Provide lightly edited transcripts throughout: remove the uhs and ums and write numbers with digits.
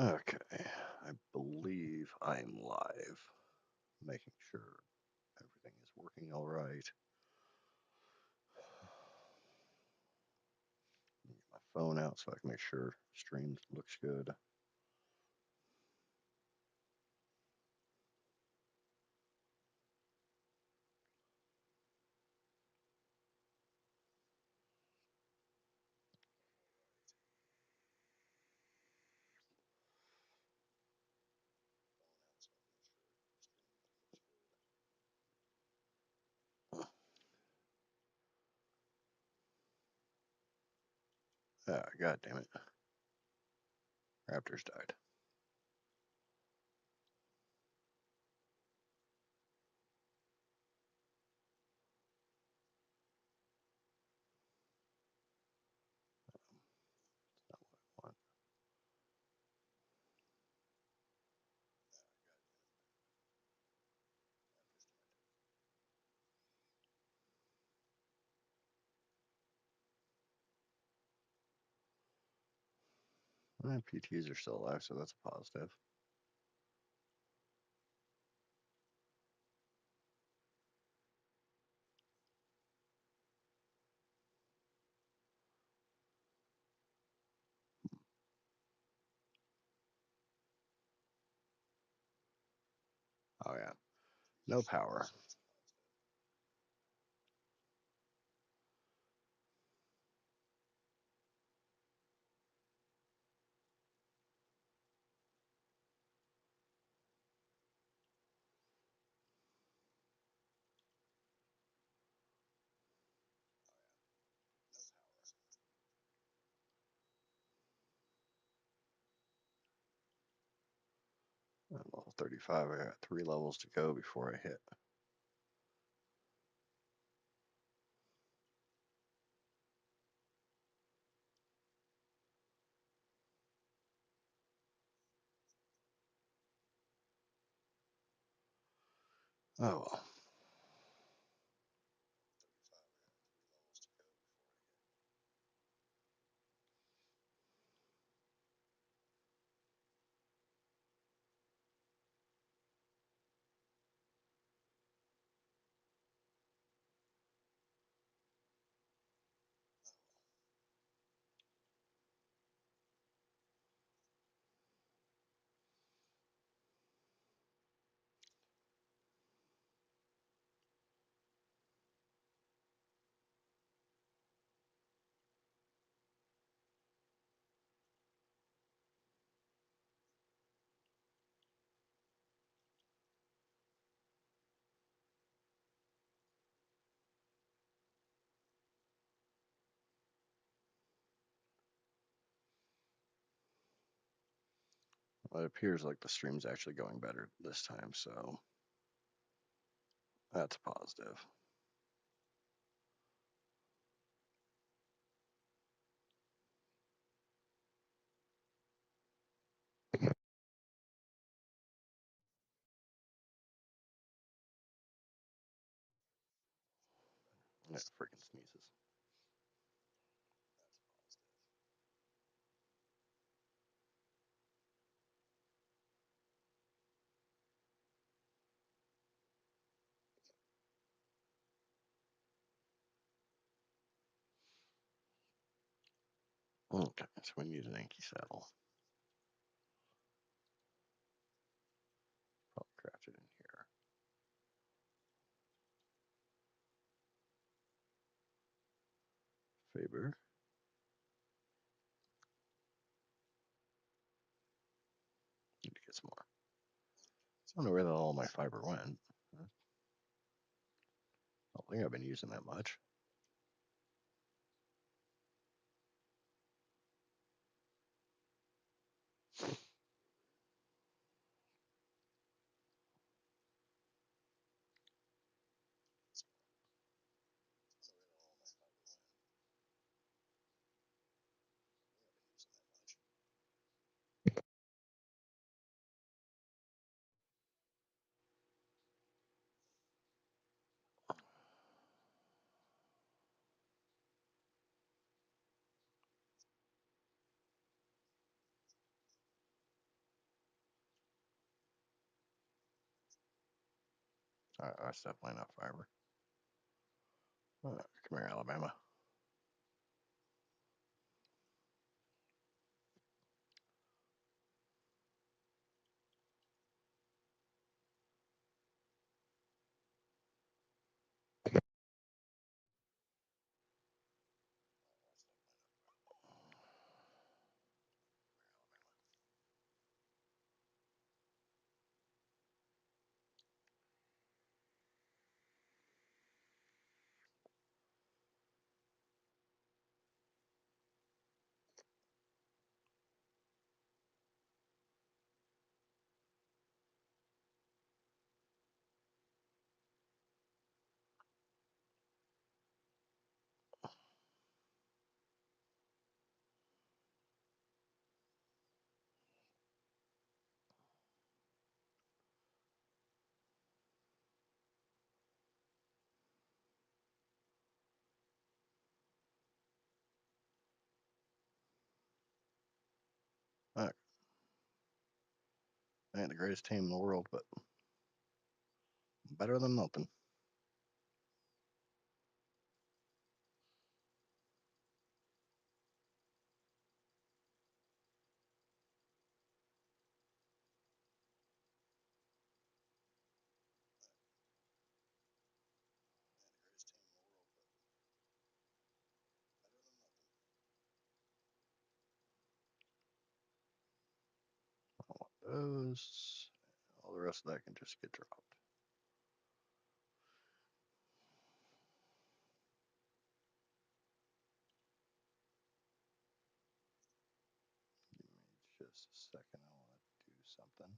Okay, I believe I'm live. Making sure everything is working all right. Get my phone out so I can make sure stream looks good. Ah, God damn it. Raptors died. That's not what I want. PTs are still alive, so that's a positive. Oh, yeah. No power. I'm level 35. I got 3 levels to go before I hit. Oh, well. It appears like the stream's actually going better this time, so that's positive. It freaking sneezes. Okay, so we need an Anki saddle. Probably craft it in here. Faber. Need to get some more. I don't know where all my fiber went. I don't think I've been using that much. That's definitely enough fiber. Come here, Alabama. Alright. Ain't the greatest team in the world, but better than nothing. Those, all the rest of that can just get dropped. Give me just a second. I want to do something.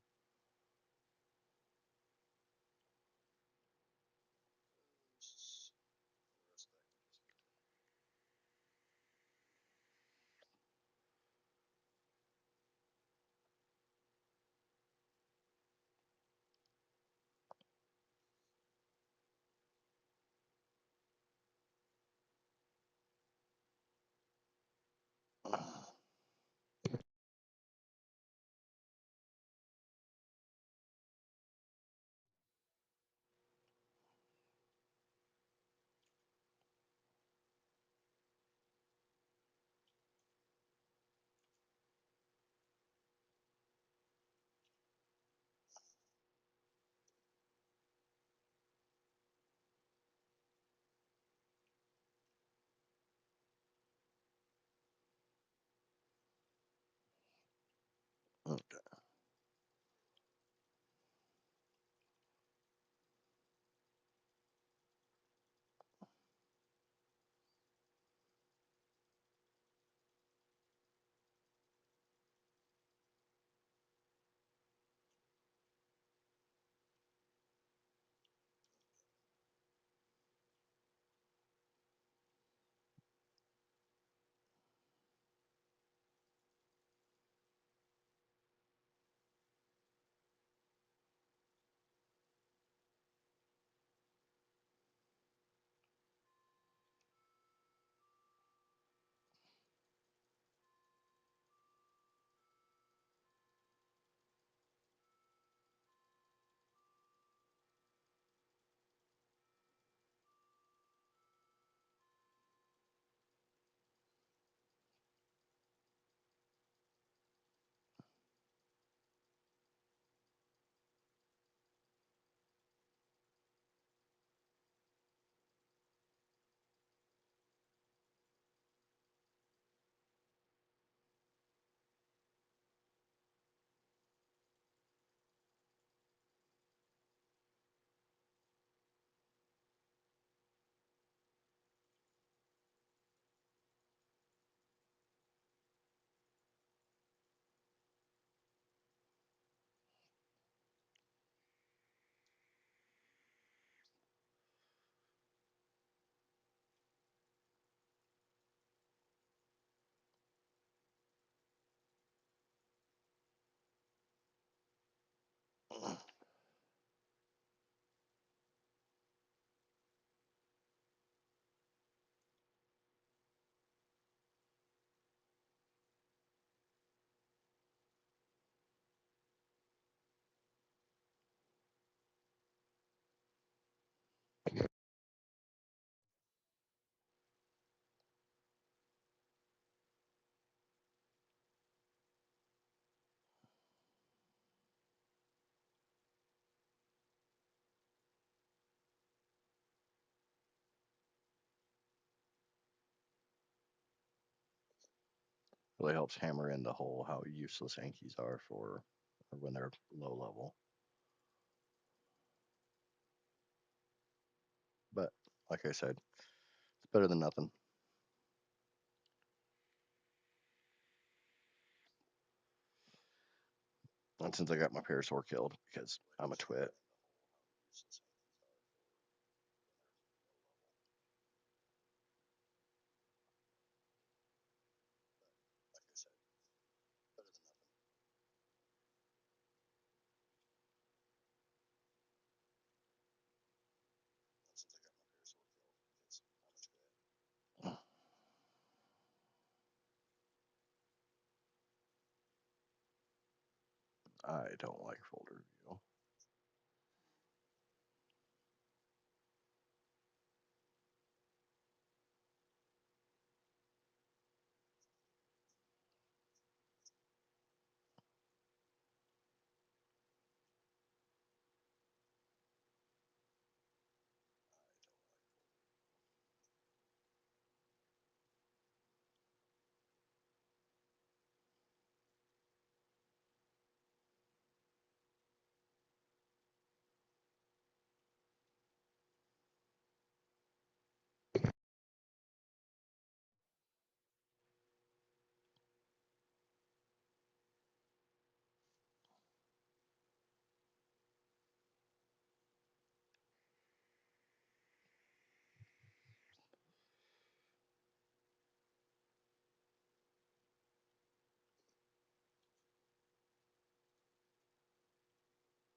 Really helps hammer in the whole how useless Ankies are for when they're low level. But like I said, it's better than nothing. And since I got my Parasaur killed because I'm a twit. I don't like folder review.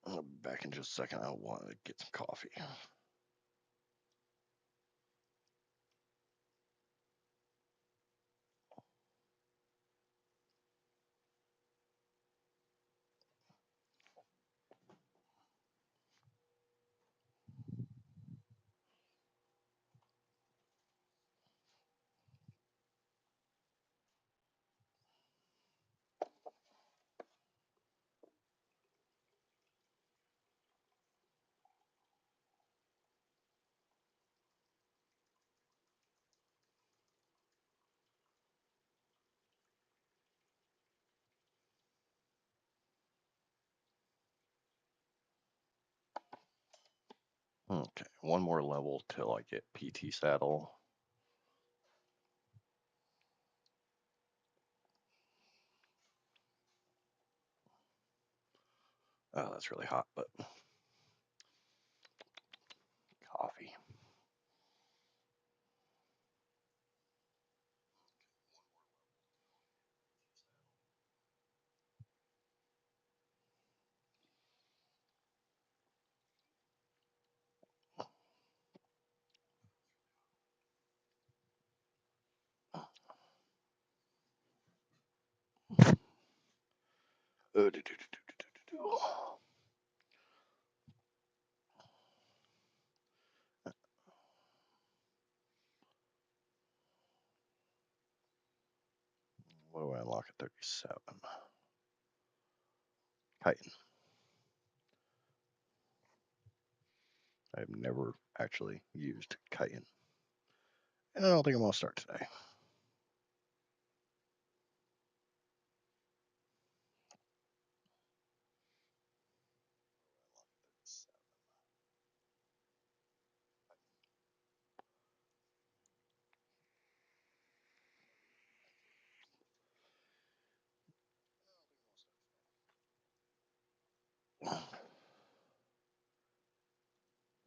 I'll be back in just a second. I want to get some coffee. Okay, one more level till I get PT saddle. Oh, that's really hot, but coffee. What do I unlock at 37? Chitin. I've never actually used chitin. And I don't think I'm going to start today.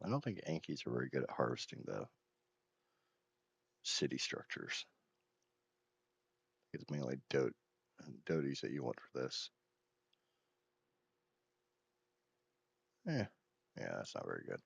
I don't think Ankies are very good at harvesting the city structures. It's mainly doties that you want for this. Yeah, that's not very good.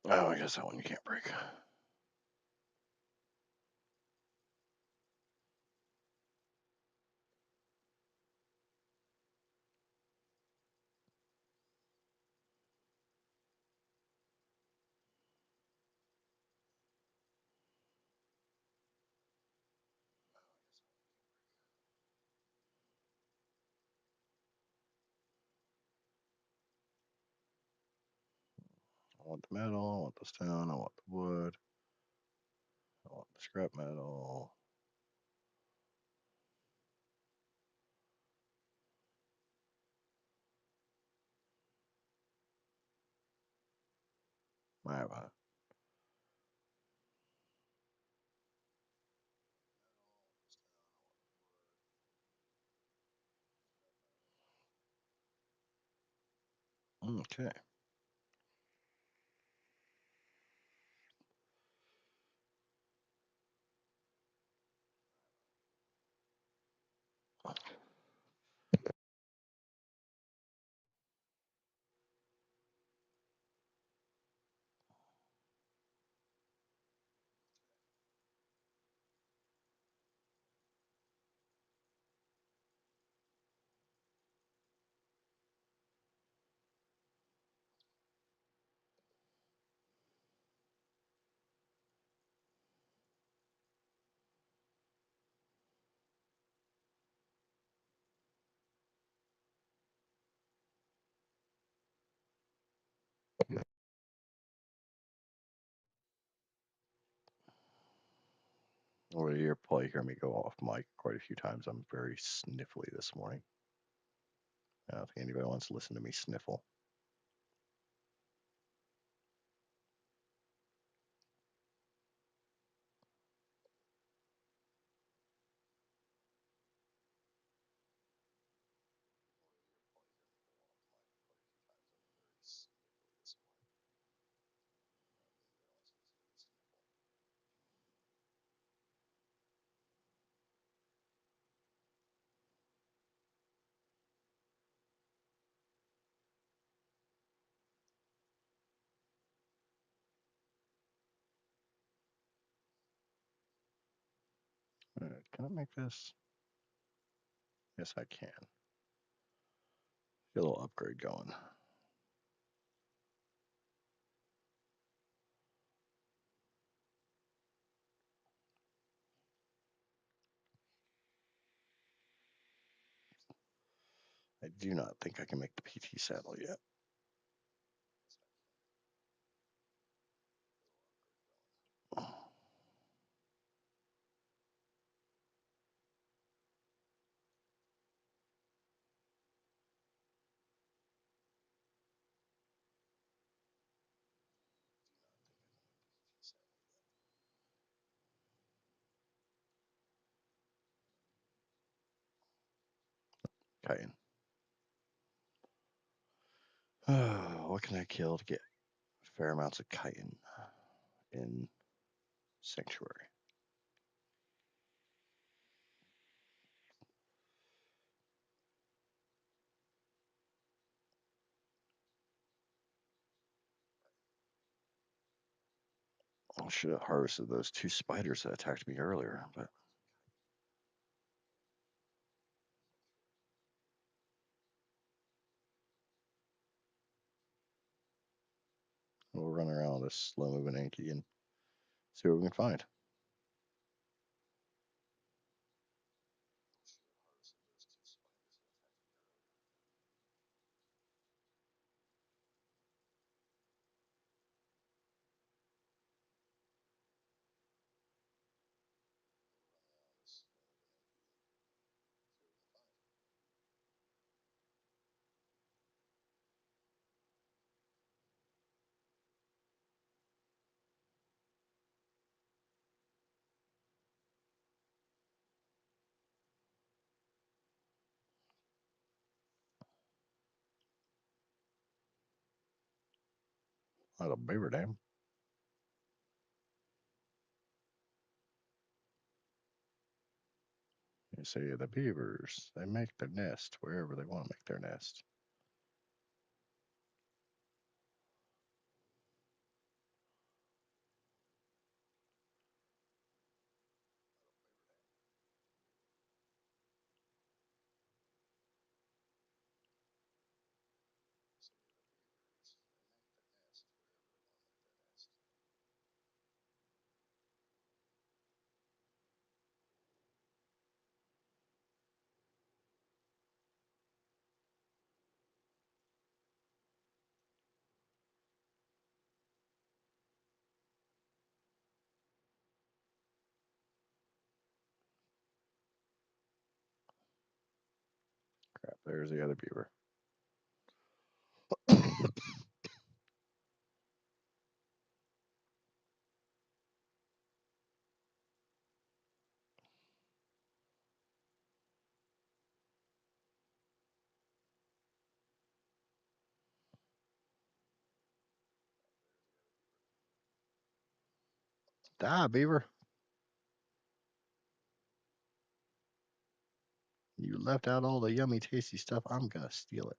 Oh, I guess that one you can't break. I want the metal, I want the stone, I want the wood, I want the scrap metal. I have a okay. Over here, probably hear me go off mic quite a few times. I'm very sniffly this morning. I don't think anybody wants to listen to me sniffle. Can I make this? Yes, I can. Get a little upgrade going. I do not think I can make the PT saddle yet. Chitin. What can I kill to get fair amounts of chitin in Sanctuary? I should have harvested those 2 spiders that attacked me earlier, but we'll run around this slow moving Anki and see what we can find. Not a beaver dam. You see, the beavers, they make their nest wherever they want to make their nest. There's the other beaver. Die, beaver. You left out all the yummy, tasty stuff. I'm gonna steal it.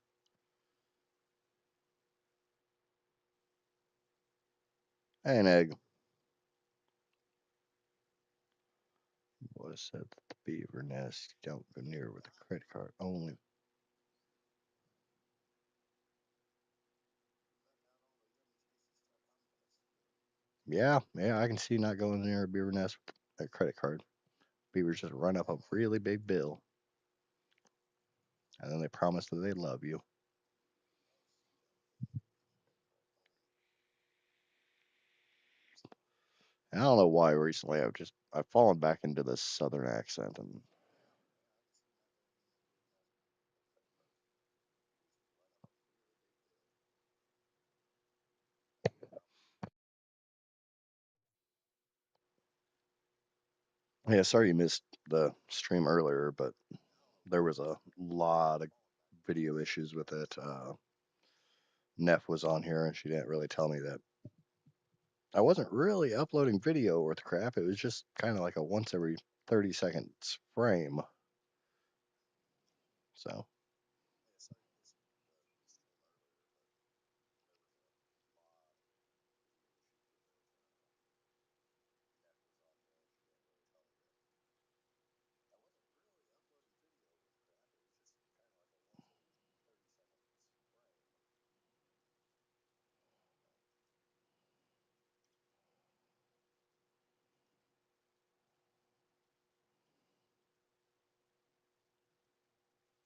An egg. Was said that the beaver nest you don't go near with a credit card only. Yeah, I can see not going near a beaver nest with a credit card. Beavers just run up a really big bill, and then they promise that they love you. And I don't know why recently I've fallen back into this southern accent, and yeah, sorry you missed the stream earlier, but there was a lot of video issues with it. Neff was on here, and she didn't really tell me that I wasn't really uploading video worth crap. It was just kind of like a once every 30 seconds frame. So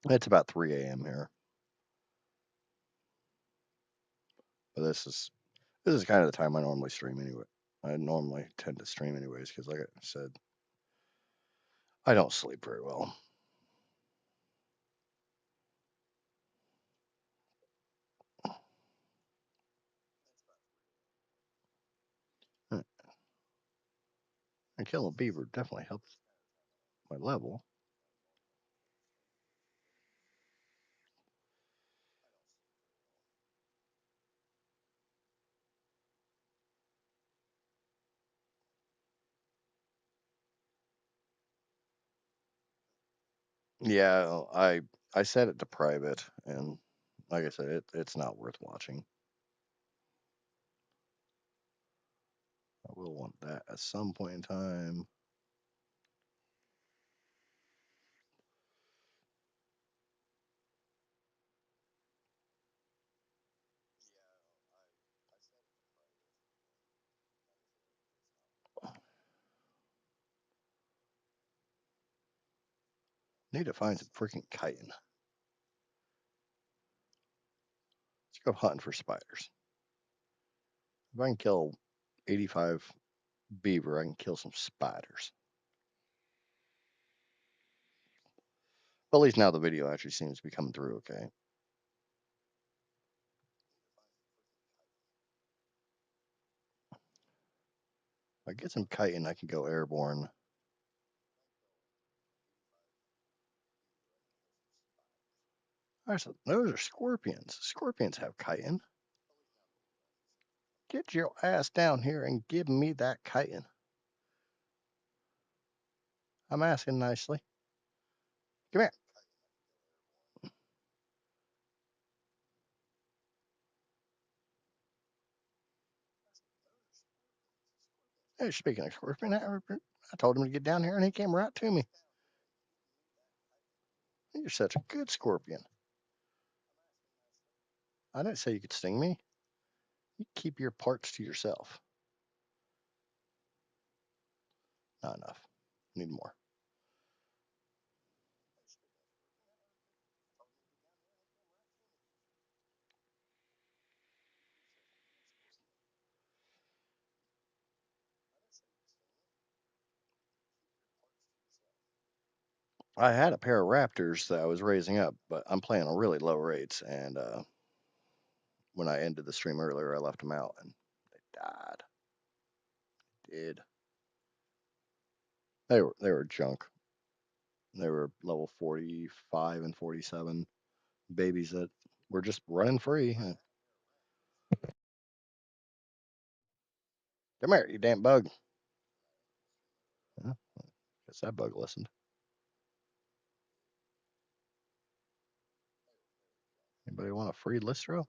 it's about 3 a.m. here, but this is kind of the time I normally stream anyway. I normally tend to stream anyways because, like I said, I don't sleep very well. And killing a beaver definitely helps my level. Yeah, I set it to private, and like I said, it's not worth watching. I will want that at some point in time. Need to find some freaking chitin. Let's go hunting for spiders. If I can kill 85 beaver, I can kill some spiders. But at least now the video actually seems to be coming through okay. If I get some chitin, I can go airborne. Those are scorpions. Scorpions have chitin. Get your ass down here and give me that chitin. I'm asking nicely. Come here. Hey, speaking of scorpion, I told him to get down here and he came right to me. You're such a good scorpion. I didn't say you could sting me. You keep your parts to yourself. Not enough. Need more. I had a pair of raptors that I was raising up, but I'm playing on really low rates, and when I ended the stream earlier, I left them out and they died. Did they were junk. They were level 45 and 47 babies that were just running free. Come here, you damn bug. Yeah, guess that bug listened. Anybody want a free Listro?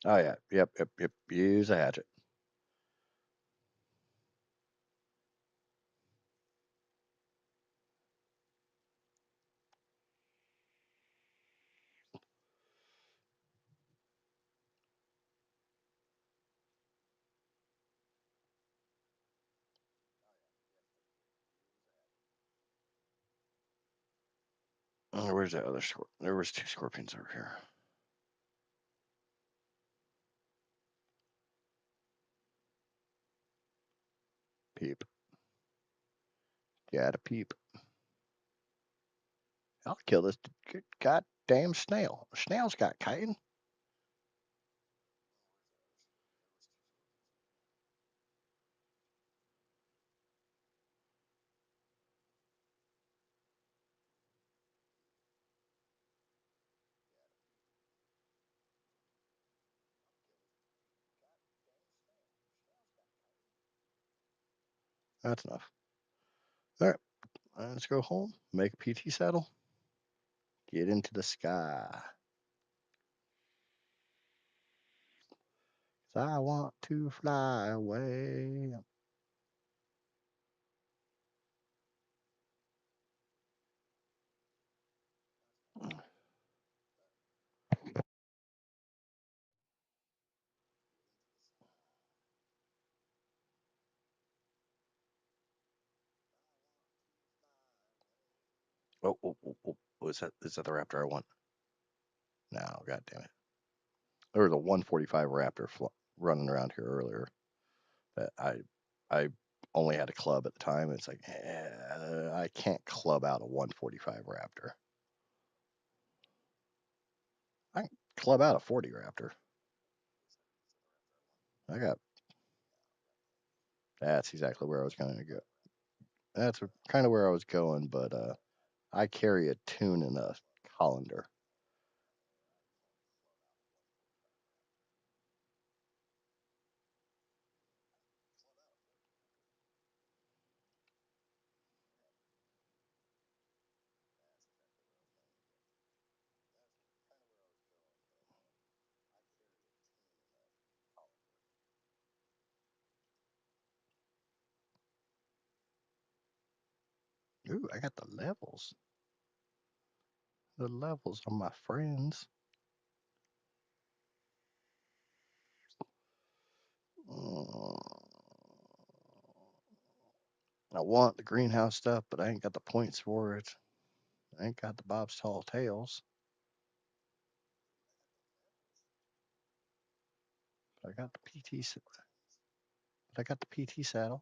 Oh yeah, yep. Use a hatchet. Where's that other scorpion? There was 2 scorpions over here. Peep. Gotta peep. I'll kill this goddamn snail. Snail's got chitin. That's enough. All right, let's go home. Make a PT saddle. Get into the sky. 'Cause I want to fly away. Oh, is that the raptor I want? No, god damn it. There was a 145 raptor running around here earlier that I only had a club at the time. It's like, I can't club out a 145 raptor. I can club out a 40 raptor. I got That's exactly where I was going to go. That's kind of where I was going, but I carry a tune and a colander. Ooh, I got the levels. The levels are my friends. Mm, I want the greenhouse stuff, but I ain't got the points for it. I ain't got the Bob's Tall Tales. But I got the but I got the PT saddle.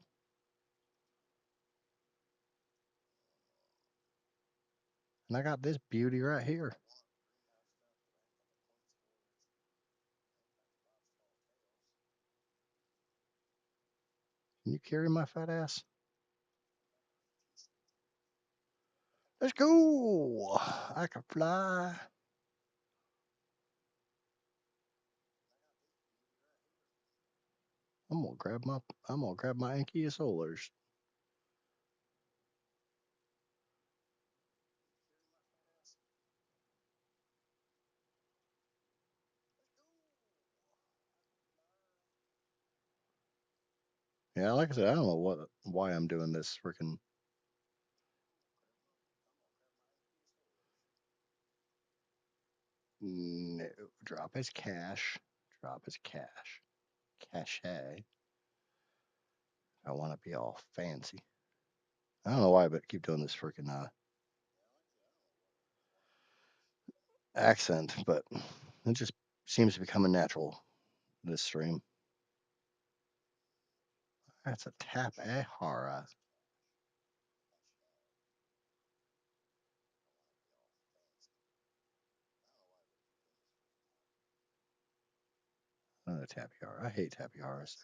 And I got this beauty right here. Can you carry my fat ass? Let's go. I can fly. I'm gonna grab my Ankylosaurs. Yeah, like I said, I don't know why I'm doing this freaking. No, drop his cash. Drop his cash. Cachet. I want to be all fancy. I don't know why, but I keep doing this freaking accent, but it just seems to become a natural this stream. That's a tap a hara. Another tapiara. I hate tapiaras.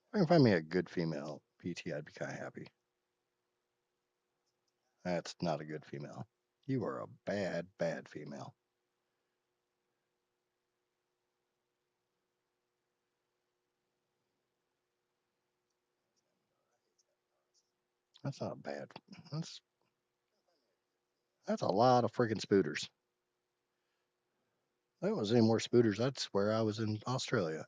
If I can find me a good female PT, I'd be kind of happy. That's not a good female. You are a bad, bad female. That's not bad. That's that's a lot of freaking spooters. If there was any more spooters, I'd swear I was in Australia.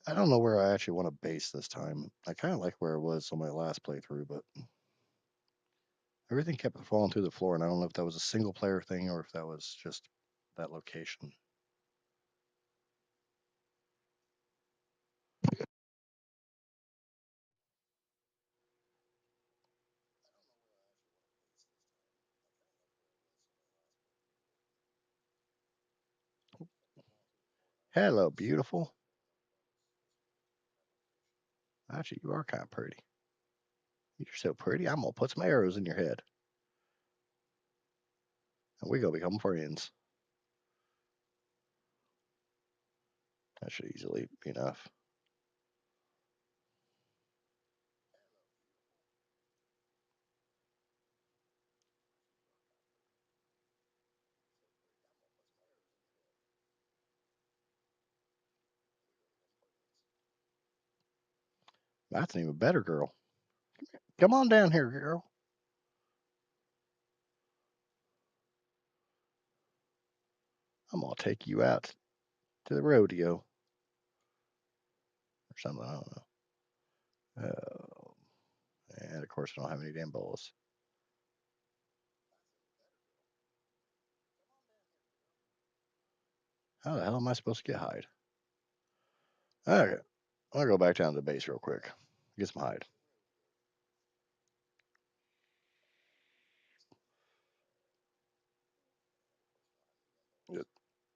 I don't know where I actually want to base this time. I kind of like where it was on my last playthrough, but everything kept falling through the floor, and I don't know if that was a single player thing or if that was just that location. Hello, beautiful. Actually, you are kind of pretty. You're so pretty. I'm gonna put some arrows in your head, and we gonna become friends. That should easily be enough. That's an even better girl. Come on down here, girl. I'm gonna take you out to the rodeo or something. I don't know. And of course, I don't have any damn bullets. How the hell am I supposed to get hide? Okay, I'll go back down to the base real quick. Get some hide.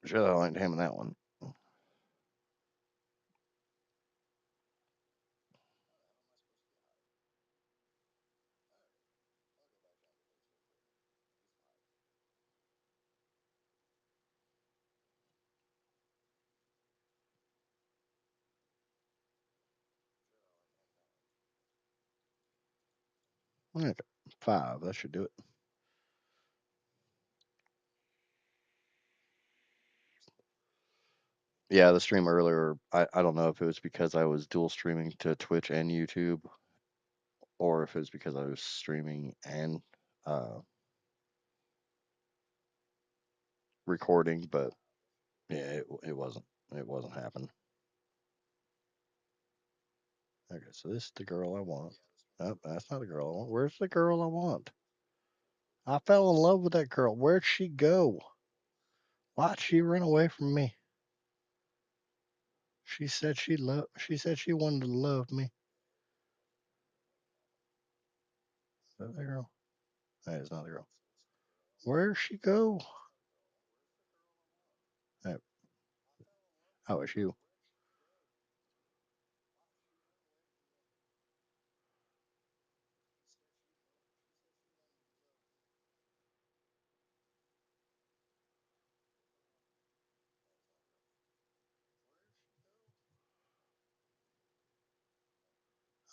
Sure, I ain't having that one. Okay, 5. That should do it. Yeah, the stream earlier, I don't know if it was because I was dual streaming to Twitch and YouTube, or if it was because I was streaming and uh, recording, but yeah, it wasn't happening. Okay, so this is the girl I want. Nope, that's not the girl I want. Where's the girl I want? I fell in love with that girl. Where'd she go? Why'd she run away from me? She said she loved. She said she wanted to love me. Is that the girl? That is not the girl. Where'd she go? That, oh, it's you.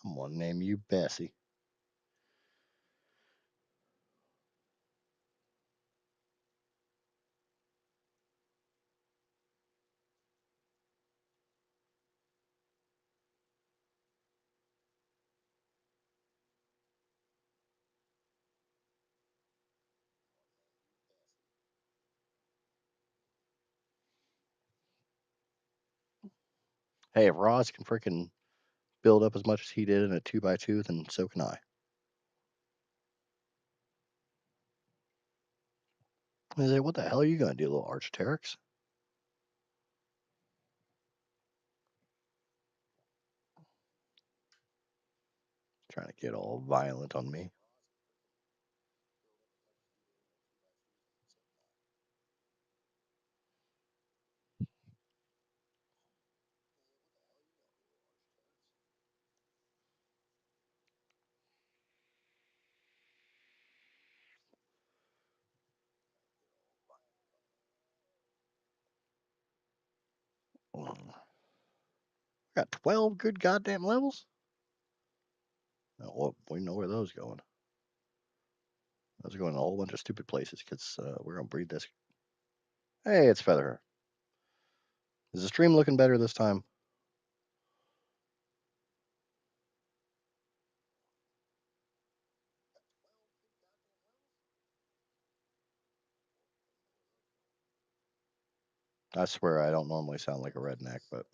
I'm gonna name you Bessie. Hey, if Roz can freaking build up as much as he did in a 2x2, then so can I. I say, what the hell are you going to do, little Architects? Trying to get all violent on me. Got 12 good goddamn levels? Oh, well, we know where those are going. Those are going to a whole bunch of stupid places because we're going to breed this. Hey, it's Feather. Is the stream looking better this time? I swear I don't normally sound like a redneck, but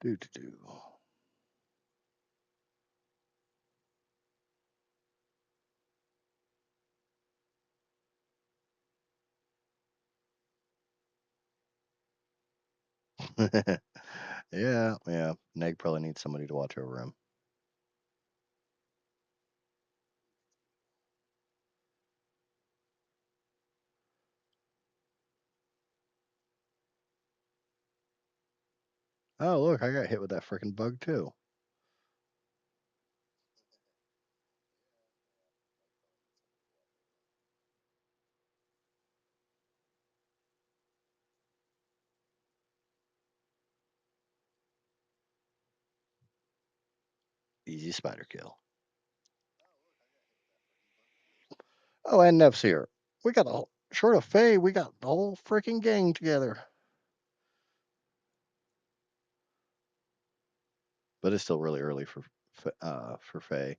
do do do. Yeah. Neg probably needs somebody to watch over him. Oh, look, I got hit with that freaking bug too. Easy spider kill. Oh, and Nev's here. We got the whole, short of Faye, we got the whole freaking gang together. But it's still really early for Faye.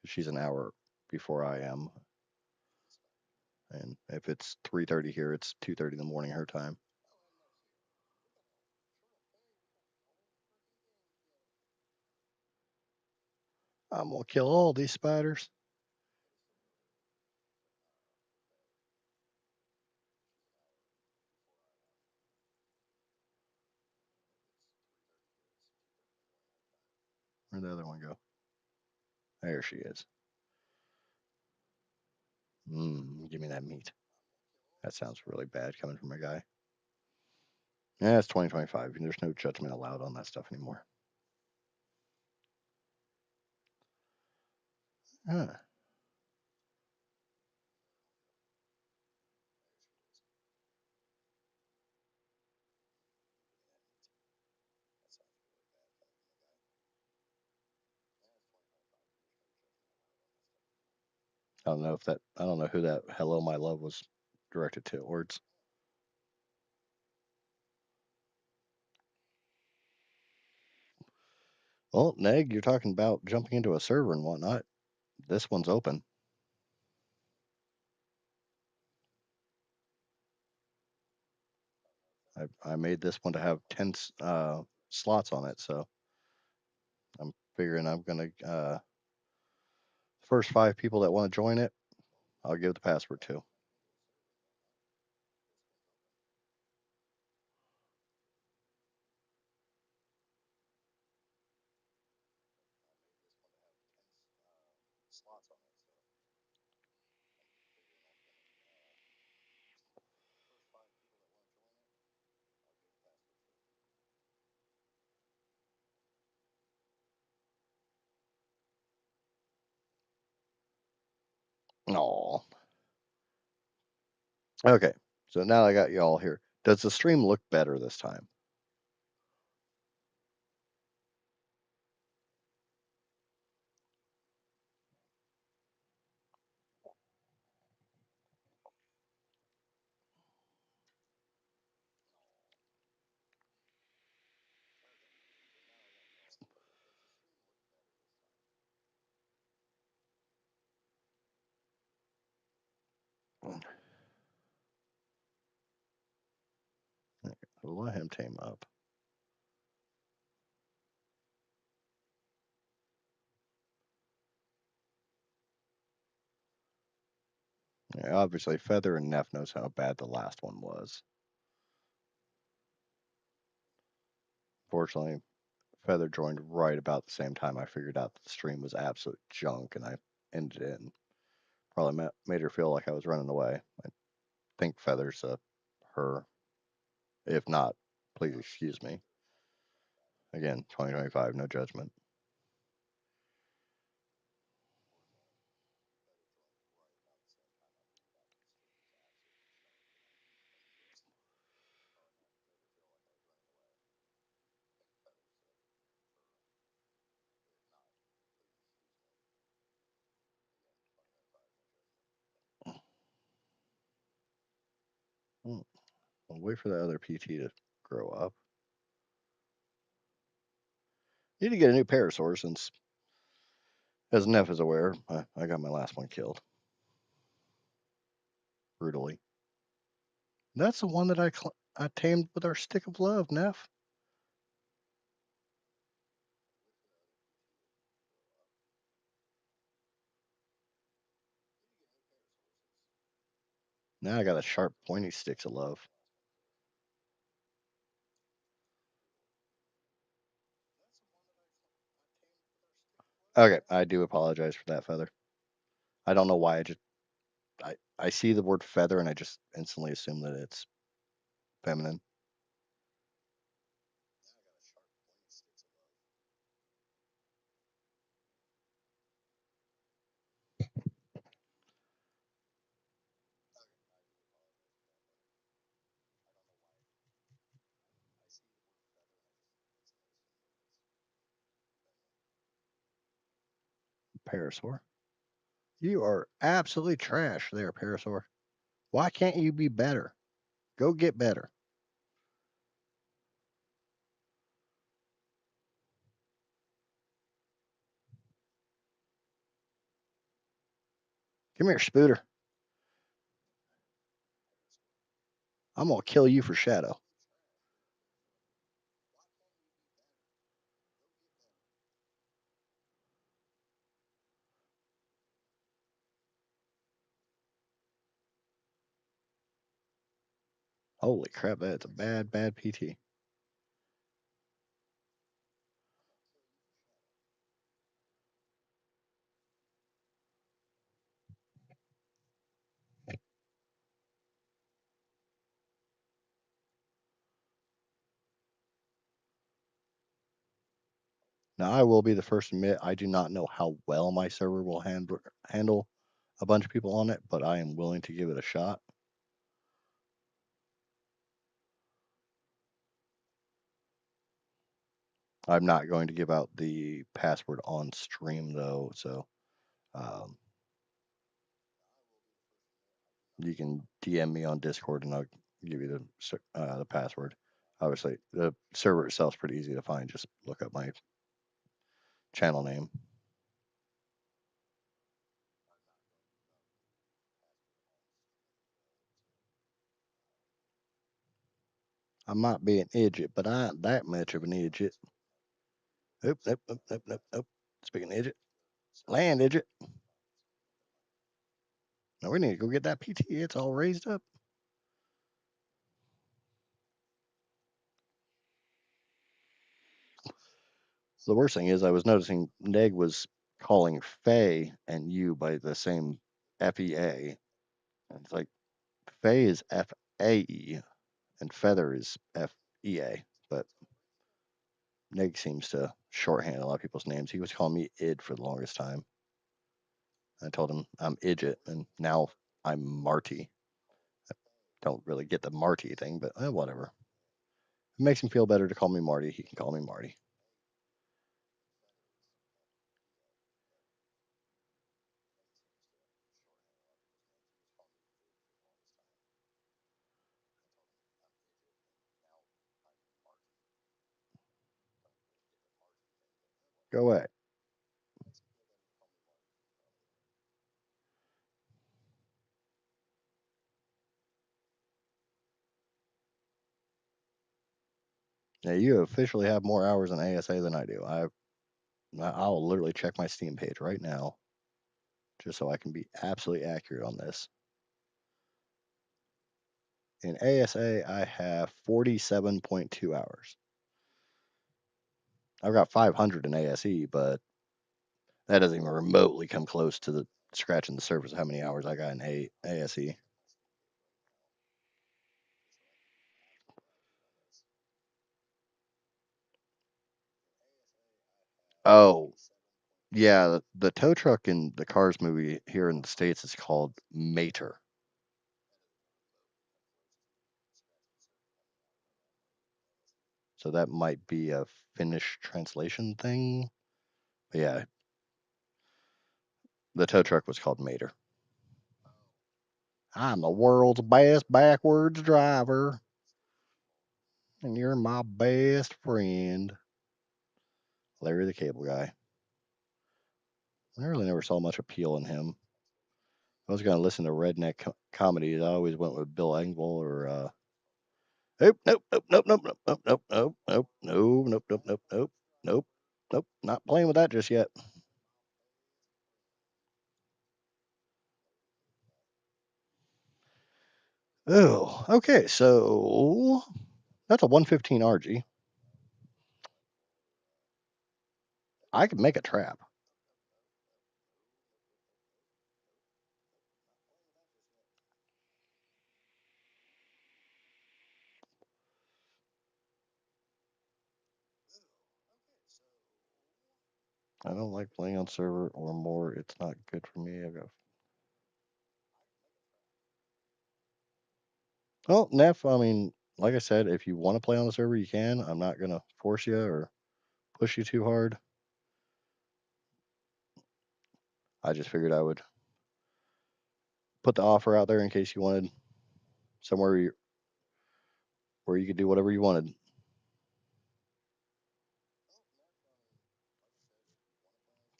She's an hour before I am, and if it's 3:30 here, it's 2:30 in the morning her time. I'm gonna kill all these spiders. Where'd the other one go? There she is. Give me that meat. That sounds really bad coming from a guy. Yeah, it's 2025. There's no judgment allowed on that stuff anymore. Huh. I don't know who that "Hello, my love" was directed towards. Well, Neg, you're talking about jumping into a server and whatnot. This one's open. I made this one to have 10 slots on it, so I'm figuring I'm gonna first 5 people that want to join it, I'll give the password to. Oh. Okay. So now I got you all here. Does the stream look better this time? We'll let him tame up. Yeah, obviously, Feather and Neff knows how bad the last one was. Fortunately, Feather joined right about the same time I figured out that the stream was absolute junk, and I ended it and probably made her feel like I was running away. I think Feather's a her. If not, please excuse me. Again, 2025, no judgment. Hmm. I'll wait for the other PT to grow up. Need to get a new parasaur since, as Neff is aware, I got my last one killed brutally. That's the one that I tamed with our stick of love, Neff. Now I got a sharp, pointy sticks of love. Okay, I do apologize for that, Feather. I don't know why I see the word feather and I just instantly assume that it's feminine. Parasaur. You are absolutely trash there, Parasaur. Why can't you be better? Go get better. Come here, Spooter. I'm gonna kill you for Shadow. Holy crap, that's a bad, bad PT. Now, I will be the first to admit I do not know how well my server will handle a bunch of people on it, but I am willing to give it a shot. I'm not going to give out the password on stream though, so um, you can DM me on Discord and I'll give you the password. Obviously, the server itself is pretty easy to find. Just look up my channel name. I might be an idiot, but I ain't that much of an idiot. Oop, oop, oop, oop, oop, oop. Speaking of idiot, land idiot. Now we need to go get that PT. It's all raised up. The worst thing is, I was noticing Neg was calling Faye and you by the same FEA. And it's like Faye is FAE and Feather is FEA. But Neg seems to shorthand a lot of people's names. He was calling me Id for the longest time. I told him I'm Idjit, and now I'm Marty. I don't really get the Marty thing, but whatever. It makes him feel better to call me Marty. He can call me Marty. Go away. Yeah, you officially have more hours in ASA than I do. I'll literally check my Steam page right now just so I can be absolutely accurate on this. In ASA, I have 47.2 hours. I've got 500 in ASE, but that doesn't even remotely come close to the scratching the surface of how many hours I got in ASE. Oh, yeah, the tow truck in the Cars movie here in the States is called Mater. So that might be a Finnish translation thing. But yeah, the tow truck was called Mater. I'm the world's best backwards driver, and you're my best friend. Larry the Cable Guy. I really never saw much appeal in him. I was going to listen to redneck comedies. I always went with Bill Engvall or nope, nope, nope, nope, nope, nope, nope, nope, nope, nope, nope, nope, nope, nope, nope, nope, nope. Not playing with that just yet. Oh, okay. So that's a 115 RG. I could make a trap. I don't like playing on server or more. It's not good for me. I go. Well, Neff. I mean, like I said, if you want to play on the server, you can. I'm not gonna force you or push you too hard. I just figured I would put the offer out there in case you wanted somewhere where you could do whatever you wanted.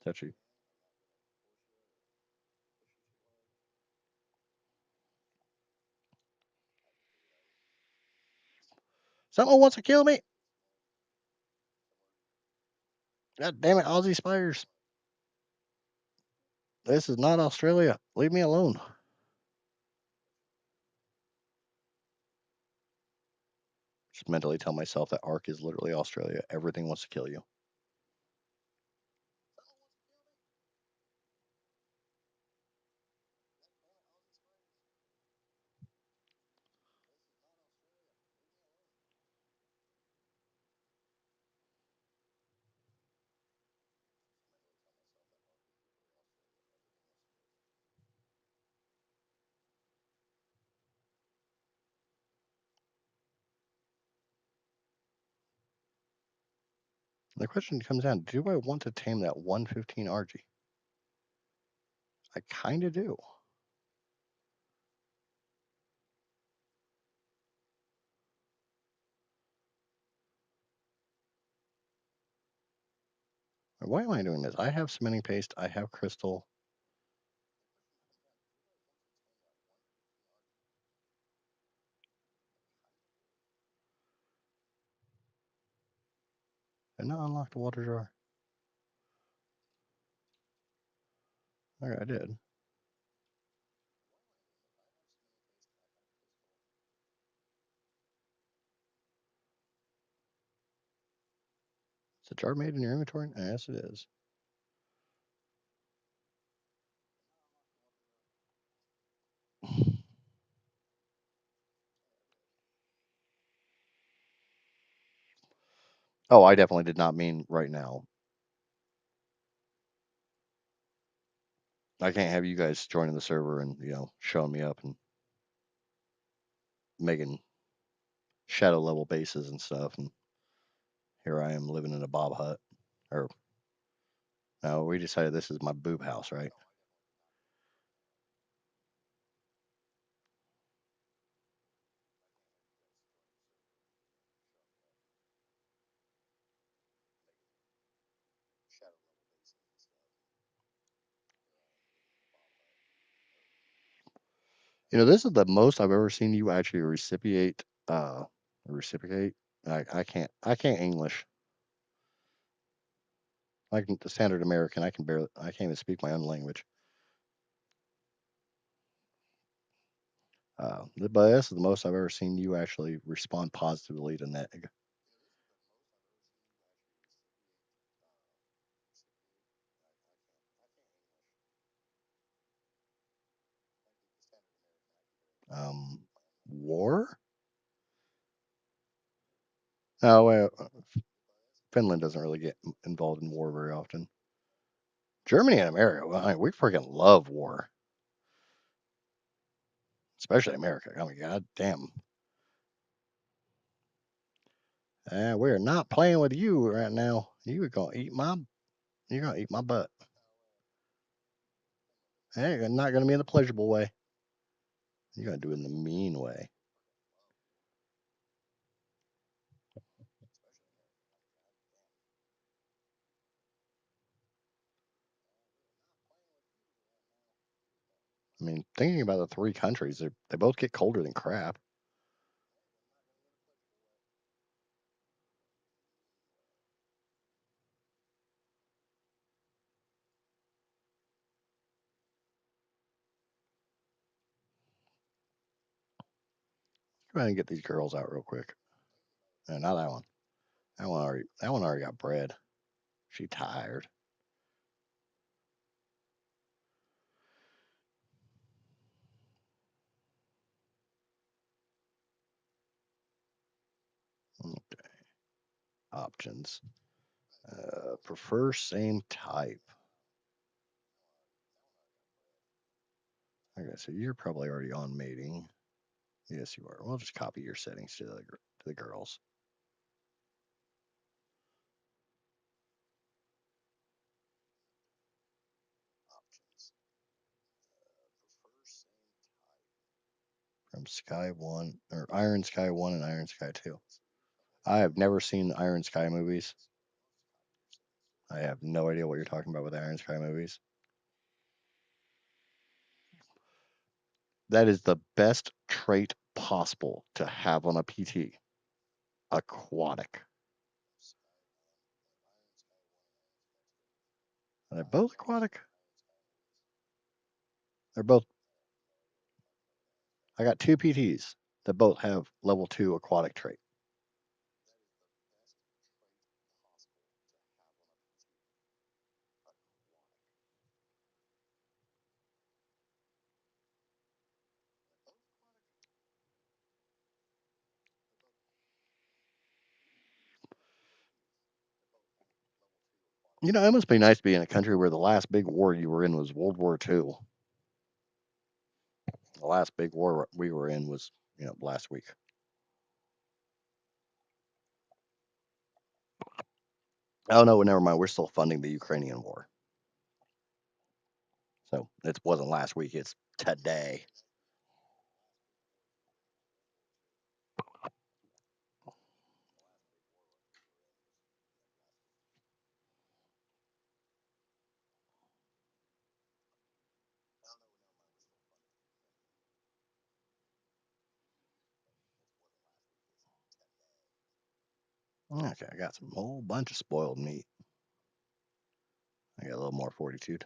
Touchy. Someone wants to kill me. God damn it, Aussie spiders. This is not Australia. Leave me alone. Just mentally tell myself that ARK is literally Australia. Everything wants to kill you. The question comes down, do I want to tame that 115 RG? I kind of do. Why am I doing this? I have cementing paste. I have crystal. And not unlock the water jar. Okay, I did. Is the jar made in your inventory? Yes, it is. Oh, I definitely did not mean right now. I can't have you guys joining the server and showing me up and making shadow level bases and stuff, and here I am living in a bob hut. Or no, we decided this is my boob house, right? This is the most I've ever seen you actually reciprocate. I can't English. Like the standard American, I can't even speak my own language. But this is the most I've ever seen you actually respond positively to neg. Um, War? No, Finland doesn't really get involved in war very often. Germany and America, well, we freaking love war, especially America. I mean, god damn. We're not playing with you right now. You're gonna eat my butt. Hey, not gonna be in the pleasurable way. You're gonna do it in the mean way. I mean, thinking about the three countries, they both get colder than crap. Go ahead and get these girls out real quick. Not that one. That one already got bred. She tired. Okay. Options. Prefer same type. Okay, so you're probably already on mating. Yes, you are. We'll just copy your settings to the girls. Options. Prefer same from Sky One or Iron Sky One and Iron Sky Two. I have never seen Iron Sky movies. I have no idea what you're talking about with Iron Sky movies. That is the best trait possible to have on a PT. Aquatic. Are they both aquatic? They're both. I got two PTs that both have level 2 aquatic trait. It must be nice to be in a country where the last big war you were in was World War II. The last big war we were in was, last week. Oh no, never mind. We're still funding the Ukrainian war. So it wasn't last week, it's today. Okay, I got some whole bunch of spoiled meat. I got a little more fortitude.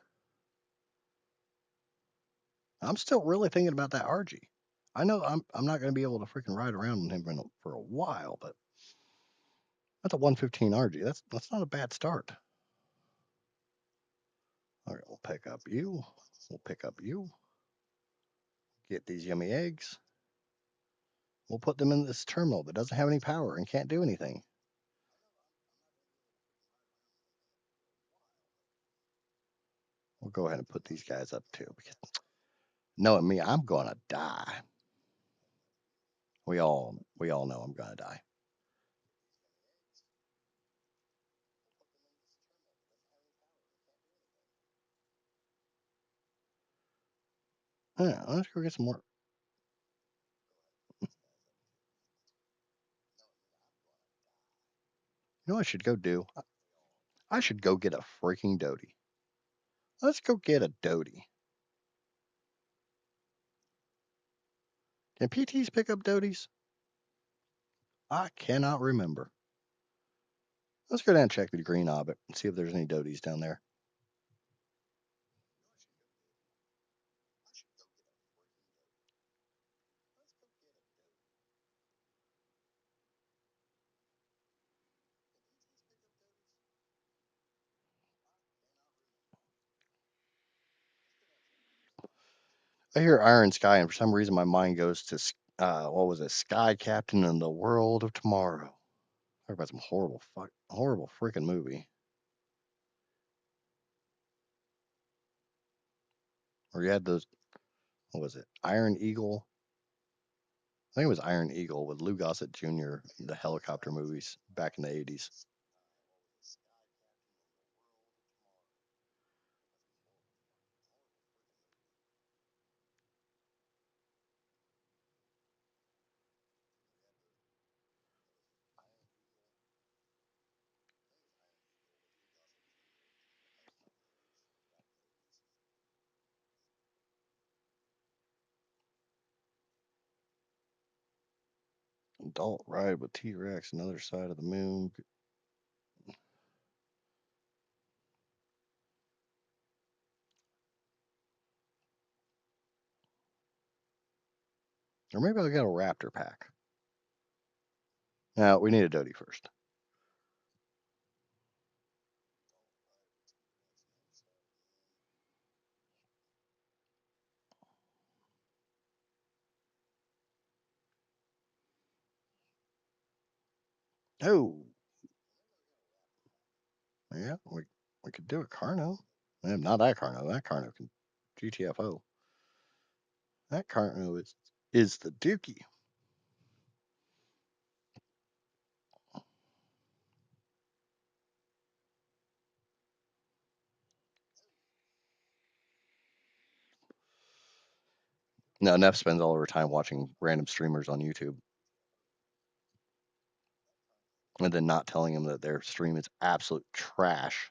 I'm still really thinking about that RG. I know I'm not going to be able to freaking ride around on him for a while, but that's a 115 RG. That's not a bad start. All right, we'll pick up you. We'll pick up you. Get these yummy eggs. We'll put them in this terminal that doesn't have any power and can't do anything. We'll go ahead and put these guys up too, because knowing me, I'm gonna die. We all know I'm gonna die. Yeah, let's go get some more. You know what I should go do? I should go get a freaking doty. Let's go get a doty. Can PTs pick up doties? I cannot remember. Let's go down and check the green orbit and see if there's any doties down there. I hear Iron Sky, and for some reason my mind goes to what was it? Sky Captain and the World of Tomorrow. Talk about some horrible freaking movie. Or you had those. What was it? Iron Eagle. I think it was Iron Eagle with Lou Gossett Jr. The helicopter movies back in the 80s. Adult Ride with T Rex, Another Side of the Moon. Or maybe I'll get a Raptor pack. Now, we need a Doty first. Oh, yeah, we could do a Carno. Not that Carno. That Carno can GTFO. That Carno is the Dookie. No, Neff spends all her time watching random streamers on YouTube and then not telling them that their stream is absolute trash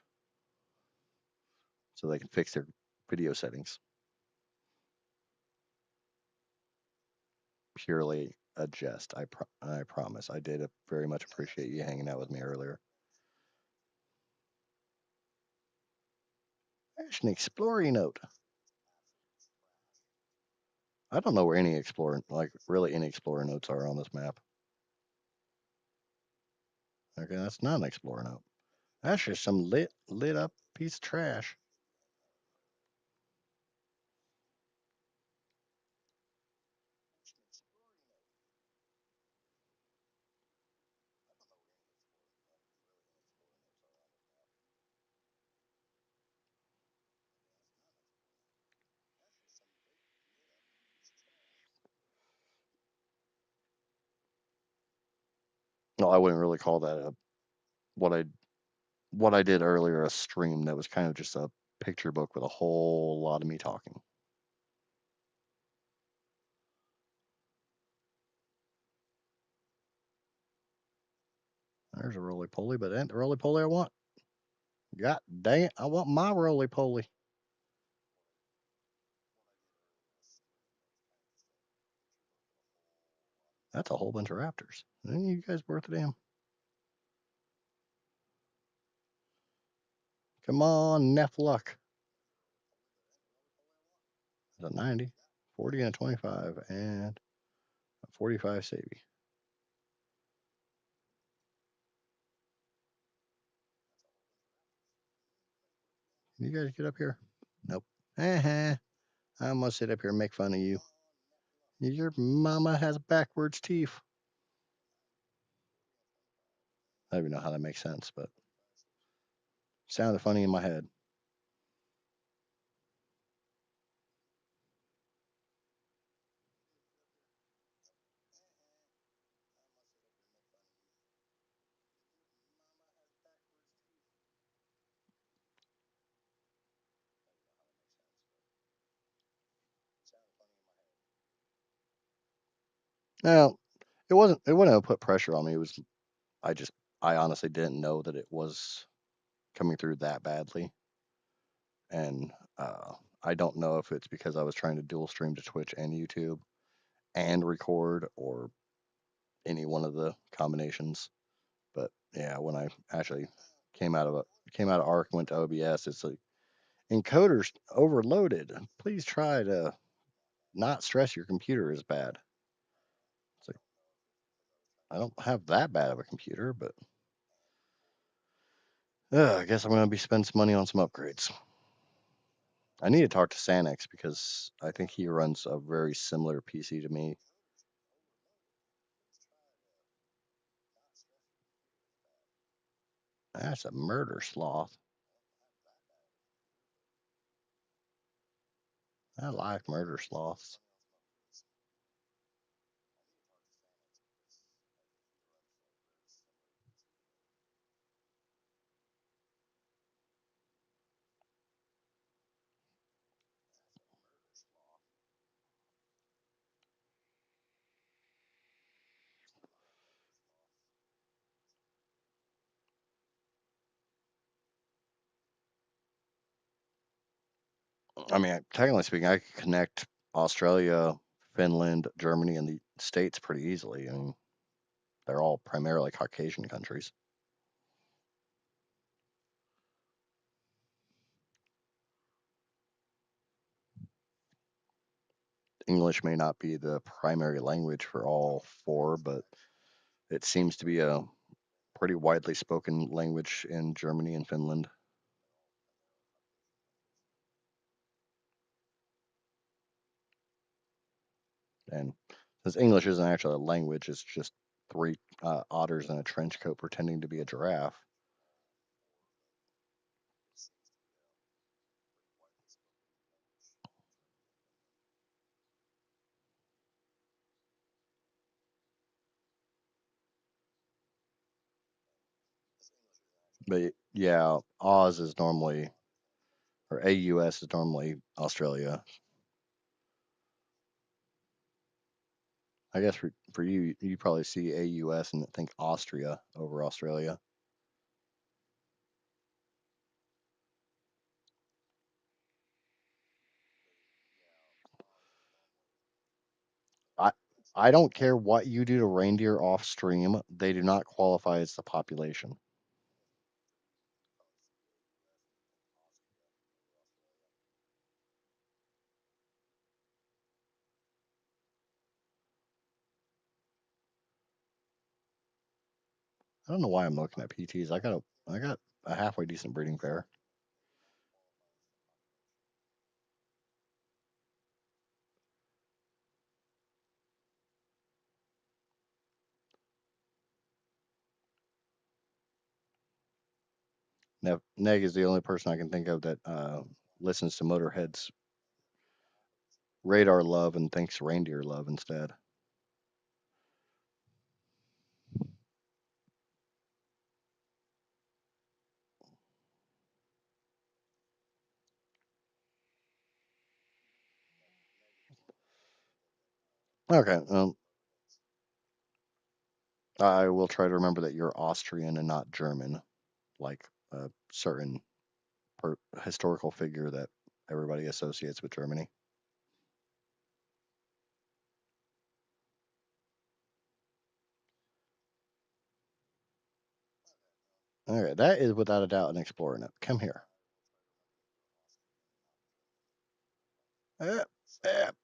so they can fix their video settings. Purely a jest. I promise. I did very much appreciate you hanging out with me earlier. There's an exploring note. I don't know where any explorer, like really any explorer notes are on this map. Okay, that's not an explorer note. That's just some lit up piece of trash. No, I wouldn't really call that what I what I did earlier a stream. That was kind of just a picture book with a whole lot of me talking. There's a roly poly, but ain't the roly poly I want. God dang it, I want my roly poly. That's a whole bunch of raptors. Ain't you guys worth a damn? Come on, Nefluck. There's a 90, 40, and a 25, and a 45 Savvy. Can you guys get up here? Nope. I'm gonna sit up here and make fun of you. Your mama has backwards teeth. I don't even know how that makes sense, but sounded funny in my head. Now, it wouldn't have put pressure on me. It was I just I honestly didn't know that it was coming through that badly, and I don't know if it's because I was trying to dual stream to Twitch and YouTube and record, or any one of the combinations. But yeah, when I actually came out of ARK and went to OBS, it's like encoders overloaded. Please try to not stress your computer as bad. It's like I don't have that bad of a computer, but I guess I'm gonna be spending some money on some upgrades. I need to talk to Sanix because I think he runs a very similar PC to me. That's a murder sloth. I like murder sloths. I mean, technically speaking, I could connect Australia, Finland, Germany, and the States pretty easily. I mean, they're all primarily Caucasian countries. English may not be the primary language for all four, but it seems to be a pretty widely spoken language in Germany and Finland. And since English isn't actually a language, it's just three otters in a trench coat pretending to be a giraffe. But yeah, Oz is normally, or AUS is normally Australia. I guess for you, you probably see AUS and think Austria over Australia. I I don't care what you do to reindeer off stream, they do not qualify as the population. I don't know why I'm looking at PTs. I got a halfway decent breeding pair. Neg is the only person I can think of that listens to Motorhead's Radar Love and thinks Reindeer Love instead. Okay, I will try to remember that you're Austrian and not German, like a certain historical figure that everybody associates with Germany. Okay, that is without a doubt an explorer note. Come here.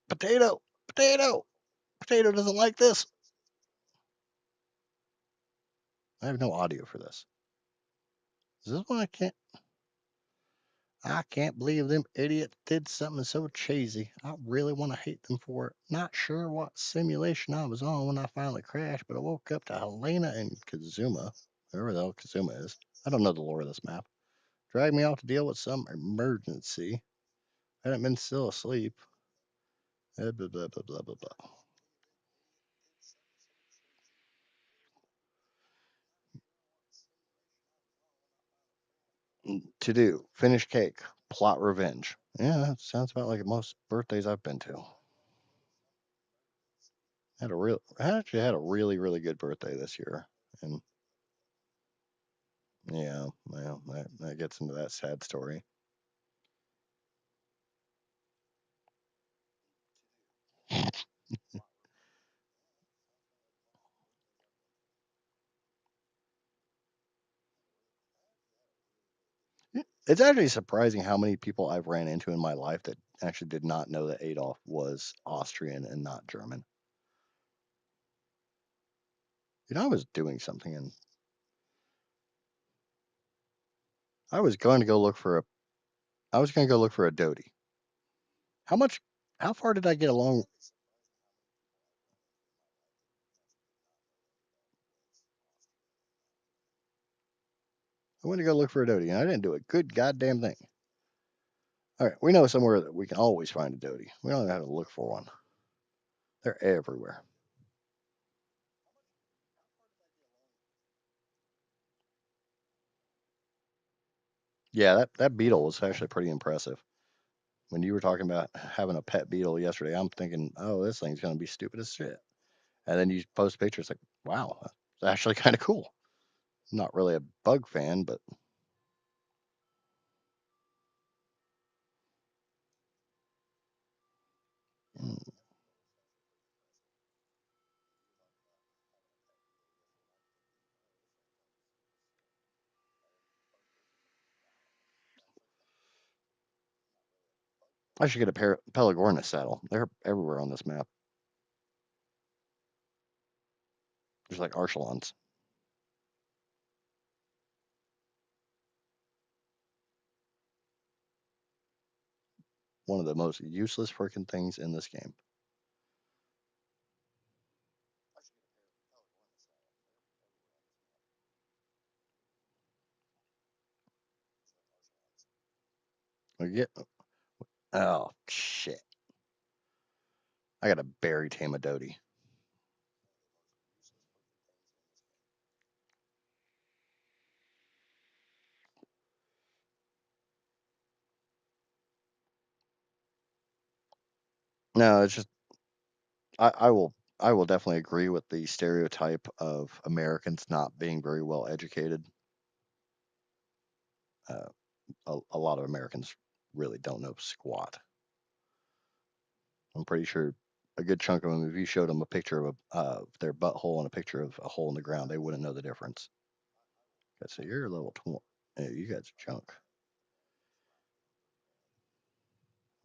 Potato, potato, potato doesn't like this. I have no audio for this. Is this one I can't? I can't believe them idiots did something so cheesy. I really want to hate them for it. Not sure what simulation I was on when I finally crashed, but I woke up to Helena and Kazuma, whoever the hell Kazuma is. I don't know the lore of this map. Dragged me off to deal with some emergency. I hadn't been still asleep. Blah, blah, blah, blah, blah, blah. To do, finish cake, plot revenge. Yeah, that sounds about like most birthdays I've been to. I actually had a really really good birthday this year, and yeah, well, that gets into that sad story. It's actually surprising how many people I've ran into in my life that actually did not know that Adolf was Austrian and not German. I was doing something and I was going to go look for a I was going to go look for a Dodie. How much how far did I get along? I went to go look for a Dodie and I didn't do a good goddamn thing. All right, we know somewhere that we can always find a Dodie. We don't even have to look for one. They're everywhere. Yeah, that beetle was actually pretty impressive. When you were talking about having a pet beetle yesterday, I'm thinking, oh, this thing's going to be stupid as shit. And then you post pictures like, wow, it's actually kind of cool. I'm not really a bug fan, but mm, I should get a Pelagornis saddle. They're everywhere on this map, just like Archelons. One of the most useless freaking things in this game. We get oh shit! I got to berry tame a Doty. No, it's just I will definitely agree with the stereotype of Americans not being very well educated. Uh, a lot of Americans really don't know squat. I'm pretty sure a good chunk of them, if you showed them a picture of their butthole and a picture of a hole in the ground, they wouldn't know the difference. I'd say you're level 20. Yeah, you guys are junk.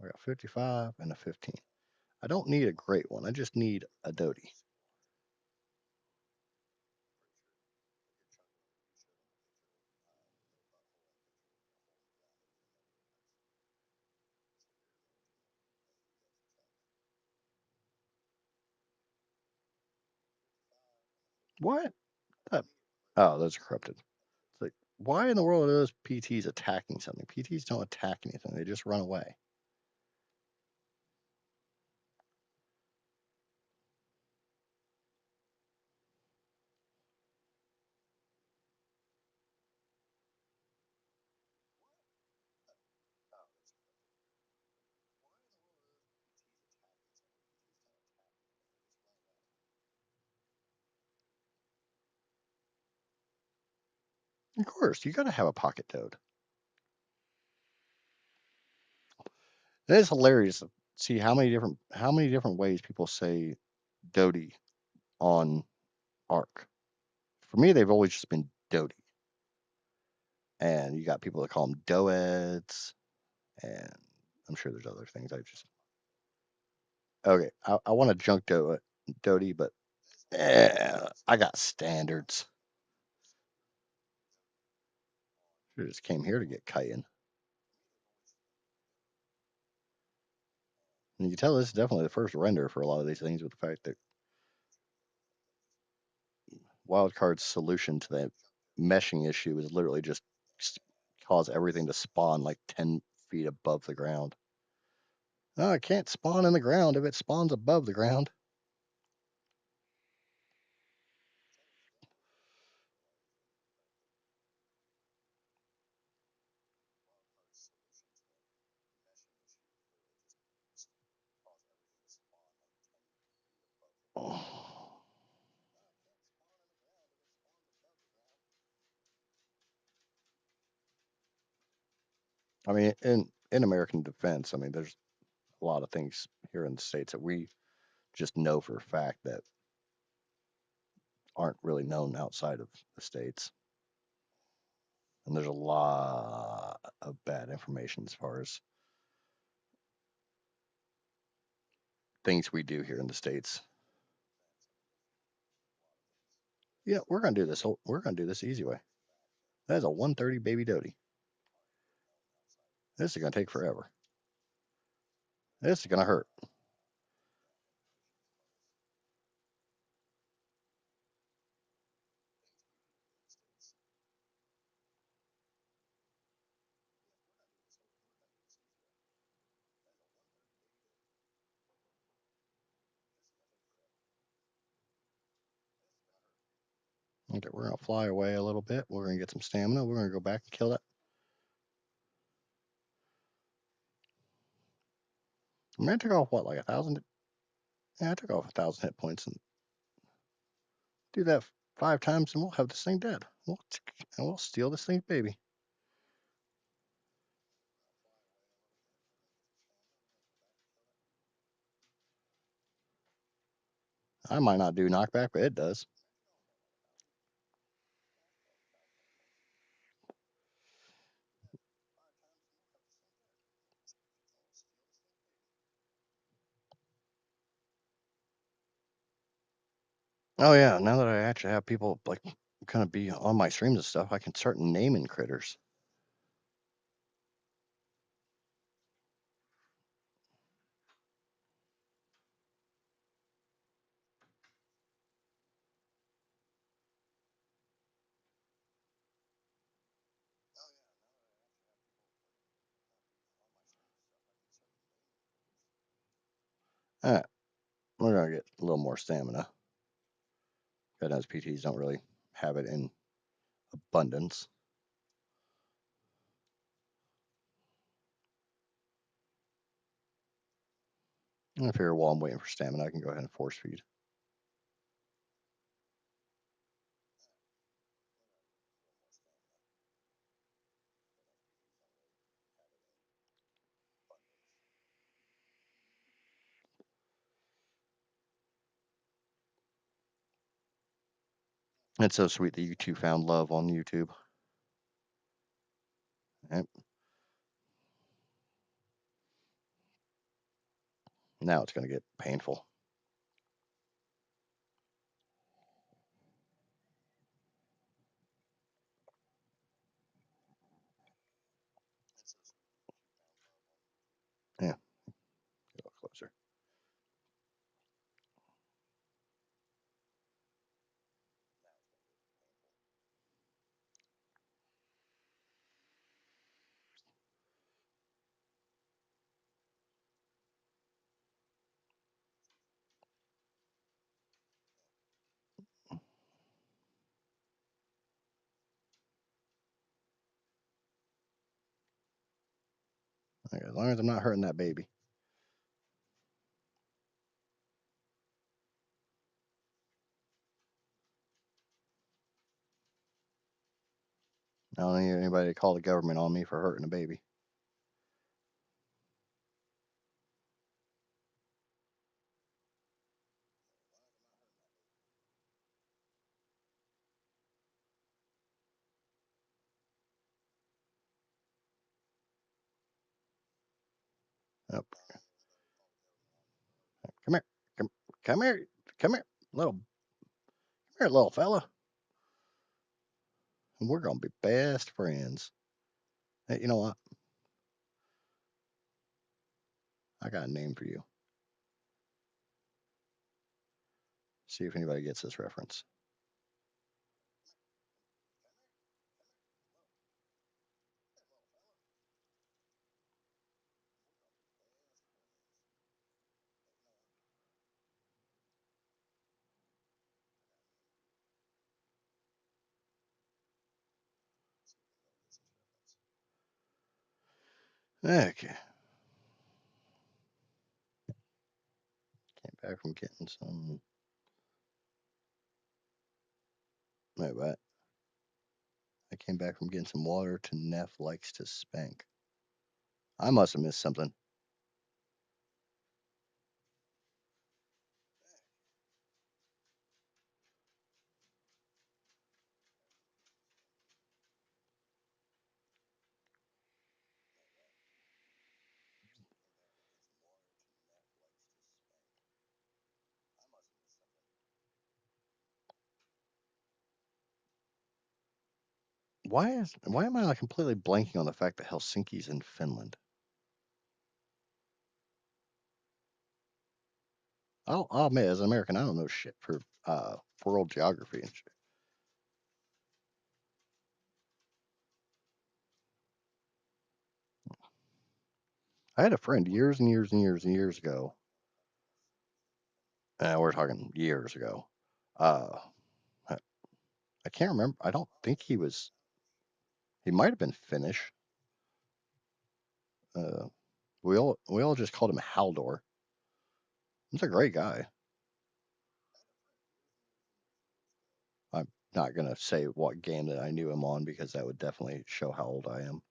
I got 55 and a 15. I don't need a great one. I just need a Doty. What? That, oh, those are corrupted. It's like, why in the world are those PTs attacking something? PTs don't attack anything. They just run away. Of course, you got to have a pocket toad. It is hilarious to see how many different ways people say Doty on ARK. For me, they've always just been Doty. And you got people that call them Doeds, and I'm sure there's other things. I just okay. I want a junk Doty, but I got standards. I just came here to get kiting. And you can tell this is definitely the first render for a lot of these things with the fact that Wildcard's solution to the meshing issue is literally just cause everything to spawn like 10 feet above the ground. No, it can't spawn in the ground if it spawns above the ground. I mean, in American defense, I mean, there's a lot of things here in the States that we just know for a fact that aren't really known outside of the States. And there's a lot of bad information as far as things we do here in the States. Yeah, we're gonna do this. We're gonna do this the easy way. That is a 130 baby doty. This is gonna take forever. This is gonna hurt. Okay, we're gonna fly away a little bit. We're gonna get some stamina. We're gonna go back and kill that. I mean, I took off what, like 1,000? Yeah, I took off 1,000 hit points, and do that 5 times, and we'll have this thing dead. And we'll steal this thing's baby. I might not do knockback, but it does. Oh yeah, now that I actually have people like kind of be on my streams and stuff, I can start naming critters. All right, we're gonna get a little more stamina. God knows PTs don't really have it in abundance. And I figure while I'm waiting for stamina, I can go ahead and force feed. It's so sweet that you two found love on YouTube. Right? Now it's gonna get painful. Yeah, get a little closer. Okay, as long as I'm not hurting that baby. I don't need anybody to call the government on me for hurting a baby. Oh, come here, come, come here, come here, come here, little fella. And we're gonna be best friends. Hey, you know what? I got a name for you. See if anybody gets this reference. Okay, came back from getting some. Wait, what? I came back from getting some water to Neff likes to spank. I must have missed something. Why am I like completely blanking on the fact that Helsinki's in Finland? I'll admit, as an American, I don't know shit for world geography and shit. I had a friend years and years and years and years ago. We're talking years ago. Uh, I, I can't remember. I don't think he was. He might have been Finnish. Uh, we all just called him Haldor. He's a great guy. I'm not gonna say what game that I knew him on because that would definitely show how old I am.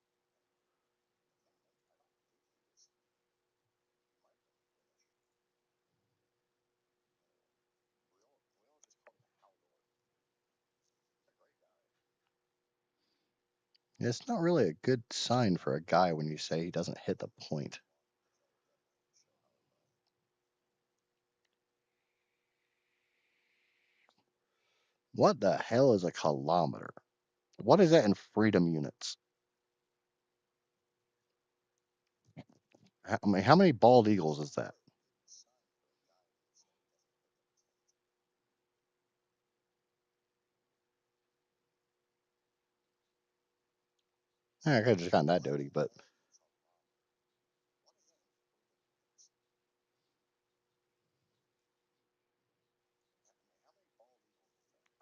It's not really a good sign for a guy when you say he doesn't hit the point. What the hell is a kilometer? What is that in freedom units? I mean, how many bald eagles is that? I could have just gotten that doty, but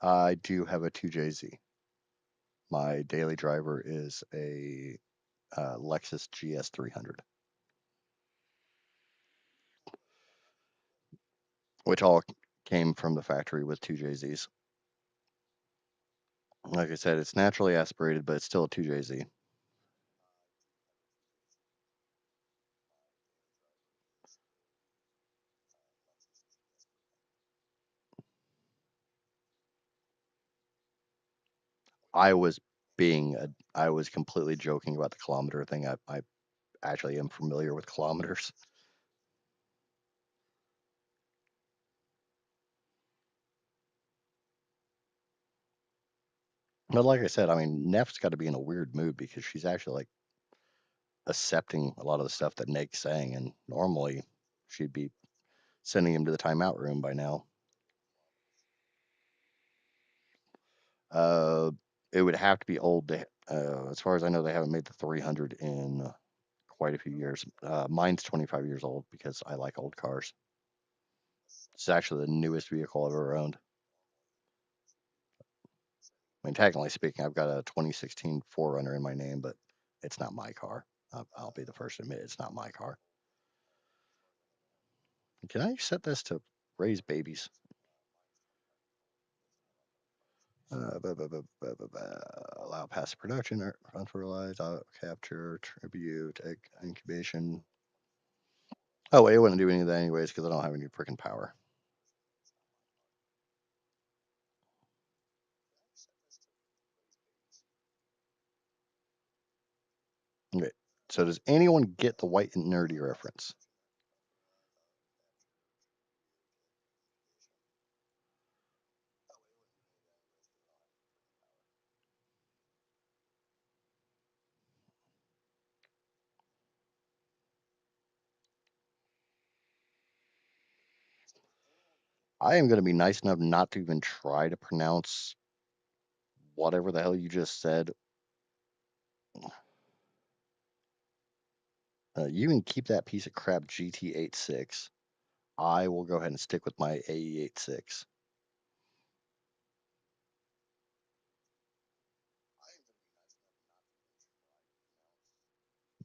I do have a 2JZ. My daily driver is a Lexus GS 300, which all came from the factory with 2JZs. Like I said, it's naturally aspirated, but it's still a 2JZ. I was I was completely joking about the kilometer thing. I actually am familiar with kilometers. But like I said, I mean, Neff's got to be in a weird mood because she's actually like accepting a lot of the stuff that Nate's saying, and normally she'd be sending him to the timeout room by now. Uh, it would have to be old. As far as I know, they haven't made the 300 in quite a few years. Mine's 25 years old because I like old cars. It's actually the newest vehicle I've ever owned. I mean, technically speaking, I've got a 2016 4Runner in my name, but it's not my car. I'll be the first to admit it's not my car. Can I set this to raise babies? Allow passive production, unfertilized, capture, tribute, egg incubation. Oh, wait, it wouldn't do any of that anyways because I don't have any freaking power. Okay, so does anyone get the white and nerdy reference? I am going to be nice enough not to even try to pronounce whatever the hell you just said. You can keep that piece of crap GT86. I will go ahead and stick with my AE86.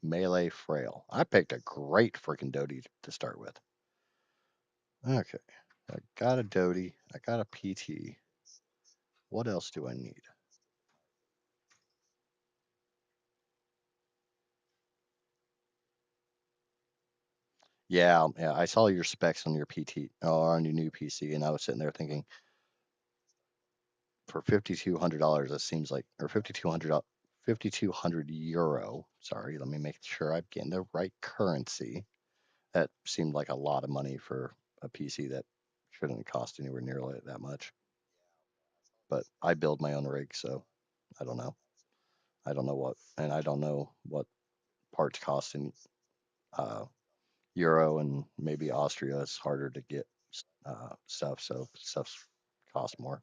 Melee Frail. I picked a great freaking Doty to start with. Okay. I got a Doty. I got a PT. What else do I need? Yeah, yeah. I saw your specs on your PT or on your new PC, and I was sitting there thinking, for $5,200, that seems like, or 5,200 euro. Sorry, let me make sure I'm getting the right currency. That seemed like a lot of money for a PC that shouldn't cost anywhere near that much. But I build my own rig, so I don't know. I don't know what, and I don't know what parts cost in uh, euro, and maybe Austria is harder to get stuff, so stuff costs more.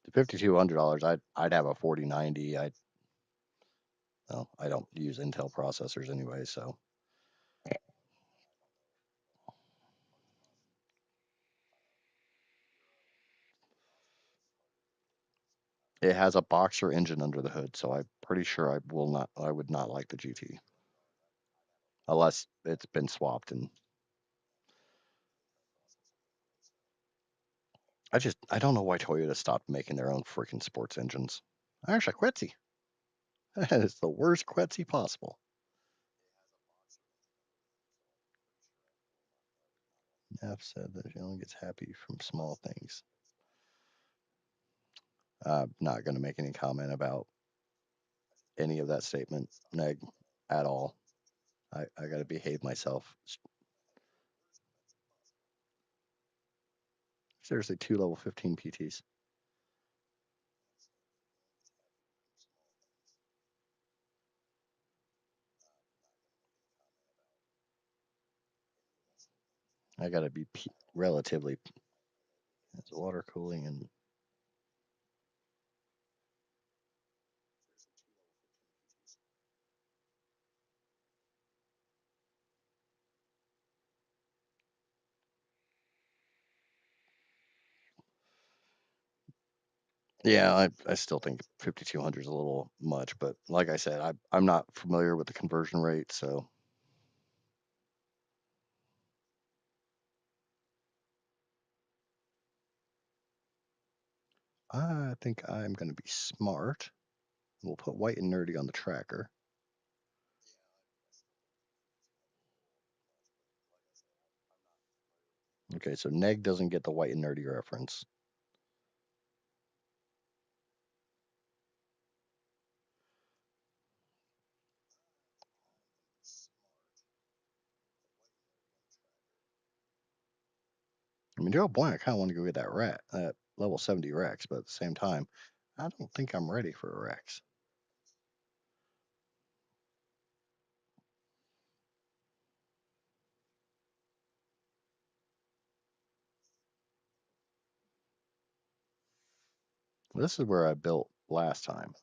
The $5,200, I'd have a 4090. I well, I don't use Intel processors anyway, so it has a boxer engine under the hood. So I'm pretty sure I would not like the GT unless it's been swapped. And I don't know why Toyota stopped making their own freaking sports engines. Actually, Quetzy. That is the worst Quetzy possible. Neff said that she only gets happy from small things. I'm not going to make any comment about any of that statement, Neg, at all. I got to behave myself. Seriously, two level 15 PTs. I got to be relatively. It's water cooling and yeah, I still think 5,200 is a little much, but like I said, I'm not familiar with the conversion rate, so I think I'm going to be smart. We'll put white and nerdy on the tracker. Okay, so Neg doesn't get the white and nerdy reference. I mean, Joe Boy, I kind of want to go get that level 70 Rex, but at the same time, I don't think I'm ready for a Rex. This is where I built last time.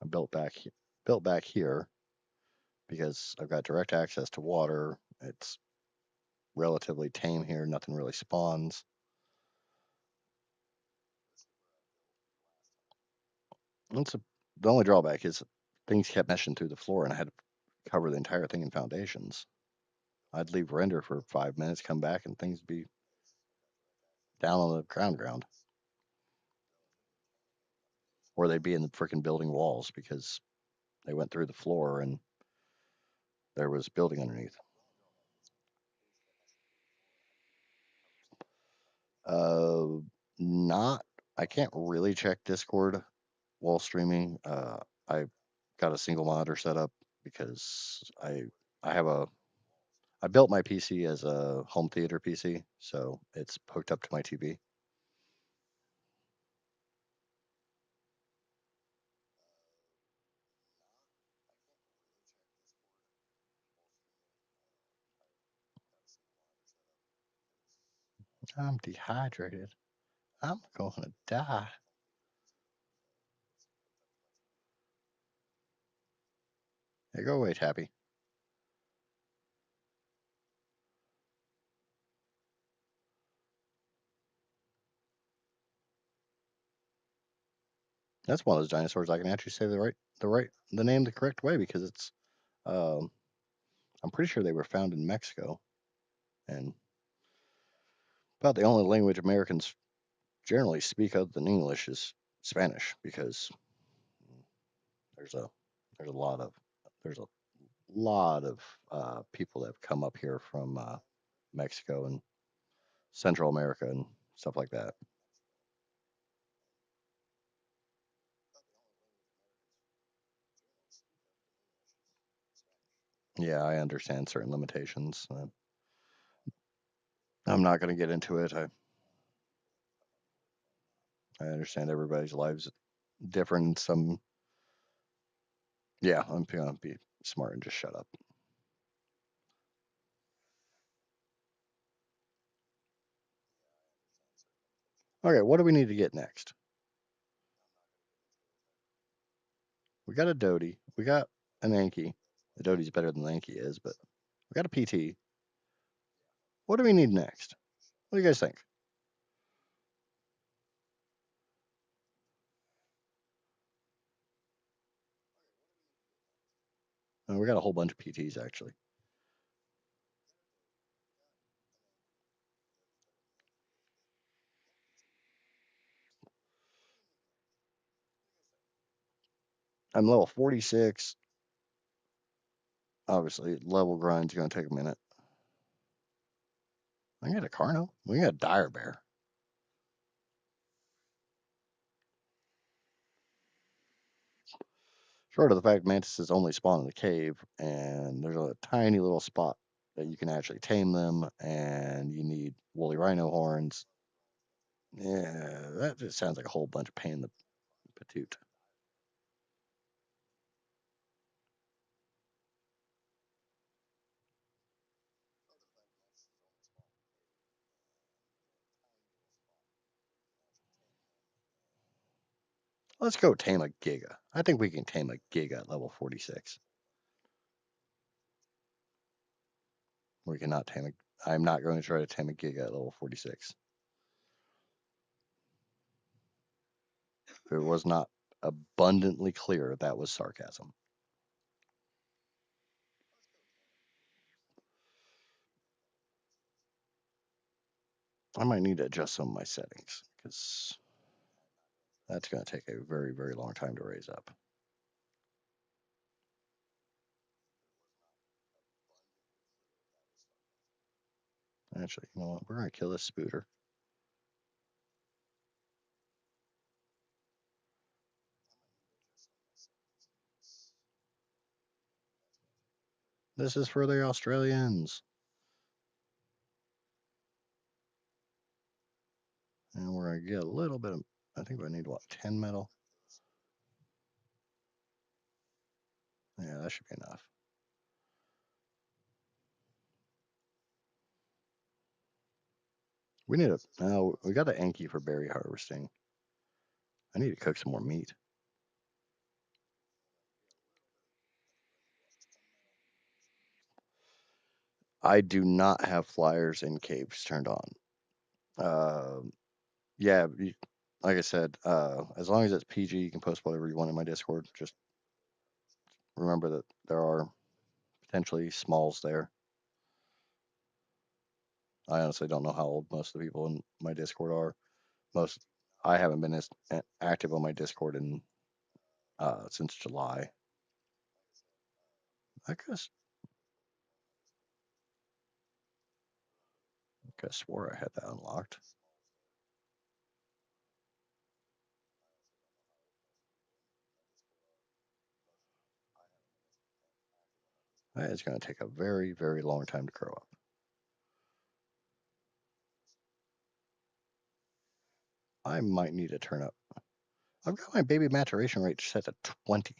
I built back here because I've got direct access to water. It's relatively tame here. Nothing really spawns. That's a, the only drawback is things kept meshing through the floor, and I had to cover the entire thing in foundations. I'd leave render for 5 minutes, come back, and things would be down on the ground, or they'd be in the freaking building walls because they went through the floor and there was building underneath. Uh, not. I can't really check Discord while streaming. I got a single monitor set up because I have a I built my PC as a home theater PC, so it's hooked up to my TV. I'm dehydrated. I'm going to die. Hey, go away, Tappy. That's one of those dinosaurs I can actually say the name the correct way because it's um I'm pretty sure they were found in Mexico, and about the only language Americans generally speak other than English is Spanish because There's a there's a lot of there's a lot of people that have come up here from Mexico and Central America and stuff like that. Yeah, I understand certain limitations. I'm not going to get into it. I understand everybody's lives different. Some, yeah, I'm going to be smart and just shut up. Okay, what do we need to get next? We got a Doty. We got an Anki. The Doty's better than the Anki is, but we got a PT. What do we need next? What do you guys think? We got a whole bunch of PTs actually. I'm level 46. Obviously, level grind's going to take a minute. I got a Carno. We got a Dire Bear. Short of the fact mantises only spawn in the cave, and there's a tiny little spot that you can actually tame them, and you need woolly rhino horns. Yeah, that just sounds like a whole bunch of pain in the patoot. Let's go tame a Giga. I think we can tame a Giga at level 46. We cannot tame a. I'm not going to try to tame a Giga at level 46. If it was not abundantly clear, that was sarcasm. I might need to adjust some of my settings because that's going to take a very, very long time to raise up. Actually, you know what? We're going to kill this spooter. This is for the Australians. And we're going to get a little bit of, I think we need what, 10 metal? Yeah, that should be enough. We need a, now we got the Anki for berry harvesting. I need to cook some more meat. I do not have flyers in caves turned on. Uh, yeah, like I said, as long as it's PG, you can post whatever you want in my Discord. Just remember that there are potentially smalls there. I honestly don't know how old most of the people in my Discord are. Most I haven't been as active on my Discord in since July. I could have swore I had that unlocked. That is going to take a very, very long time to grow up. I might need to turn up. I've got my baby maturation rate set to 20.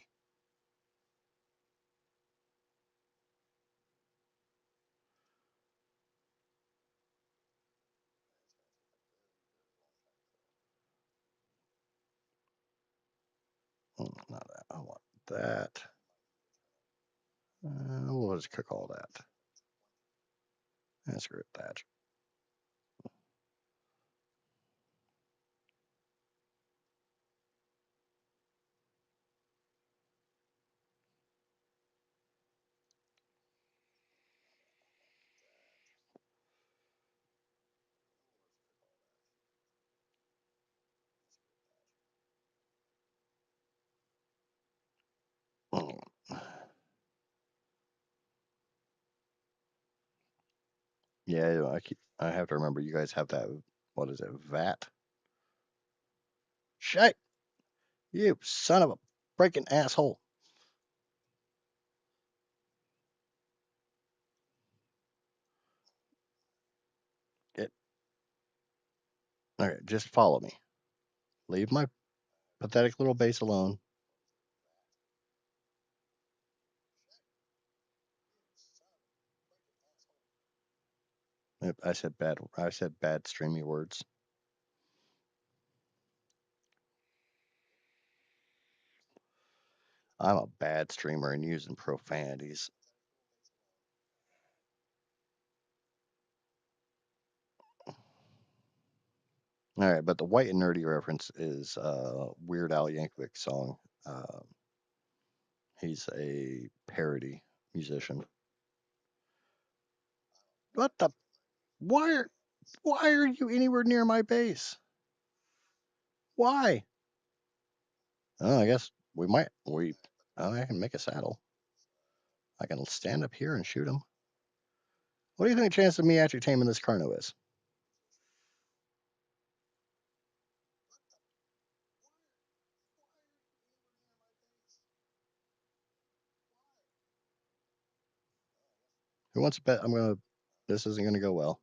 Not that. I want that. We'll just cook all that. Screw it, that. Yeah, I have to remember you guys have that. What is it? VAT? Shit! You son of a freaking asshole! Get okay. Just follow me. Leave my pathetic little base alone. Yep, I said bad. I said bad streamy words. I'm a bad streamer and using profanities. All right, but the white and nerdy reference is Weird Al Yankovic's song. Uh, he's a parody musician. What the? Why are Why are you anywhere near my base? Why? Oh, I guess we might. Oh, I can make a saddle. I can stand up here and shoot him. What do you think the chance of me actually taming this Carno is? Who wants to bet? This isn't gonna go well.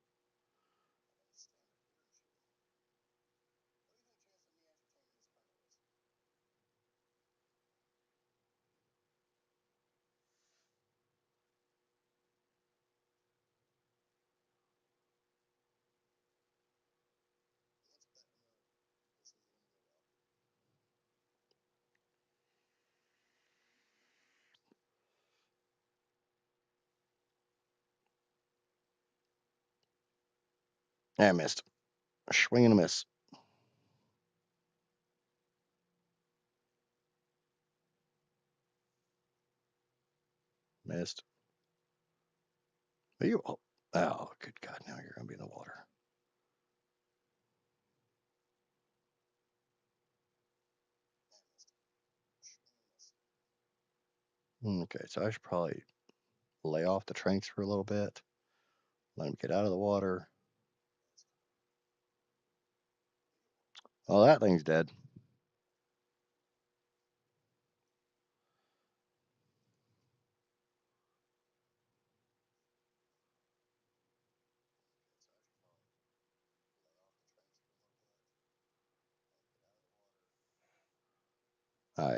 I missed. Swing and a miss. Missed. Are you? Oh, good God! Now you're gonna be in the water. Okay, so I should probably lay off the tranks for a little bit. Let him get out of the water. Oh, that thing's dead.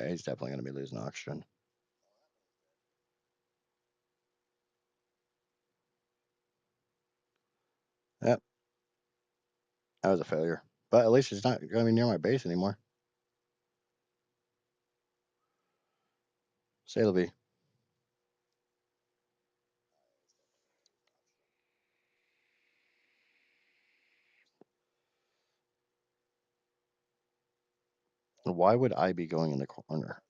He's definitely gonna be losing oxygen. Yep, that was a failure. But at least he's not gonna be near my base anymore. Sailor be. Why would I be going in the corner?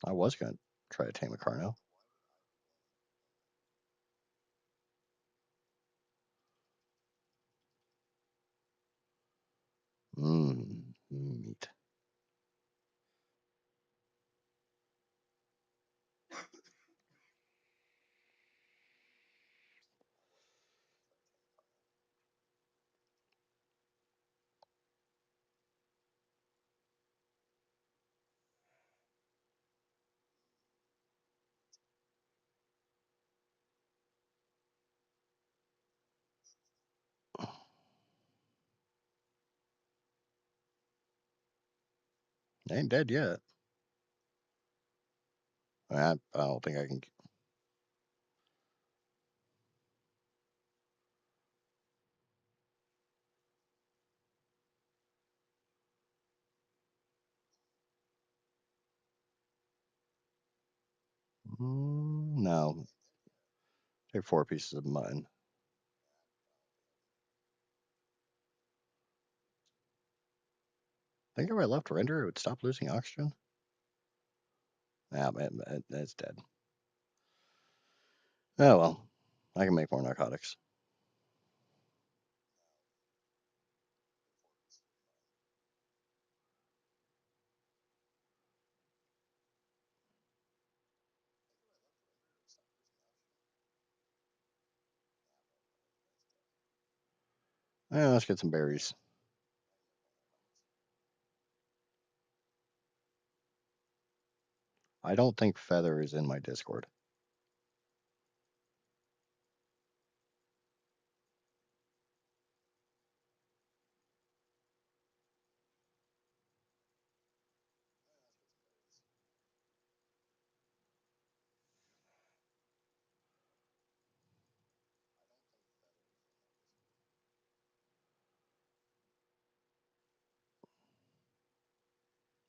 I was gonna try to tame a Carno. Meat. Ain't dead yet. I don't think I can. No. Take 4 pieces of mutton. Think if I left render, it would stop losing oxygen. Yeah, man, it's dead. Oh well. I can make more narcotics. Yeah, let's get some berries. I don't think Feather is in my Discord.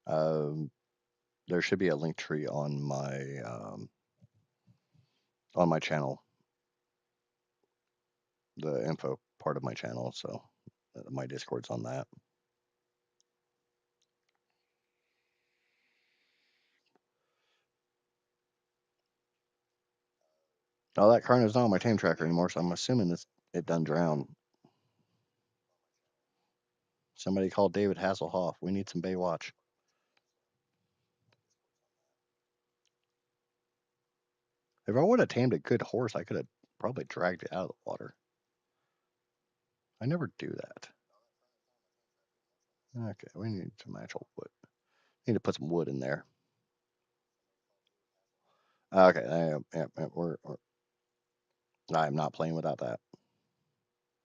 Um, there should be a link tree on my channel, the info part of my channel. So my Discord's on that. Oh, that Carno's not on my tame tracker anymore, so I'm assuming it done drown. Somebody called David Hasselhoff. We need some Baywatch. If I would have tamed a good horse, I could have probably dragged it out of the water. I never do that. Okay, we need some actual wood. Need to put some wood in there. Okay, I'm not playing without that.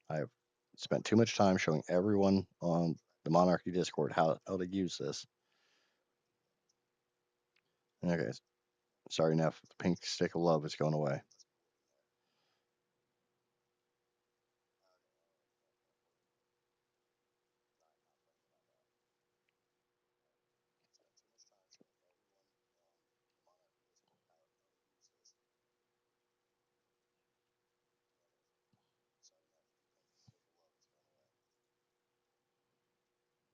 I have spent too much time showing everyone on the Monarchy Discord how to use this. Okay, sorry, Neff. The pink stick of love is going away.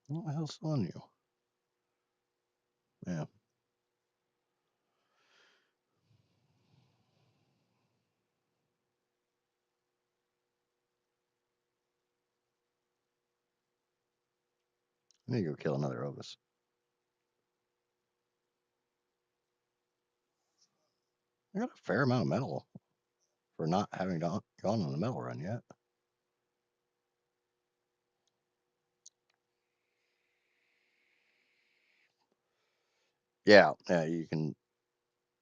What the hell's on you? Yeah. I need to go kill another Ovis. I got a fair amount of metal for not having gone on the metal run yet. Yeah, you can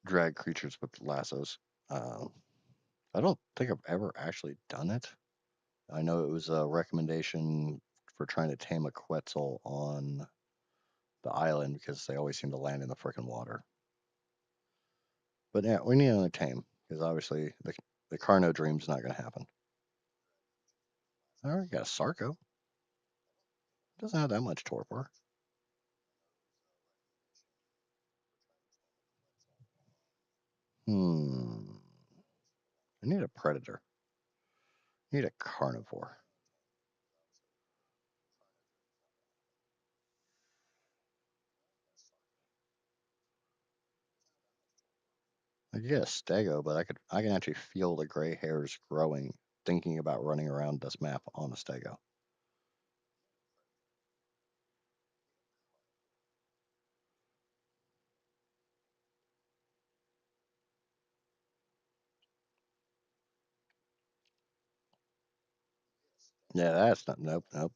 drag creatures with lassos. I don't think I've ever actually done it. I know it was a recommendation for trying to tame a Quetzal on the island because they always seem to land in the freaking water. But yeah, we need another tame because obviously the Carno dream's not going to happen. I already got a Sarco. Doesn't have that much torpor. Hmm. I need a predator. I need a carnivore. I could get a stego, but I can actually feel the gray hairs growing thinking about running around this map on a stego. Yeah, that's not. Nope, nope.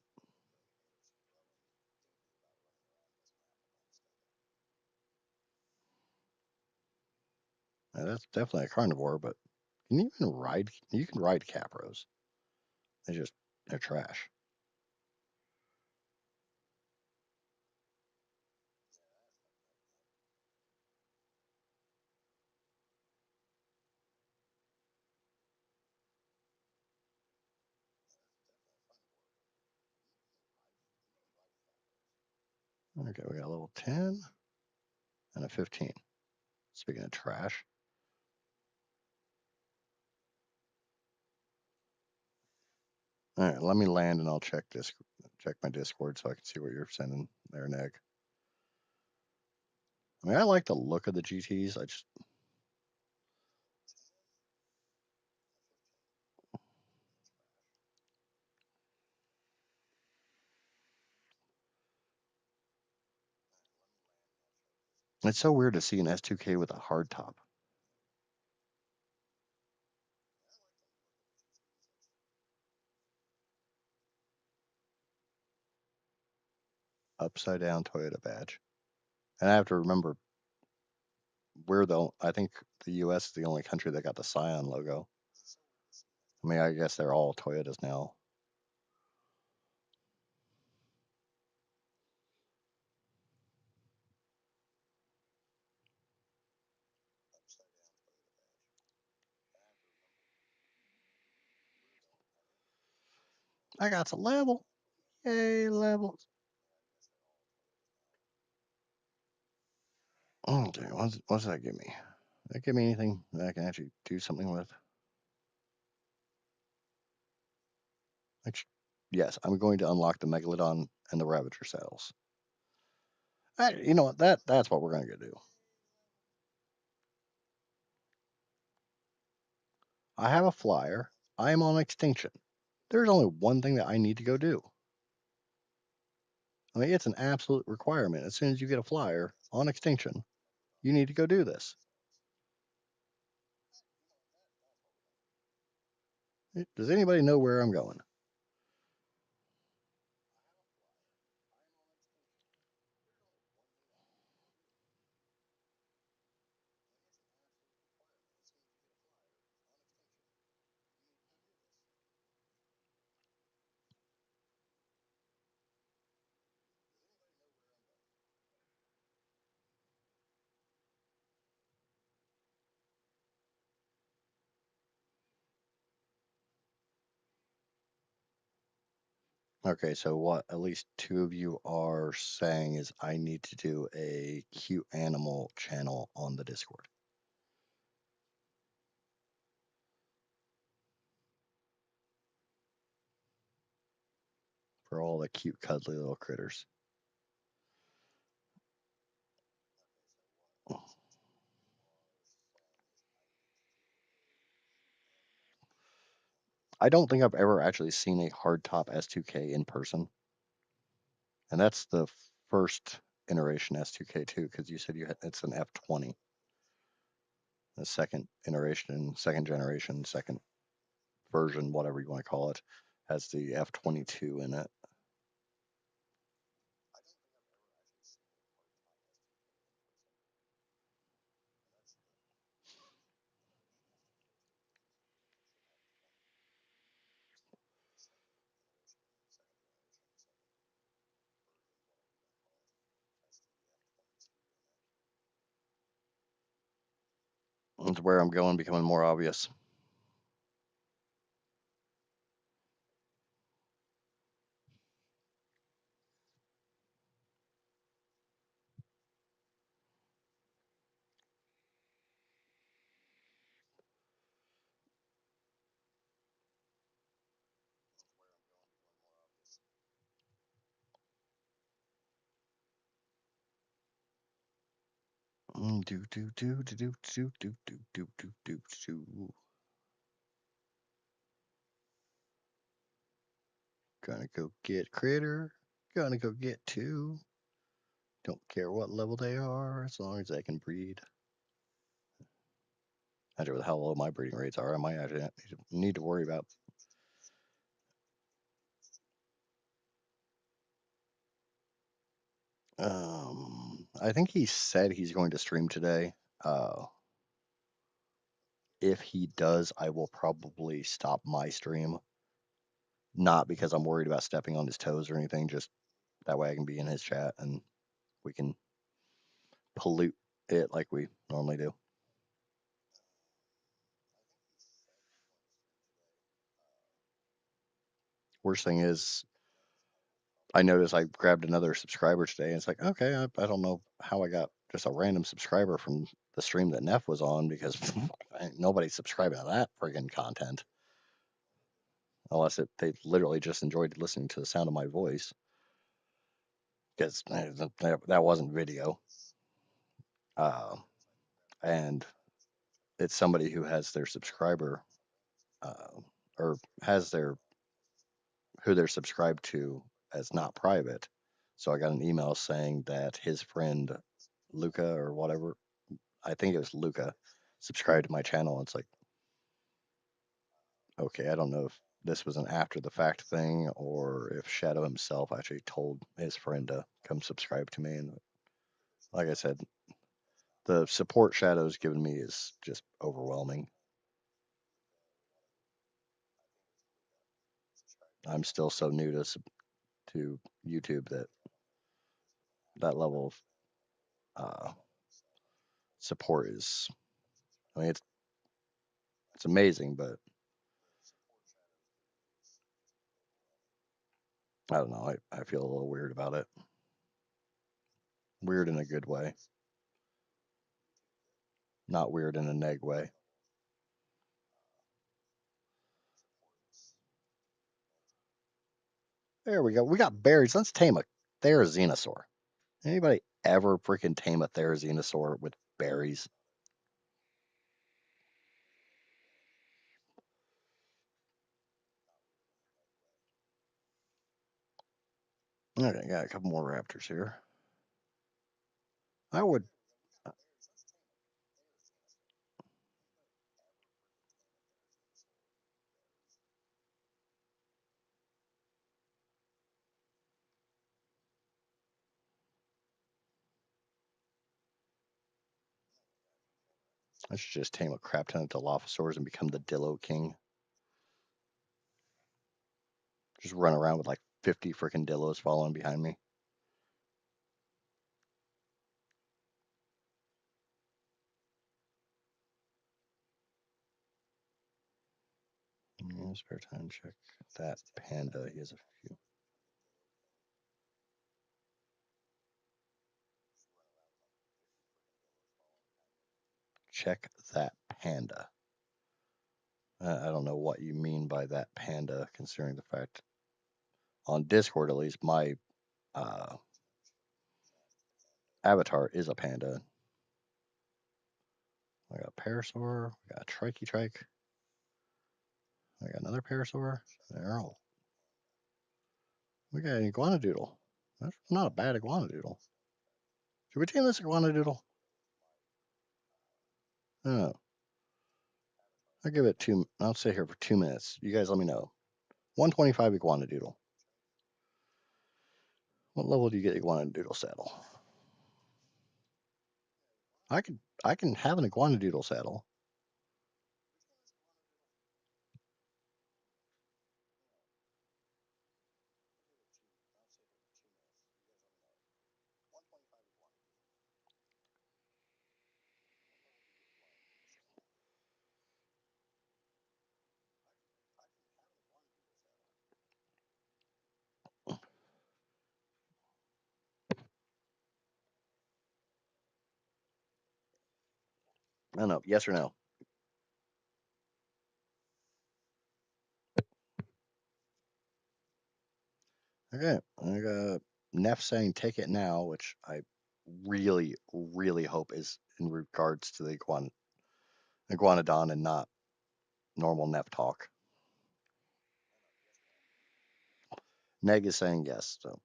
Yeah, that's definitely a carnivore, but can you even ride? You can ride capros. They're trash. Okay, we got a level 10 and a 15. Speaking of trash, all right, let me land and I'll check my Discord so I can see what you're sending there, Nick. I mean, I like the look of the GTs. I just It's so weird to see an S2K with a hard top. Upside down Toyota badge. And I have to remember, I think the US is the only country that got the Scion logo. I mean, I guess they're all Toyotas now. I got some level. Yay, levels. Okay, what does that give me? Does that give me anything that I can actually do something with? Which, yes, I'm going to unlock the Megalodon and the Ravager saddles. You know what? That's what we're going to do. I have a flyer. I am on Extinction. There's only one thing that I need to go do. I mean, it's an absolute requirement. As soon as you get a flyer on Extinction, you need to go do this. Does anybody know where I'm going? Okay, so what at least two of you are saying is I need to do a cute animal channel on the Discord for all the cute, cuddly little critters. I don't think I've ever actually seen a hardtop S2K in person, and that's the first iteration S2K too, because you said it's an F20, the second iteration, second generation, second version, whatever you want to call it, has the F22 in it. That's where I'm going, becoming more obvious. Do do do do do do do do do do do do. Gonna go get critter. Gonna go get two. Don't care what level they are, as long as they can breed. I don't know how low my breeding rates are. I might actually need to worry about. I think he said he's going to stream today. If he does, I will probably stop my stream. Not because I'm worried about stepping on his toes or anything, just that way I can be in his chat and we can pollute it like we normally do. Worst thing is, I noticed I grabbed another subscriber today, and it's like, okay, I don't know how I got just a random subscriber from the stream that Neff was on because nobody's subscribing to that friggin' content unless they literally just enjoyed listening to the sound of my voice because that wasn't video. Uh, and it's somebody who has their subscriber uh, or has their who they're subscribed to as not private. So I got an email saying that his friend Luca or whatever. I think it was Luca subscribed to my channel. It's like, okay, I don't know if this was an after the fact thing or if Shadow himself actually told his friend to come subscribe to me. And like I said, the support Shadow's given me is just overwhelming. I'm still so new to YouTube that that level of support is, I mean, it's amazing, but I don't know. I feel a little weird about it. Weird in a good way, not weird in a neg way. There we go. We got berries. Let's tame a Therizinosaur. Anybody ever freaking tame a Therizinosaur with berries? Okay, got a couple more raptors here. I would. I should just tame a crap ton of Dilophosaurs and become the Dillo King. Just run around with like 50 freaking Dillos following behind me. Spare time, check that panda. He has a few. Check that panda. I don't know what you mean by that panda, considering the fact on Discord, at least, my uh, avatar is a panda. I got a parasaur, I got a triche. I got another parasaur. They're all. We got an iguana doodle. That's not a bad iguana doodle. Should we tame this iguana doodle? No. I'll give it two. I'll sit here for 2 minutes. You guys let me know. 125 iguana doodle. What level do you get iguana doodle saddle? I can have an iguana doodle saddle. I don't know. Yes or no? Okay. I got Neff saying take it now, which I really, really hope is in regards to the iguanodon and not normal Neff talk. Neg is saying yes. So,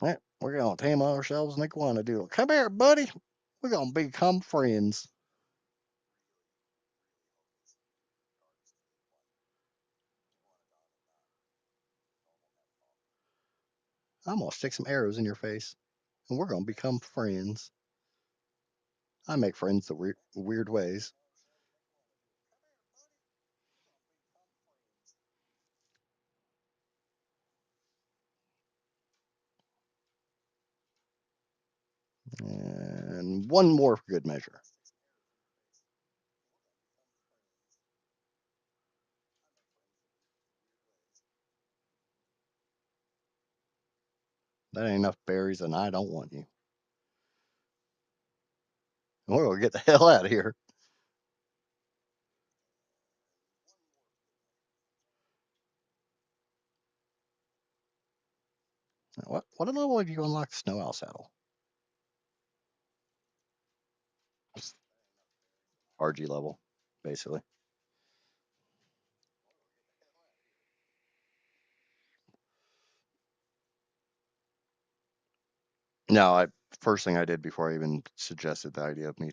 right, we're gonna tame ourselves an iguana doodle. Come here, buddy. We're gonna become friends. I'm gonna stick some arrows in your face, and we're gonna become friends. I make friends the weird ways. And one more for good measure. That ain't enough berries, and I don't want you. We're gonna get the hell out of here. What level have you unlocked Snow Owl Saddle? RG level, basically. No, first thing I did before I even suggested the idea of me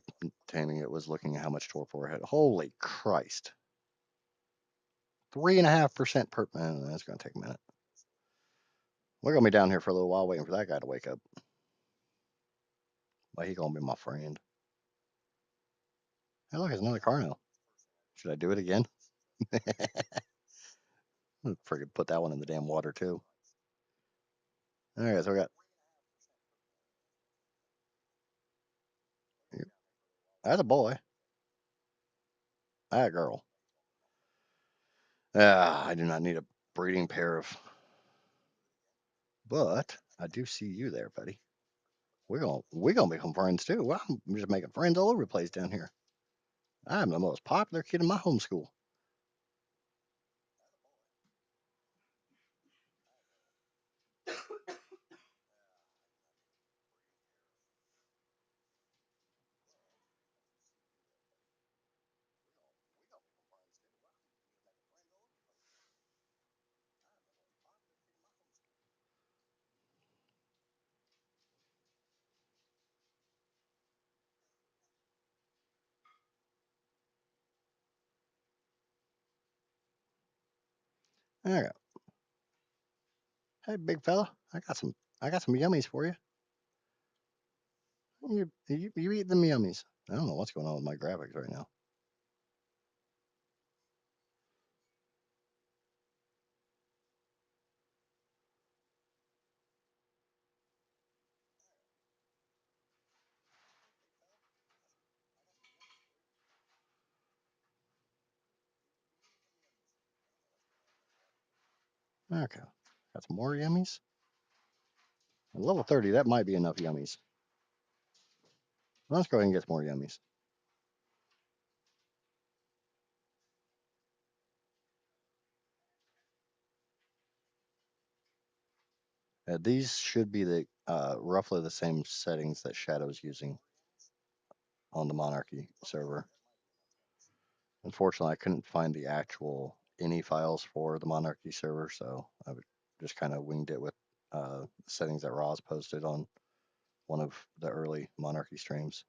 taming it was looking at how much torpor it had. Holy Christ. 3.5% per. That's going to take a minute. We're going to be down here for a little while waiting for that guy to wake up. Well, he going to be my friend. Hey, look, it's another car now. Should I do it again? Friggin' put that one in the damn water, too. All right, so we got. That's a boy. That girl. I do not need a breeding pair of. But I do see you there, buddy. We're gonna become friends too. Well, I'm just making friends all over the place down here. I'm the most popular kid in my homeschool. All right. Hey, big fella, I got some yummies for you. You eat them yummies. I don't know what's going on with my graphics right now. Okay. Got some more yummies. At level 30, that might be enough yummies. Let's go ahead and get some more yummies. These should be the roughly the same settings that Shadow's using on the Monarchy server. Unfortunately, I couldn't find the actual any files for the Monarchy server, so I just kind of winged it with settings that Roz posted on one of the early Monarchy streams.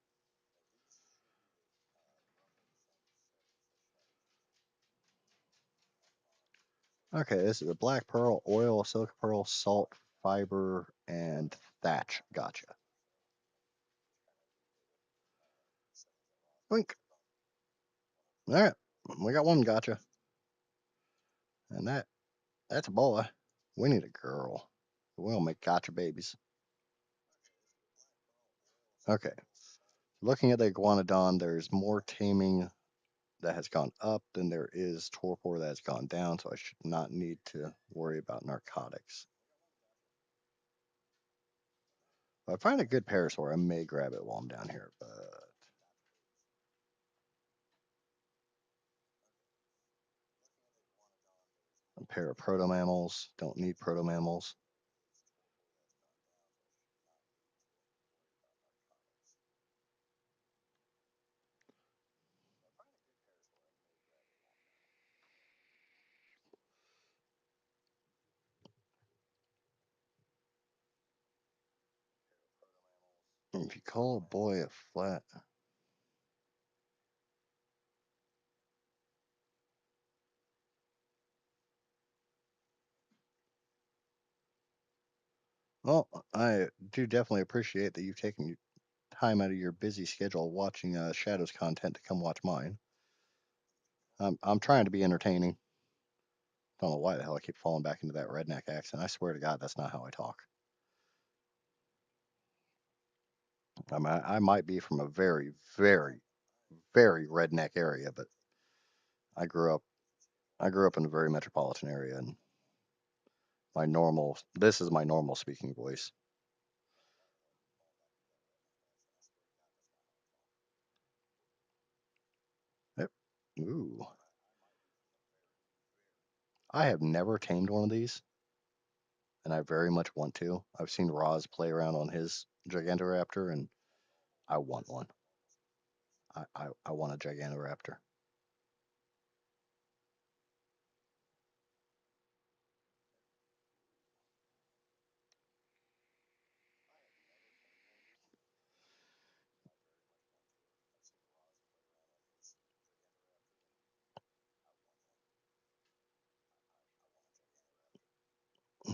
Okay, this is a black pearl, oil, silica pearl, salt, fiber, and thatch. Gotcha. Wink. All right, we got one gotcha, and that's a boy. We need a girl. We'll make gotcha babies. Okay, looking at the iguanodon, there's more taming that has gone up than there is torpor that has gone down, so I should not need to worry about narcotics. If I find a good parasaur, I may grab it while I'm down here, but a pair of proto-mammals, don't need proto-mammals. If you call a boy a flat, well, I do definitely appreciate that you've taken time out of your busy schedule watching Shadows content to come watch mine. I'm trying to be entertaining. Don't know why the hell I keep falling back into that redneck accent. I swear to God, that's not how I talk. I might be from a very, very, very redneck area, but I grew up I grew up in a very metropolitan area, and this is my normal speaking voice. Yep. Ooh, I have never tamed one of these, and I very much want to. I've seen Roz play around on his Gigantoraptor, and I want one. I want a Gigantoraptor.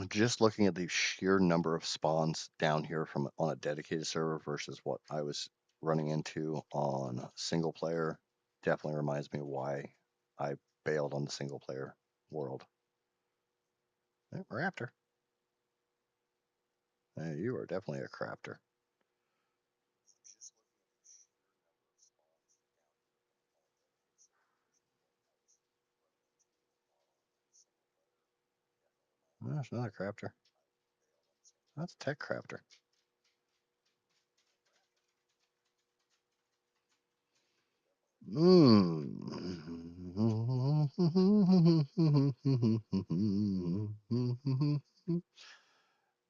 just looking at the sheer number of spawns down here from on a dedicated server versus what I was running into on single player definitely reminds me why I bailed on the single player world. Hey, raptor. Hey, you are definitely a crafter. Oh, there's another crafter. That's a tech crafter.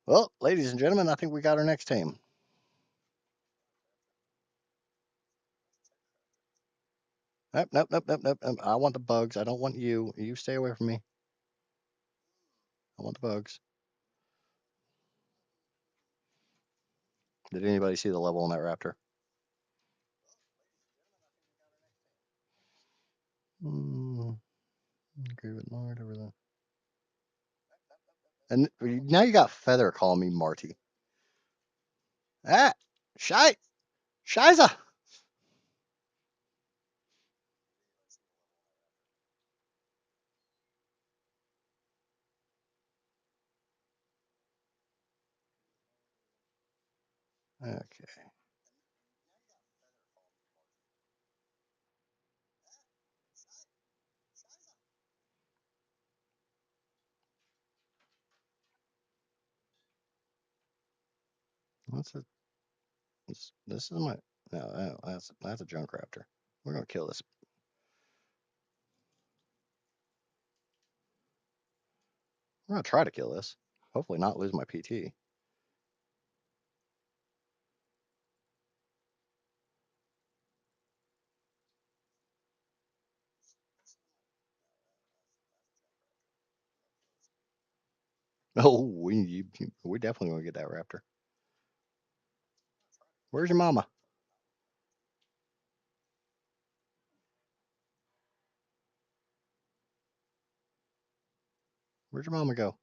Well, ladies and gentlemen, I think we got our next tame. Nope, nope, nope, nope, nope. I want the bugs. I don't want you. You stay away from me. I want the bugs. Did anybody see the level on that raptor? Agree with Lord over that. And now you got Feather calling me Marty. Ah, Shy, Shiza. Okay. What's it? This is my. No, that's a junk raptor. We're gonna kill this. We're gonna try to kill this. Hopefully not lose my PT. Oh, we definitely want to get that raptor. Where's your mama? Where'd your mama go?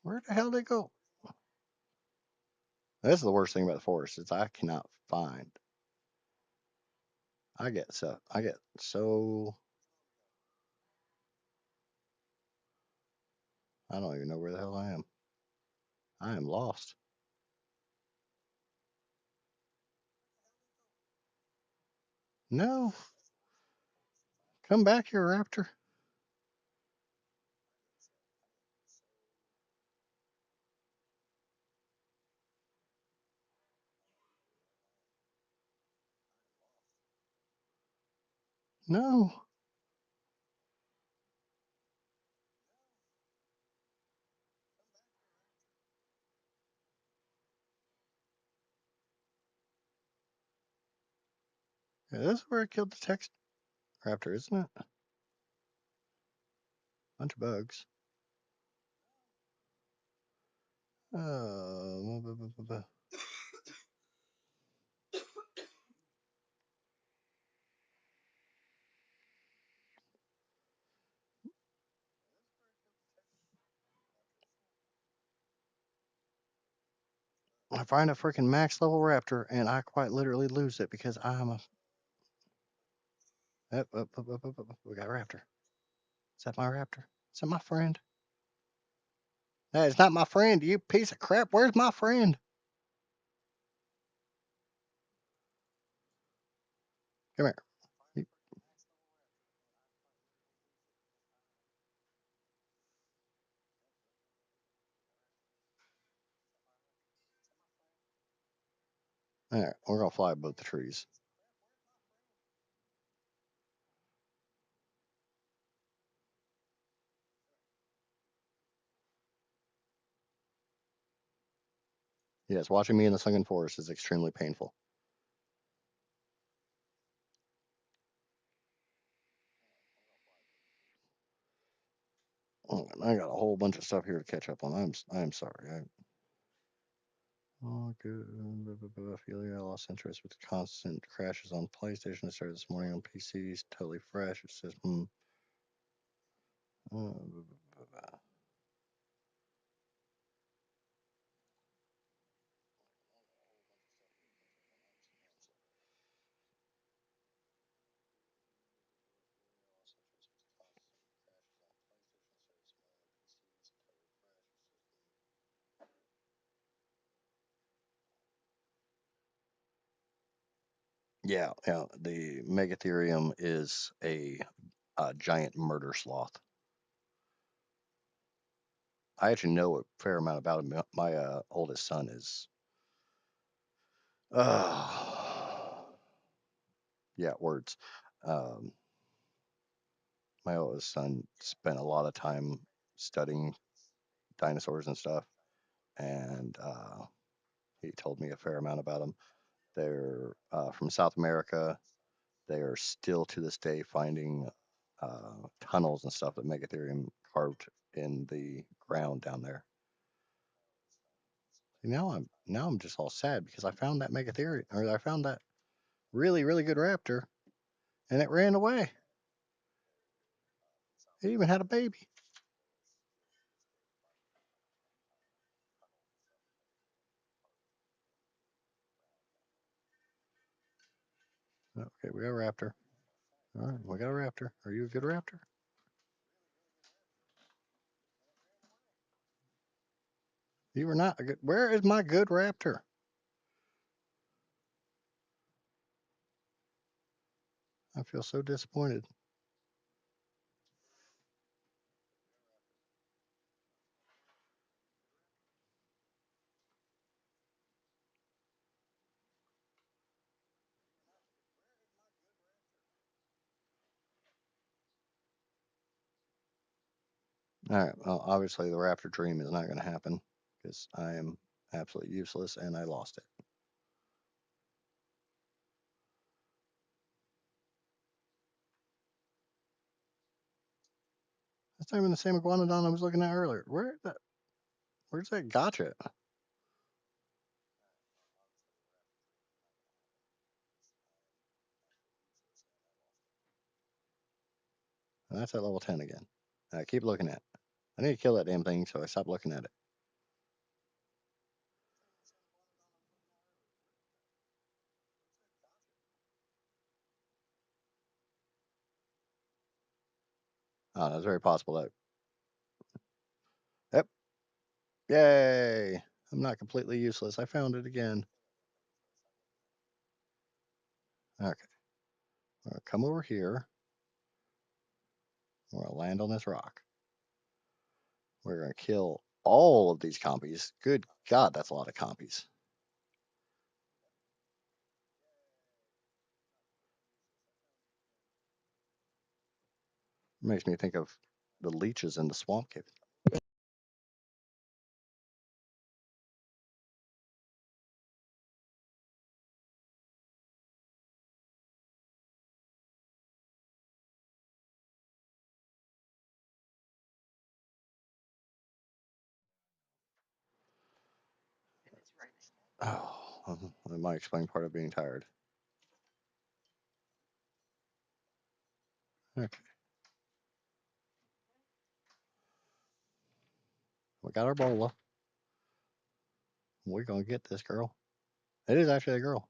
Where the hell did they go? That's the worst thing about the forest is I cannot find. I get so I don't even know where the hell I am. I am lost. No, come back here, raptor. No. Yeah, this is where I killed the text raptor, isn't it? Bunch of bugs. Uh, I find a freaking max level raptor and I quite literally lose it because I'm a. We got a raptor. Is that my raptor? Is that my friend? That is not my friend, you piece of crap. Where's my friend? Come here. You- All right, we're gonna fly above the trees. Yes, watching me in the sunken forest is extremely painful. Oh, I got a whole bunch of stuff here to catch up on. I am sorry. Oh, good. I lost interest with constant crashes on PlayStation. I started this morning on PCs, totally fresh. It says, Yeah, yeah. The Megatherium is a giant murder sloth. I actually know a fair amount about him. My oldest son is, yeah, words. Um, my oldest son spent a lot of time studying dinosaurs and stuff, and he told me a fair amount about them. They're from South America. They are still to this day finding tunnels and stuff that Megatherium carved in the ground down there. Now I'm just all sad because I found that Megatherium, or I found that really good raptor, and it ran away. It even had a baby. Okay, we got a raptor. All right, we got a raptor. Are you a good raptor? You were not a good. Where is my good raptor? I feel so disappointed. All right. Well, obviously the raptor dream is not going to happen because I am absolutely useless and I lost it. That's not even the same iguanodon I was looking at earlier. Where's that gotcha? And that's at level 10 again. I keep looking at it. I need to kill that damn thing, so I stop looking at it. It's very possible that. Yep. Yay! I'm not completely useless. I found it again. Okay. We're gonna come over here. We're gonna land on this rock. We're gonna kill all of these compies. Good God, that's a lot of compies. Makes me think of the leeches in the swamp cave. Oh, that might explain part of being tired. Okay. We got our bola. We're gonna get this girl. It is actually a girl.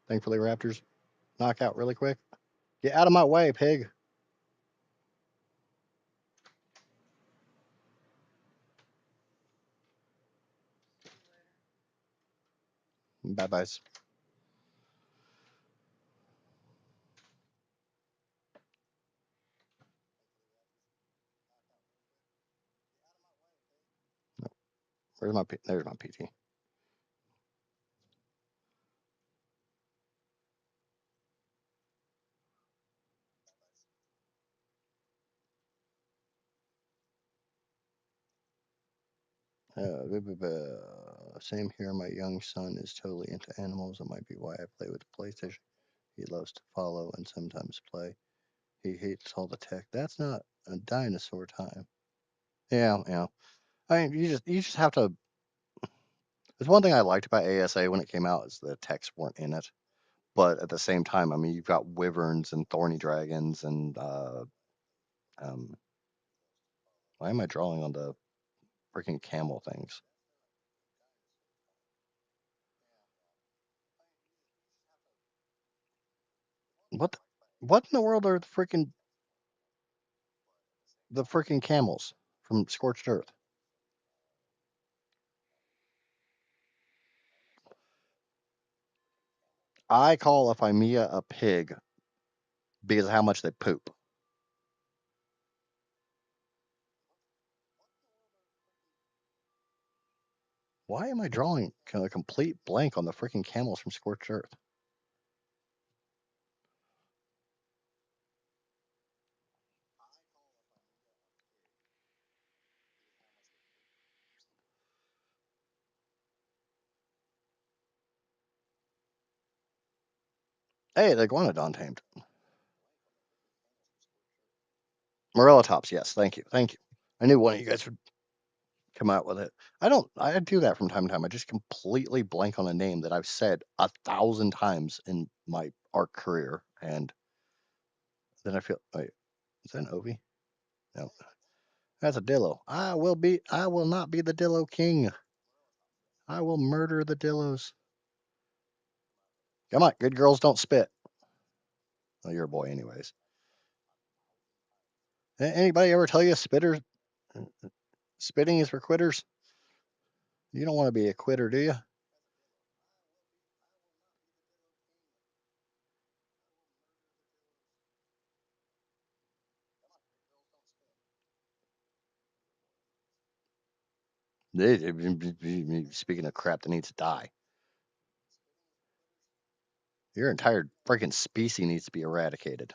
Thankfully, raptors knock out really quick. Get out of my way, pig. Bye byes. Where's my there's my PT. Same here. My young son is totally into animals. That might be why I play with the PlayStation. He loves to follow and sometimes play. He hates all the tech. That's not a dinosaur time. Yeah, yeah. I mean, you just have to. There's one thing I liked about ASA when it came out is the techs weren't in it, but at the same time, I mean, you've got wyverns and thorny dragons and um. Why am I drawing on the freaking camel things? What? What in the world are the freaking camels from Scorched Earth? I call a Phimea a pig because of how much they poop. Why am I drawing kind of a complete blank on the freaking camels from Scorched Earth? Hey, the iguanodon tamed. Morella tops, yes, thank you, thank you. I knew one of you guys would come out with it. I do that from time to time. I just completely blank on a name that I've said 1,000 times in my ARK career, and then I feel, wait, is that an Ovi? No, that's a Dillo. I will not be the Dillo king. I will murder the Dillos. Come on, good girls don't spit. Well, you're a boy anyways. Anybody ever tell you spitting is for quitters? You don't want to be a quitter, do you? Speaking of crap that needs to die, your entire freaking species needs to be eradicated.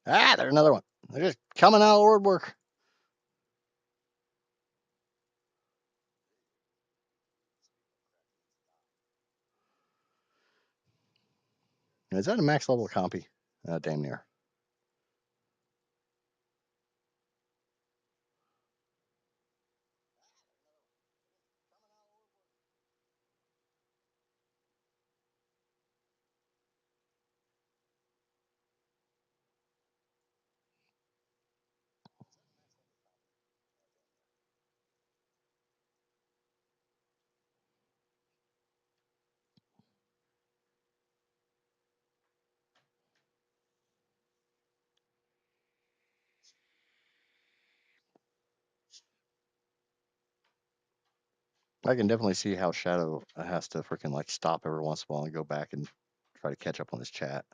Ah, there's another one. They're just coming out of the woodwork. Is that a max level compy? Damn near. I can definitely see how Shadow has to freaking like stop every once in a while and go back and try to catch up on his chat.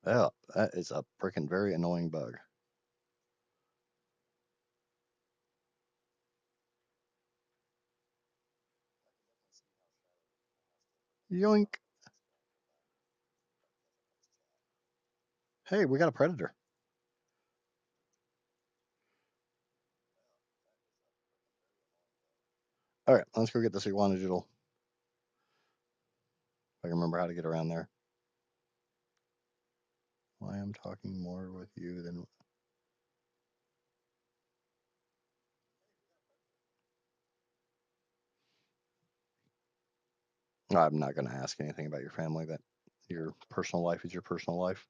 Oh, that is a freaking very annoying bug. Yoink. Hey, we got a predator. All right, let's go get this iguana doodle. If I can remember how to get around there. I am talking more with you than. I'm not going to ask anything about your family. That your personal life is your personal life.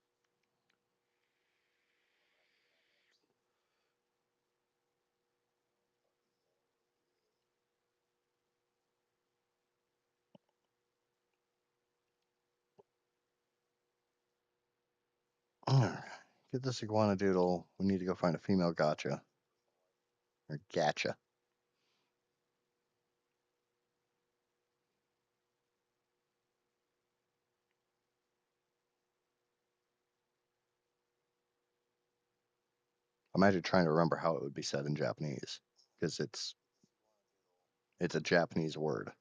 All right, get this iguana doodle. We need to go find a female gotcha or gacha. Imagine trying to remember how it would be said in Japanese because it's a Japanese word.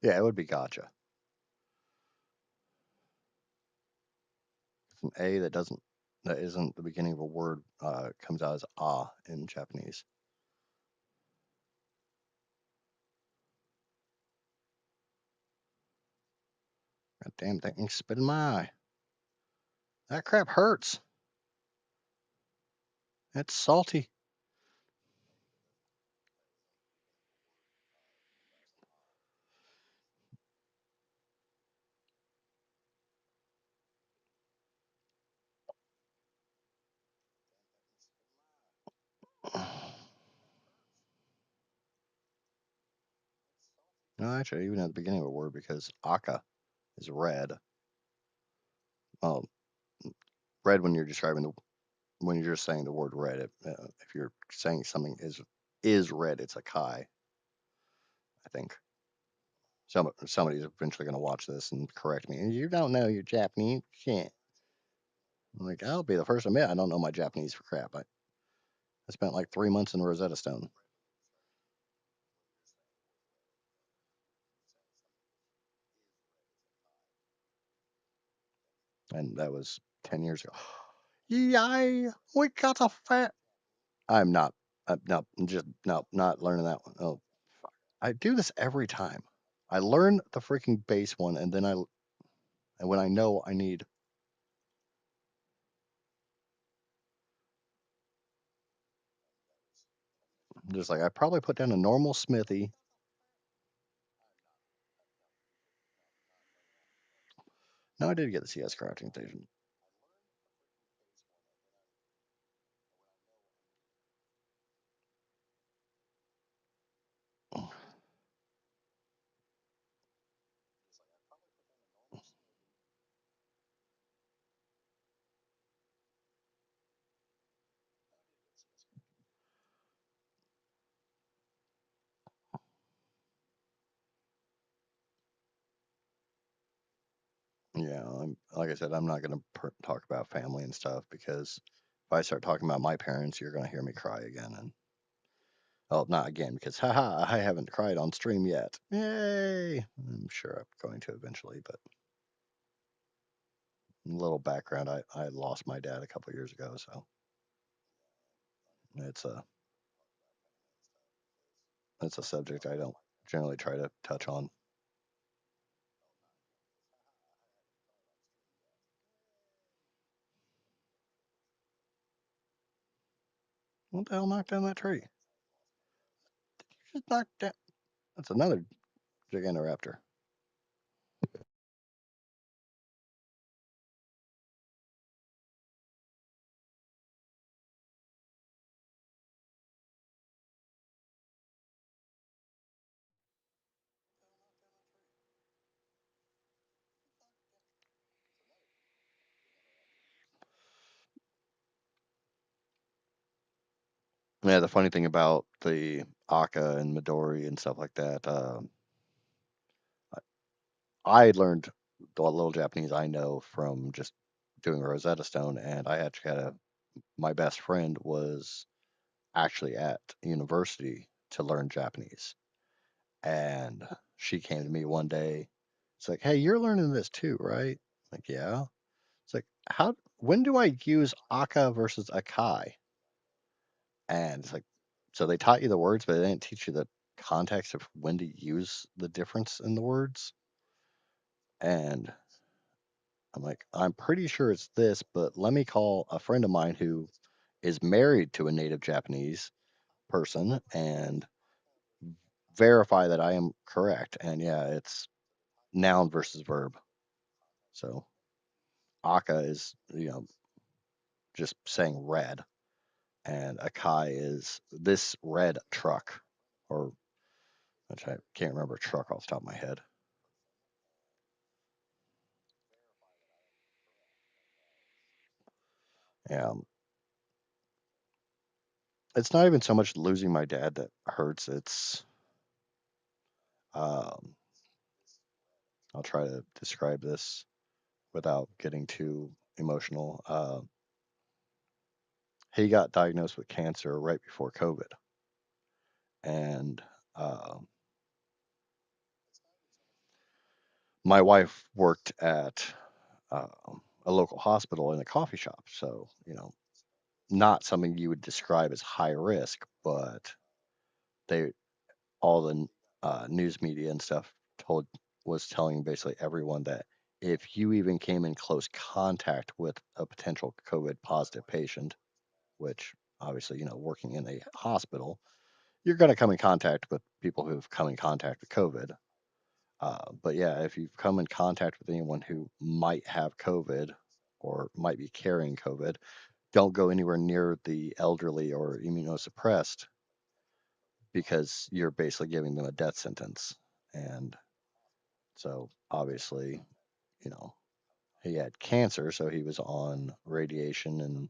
Yeah, it would be gotcha. It's an A that isn't the beginning of a word comes out as ah in Japanese. God damn, that thing's spit in my eye. That crap hurts. It's salty. No, actually, even at the beginning of a word, because aka is red. Um, red when you're describing when you're just saying the word red. If you're saying something is red, it's a kai. I think somebody's eventually going to watch this and correct me. You don't know your Japanese shit. I'm like, I'll be the first to admit I don't know my Japanese for crap. I spent like 3 months in Rosetta Stone, and that was 10 years ago. Yay! We got a fat. I'm not. No, just no, not learning that one. Oh, I do this every time. I learn the freaking base one, and then and when I know I need, just like I probably put down a normal smithy. No, I did get the CS crafting station. Yeah, like I said, I'm not going to talk about family and stuff because if I start talking about my parents, you're going to hear me cry again. And oh, not again because haha, I haven't cried on stream yet. Yay! I'm sure I'm going to eventually, but a little background: I lost my dad a couple years ago, so it's a subject I don't generally try to touch on. What the hell knocked down that tree? Just knocked down. That's another Gigantoraptor. Yeah, the funny thing about the Aka and Midori and stuff like that, I learned the little Japanese I know from just doing Rosetta Stone, and I actually had my best friend was actually at university to learn Japanese, and she came to me one day. It's like, "Hey, you're learning this too, right?" I'm like, yeah. It's like, how? When do I use Aka versus Akai? And it's like, so they taught you the words, but they didn't teach you the context of when to use the difference in the words. And I'm like, I'm pretty sure it's this, but let me call a friend of mine who is married to a native Japanese person and verify that I am correct. And yeah, it's noun versus verb. So aka is, just saying red, and akai is this red truck, or which I can't remember truck off the top of my head. Um, it's not even so much losing my dad that hurts. It's um, I'll try to describe this without getting too emotional. He got diagnosed with cancer right before COVID, and uh, my wife worked at a local hospital in a coffee shop, so not something you would describe as high risk, but they all the news media and stuff told was telling basically everyone that if you even came in close contact with a potential COVID positive patient, which obviously working in a hospital, you're going to come in contact with people who've come in contact with COVID. But yeah, if you've come in contact with anyone who might have COVID or might be carrying COVID, don't go anywhere near the elderly or immunosuppressed because you're basically giving them a death sentence. And so obviously, you know, he had cancer, so he was on radiation and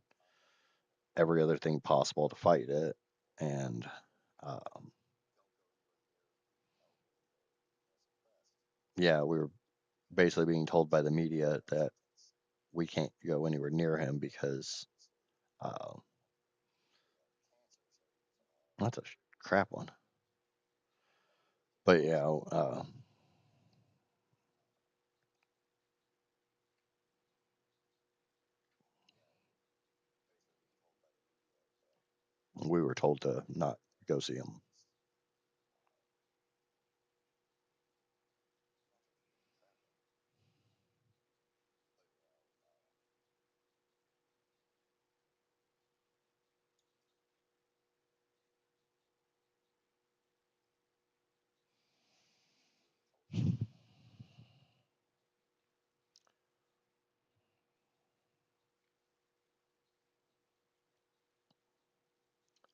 every other thing possible to fight it. And um, yeah, we were basically being told by the media that we can't go anywhere near him because uh, that's a crap one. But yeah, we were told to not go see him.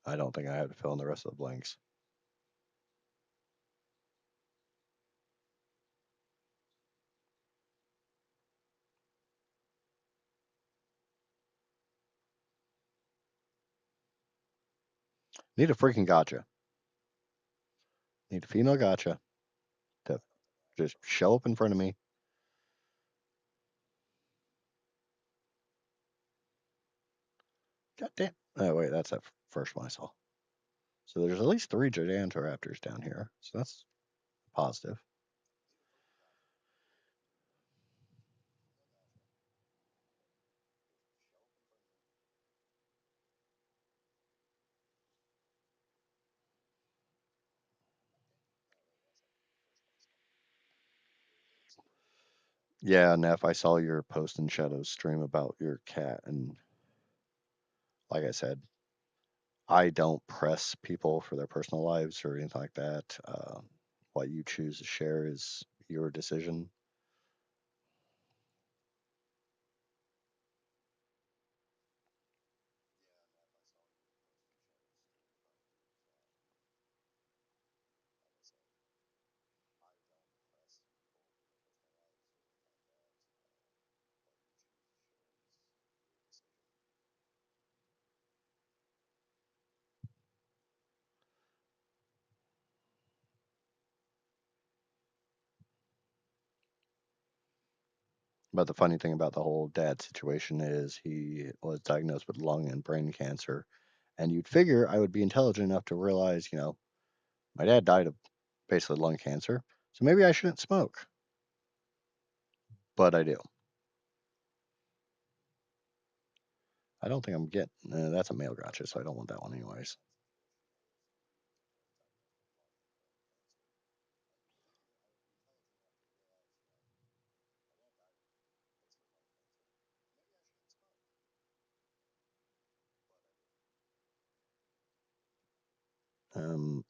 I don't think I had to fill in the rest of the blanks. Need a freaking gotcha. Need a female gotcha to just show up in front of me. God damn. Oh, wait, that's that first one I saw. So there's at least three Gigantoraptors down here. So that's positive. Yeah, Neff, I saw your post in Shadows stream about your cat. And like I said, I don't press people for their personal lives or anything like that. What you choose to share is your decision. But the funny thing about the whole dad situation is he was diagnosed with lung and brain cancer. And you'd figure I would be intelligent enough to realize, my dad died of basically lung cancer. So maybe I shouldn't smoke. But I do. I don't think I'm getting that's a male gotcha, so I don't want that one anyways.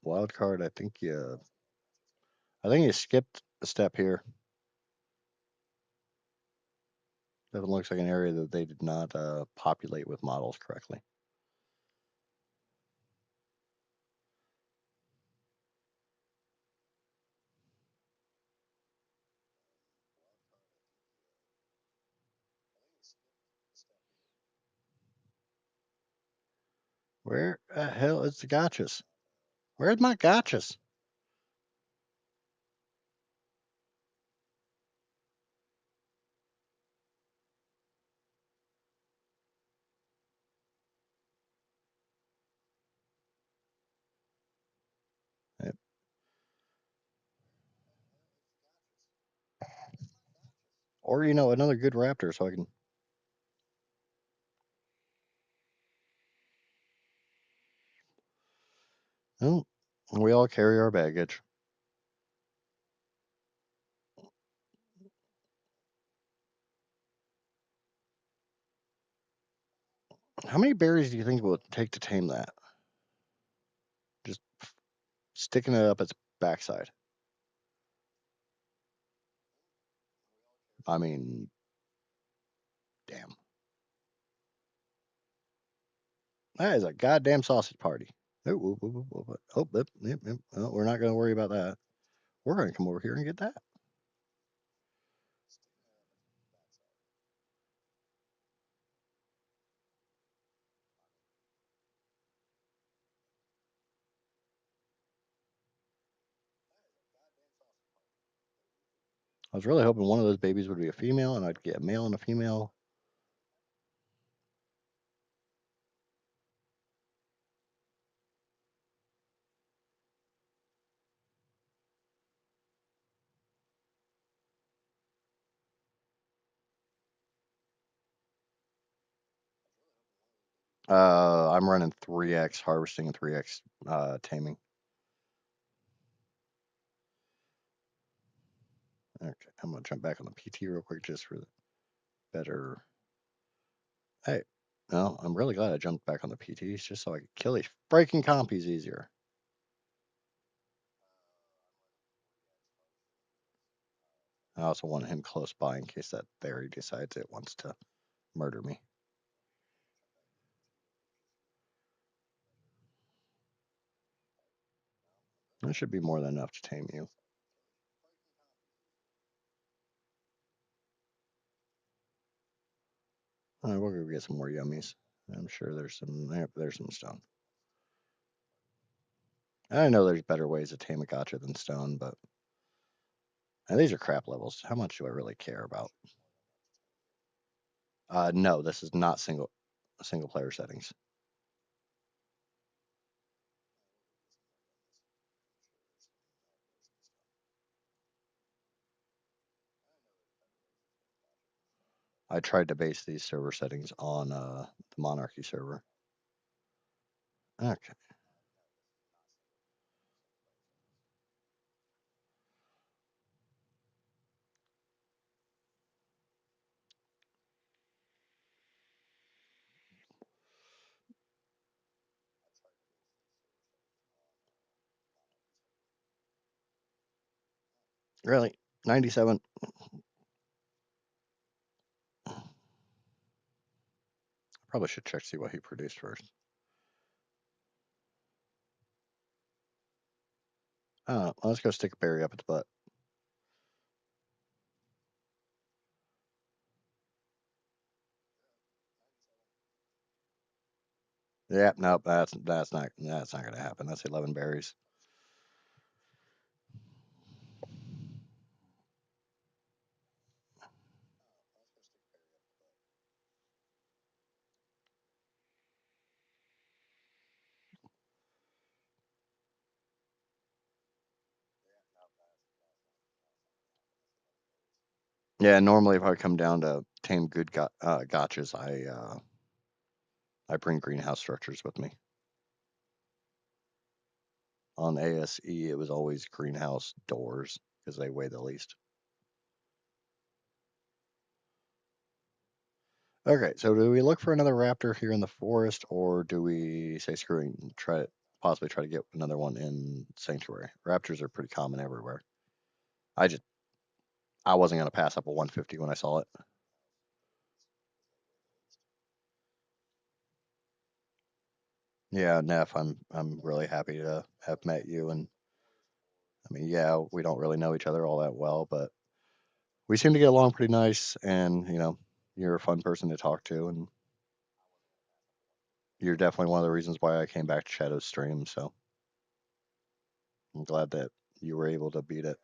Wild card, I think you skipped a step here. That looks like an area that they did not populate with models correctly. Where the hell is the gotchas? Where's my gotchas? Or, another good raptor so I can. Oh, we all carry our baggage. How many berries do you think it will take to tame that? Just sticking it up its backside. I mean, damn. That is a goddamn sausage party. Oh, yep, yep, yep. Oh, we're not going to worry about that. We're going to come over here and get that. I was really hoping one of those babies would be a female and I'd get a male and a female. I'm running 3x harvesting and 3x taming. Okay, I'm going to jump back on the PT real quick just for the better. Hey, no, I'm really glad I jumped back on the PTs just so I could kill these freaking compies easier. I also want him close by in case that fairy decides it wants to murder me. That should be more than enough to tame you. We'll go get some more yummies. I'm sure there's some. Yep, there's some stone. I know there's better ways to tame a gotcha than stone, but and these are crap levels. How much do I really care about? No, this is not single player settings. I tried to base these server settings on the Monarchy server. Okay. Really? 97? Probably should check to see what he produced first. Let's go stick a berry up its butt. Yeah, nope, that's not gonna happen. That's 11 berries. Yeah, normally if I come down to tame good gotchas, I bring greenhouse structures with me. On ASE, it was always greenhouse doors because they weigh the least. Okay, so do we look for another raptor here in the forest, or do we say screw it and possibly try to get another one in sanctuary? Raptors are pretty common everywhere. I just I wasn't gonna pass up a 150 when I saw it. Yeah, Neff, I'm really happy to have met you, and I mean, yeah, we don't really know each other all that well, but we seem to get along pretty nice, and you're a fun person to talk to, and you're definitely one of the reasons why I came back to Shadow's stream. So I'm glad that you were able to beat it.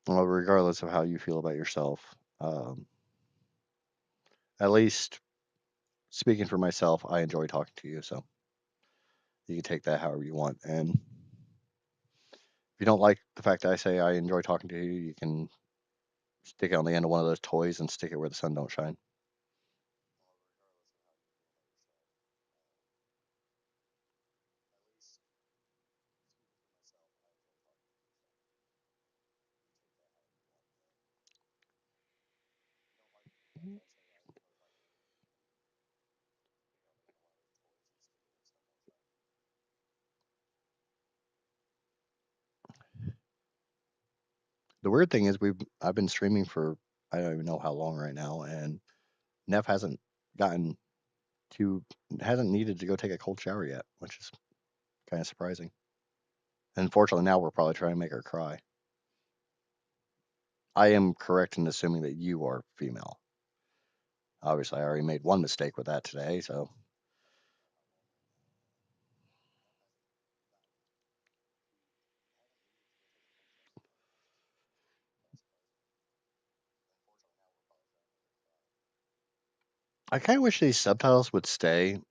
Well, regardless of how you feel about yourself, um, at least speaking for myself, I enjoy talking to you. So you can take that however you want. And if you don't like the fact that I say I enjoy talking to you, you can stick it on the end of one of those toys and stick it where the sun don't shine. The weird thing is I've been streaming for I don't even know how long right now, and Neff gotten to hasn't needed to go take a cold shower yet, which is kind of surprising. Unfortunately, now we're probably trying to make her cry. I am correct in assuming that you are female. Obviously, I already made one mistake with that today, so I kind of wish these subtitles would stay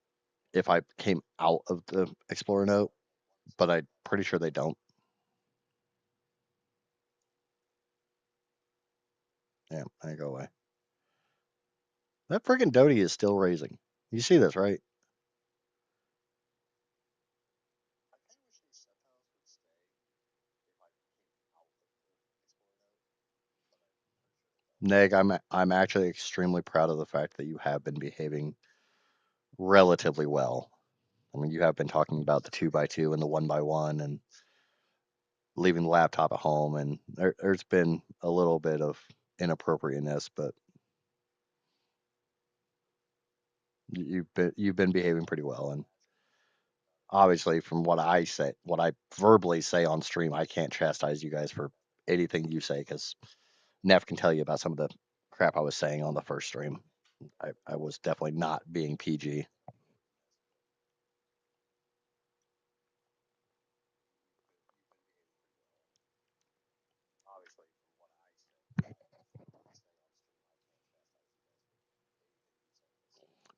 if I came out of the Explorer note, but I'm pretty sure they don't. Yeah, I go away. That freaking Dodie is still raising. You see this, right? Neg, I'm actually extremely proud of the fact that you have been behaving relatively well. I mean, you have been talking about the 2x2 and the 1x1 and leaving the laptop at home, and there's been a little bit of inappropriateness, but you've been behaving pretty well. And obviously, from what I verbally say on stream, I can't chastise you guys for anything you say because Neff can tell you about some of the crap I was saying on the first stream. I was definitely not being PG.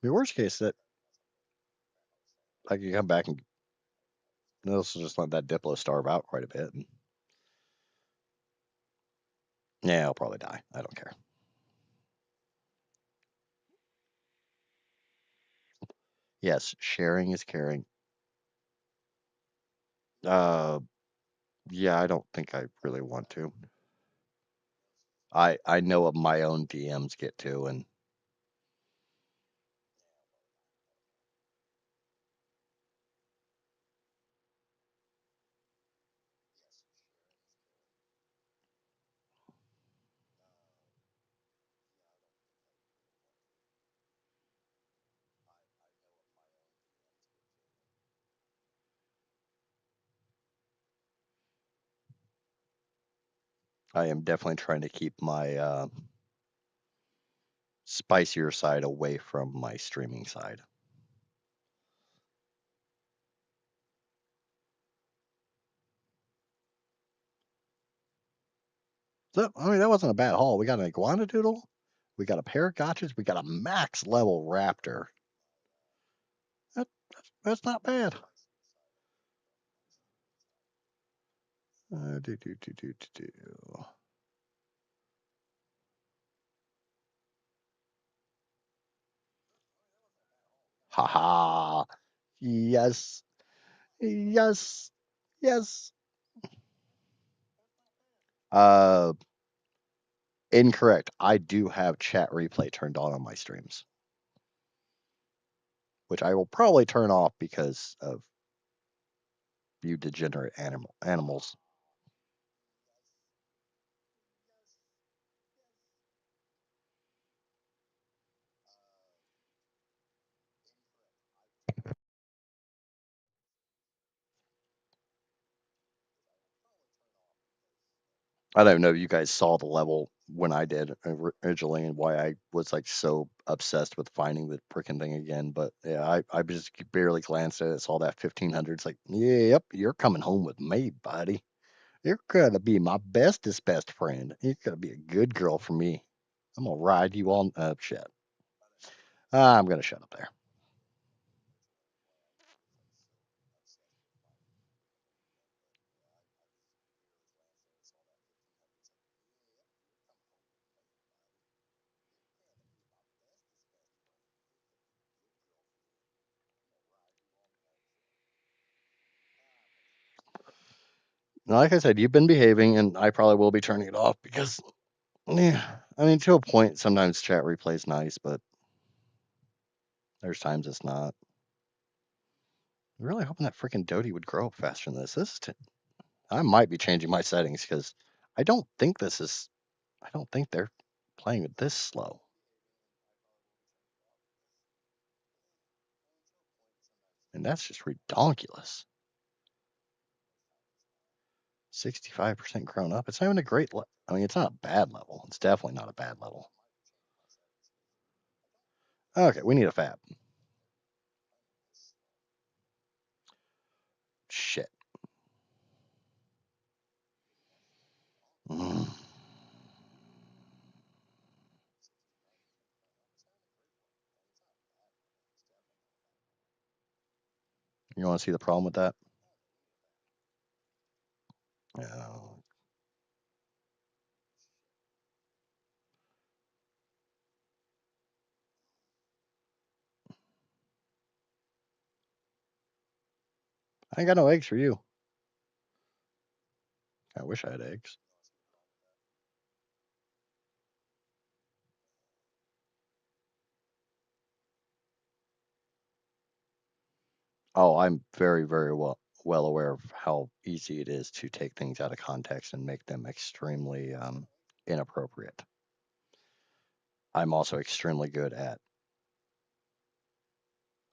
The worst case that I could come back and this will just let that Diplo starve out quite a bit. And yeah, I'll probably die. I don't care. Yes, sharing is caring. Uh, yeah, I don't think I really want to. I know what my own DMs get to, and I am definitely trying to keep my spicier side away from my streaming side. So, I mean, that wasn't a bad haul. We got an iguana doodle, we got a pair of gotchas, we got a max level raptor. That, that's not bad. Do. Ha ha. Yes. Yes. Yes. Uh, Incorrect. I do have chat replay turned on my streams, which I will probably turn off because of you degenerate animals. I don't know if you guys saw the level when I did originally and why I was like so obsessed with finding the freaking thing again. But yeah, I just barely glanced at it, saw that 1500. It's like, yeah, yep, you're coming home with me, buddy. You're gonna be my bestest best friend. You're gonna be a good girl for me. I'm gonna ride you on. Shit. I'm gonna shut up there. Like I said, you've been behaving, and I probably will be turning it off because, yeah, I mean, to a point, sometimes chat replay's nice, but there's times it's not. I'm really hoping that freaking Dodie would grow up faster than this. I might be changing my settings because I don't think this is. I don't think they're playing it this slow, and that's just redonkulous. 65% grown up. It's not even a great. I mean, it's not a bad level. It's definitely not a bad level. Okay, we need a fab. Shit. Mm. You want to see the problem with that? Yeah. I ain't got no eggs for you. I wish I had eggs. Oh, I'm very, very well aware of how easy it is to take things out of context and make them extremely inappropriate. I'm also extremely good at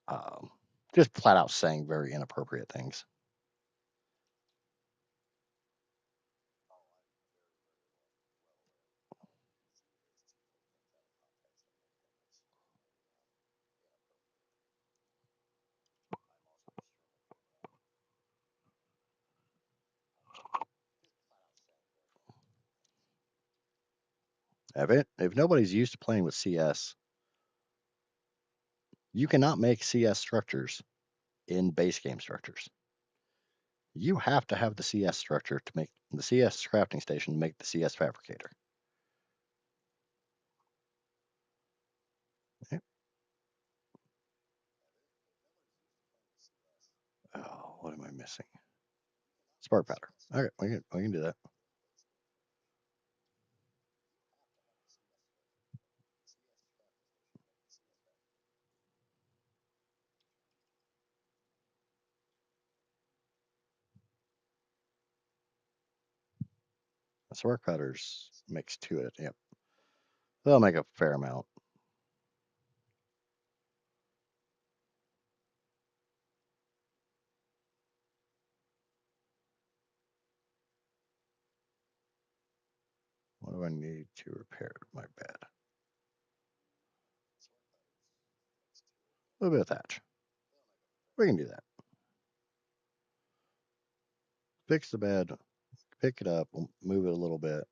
um, just flat out saying very inappropriate things. If nobody's used to playing with CS, you cannot make CS structures in base game structures. You have to have the CS structure to make the CS crafting station to make the CS fabricator. Okay. Oh, what am I missing? Spark powder. Okay, we can do that. Spark powder's mixed to it. Yep, they'll make a fair amount. What do I need to repair my bed? A little bit of thatch. We can do that. Fix the bed, pick it up, move it a little bit.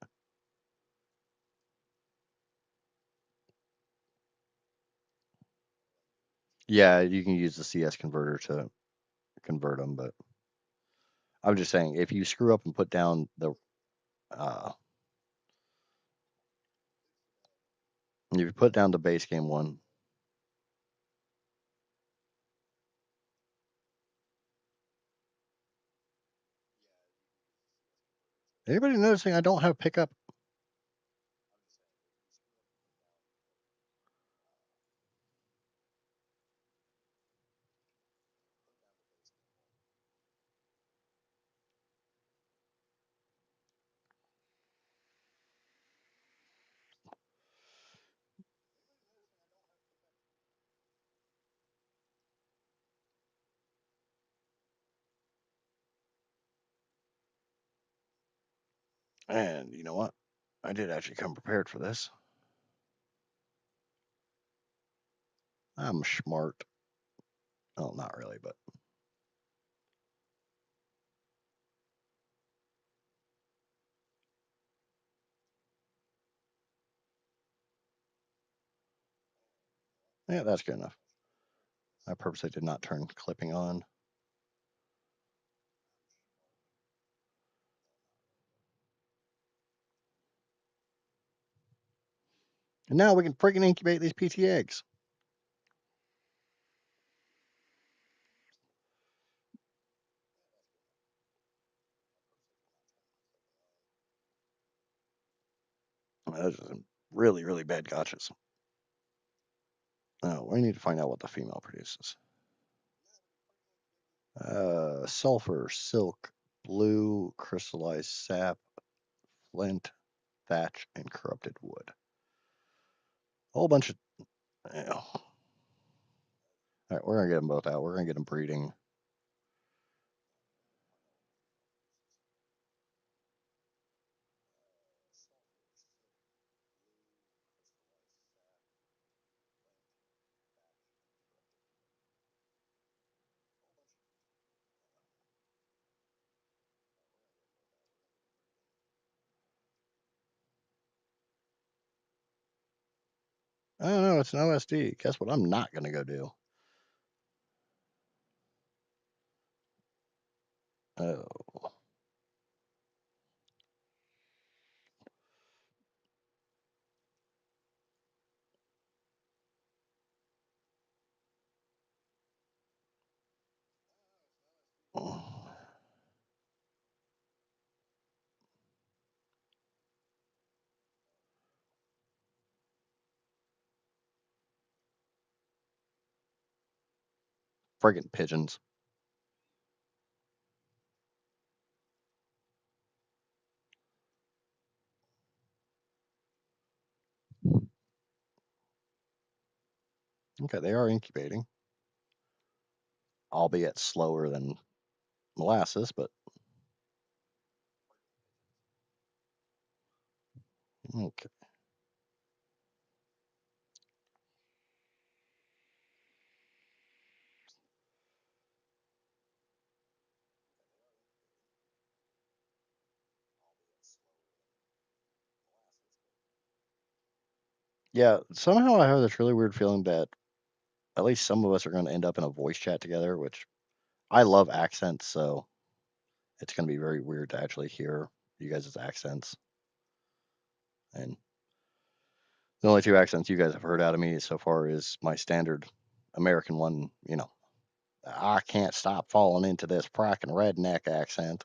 Yeah, you can use the CS converter to convert them, but I'm just saying if you screw up and put down the uh, if you put down the base game one, anybody noticing I don't have pickup? And you know what? I did actually come prepared for this. I'm smart. Well, not really, but Yeah, that's good enough. I purposely did not turn clipping on. And now we can freaking incubate these PT eggs. Those are some really, really bad gotchas. Oh, we need to find out what the female produces. Sulfur, silk, blue, crystallized sap, flint, thatch, and corrupted wood. A whole bunch of. All right, we're gonna get them both out. We're gonna get them breeding. I don't know. It's an OSD. Guess what? I'm not gonna go do. Oh, friggin' pigeons. Okay, they are incubating, albeit slower than molasses, but okay. Yeah, somehow I have this really weird feeling that at least some of us are going to end up in a voice chat together, which I love accents, so it's going to be very weird to actually hear you guys' accents. And the only two accents you guys have heard out of me so far is my standard American one, I can't stop falling into this fracking redneck accent.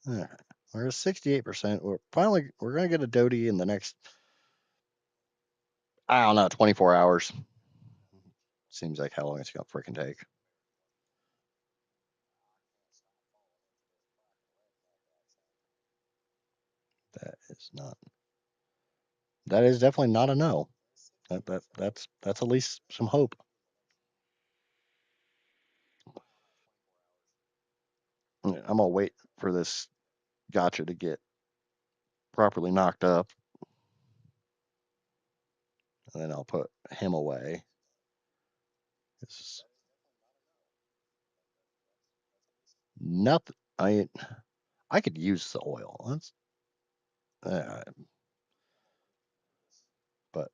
All right. We're at 68%. We're going to get a Doty in the next, I don't know, 24 hours. Seems like how long it's going to freaking take. That is not. That is definitely not a no. That's at least some hope. I'm gonna wait for this gotcha to get properly knocked up, and then I'll put him away. It's nothing. I could use the oil. Uh, but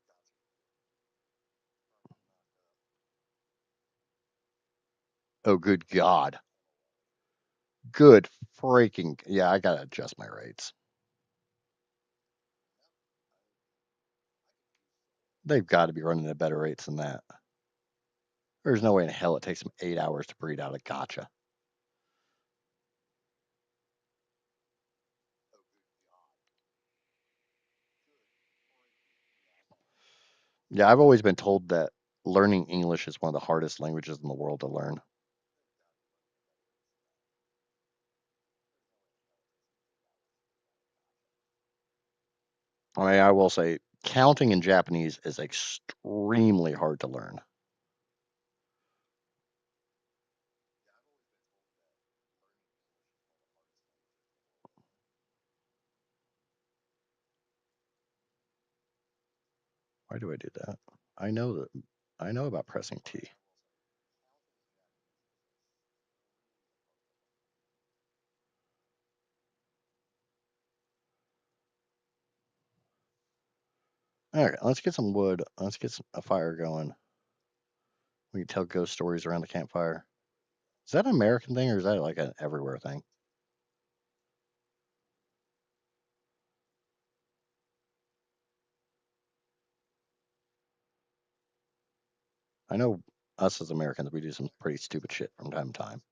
oh, good God, good freaking yeah! I gotta adjust my rates. They've got to be running at better rates than that. There's no way in hell it takes them 8 hours to breed out a gotcha. Yeah, I've always been told that learning English is one of the hardest languages in the world to learn. I mean, I will say counting in Japanese is extremely hard to learn. Why do I do that? I know that I know about pressing T. All right, let's get some wood. Let's get a fire going. We can tell ghost stories around the campfire. Is that an American thing or is that like an everywhere thing? I know us as Americans, we do some pretty stupid shit from time to time.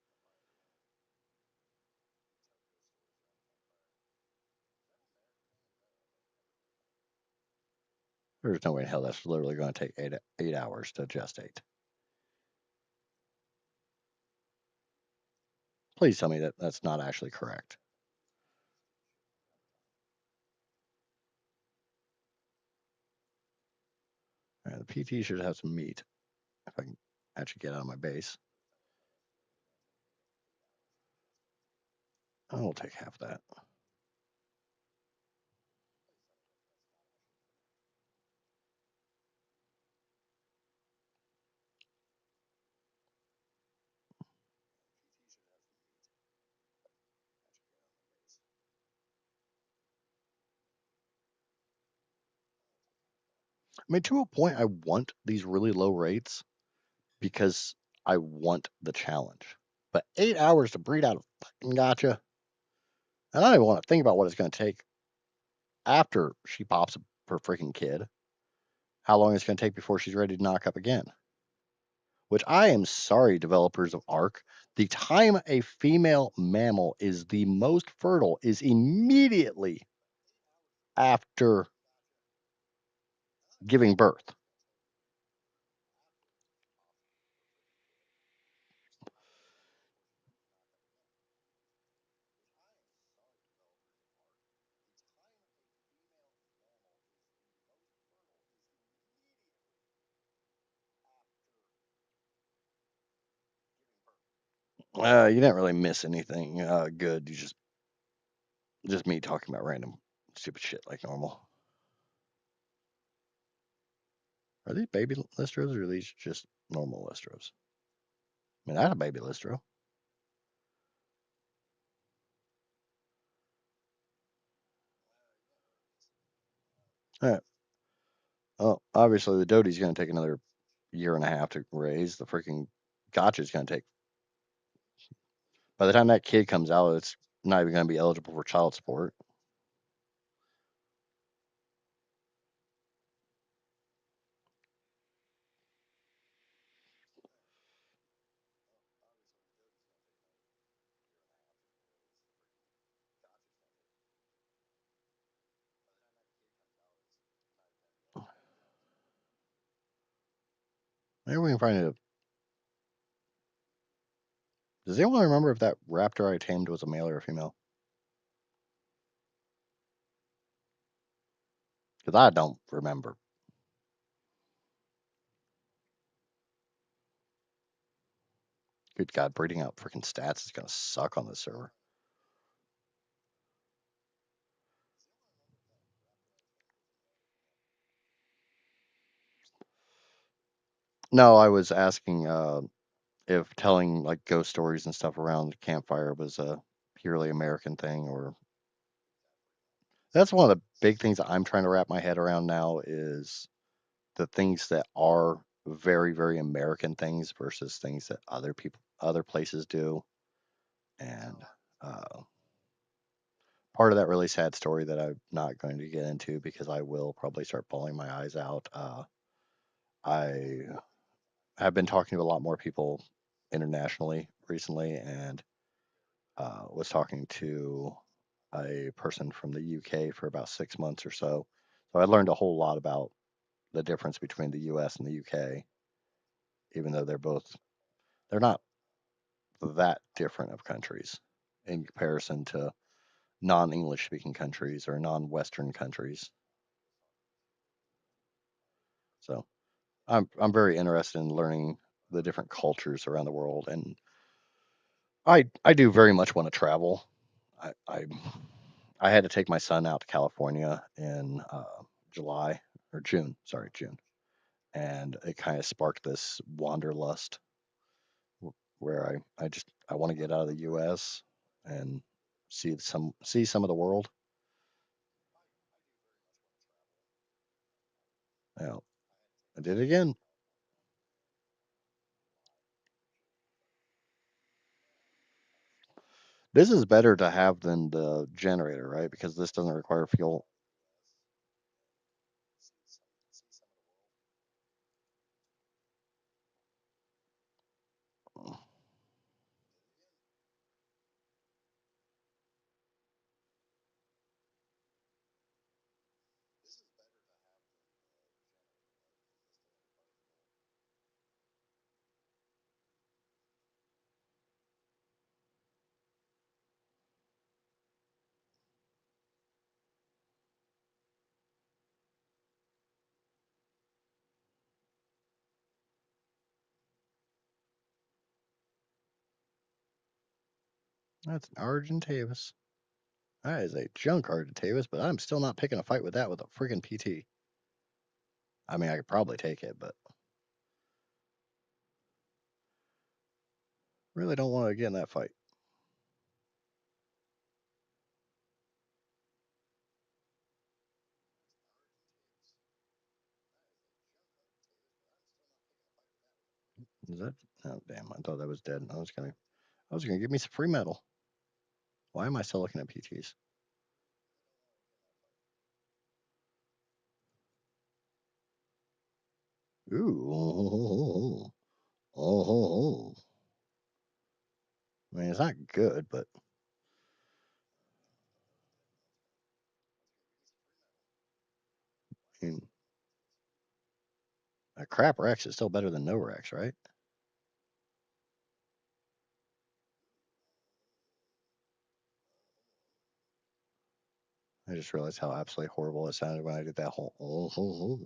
There's no way in hell that's literally going to take 8 hours to gestate. Please tell me that that's not actually correct. All right, the PT should have some meat if I can actually get out of my base. I will take half that. I mean, to a point, I want these really low rates because I want the challenge. But 8 hours to breed out of fucking gotcha, and I don't even want to think about what it's going to take after she pops her freaking kid. How long it's going to take before she's ready to knock up again? Which I am sorry, developers of ARK. The time a female mammal is the most fertile is immediately after giving birth. You didn't really miss anything good. You just me talking about random stupid shit like normal. Are these baby listros or are these just normal listros? I mean, I had a baby listro. Well, obviously the Doty's going to take another year and a half to raise. The freaking Gotcha's going to take. By the time that kid comes out, it's not even going to be eligible for child support. Maybe we can find a. Does anyone remember if that raptor I tamed was a male or a female? Because I don't remember. Good God, breeding out freaking stats is going to suck on this server. No, I was asking if telling like ghost stories and stuff around the campfire was a purely American thing or. That's one of the big things that I'm trying to wrap my head around now is the things that are very, very American things versus things that other people, other places do. And uh, part of that really sad story that I'm not going to get into because I will probably start bawling my eyes out. I have been talking to a lot more people internationally recently and was talking to a person from the UK for about 6 months or so. So I learned a whole lot about the difference between the US and the UK, even though they're not that different of countries in comparison to non-English speaking countries or non-Western countries. So I'm very interested in learning the different cultures around the world, and I do very much want to travel. I I, I had to take my son out to California in July or June, sorry, June, and it kind of sparked this wanderlust where I want to get out of the U.S. and see some of the world. Well, I did it again. This is better to have than the generator, right? Because this doesn't require fuel. That's an Argentavis. That is a junk Argentavis, but I'm still not picking a fight with that with a freaking PT. I mean, I could probably take it, but really don't want to get in that fight. Is that? Oh damn! I thought that was dead. I was gonna give me some free metal. Why am I still looking at PTs? Ooh. Oh. I mean, it's not good, but I mean, a crap Rex is still better than no Rex, right? I just realized how absolutely horrible it sounded when I did that whole. Oh.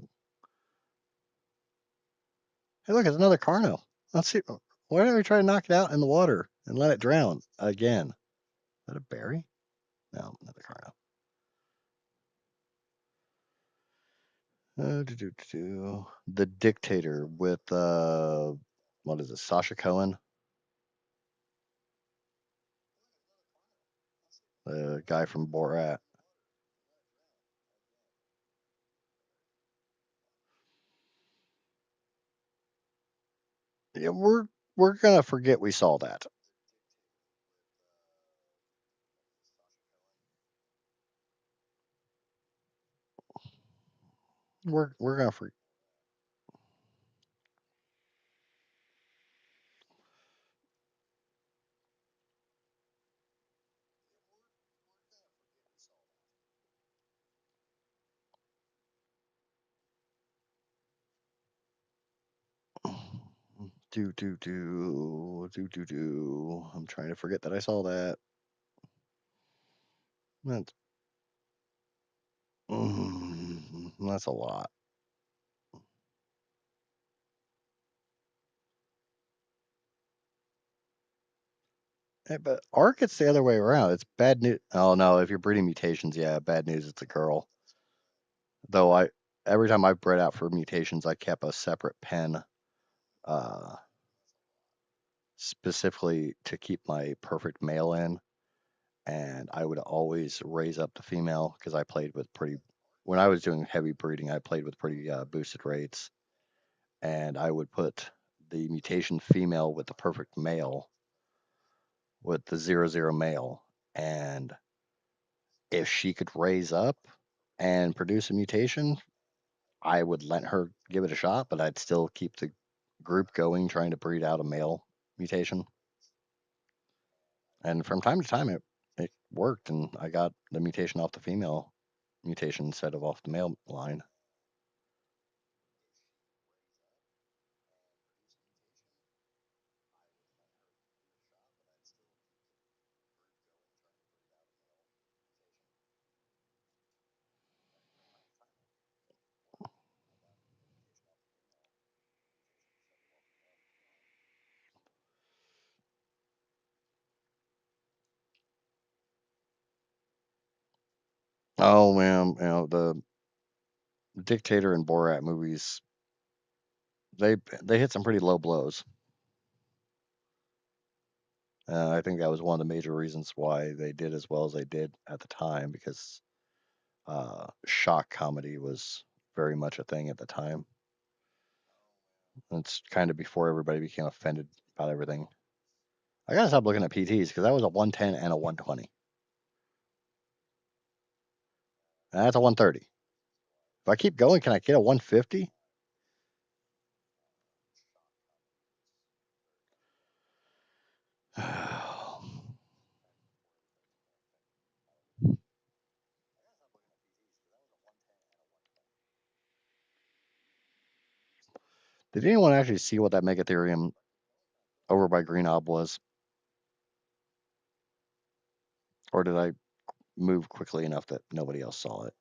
Hey, look, it's another Carno. Let's see. Why don't we try to knock it out in the water and let it drown again? Is that a berry? No, another Carno. The Dictator with what is it? Sasha Cohen, the guy from Borat. Yeah, we're gonna forget we saw that. We're gonna forget. Do. I'm trying to forget that I saw that. That's that's a lot. Hey, but ARK, it's the other way around. It's bad news. Oh no, if you're breeding mutations, yeah, bad news. It's a girl. Though every time I bred out for mutations, I kept a separate pen, uh, specifically to keep my perfect male in, and I would always raise up the female because I played with pretty. When I was doing heavy breeding, I played with pretty boosted rates, and I would put the mutation female with the perfect male with the 0 0 male, and if she could raise up and produce a mutation, I would let her give it a shot, but I'd still keep the group going trying to breed out a male mutation. And from time to time, it worked, and I got the mutation off the female mutation instead of off the male line. Oh man, the Dictator and Borat movies, they hit some pretty low blows. I think that was one of the major reasons why they did as well as they did at the time because shock comedy was very much a thing at the time. It's kind of before everybody became offended about everything. I gotta stop looking at PTs because that was a 110 and a 120. And that's a 130. If I keep going, can I get a 150? Did anyone actually see what that Megatherium over by Green Ob was? Or did I move quickly enough that nobody else saw it?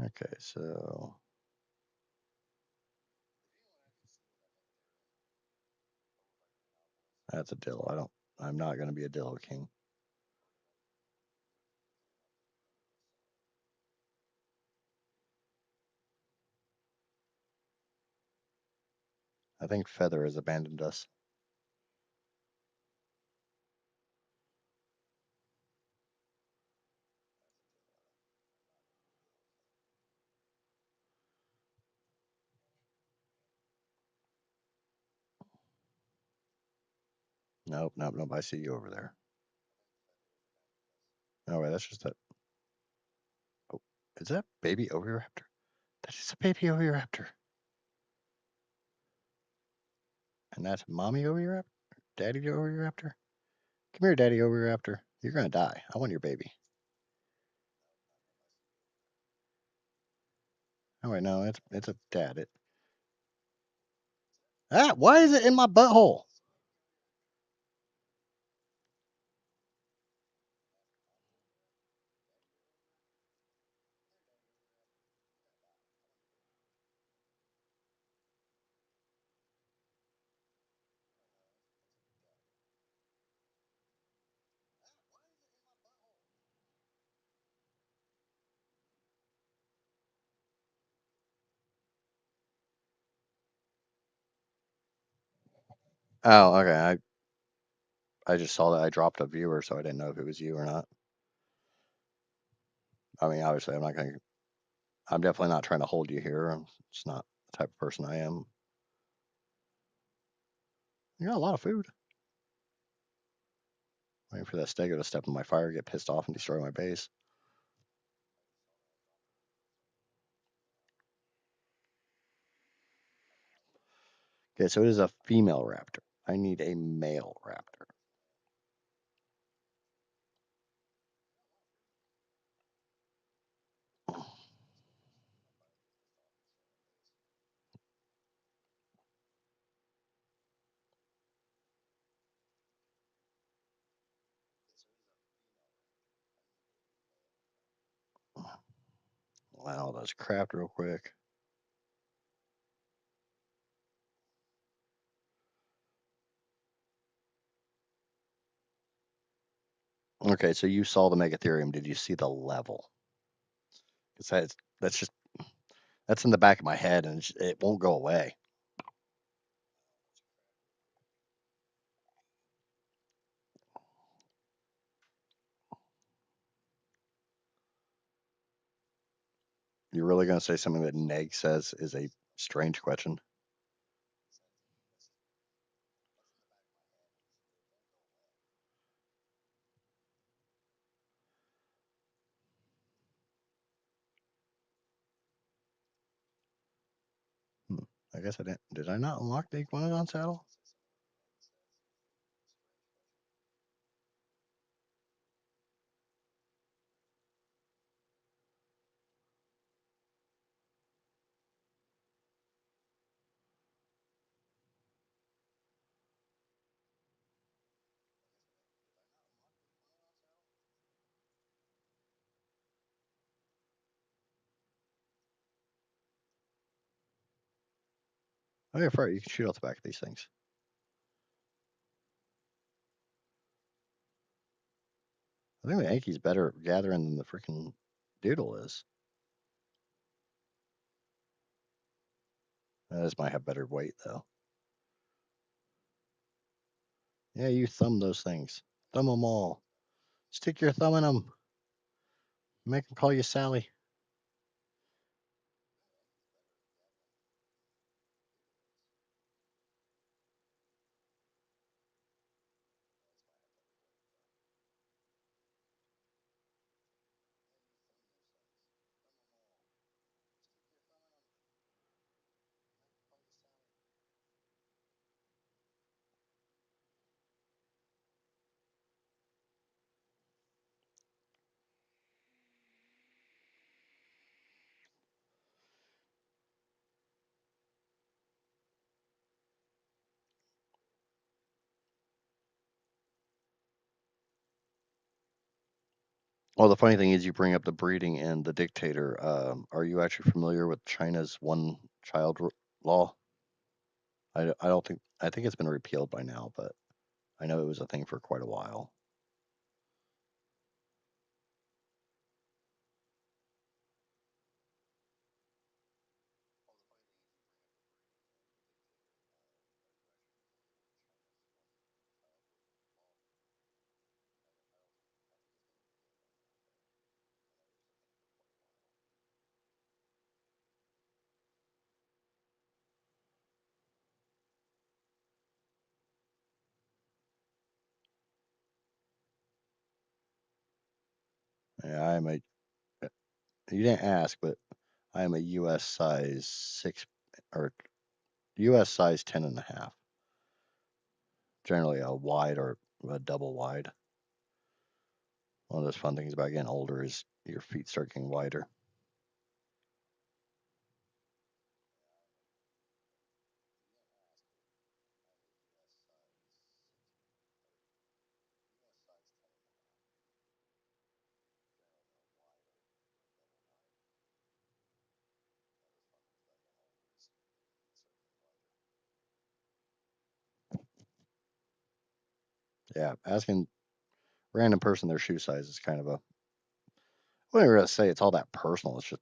Okay, so that's a dill. I'm not going to be a dillo king. I think Feather has abandoned us. Nope, nope, nope. I see you over there. No way, that's just that. Oh, is that baby Oviraptor? That is a baby Oviraptor. And that's mommy Oviraptor? Daddy Oviraptor? Come here, Daddy Oviraptor. You're going to die. I want your baby. Oh, wait, no, it's a dad. Why is it in my butthole? Oh, okay. I just saw that I dropped a viewer, so I didn't know if it was you or not. I mean, obviously, I'm definitely not trying to hold you here. It's not the type of person I am. You got a lot of food. Waiting for that stego to step in my fire, get pissed off, and destroy my base. Okay, so it is a female raptor. I need a male raptor. Wow, let's craft real quick. Okay, so you saw the Megatherium. Did you see the level? Because that's in the back of my head, and it won't go away. You're really going to say something that Neg says is a strange question? Hmm. I guess I didn't. Did I not unlock the Iguanodon saddle? Oh, yeah, right. You can shoot out the back of these things. I think the Yankee's better at gathering than the freaking Doodle is. This might have better weight, though. Yeah, you thumb those things. Thumb them all. Stick your thumb in them. Make them call you Sally. Well, the funny thing is, you bring up the breeding and the dictator. Are you actually familiar with China's law? I don't think I think it's been repealed by now, but I know it was a thing for quite a while. Yeah, you didn't ask, but I am a U.S. size 6 or U.S. size 10.5. Generally a wide or a double wide. One of those fun things about getting older is your feet start getting wider. Yeah, asking random person their shoe size is kind of a. I wouldn't really say it's all that personal. It's like,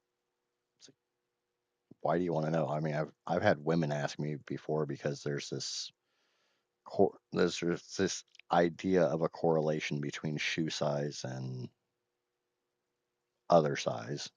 why do you want to know? I mean, I've had women ask me before because there's this idea of a correlation between shoe size and other size.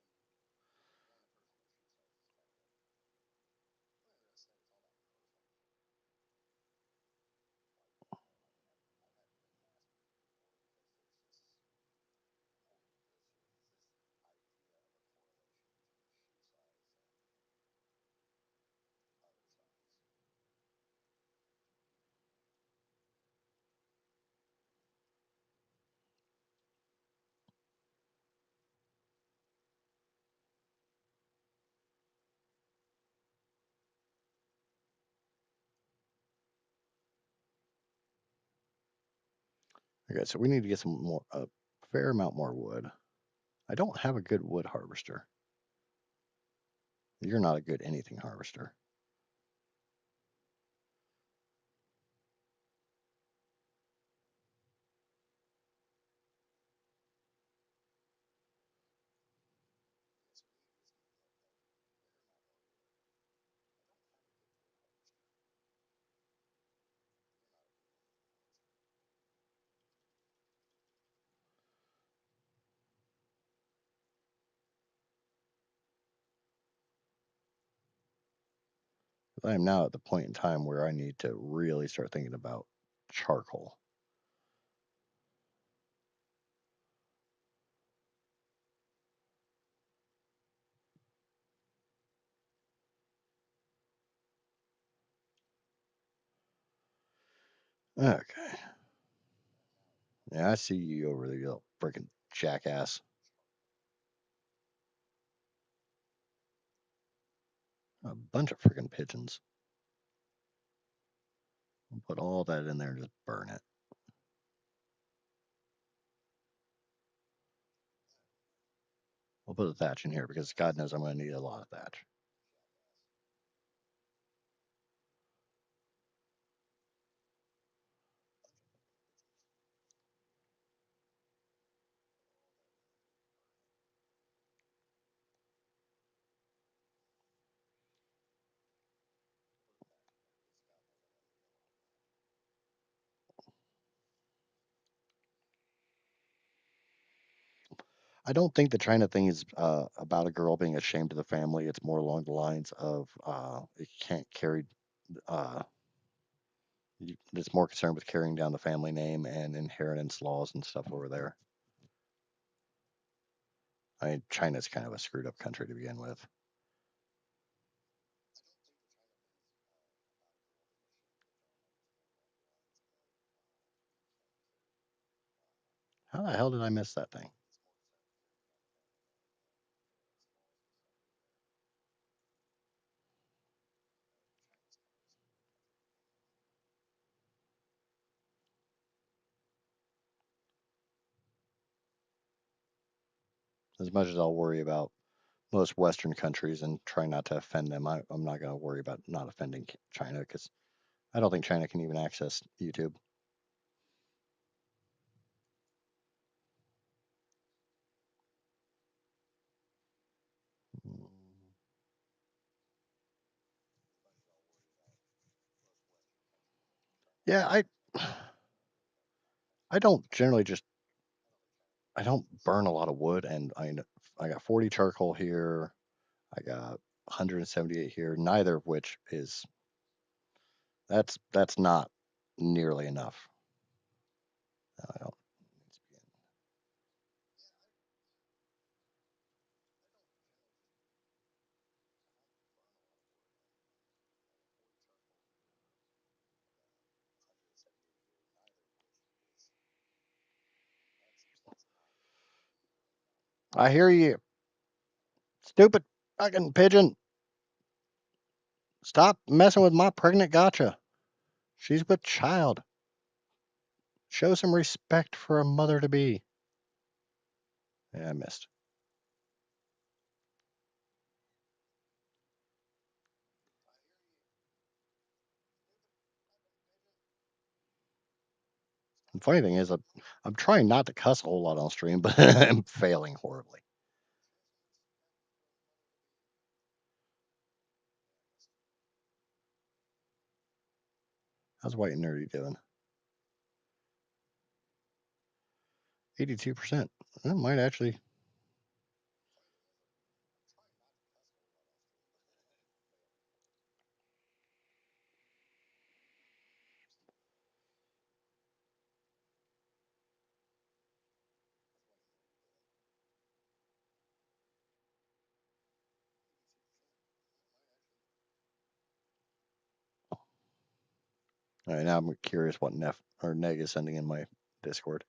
Okay, so we need to get a fair amount more wood. I don't have a good wood harvester. You're not a good anything harvester. I am now at the point in time where I need to really start thinking about charcoal. Okay. Yeah, I see you over there, you little freaking jackass. A bunch of freaking pigeons. We'll put all that in there and just burn it. We'll put the thatch in here because God knows I'm going to need a lot of thatch. I don't think the China thing is about a girl being ashamed of the family. It's more along the lines of it can't carry. Uh, it's more concerned with carrying down the family name and inheritance laws and stuff over there. I mean, China's kind of a screwed up country to begin with. How the hell did I miss that thing? As much as I'll worry about most Western countries and try not to offend them, I'm not going to worry about not offending China because I don't think China can even access YouTube. Yeah, I don't generally just I don't burn a lot of wood, and I got 40 charcoal here. I got 178 here. Neither of which is that's not nearly enough. I don't. I hear you, stupid fucking pigeon. Stop messing with my pregnant gotcha. She's with child. Show some respect for a mother to be. Yeah, I missed. The funny thing is, I'm trying not to cuss a whole lot on stream, but I'm failing horribly. How's White and Nerdy doing? 82%. That might actually. All right, now I'm curious what Nef or Neg is sending in my Discord.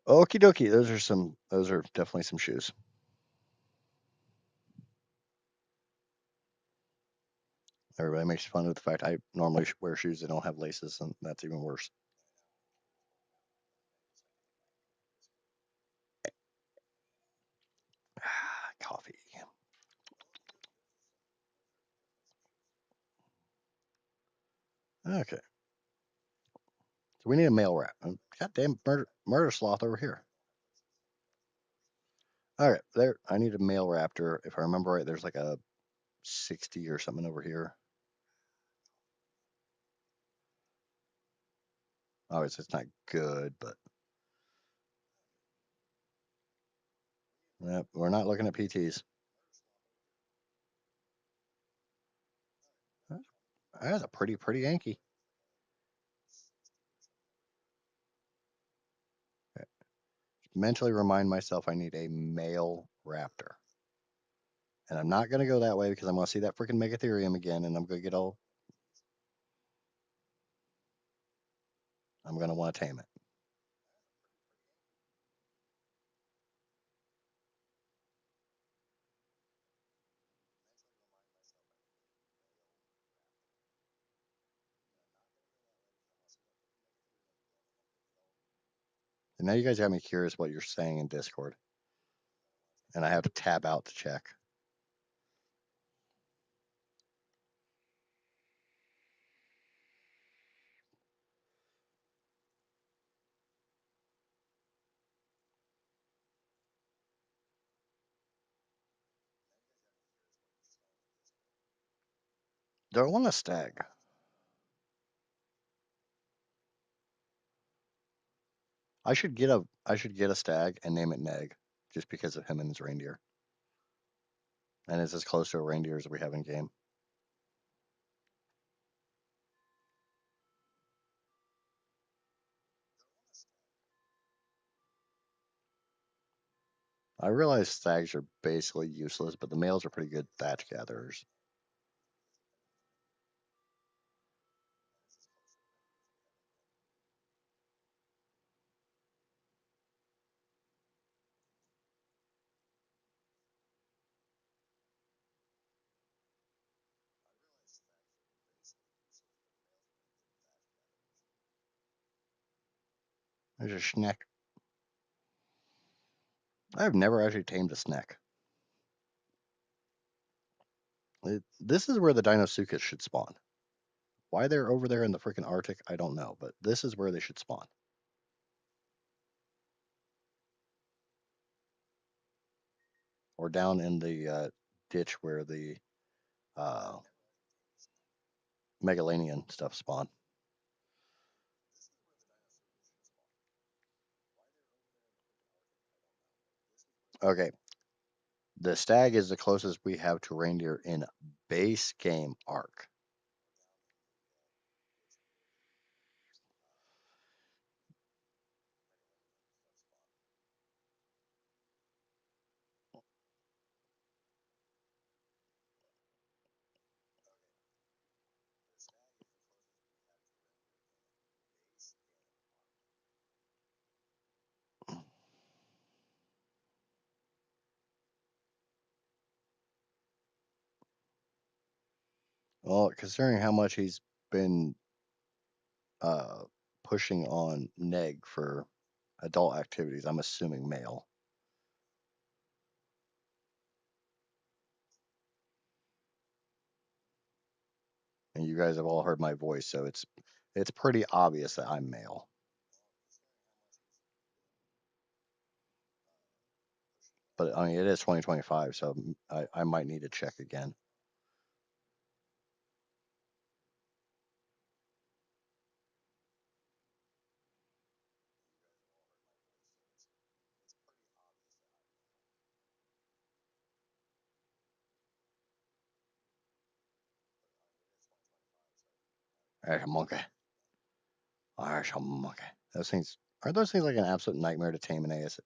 Okie dokie. Those are some. Those are definitely some shoes. Everybody makes fun of the fact I normally wear shoes that don't have laces, and that's even worse. Coffee. Okay. So we need a mail wrap. Goddamn murder sloth over here. All right, there. I need a male raptor. If I remember right, there's like a 60 or something over here. Obviously, it's not good, but we're not looking at PTs. That's a pretty Yankee. Mentally remind myself I need a male raptor. And I'm not going to go that way because I'm going to see that freaking Megatherium again and I'm going to get all. I'm going to want to tame it. And now you guys got me curious what you're saying in Discord. And I have to tab out to check. Do I want a stag? I should get a stag and name it Neg, just because of him and his reindeer. And it's as close to a reindeer as we have in game. I realize stags are basically useless, but the males are pretty good thatch gatherers. There's a schneck. I've never actually tamed a sneck. This is where the Dinosuchus should spawn. Why they're over there in the freaking Arctic, I don't know, but this is where they should spawn. Or down in the ditch where the uh, Megalanian stuff spawn. Okay, the stag is the closest we have to reindeer in base game ARK. Well, considering how much he's been uh, pushing on Neg for adult activities, I'm assuming male. And you guys have all heard my voice, so it's pretty obvious that I'm male. But I mean, it is 2025, so I might need to check again. There's a monkey. There's a monkey. Those things are those things like an absolute nightmare to tame in ASA.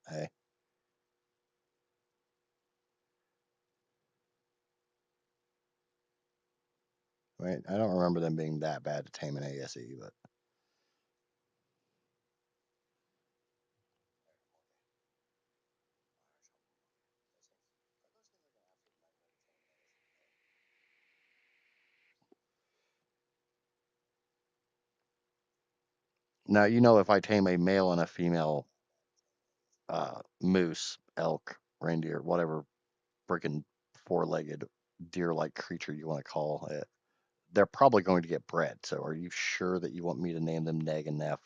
Right? I don't remember them being that bad to tame in ASE, but now if I tame a male and a female moose, elk, reindeer, whatever freaking four-legged deer-like creature you want to call it, they're probably going to get bred. So are you sure that you want me to name them Neg and Neff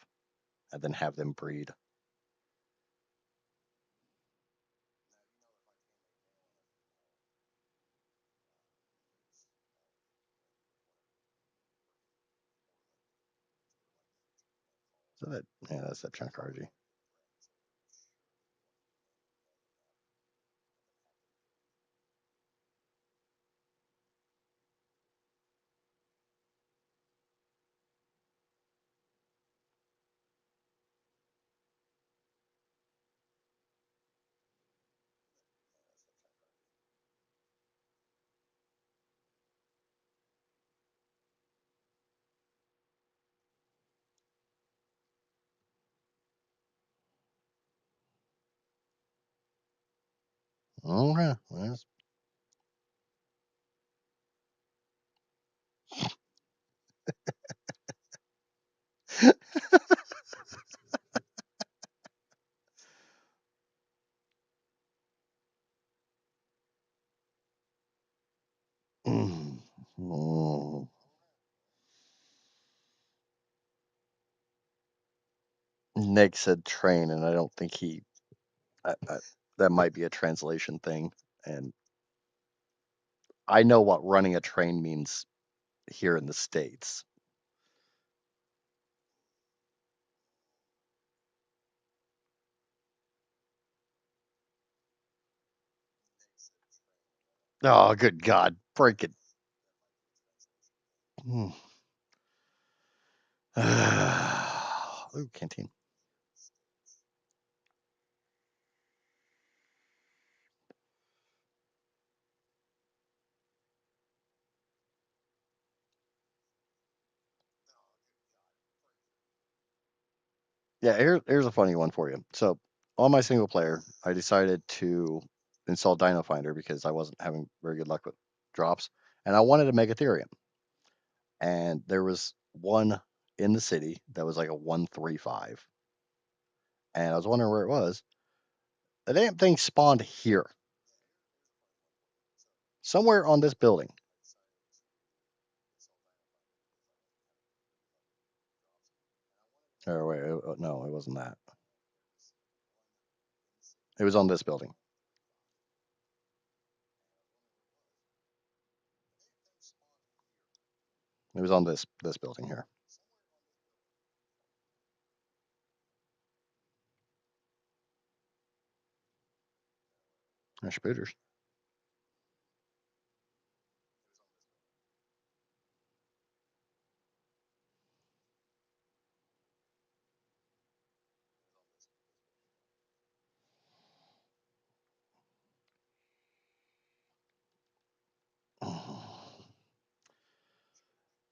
and then have them breed? So that yeah, that's that Chunkargy. Okay. Well, mm, mm. Neg said train, and I don't think that might be a translation thing. And I know what running a train means here in the States. Oh, good God. Break it. Ooh, canteen. Yeah, here's a funny one for you. So on my single player, I decided to install Dino Finder because I wasn't having very good luck with drops, and I wanted to make Ethereum. And there was one in the city that was like a 135, and I was wondering where it was. The damn thing spawned here, somewhere on this building. Or wait, no, it wasn't that. It was on this building. It was on this building here. There's spooters.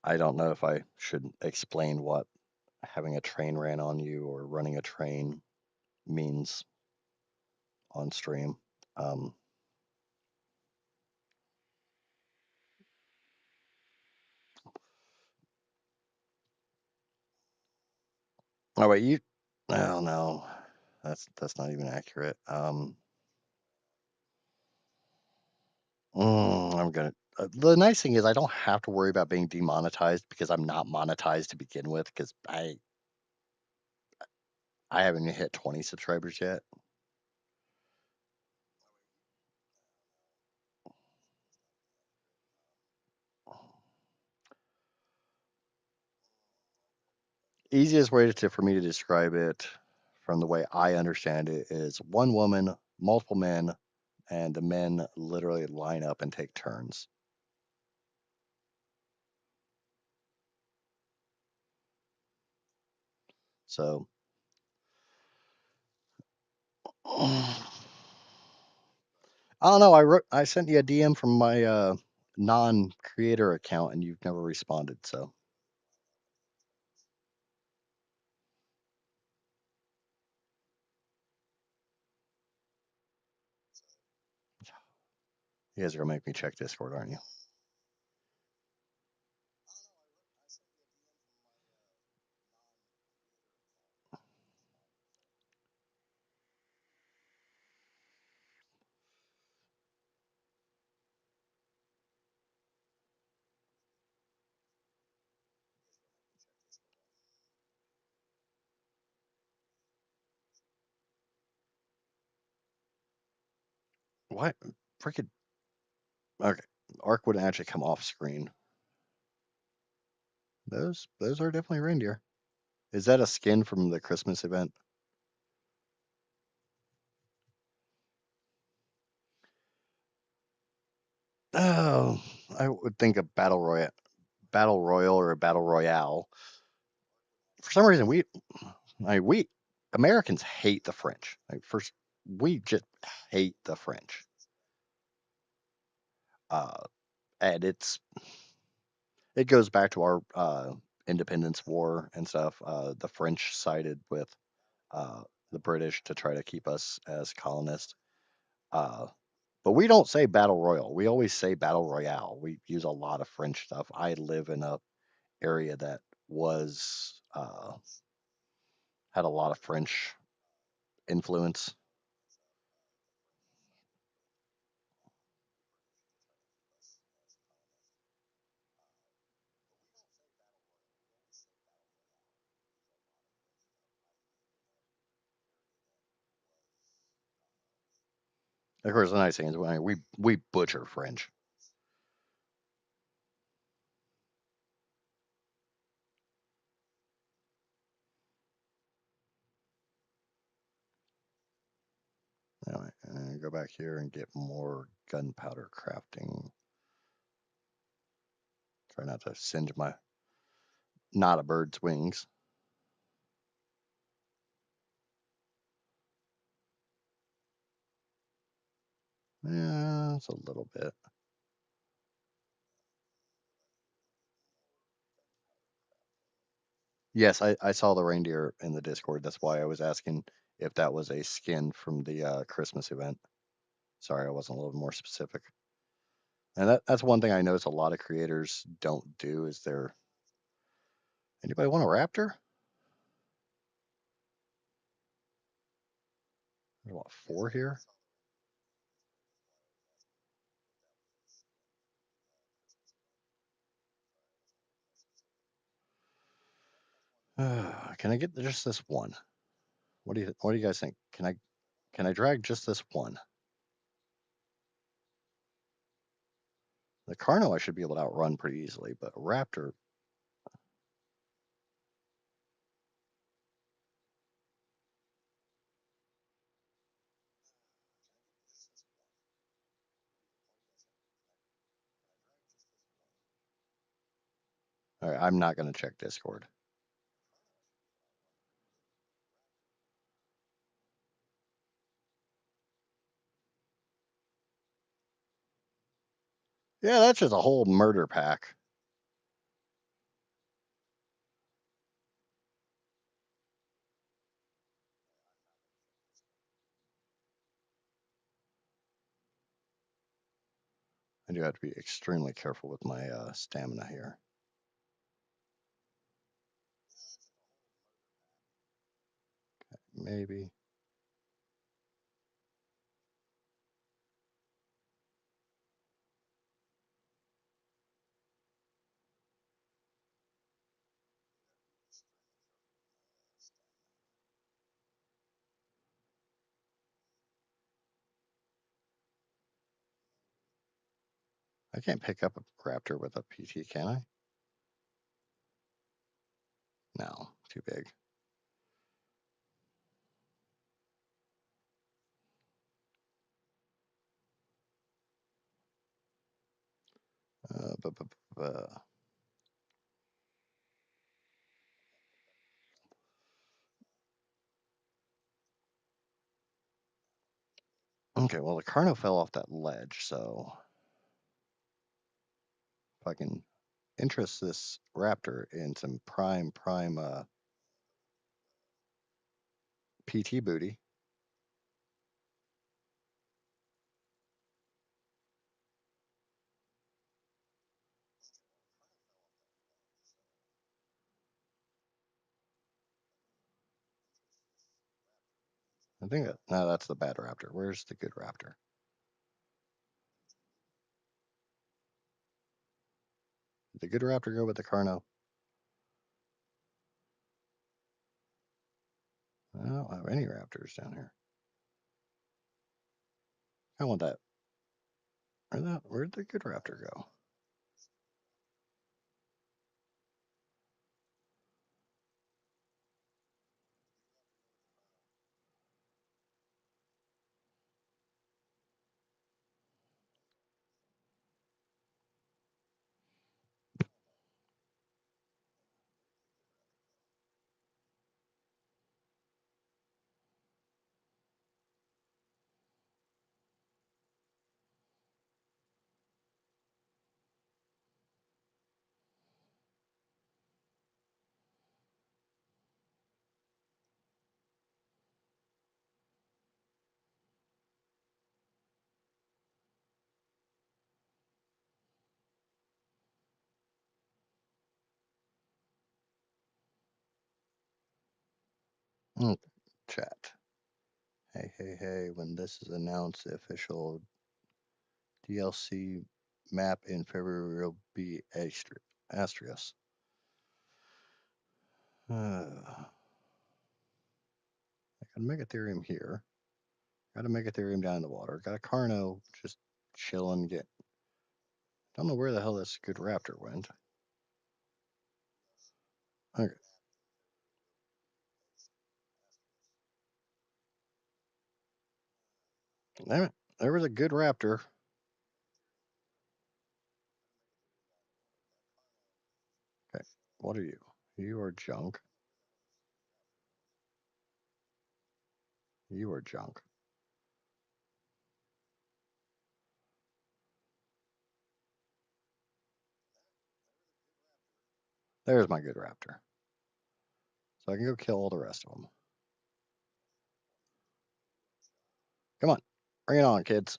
I don't know if I should explain what having a train ran on you or running a train means on stream. Um, oh wait, you? Oh no, that's not even accurate. I'm gonna. The nice thing is I don't have to worry about being demonetized because I'm not monetized to begin with because I haven't even hit 20 subscribers yet. Easiest way for me to describe it from the way I understand it is one woman, multiple men, and the men literally line up and take turns. So I don't know. I sent you a DM from my non-creator account and you've never responded. So you guys are gonna make me check Discord, aren't you? What? Freaking okay. ARK wouldn't actually come off screen. Those are definitely reindeer. Is that a skin from the Christmas event? Oh, I would think a battle royal or a battle royale. For some reason, we Americans hate the French. Like first, we just hate the French. Uh, and it goes back to our independence war and stuff. The French sided with uh, the British to try to keep us as colonists. Uh, but we don't say battle royal. We always say battle royale. We use a lot of French stuff. I live in a area that was had a lot of French influence. Of course, the nice thing is we butcher French. All right, go back here and get more gunpowder crafting. Try not to singe my not a bird's wings. Yeah, it's a little bit. Yes, I saw the reindeer in the Discord. That's why I was asking if that was a skin from the Christmas event. Sorry, I wasn't a little more specific. And that's one thing I notice a lot of creators don't do is they're anybody want a raptor? There's what, 4 here? Can I get just this one? What do you guys think? Can I drag just this one? The Carno I should be able to outrun pretty easily, but Raptor. All right, I'm not going to check Discord. Yeah, that's just a whole murder pack. I do have to be extremely careful with my stamina here. Maybe. I can't pick up a Raptor with a PT, can I? No, too big. Uh, bu- bu- bu- Okay, well, the Carno fell off that ledge, so if I can interest this Raptor in some prime PT booty. I think no, that's the bad Raptor. Where's the good Raptor? Did the good Raptor go with the Carno? I don't have any Raptors down here. I want that. Where'd the good Raptor go? Mm, chat. Hey, when this is announced, the official DLC map in February will be Astrius. I got a Megatherium here. Got a Megatherium down in the water. Got a Carno just chilling. Don't know where the hell this good Raptor went. Okay. Damn it. There was a good raptor. Okay. What are you? You are junk. You are junk. There's my good raptor. So I can go kill all the rest of them. Come on. Bring it on, kids.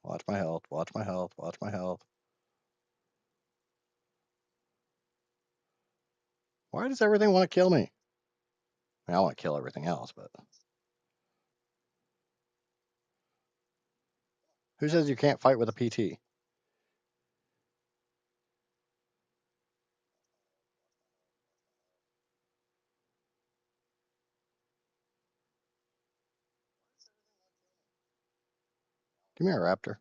Watch my health. Watch my health. Watch my health. Why does everything want to kill me? I want to kill everything else, but who says you can't fight with a PT? Give me a raptor.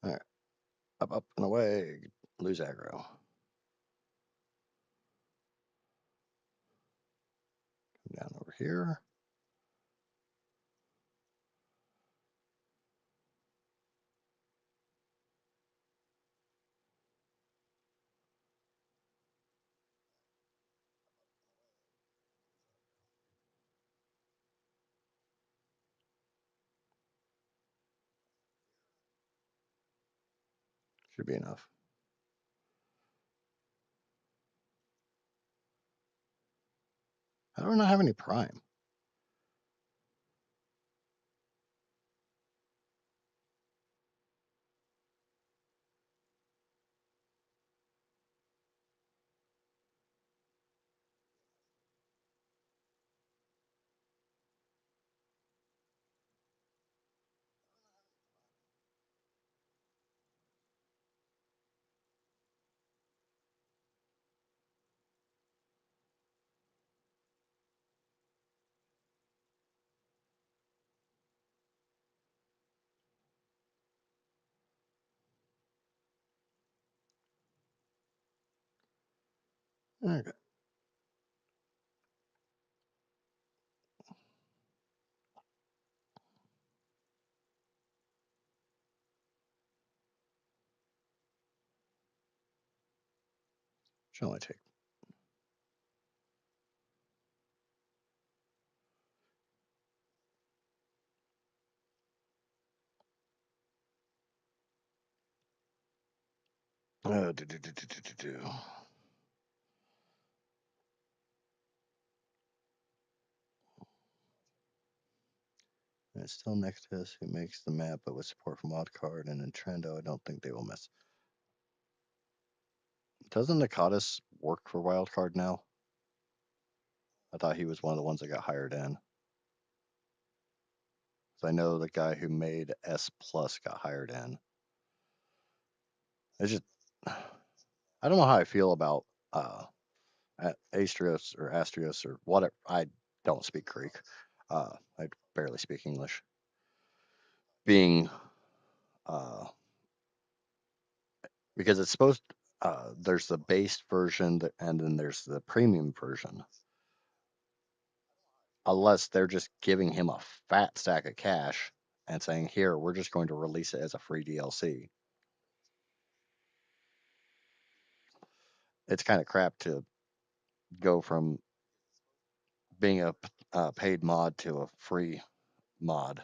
All right. Up, up, and away. Lose aggro. Come down over here. Should be enough. I don't have any prime. Okay. Should only take. Do. And it's still next to us who makes the map, but with support from Wildcard and Nintendo, I don't think they will miss. Doesn't Nakatis work for Wildcard now? I thought he was one of the ones that got hired in. So I know the guy who made S Plus got hired in. It's just I don't know how I feel about Astrios or Astrios or whatever. I don't speak Greek. I barely speak English. Being uh, because it's supposed there's the base version and then there's the premium version. Unless they're just giving him a fat stack of cash and saying, "Here, we're just going to release it as a free DLC." It's kind of crap to go from being a paid mod to a free mod.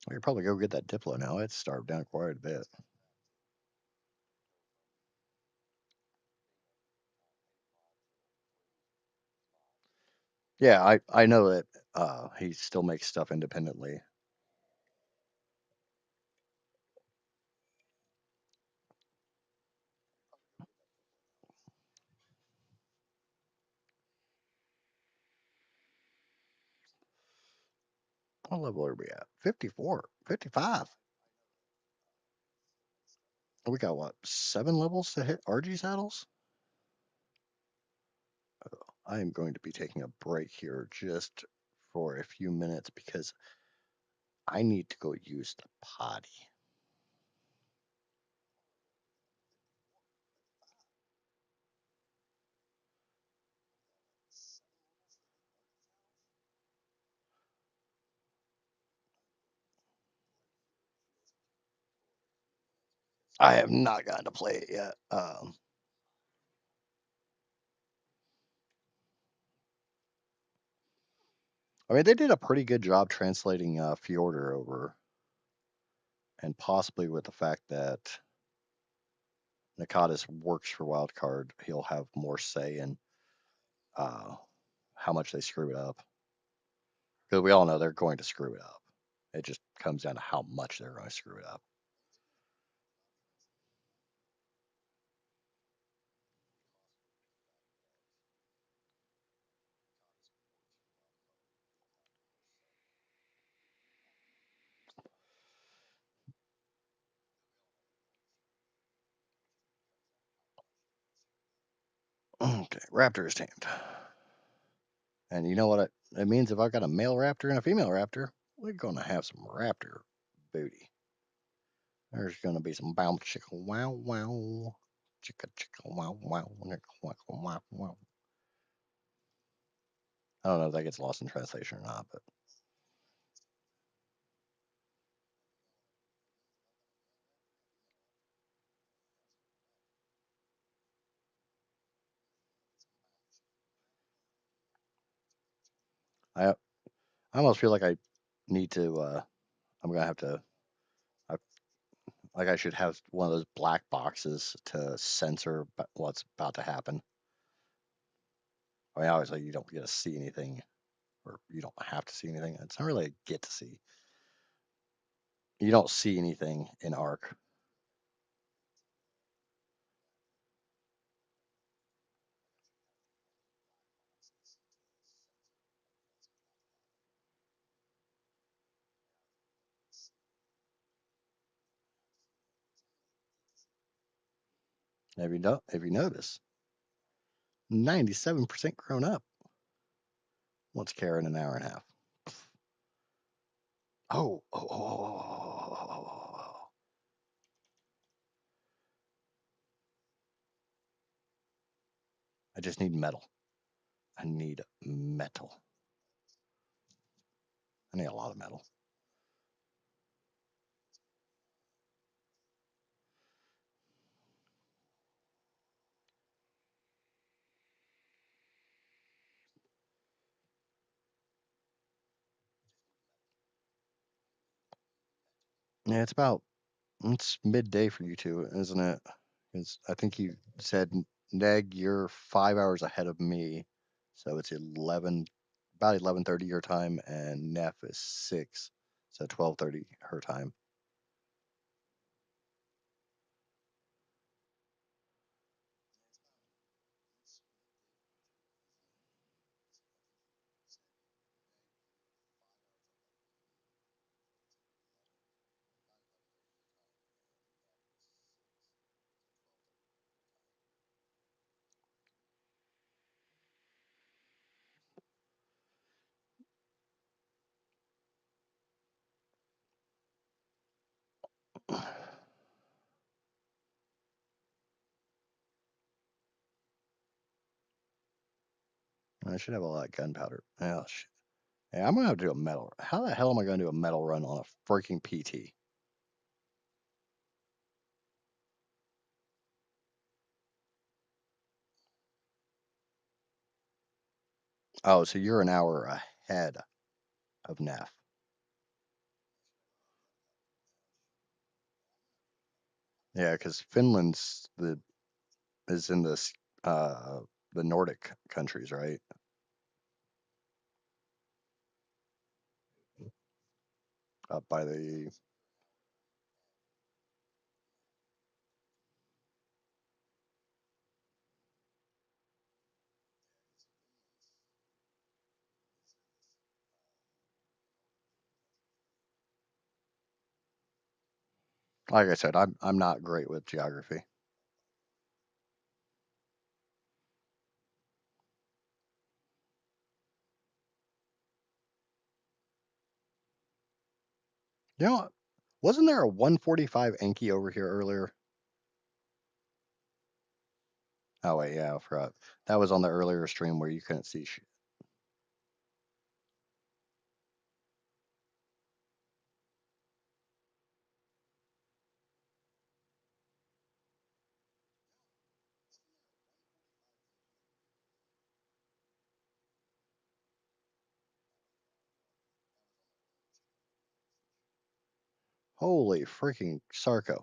We could probably go get that Diplo now. It's starved down quite a bit. Yeah, I know that he still makes stuff independently. What level are we at? 54, 55. We got what, 7 levels to hit RG saddles? I am going to be taking a break here just for a few minutes because I need to go use the potty. I have not gotten to play it yet. I mean, they did a pretty good job translating Fjordur over, and possibly with the fact that Nakatis works for Wildcard, he'll have more say in uh, how much they screw it up. Because we all know they're going to screw it up. It just comes down to how much they're going to screw it up. Okay, raptor is tamed. And you know what it means if I've got a male raptor and a female raptor? We're going to have some raptor booty. There's going to be some bow chicka wow wow. Chicka chicka wow wow. Wow wow wow. I don't know if that gets lost in translation or not, but I I almost feel like I need to. I'm gonna have to. I, like I should have one of those black boxes to censor what's about to happen. I mean, obviously you don't get to see anything, or you don't have to see anything. It's not really a get to see. You don't see anything in ARK. If you notice, 97% grown up. What's Karen an hour and a half? Oh. I just need metal. I need metal. I need a lot of metal. Yeah, it's midday for you two, isn't it? Because I think you said, Neg, you're 5 hours ahead of me, so it's 11:30 your time, and Neff is 6, so 12:30 her time. I should have a lot of gunpowder. Oh shit! Hey, I'm gonna have to do a metal. How the hell am I gonna do a metal run on a freaking PT? Oh, so you're an hour ahead of Neff. Yeah, because Finland's the is in this the Nordic countries, right? Up by the like I said, I'm not great with geography. You know, wasn't there a 145 Anki over here earlier? Oh wait, yeah, I forgot. That was on the earlier stream where you couldn't see shit. Holy freaking Sarko.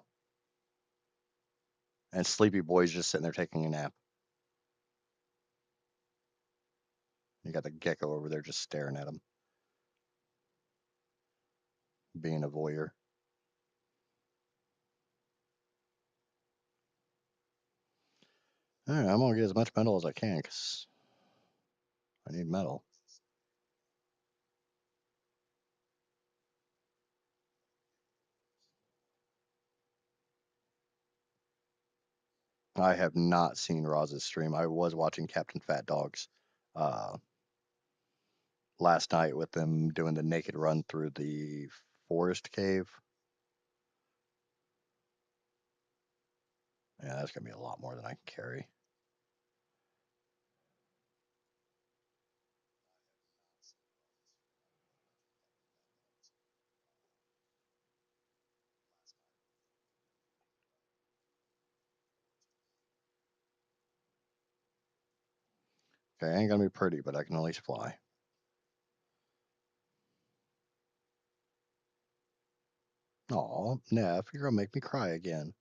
And Sleepy Boy's just sitting there taking a nap. You got the gecko over there just staring at him, being a voyeur. All right, I'm gonna get as much metal as I can because I need metal. I have not seen Roz's stream. I was watching Captain Fat Dogs uh, last night with them doing the naked run through the forest cave. Yeah, that's gonna be a lot more than I can carry. Okay, ain't gonna be pretty, but I can at least fly. Aw, Neff, you're gonna make me cry again.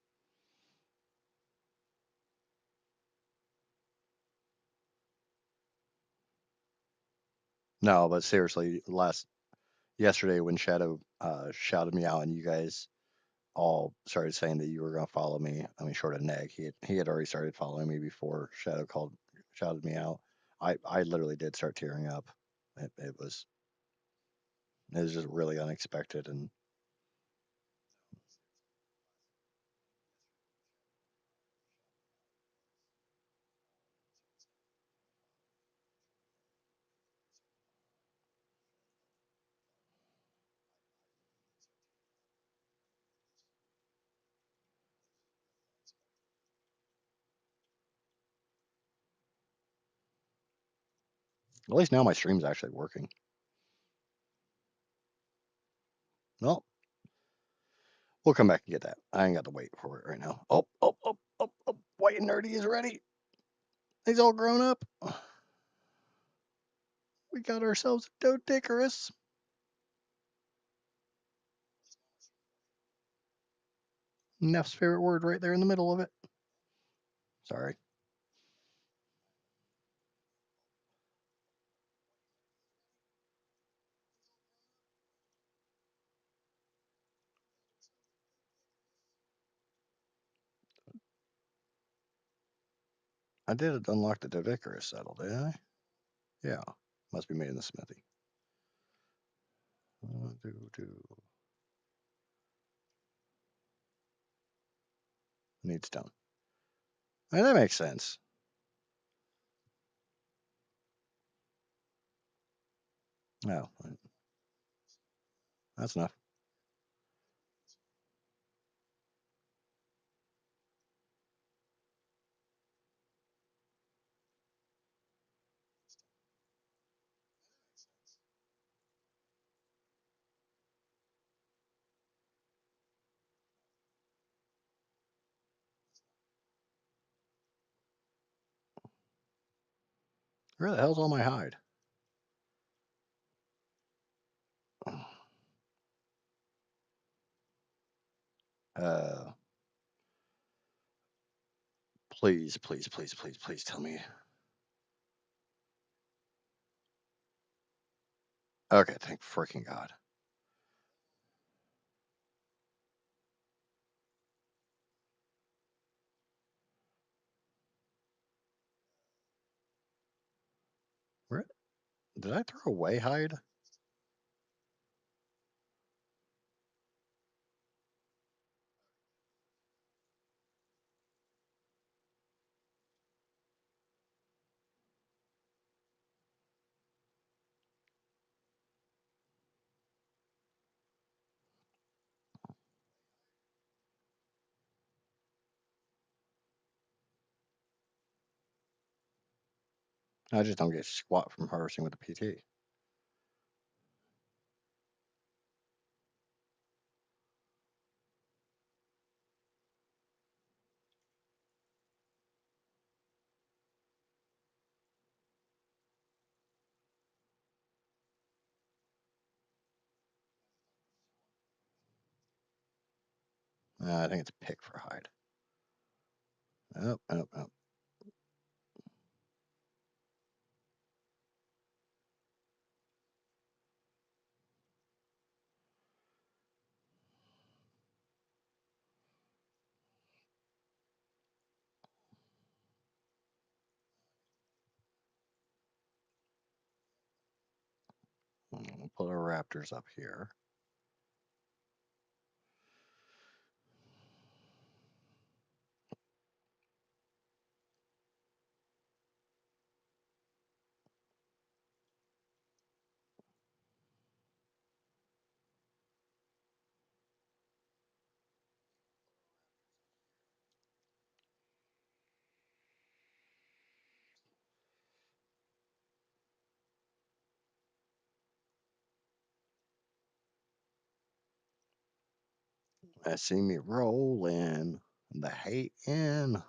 No, but seriously, yesterday when Shadow shouted me out and you guys all started saying that you were gonna follow me. I mean, short of Neg, he had already started following me before Shadow shouted me out. I literally did start tearing up. It was just really unexpected, and at least now my stream's actually working. Well, we'll come back and get that. I ain't got to wait for it right now. Oh, oh, oh, oh, oh! White and Nerdy is ready. He's all grown up. We got ourselves a Dodicarus. Neff's favorite word right there in the middle of it. Sorry. I did unlock the Dodicarus saddle, didn't I? Yeah. Must be made in the smithy. Need stone. That makes sense. No, that's enough. Where the hell's all my hide? Uh, please, please, please, please, please tell me. Okay, thank freaking God. Where did I throw away hide? I just don't get squat from harvesting with a PT. I think it's pick for hide. Oh, oh, oh. We'll put our raptors up here. I see me rolling the hate in.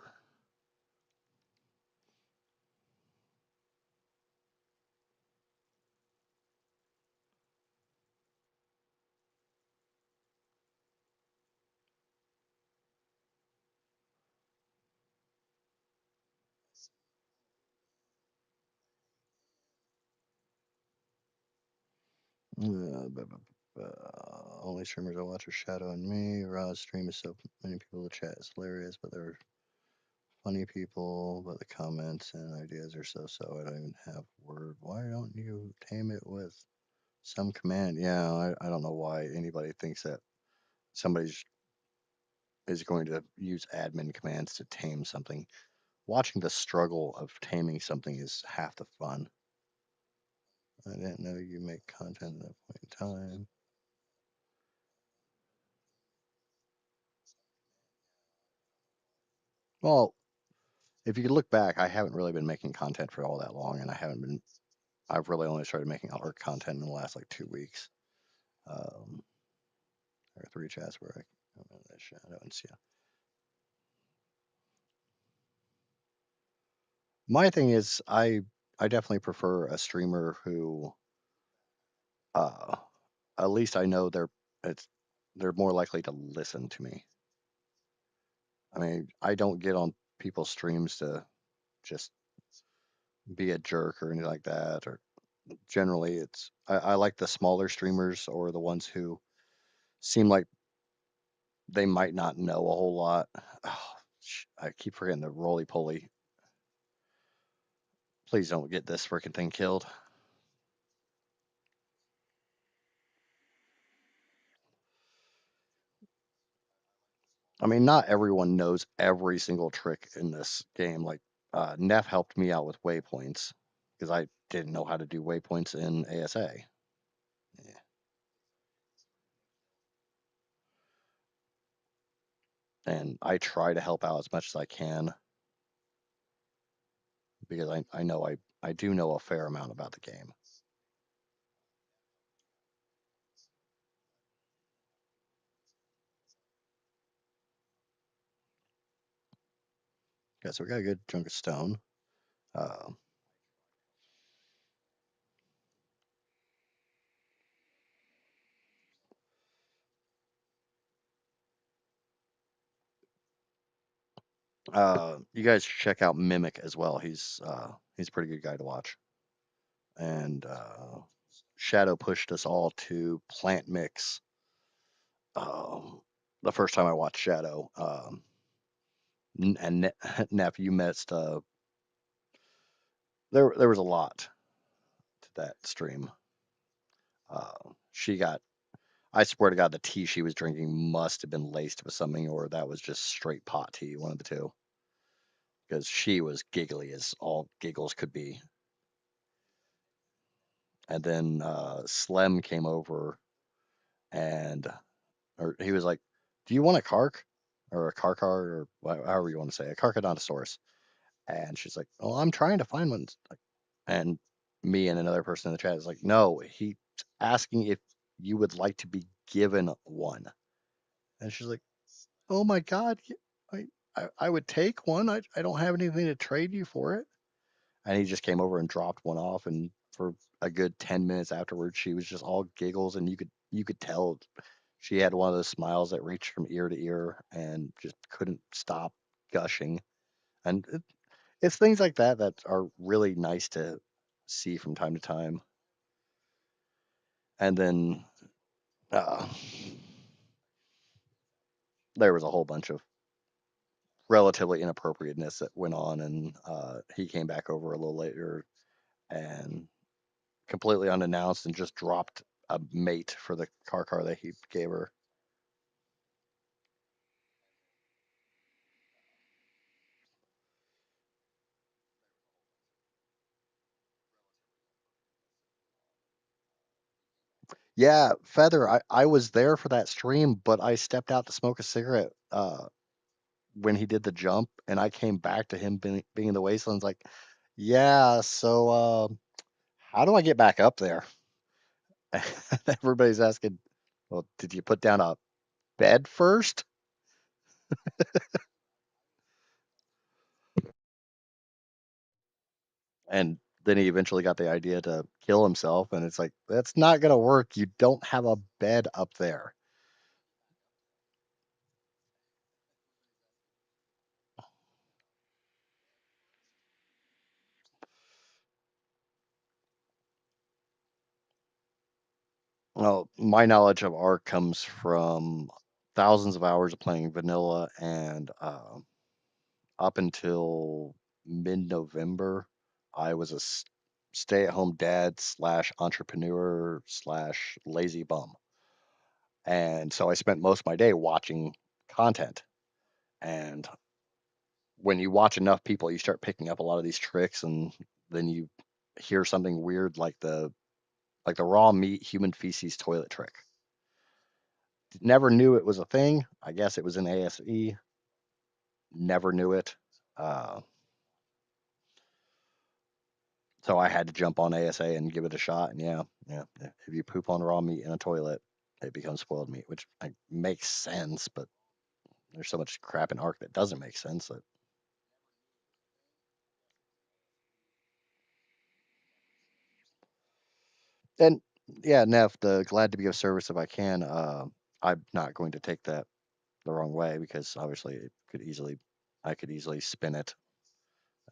Only streamers I watch are Shadow and me. Rod's stream is so many people. The chat is hilarious, but they're funny people. But the comments and ideas are so. I don't even have word. Why don't you tame it with some command? Yeah, I don't know why anybody thinks that somebody is going to use admin commands to tame something. Watching the struggle of taming something is half the fun. I didn't know you make content at that point in time. Well, if you look back, I haven't really been making content for all that long, and I've really only started making ARK content in the last like 2 weeks. There are 3 chats where I shadow and see. My thing is, I definitely prefer a streamer who, uh, at least I know it's they're more likely to listen to me. I mean, I don't get on people's streams to just be a jerk or anything like that. Or generally, I like the smaller streamers or the ones who seem like they might not know a whole lot. Oh, I keep forgetting the roly poly. Please don't get this freaking thing killed. I mean, not everyone knows every single trick in this game. Like, Neff helped me out with waypoints because I didn't know how to do waypoints in ASA. Yeah. And I try to help out as much as I can because I know I do know a fair amount about the game. Okay, so we got a good chunk of stone. Uh, you guys should check out Mimic as well. He's a pretty good guy to watch. And Shadow pushed us all to Plant Mix. The first time I watched Shadow, and Neff, you missed. There was a lot to that stream. She got. I swear to God, the tea she was drinking must have been laced with something, or that was just straight pot tea, one of the two. Because she was giggly as all giggles could be. And then Slem came over and or he was like, "Do you want a cark or a carcar or however you want to say a carcodontosaurus?" And she's like, "Oh, I'm trying to find one." Like, And me and another person in the chat is like, no, he's asking if you would like to be given one. And she's like, oh my God, I would take one. I don't have anything to trade you for it. And he just came over and dropped one off. And for a good 10 minutes afterwards, she was just all giggles. And you could tell she had one of those smiles that reached from ear to ear and just couldn't stop gushing. And it's things like that that are really nice to see from time to time. And then uh, there was a whole bunch of relatively inappropriateness that went on, and he came back over a little later and completely unannounced and just dropped a mate for the car that he gave her. Yeah, Feather, I was there for that stream, but I stepped out to smoke a cigarette when he did the jump, and I came back to him being in the wastelands like, yeah, so how do I get back up there? Everybody's asking, well, did you put down a bed first? And then he eventually got the idea to kill himself, and it's like, that's not going to work. You don't have a bed up there. Well, my knowledge of ARK comes from thousands of hours of playing vanilla, and up until mid-November, I was a stay-at-home dad slash entrepreneur slash lazy bum. And so I spent most of my day watching content. And when you watch enough people, you start picking up a lot of these tricks, and then you hear something weird like the raw meat human feces toilet trick. Never knew it was a thing. I guess it was in ASE. Never knew it. Uh, so I had to jump on ASA and give it a shot. And yeah, yeah, if you poop on raw meat in a toilet, it becomes spoiled meat, which makes sense. But there's so much crap in ARK that doesn't make sense. And yeah, Neff, glad to be of service if I can. I'm not going to take that the wrong way because obviously I could easily spin it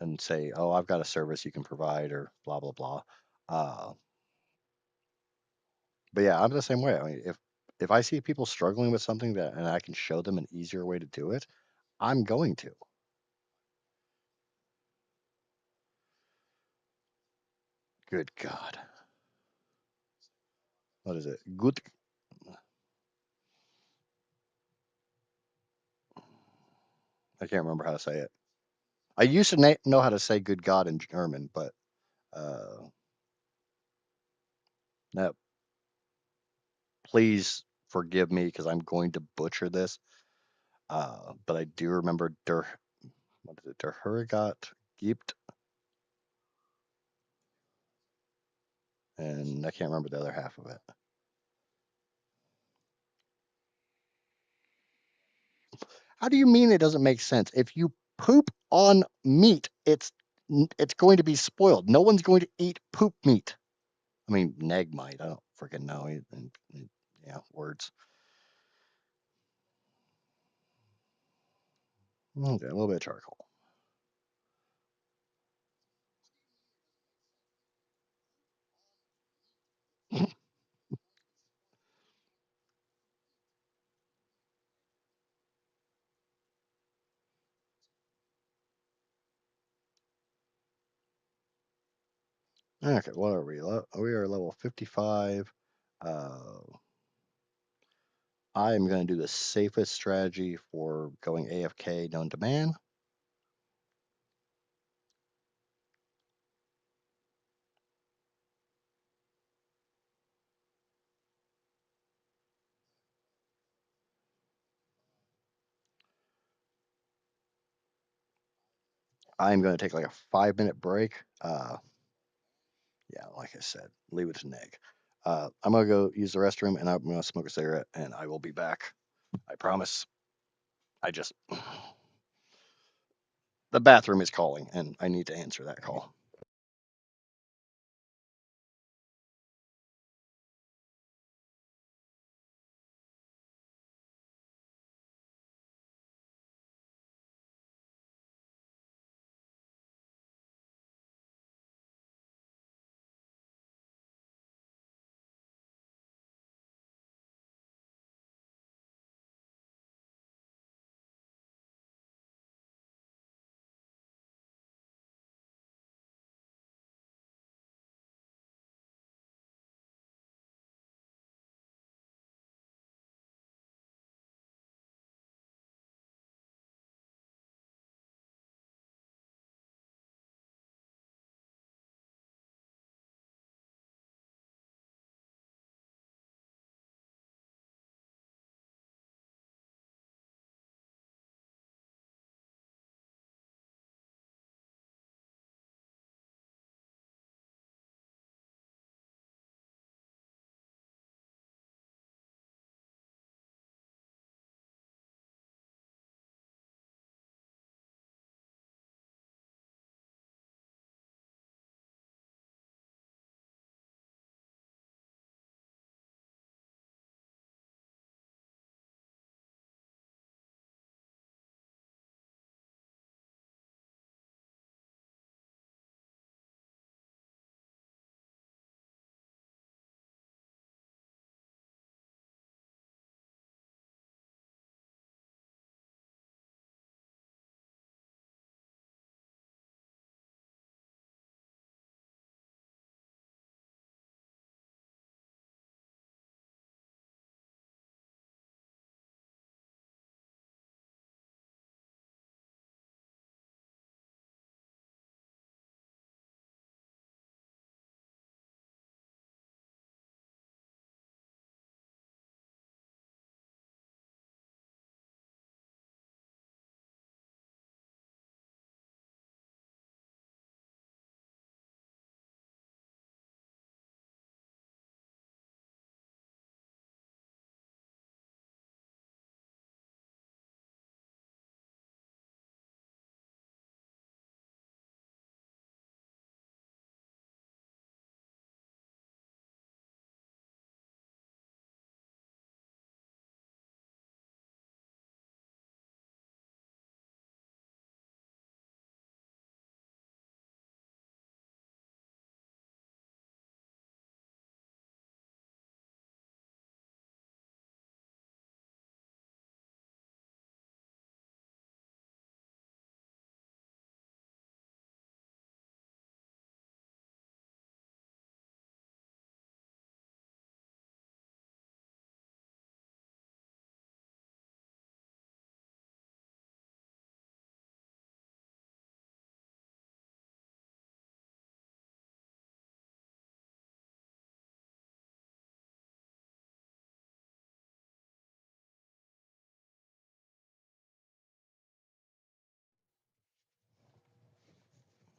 and say, oh, I've got a service you can provide or blah blah blah. Uh, but yeah, I'm the same way. I mean, if I see people struggling with something that and I can show them an easier way to do it, I'm going to. Good God, what is it? Good. I can't remember how to say it. I used to know how to say "good God" in German, but uh, no, please forgive me because I'm going to butcher this. But I do remember what is it? Der Hurrigat gibt, and I can't remember the other half of it. How do you mean it doesn't make sense? If you poop on meat, it's going to be spoiled. No one's going to eat poop meat. I mean, Neg might. I don't freaking know. Yeah, words. Okay, a little bit of charcoal. Okay, what are we? We are level 55. Uh, I am going to do the safest strategy for going AFK known to man. I'm going to take like a 5-minute break. Yeah, like I said, leave it to Neg. I'm gonna go use the restroom and I'm gonna smoke a cigarette and I will be back. I promise. I just the bathroom is calling and I need to answer that call.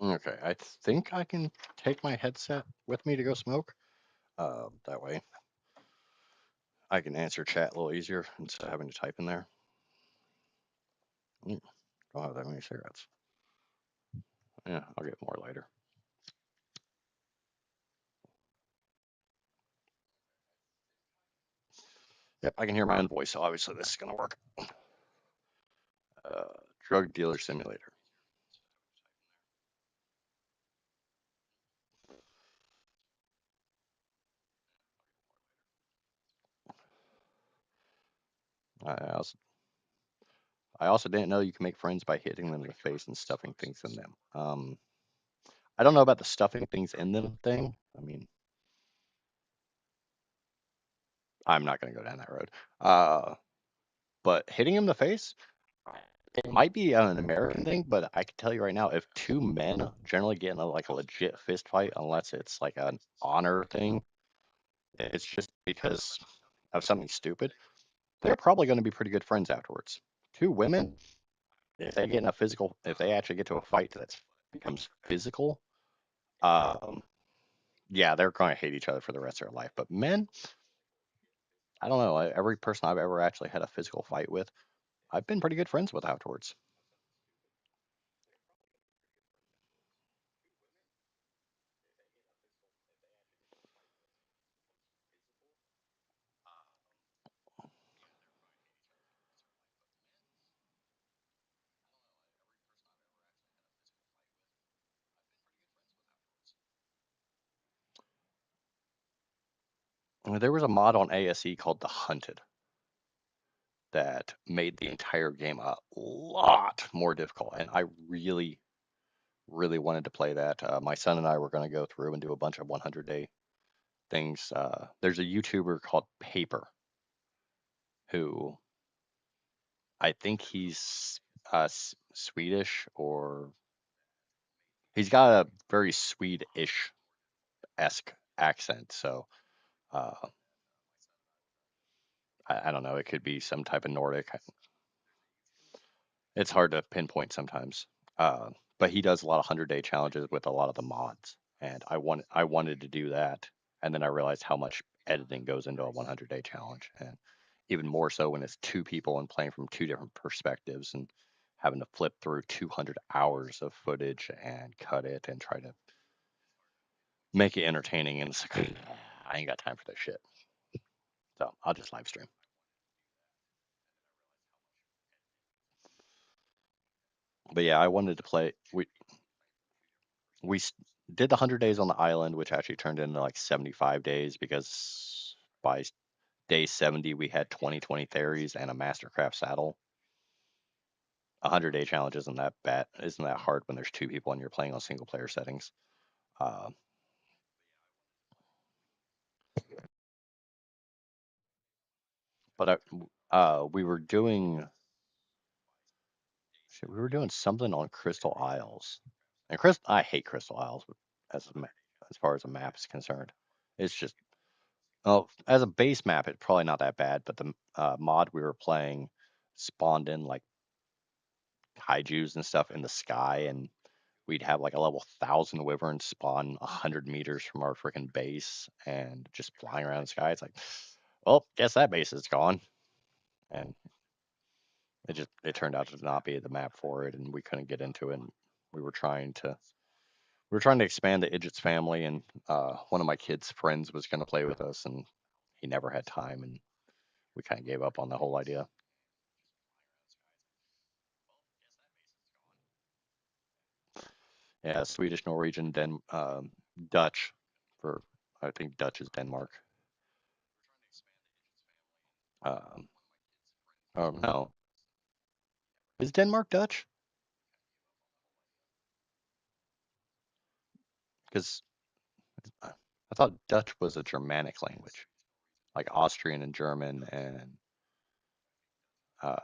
Okay, I think I can take my headset with me to go smoke. That way I can answer chat a little easier instead of having to type in there. Mm, don't have that many cigarettes. Yeah, I'll get more later. Yep, I can hear my own voice, so obviously this is gonna work. Uh, Drug dealer simulator. I also, I also didn't know you can make friends by hitting them in the face and stuffing things in them. I don't know about the stuffing things in them thing. I mean, I'm not gonna go down that road. Uh, but hitting him in the face, it might be an American thing, but I can tell you right now, if two men generally get in like a legit fist fight, unless it's like an honor thing, it's just because of something stupid, they're probably going to be pretty good friends afterwards. Two women, if they get in a if they actually get to a fight that becomes physical, um, yeah, they're going to hate each other for the rest of their life. But men, I don't know. Every person I've ever actually had a physical fight with, I've been pretty good friends with afterwards. There was a mod on ASE called The Hunted that made the entire game a lot more difficult, and I really, really wanted to play that. My son and I were going to go through and do a bunch of 100-day things. There's a YouTuber called Paper who I think he's Swedish, or he's got a very Swedish esque accent. So uh, I don't know. It could be some type of Nordic. It's hard to pinpoint sometimes. Uh, but he does a lot of 100-day challenges with a lot of the mods, and I wanted to do that, and then I realized how much editing goes into a 100-day challenge, and even more so when it's two people and playing from two different perspectives and having to flip through 200 hours of footage and cut it and try to make it entertaining. And it's like, I ain't got time for this shit. So I'll just live stream. But yeah, I wanted to play. We did the 100 days on the island, which actually turned into like 75 days because by day 70 we had 2020 theories and a Mastercraft saddle. 100-day challenge isn't that bad, isn't that hard when there's two people and you're playing on single player settings. Uh, but we were doing something on Crystal Isles, and I hate Crystal Isles as as far as a map is concerned. It's just, oh, as a base map, it's probably not that bad, but the mod we were playing spawned in like kaijus and stuff in the sky, and we'd have like a level 1,000 wyvern spawn 100 meters from our freaking base and just flying around the sky. It's like, well, guess that base is gone, and it turned out to not be the map for it, and we couldn't get into it. And we were trying to expand the Idjits family, and one of my kids' friends was going to play with us, and he never had time, and we kind of gave up on the whole idea. Yeah, Swedish, Norwegian, Dutch, for I think Dutch is Denmark. Um, oh no, is Denmark Dutch? Because I thought Dutch was a Germanic language, like Austrian and German and uh,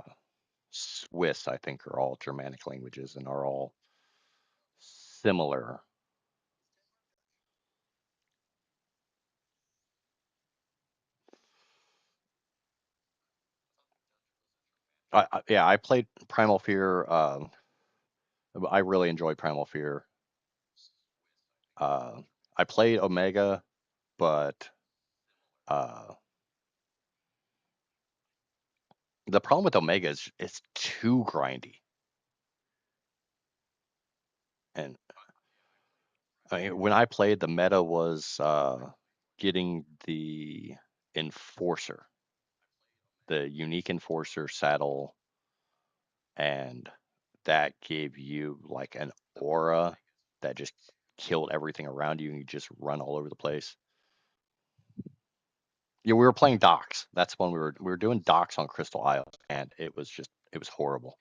Swiss. I think are all Germanic languages and are all similar. Yeah, I played Primal Fear. I really enjoyed Primal Fear. Uh, I played Omega, but uh, the problem with Omega is it's too grindy. And I mean, when I played, the meta was getting the Enforcer, the unique Enforcer saddle, and that gave you like an aura that just killed everything around you, and you just run all over the place. Yeah, we were playing docks. That's when we were doing docks on Crystal Isles, and it was horrible.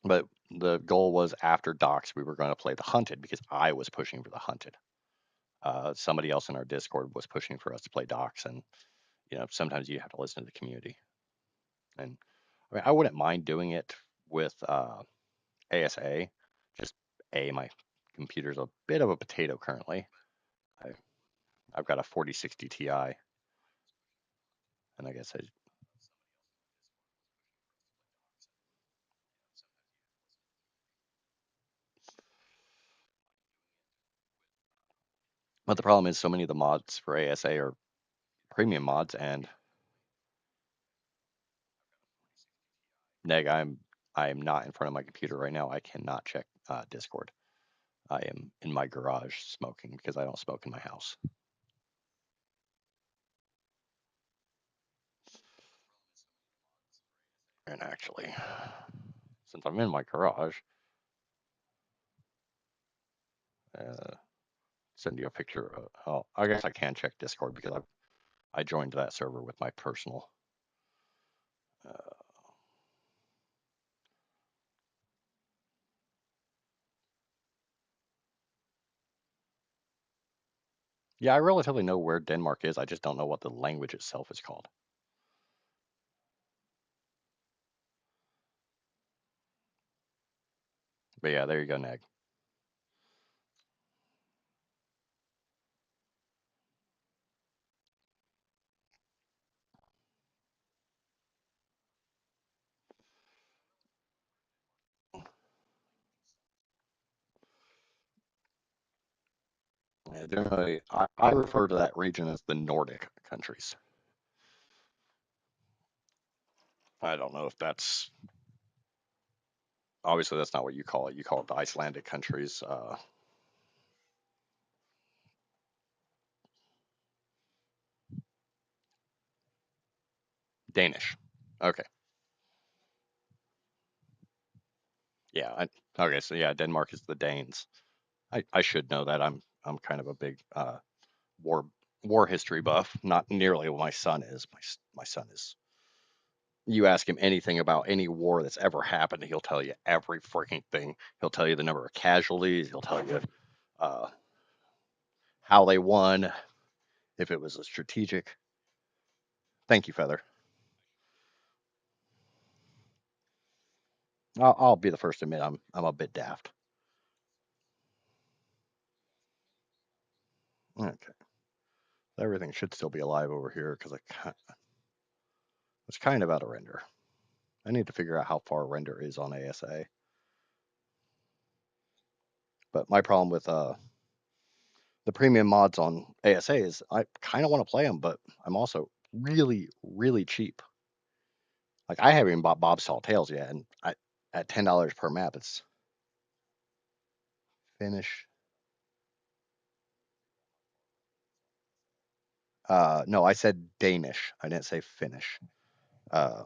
But the goal was after docks we were going to play the hunted because I was pushing for the hunted. Somebody else in our Discord was pushing for us to play docs, and sometimes you have to listen to the community. And I mean, I wouldn't mind doing it with ASA. Just my computer's a bit of a potato currently. I, I've got a 4060 Ti, and I guess but the problem is so many of the mods for ASA are premium mods, and Neg, I am not in front of my computer right now. I cannot check Discord. I am in my garage smoking because I don't smoke in my house. And actually, since I'm in my garage, uh, send you a picture. Oh, I guess I can check Discord because I joined that server with my personal. Uh, yeah, I relatively know where Denmark is. I just don't know what the language itself is called. But yeah, there you go, Neg. Yeah, generally, I refer to that region as the Nordic countries. I don't know if that's obviously that's not what you call it. You call it the Icelandic countries. Danish. Okay. Yeah. Okay. So yeah, Denmark is the Danes. I should know that. I'm kind of a big war war history buff. Not nearly what my son is. My son is. You ask him anything about any war that's ever happened, he'll tell you every freaking thing. He'll tell you the number of casualties. He'll tell you uh, how they won, if it was a strategic. Thank you, Feather. I'll be the first to admit I'm a bit daft. Okay, everything should still be alive over here because it's kind of out of render. I need to figure out how far render is on ASA. But my problem with the premium mods on ASA is I kind of want to play them, but I'm also really, really cheap. Like I haven't even bought Bob's Tall Tales yet, and at $10 per map, it's Finnish. No, I said Danish. I didn't say Finnish. Uh,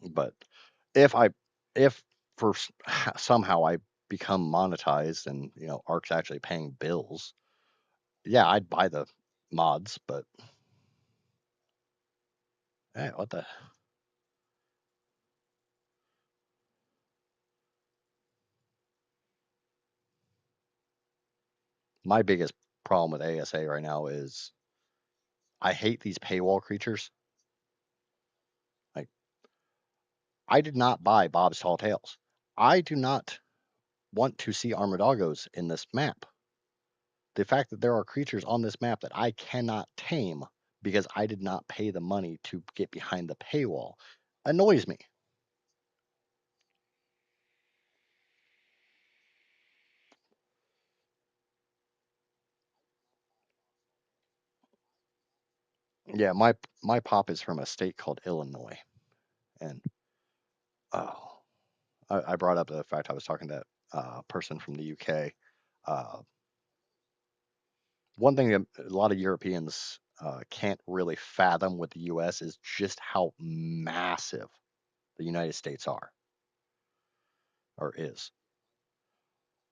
but if I if for somehow I become monetized and Ark's actually paying bills, yeah, I'd buy the mods. But hey, what the my biggest problem with ASA right now is I hate these paywall creatures. Like I did not buy Bob's Tall Tales. I do not want to see Armadagos in this map. The fact that there are creatures on this map that I cannot tame because I did not pay the money to get behind the paywall annoys me. Yeah, my pop is from a state called Illinois, and oh, I brought up the fact I was talking to that person from the UK. Uh, One thing that a lot of Europeans can't really fathom with the US is just how massive the United States are or is.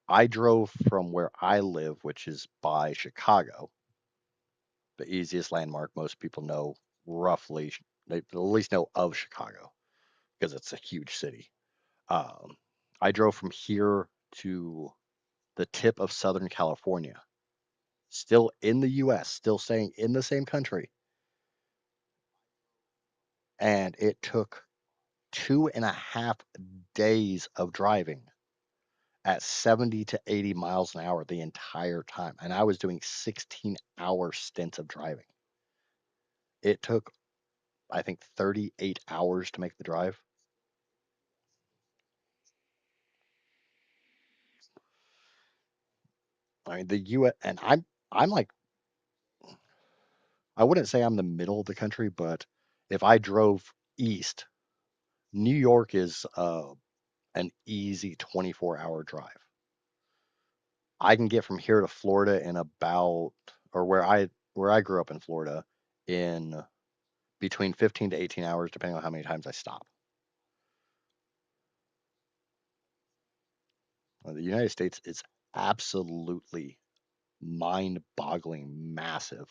I drove from where I live, which is by Chicago, the easiest landmark most people know roughly. They at least know of Chicago because it's a huge city. Um, I drove from here to the tip of Southern California, still in the US, still staying in the same country, and it took 2.5 days of driving at 70 to 80 miles an hour the entire time. And I was doing 16-hour stints of driving. It took, I think, 38 hours to make the drive. I mean, the US, and I'm like, I wouldn't say I'm the middle of the country, but if I drove east, New York is an easy 24-hour drive. I can get from here to Florida in about, or where I grew up in Florida, in between 15 to 18 hours, depending on how many times I stop. The United States is absolutely mind-boggling massive.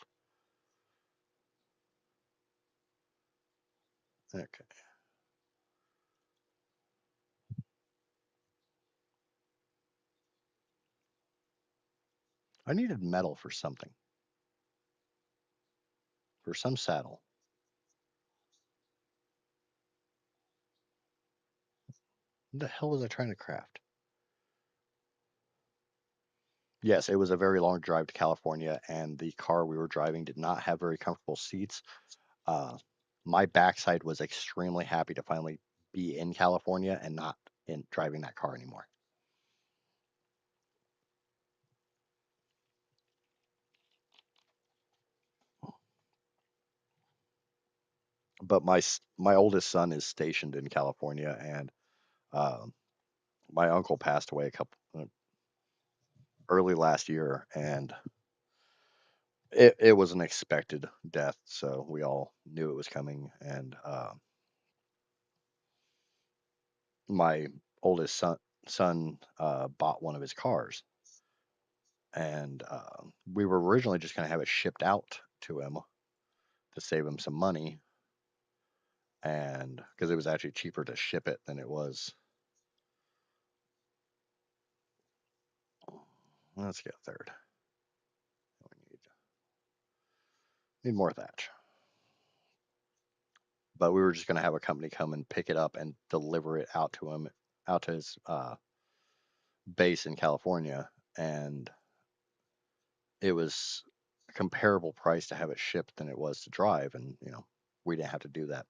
Okay. I needed metal for something, for some saddle. What the hell was I trying to craft? Yes, it was a very long drive to California, and the car we were driving did not have very comfortable seats. Uh, my backside was extremely happy to finally be in California and not in driving that car anymore. But my oldest son is stationed in California, and um, my uncle passed away a couple early last year, and it was an expected death, so we all knew it was coming. And my oldest son bought one of his cars, and we were originally just going to have it shipped out to him to save him some money, and because it was actually cheaper to ship it than it was. Let's get a third. We need more thatch. But we were just going to have a company come and pick it up and deliver it out to him, out to his base in California, and it was a comparable price to have it shipped than it was to drive, and we didn't have to do that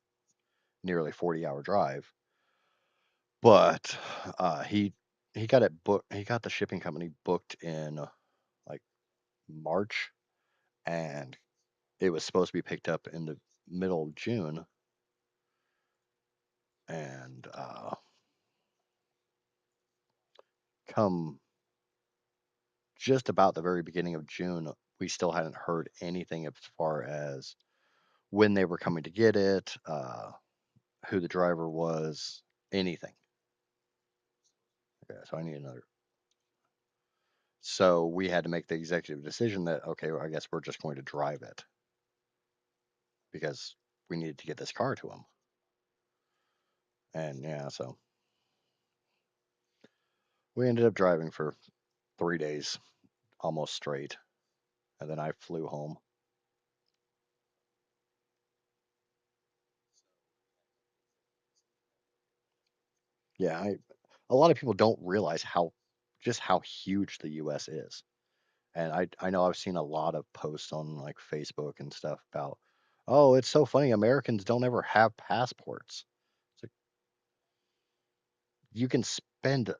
nearly 40-hour drive. But he got it booked. He got the shipping company booked in like March, and it was supposed to be picked up in the middle of June, and come just about the very beginning of June, we still hadn't heard anything as far as when they were coming to get it, who the driver was, anything. Okay, so I need another. So we had to make the executive decision that, okay, well, I guess we're just going to drive it because we needed to get this car to him. And yeah, so we ended up driving for 3 days almost straight. And then I flew home. Yeah, a lot of people don't realize how huge the US is. And I know I've seen a lot of posts on like Facebook and stuff about, oh, it's so funny Americans don't ever have passports. It's like you can spend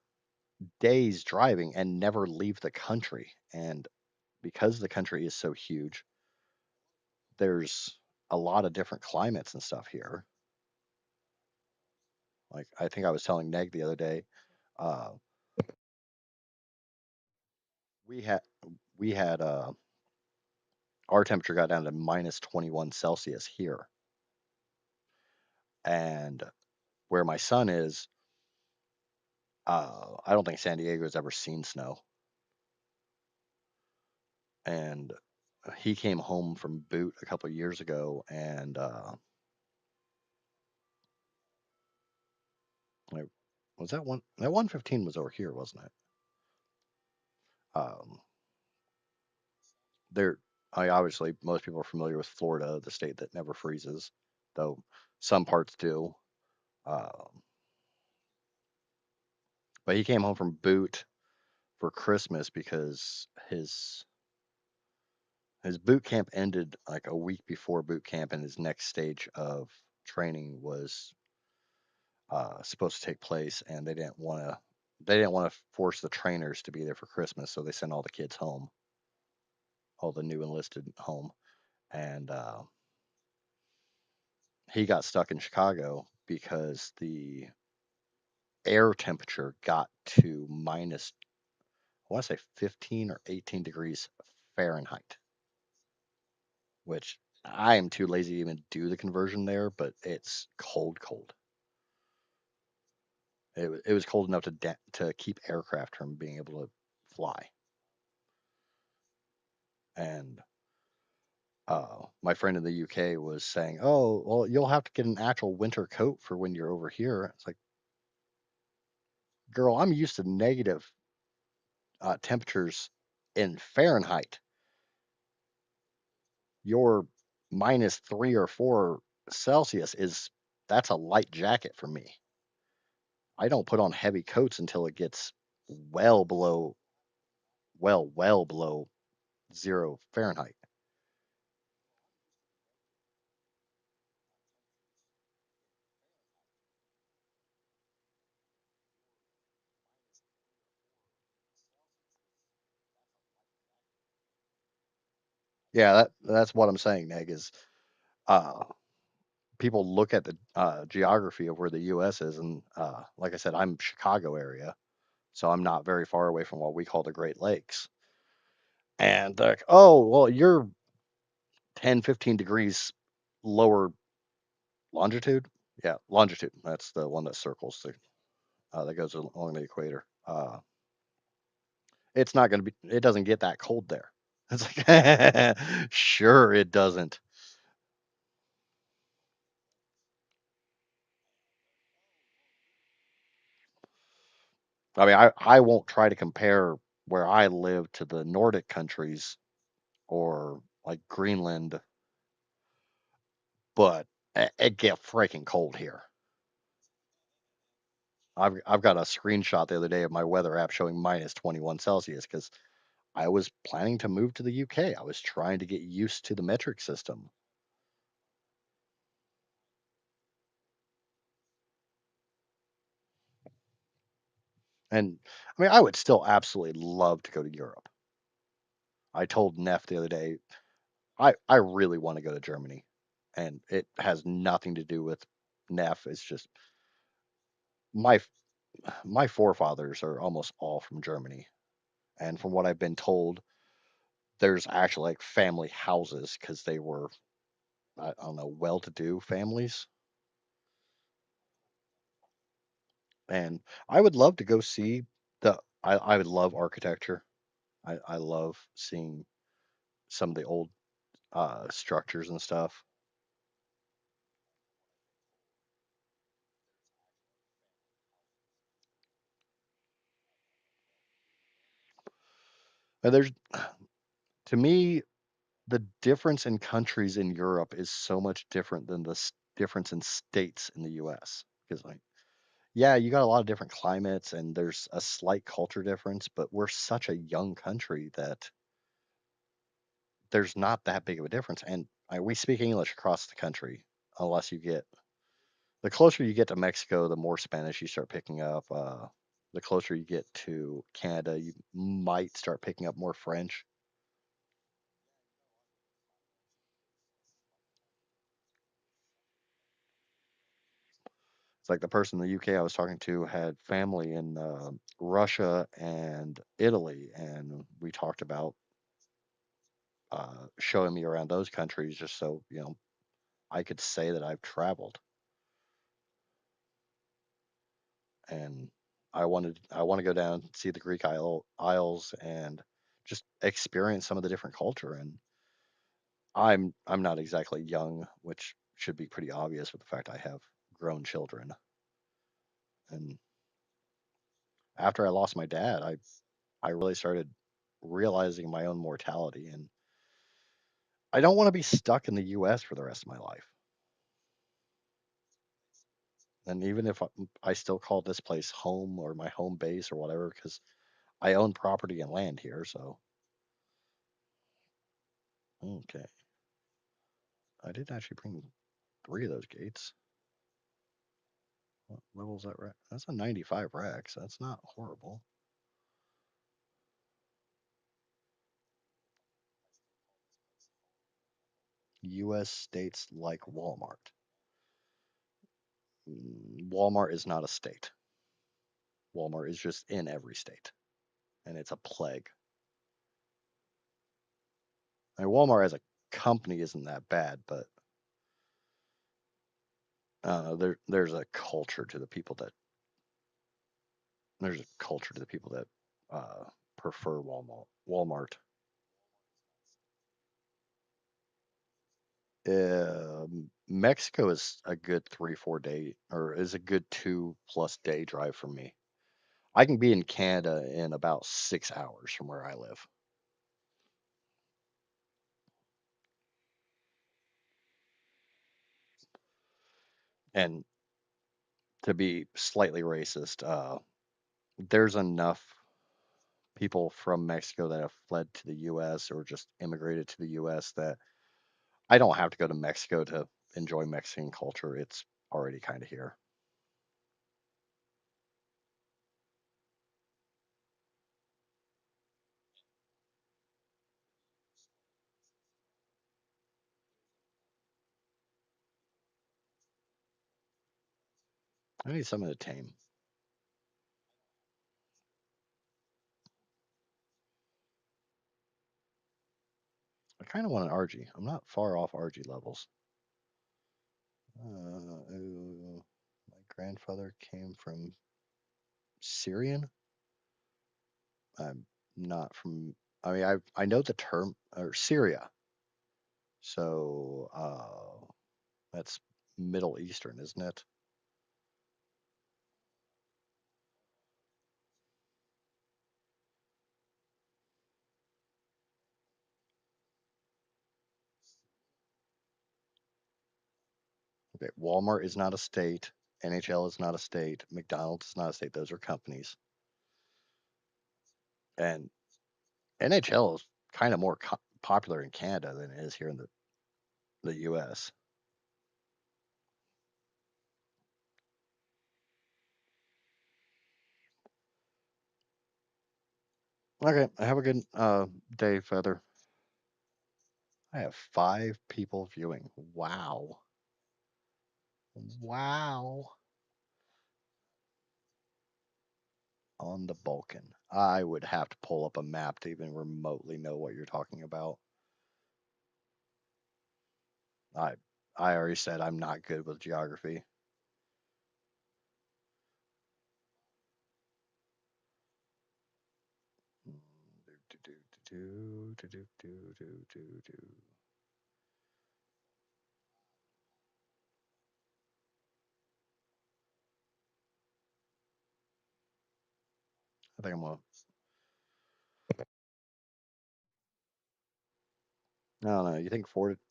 days driving and never leave the country. And because the country is so huge, there's a lot of different climates and stuff here. Like I think I was telling Neg the other day, uh, we had we had our temperature got down to minus 21 Celsius here, and where my son is, I don't think San Diego has ever seen snow. And he came home from Boot a couple of years ago, and Like, was that one? That 115 was over here, wasn't it? Um, there. I obviously most people are familiar with Florida, the state that never freezes, though some parts do. Um, but he came home from boot for Christmas because his boot camp ended like a week before boot camp, and his next stage of training was supposed to take place, and they didn't want to force the trainers to be there for Christmas, so they sent all the kids home, all the new enlisted home, and he got stuck in Chicago because the air temperature got to minus, I want to say 15 or 18 degrees Fahrenheit, which I am too lazy to even do the conversion there, but it's cold, cold. It was cold enough to keep aircraft from being able to fly. And my friend in the UK was saying, "Oh, well, you'll have to get an actual winter coat for when you're over here." It's like, girl, I'm used to negative temperatures in Fahrenheit. Your -3 or 4 Celsius that's a light jacket for me. I don't put on heavy coats until it gets well below, well below 0 Fahrenheit. Yeah, that's what I'm saying, Neg, is uh, people look at the geography of where the U.S. is, and like I said, I'm Chicago area, so I'm not very far away from what we call the Great Lakes. And they're like, oh, well, you're 10, 15 degrees lower longitude. Yeah, longitude. That's the one that circles that goes along the equator. It's not going to be. It doesn't get that cold there. It's like, sure, it doesn't. I mean, I won't try to compare where I live to the Nordic countries or like Greenland, but it get freaking cold here. I've got a screenshot the other day of my weather app showing -21 Celsius because I was planning to move to the UK. I was trying to get used to the metric system. And I mean, I would still absolutely love to go to Europe. I told Neff the other day, I really want to go to Germany. And it has nothing to do with Neff. It's just my my forefathers are almost all from Germany. And from what I've been told, there's actually like family houses because they were, I don't know, well-to-do families. And I would love to go see I would love architecture. I love seeing some of the old structures and stuff. And there's, to me, the difference in countries in Europe is so much different than the difference in states in the US. Because, like, yeah, you got a lot of different climates and there's a slight culture difference, but we're such a young country that there's not that big of a difference. And we speak English across the country, unless you get the closer you get to Mexico, the more Spanish you start picking up. The closer you get to Canada, you might start picking up more French. It's like the person in the UK I was talking to had family in Russia and Italy, and we talked about showing me around those countries just so I could say that I've traveled. And I want to go down and see the Greek Isles and just experience some of the different culture. And I'm not exactly young, which should be pretty obvious with the fact I have grown children. And after I lost my dad, I really started realizing my own mortality, and I don't want to be stuck in the US for the rest of my life. And even if I still call this place home or my home base or whatever, because I own property and land here. So, okay. I did actually bring three of those gates. What level's that rack? That's a 95 rack, so that's not horrible. US states like Walmart. Walmart is not a state. Walmart is just in every state, and it's a plague. I mean, Walmart as a company isn't that bad, but there's a culture to the people that there's a culture to the people that prefer Walmart. Walmart. Mexico is a good 3 4 day, or is a good 2+ day drive for me. I can be in Canada in about 6 hours from where I live. And to be slightly racist, there's enough people from Mexico that have fled to the US or just immigrated to the US that I don't have to go to Mexico to enjoy Mexican culture. It's already kind of here. I need something to tame. I kind of want an RG. I'm not far off RG levels. My grandfather came from Syrian. I'm not from. I mean, I know the term or Syria. So that's Middle Eastern, isn't it? Okay, Walmart is not a state. NHL is not a state. McDonald's is not a state. Those are companies. And NHL is kind of more popular in Canada than it is here in the U.S. Okay, have a good day, Feather. I have 5 people viewing. Wow. Wow. On the Balkan. I would have to pull up a map to even remotely know what you're talking about. I I already said I'm not good with geography. I think I'm gonna. I don't know. You think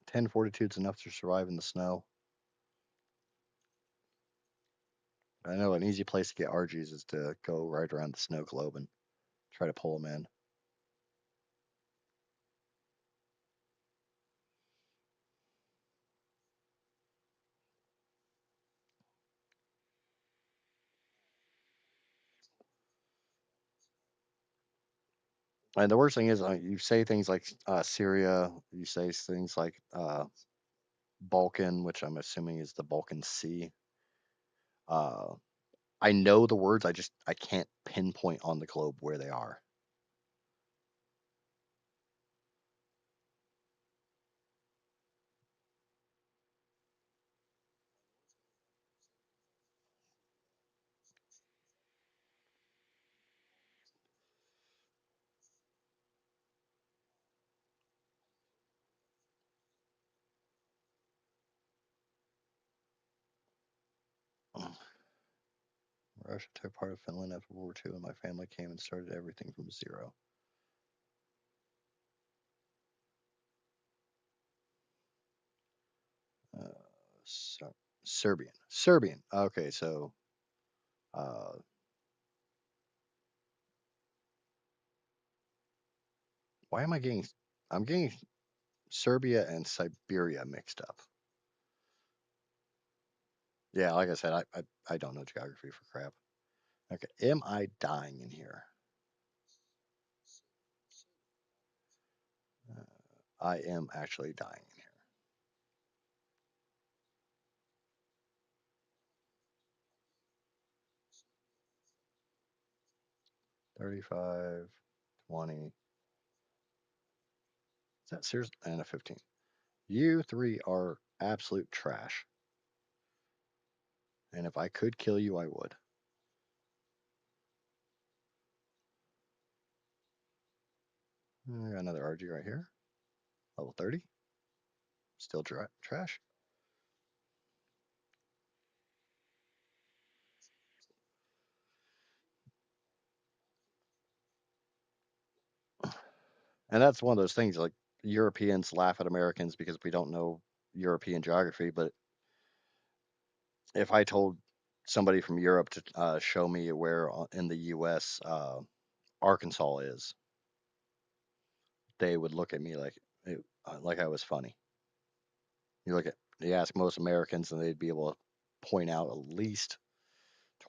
10 fortitude's enough to survive in the snow? I know an easy place to get RGs is to go right around the snow globe and try to pull them in. And the worst thing is, you say things like Syria, you say things like Balkan, which I'm assuming is the Balkan Sea. Uh, I know the words, I can't pinpoint on the globe where they are. Russia took part of Finland after World War II, and my family came and started everything from zero. Uh, so, Serbian. Serbian. Okay, so uh, why am I getting? I'm getting Serbia and Siberia mixed up. Yeah, like I said, I don't know geography for crap. Okay, am I dying in here? I am actually dying in here. 35, 20. Is that serious? And a 15. You three are absolute trash. And if I could kill you, I would. I got another RG right here. Level 30. Still trash. And that's one of those things like Europeans laugh at Americans because we don't know European geography. But if I told somebody from Europe to show me where in the U.S. Arkansas is, they would look at me like I was funny. You ask most Americans, and they'd be able to point out at least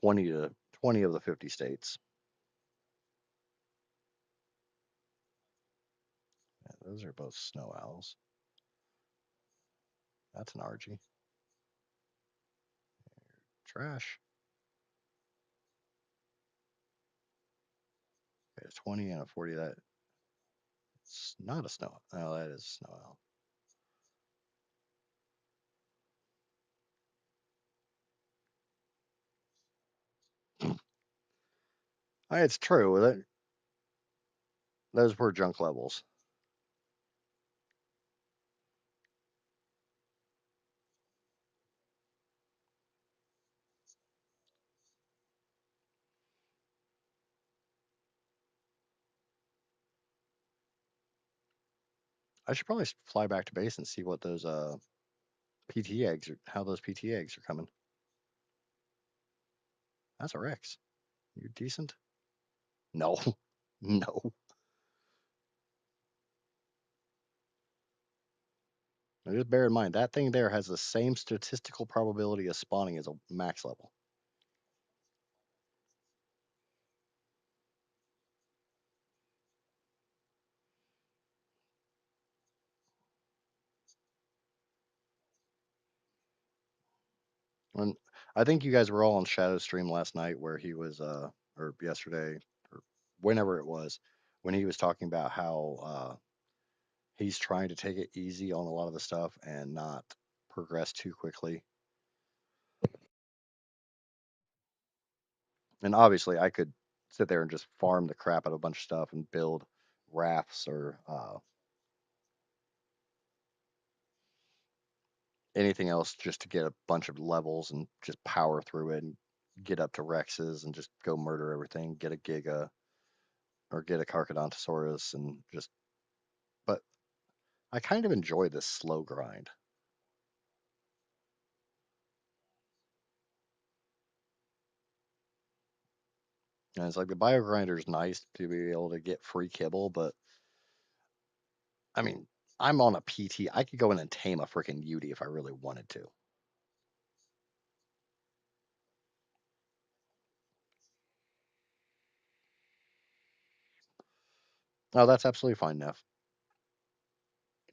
20 of the 50 states. Yeah, those are both snow owls. That's an RG. Trash. Okay, a 20 and a 40. That's not a snow. Oh, that is a snow owl. It's true. Those were junk levels. I should probably fly back to base and see what those PT eggs are, how those PT eggs are coming. That's a Rex. You decent? No, no. Now just bear in mind that thing there has the same statistical probability of spawning as a max level. And I think you guys were all on Shadow Stream last night where he was, or yesterday, or whenever it was, when he was talking about how he's trying to take it easy on a lot of the stuff and not progress too quickly. And obviously, I could sit there and just farm the crap out of a bunch of stuff and build rafts or anything else just to get a bunch of levels and just power through it and get up to Rexes and just go murder everything, get a Giga or get a Carchodontosaurus and just. But I kind of enjoy this slow grind. And it's like the bio grinder is nice to be able to get free kibble, but I mean, I'm on a PT. I could go in and tame a freaking Yeti if I really wanted to. Oh, that's absolutely fine, Neff.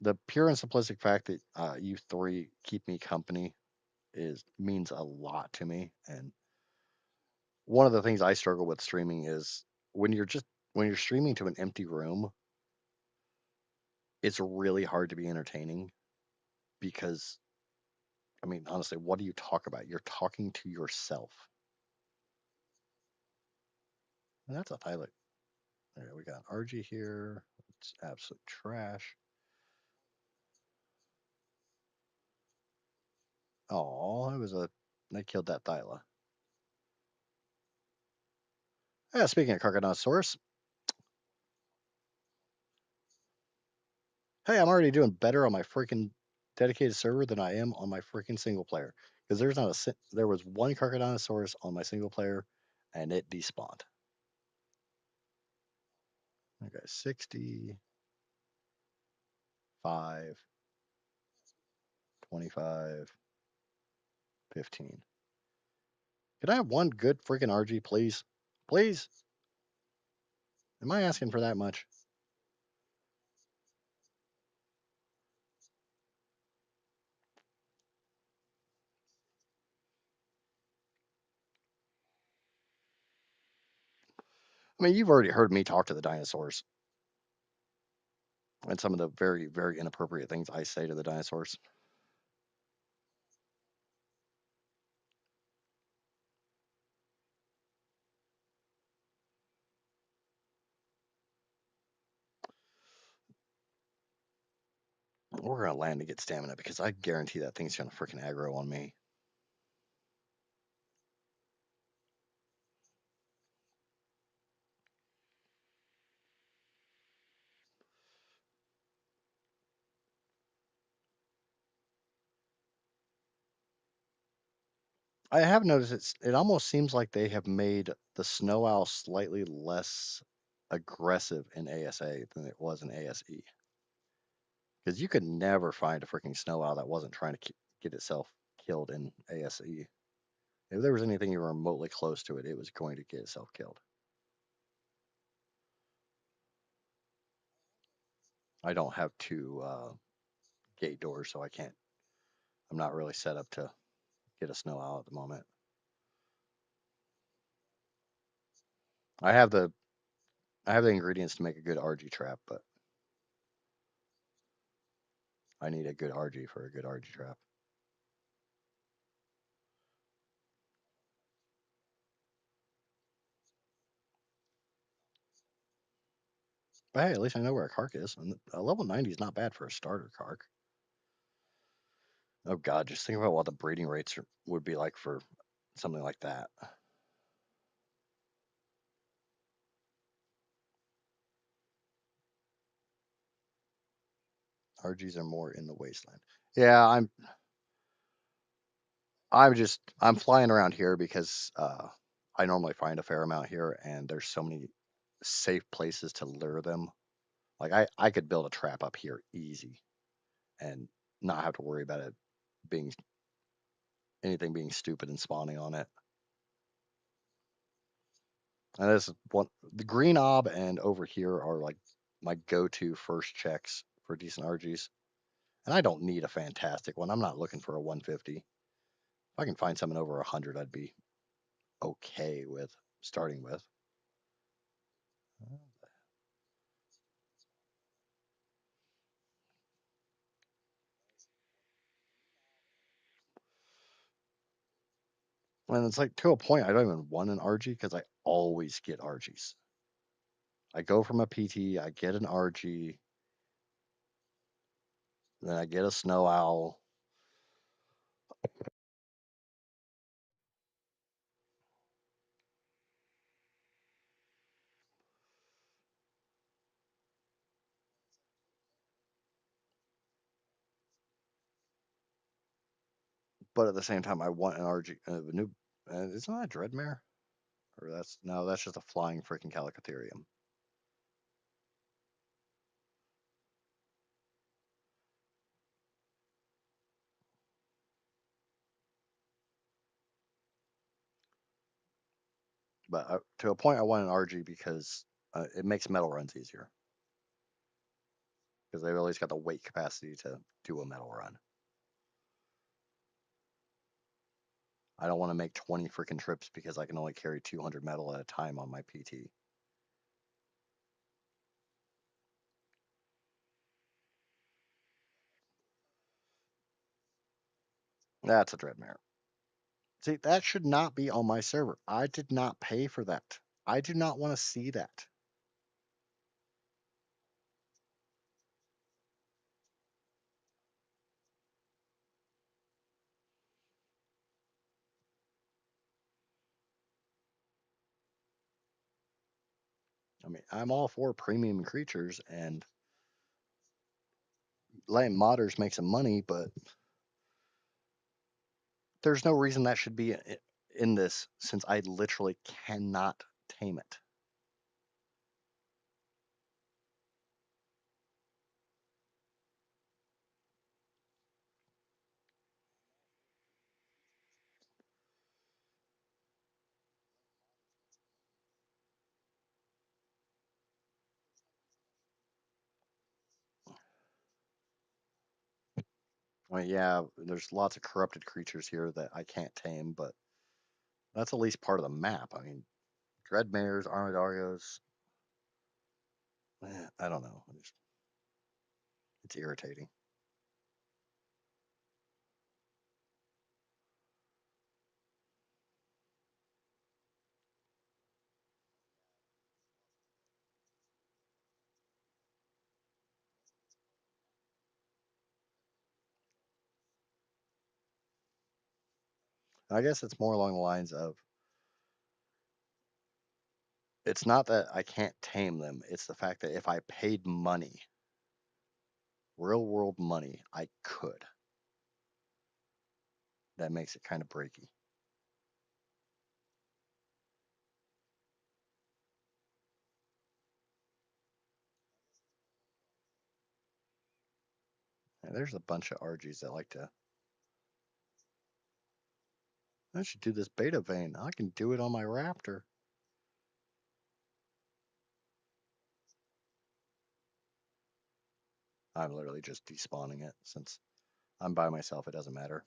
The pure and simplistic fact that you three keep me company is means a lot to me. And one of the things I struggle with streaming is when you're just when you're streaming to an empty room, it's really hard to be entertaining because I mean, honestly, what do you talk about? You're talking to yourself. And that's a pilot. There, we got RG here. It's absolute trash. Oh, it was a. They killed that Thyla. Yeah, speaking of Carcharodontosaurus, hey, I'm already doing better on my freaking dedicated server than I am on my freaking single player. Because there's not a there was one Carcharodontosaurus on my single player, and it despawned. Okay, 65, 25, 15. Can I have one good freaking RG, please? Please? Am I asking for that much? I mean, you've already heard me talk to the dinosaurs and some of the very, very inappropriate things I say to the dinosaurs. We're gonna land to get stamina because I guarantee that thing's gonna freaking aggro on me. I have noticed it almost seems like they have made the snow owl slightly less aggressive in ASA than it was in ASE. Because you could never find a freaking snow owl that wasn't trying to get itself killed in ASE. If there was anything even remotely close to it, it was going to get itself killed. I don't have two gate doors, so I can't. I'm not really set up to get a snow owl at the moment. I have the I have the ingredients to make a good RG trap, but I need a good RG for a good RG trap. But hey, at least I know where a Kark is. And a level 90 is not bad for a starter Kark. Oh god, just think about what the breeding rates would be like for something like that. RGs are more in the wasteland. Yeah, I'm flying around here because I normally find a fair amount here, and there's so many safe places to lure them. Like I could build a trap up here easy and not have to worry about it being anything being stupid and spawning on it. And this one, the green ob and over here are like my go-to first checks for decent RGs. And I don't need a fantastic one. I'm not looking for a 150. If I can find something over 100, I'd be okay with starting with. And it's like to a point, I don't even want an RG because I always get RGs. I go from a PT, I get an RG, then I get a snow owl. But at the same time, I want an RG. A new, isn't that a Dreadmare? Or that's no, that's just a flying freaking Calicotherium. But to a point, I want an RG because it makes metal runs easier because they've always got the weight capacity to do a metal run. I don't want to make 20 freaking trips because I can only carry 200 metal at a time on my PT. That's a Dreadmare. See, that should not be on my server. I did not pay for that. I do not want to see that. I mean, I'm all for premium creatures and letting modders make some money, but there's no reason that should be in this since I literally cannot tame it. I mean, yeah, there's lots of corrupted creatures here that I can't tame, but that's at least part of the map. I mean, Dreadmares, Armadarios, I don't know. It's irritating. I guess it's more along the lines of it's not that I can't tame them, it's the fact that if I paid money, real world money, I could. That makes it kind of breaky. And there's a bunch of RGs that like to. I should do this beta vein. I can do it on my Raptor. I'm literally just despawning it since I'm by myself. It doesn't matter.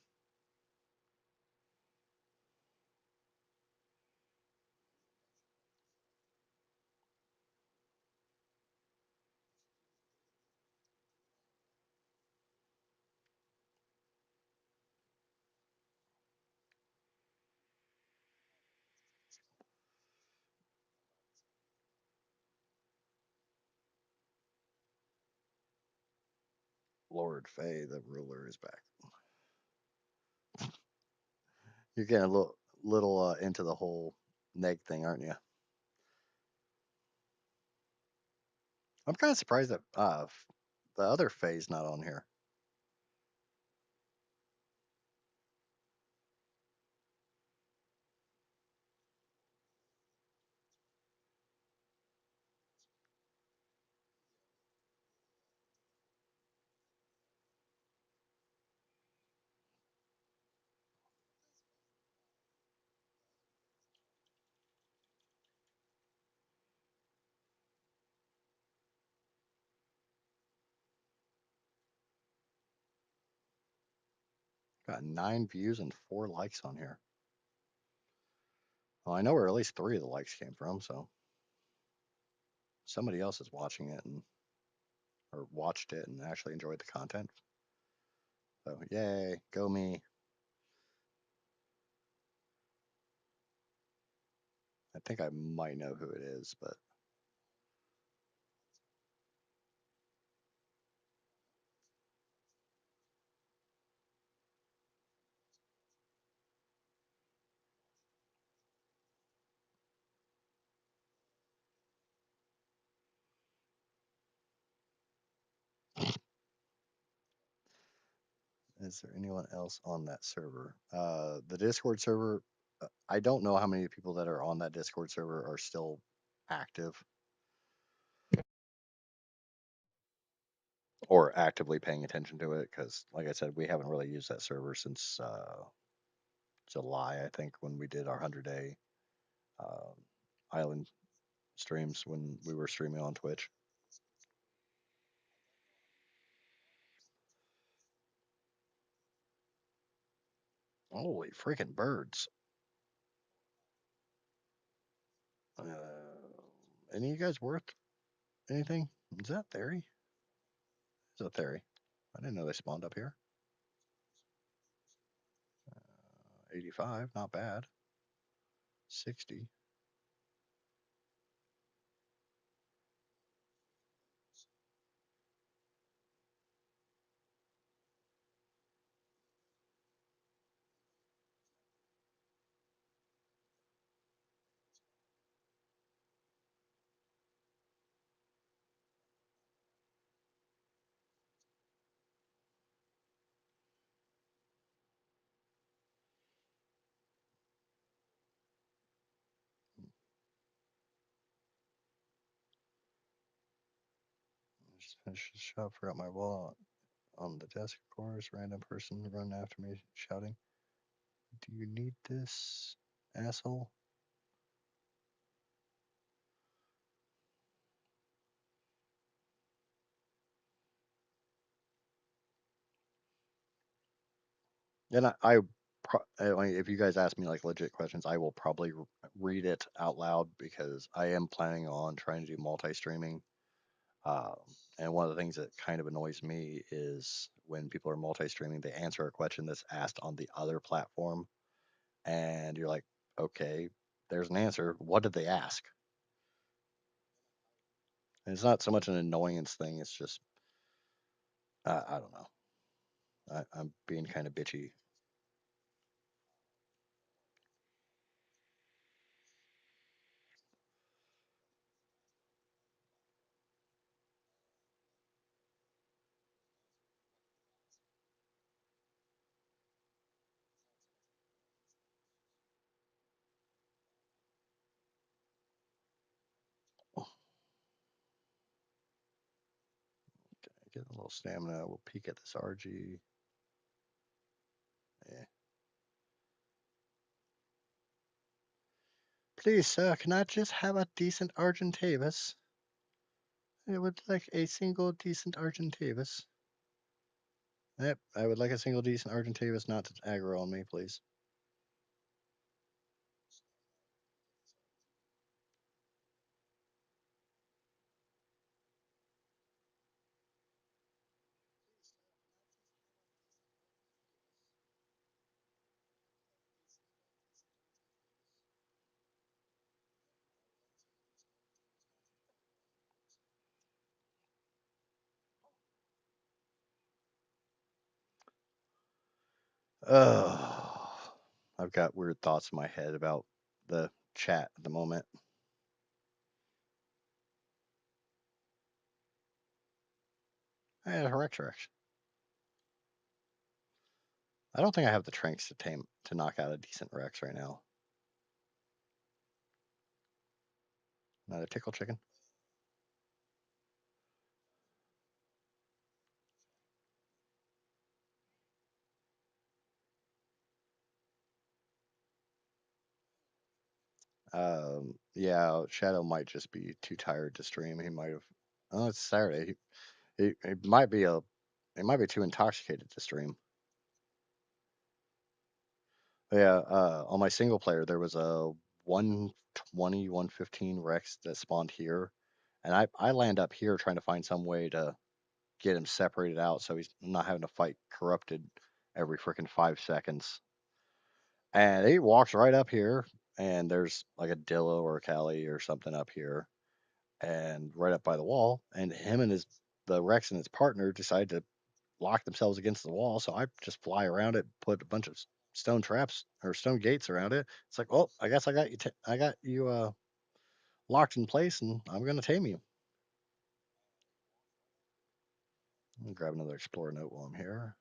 Lord Fay, the ruler, is back. You're getting a little into the whole neg thing, aren't you? I'm kind of surprised that the other Fay's not on here. Got 9 views and 4 likes on here. Well, I know where at least 3 of the likes came from, so somebody else is watching it and or watched it and actually enjoyed the content. So yay, go me. I think I might know who it is, but is there anyone else on that server? The Discord server, I don't know how many people that are on that Discord server are still active or actively paying attention to it because, like I said, we haven't really used that server since July, I think, when we did our 100-day uh, island streams when we were streaming on Twitch. Holy freaking birds. Any of you guys worth anything? Is that Theory? Is that Theory? I didn't know they spawned up here. 85, not bad. 60. I should shout, forgot my wallet on the desk, of course. Random person run after me shouting, "Do you need this, asshole?" And if you guys ask me like legit questions, I will probably read it out loud because I am planning on trying to do multi-streaming. Um, and one of the things that kind of annoys me is when people are multi-streaming, they answer a question that's asked on the other platform, and you're like, okay, there's an answer. What did they ask? And it's not so much an annoyance thing. It's just I don't know. I'm being kind of bitchy. Get a little stamina. We'll peek at this RG. Yeah. Please, sir, can I just have a decent Argentavis? I would like a single decent Argentavis. Yep, I would like a single decent Argentavis, not to aggro on me, please. Oh, I've got weird thoughts in my head about the chat at the moment. I had a Rex. I don't think I have the tranks to knock out a decent Rex right now. Not a tickle chicken. Yeah, Shadow might just be too tired to stream. He might have. Oh, it's Saturday. He might be a. He might be too intoxicated to stream. Yeah. On my single player, there was a 120, 115 Rex that spawned here, and I land up here trying to find some way to get him separated out so he's not having to fight corrupted every freaking 5 seconds. And he walks right up here, and there's like a Dillo or a Cali or something up here, and right up by the wall. And him and the Rex and his partner decide to lock themselves against the wall. So I just fly around it, put a bunch of stone traps or stone gates around it. It's like, oh, I guess I got you. I got you locked in place, and I'm gonna tame you. Grab another explorer note while I'm here.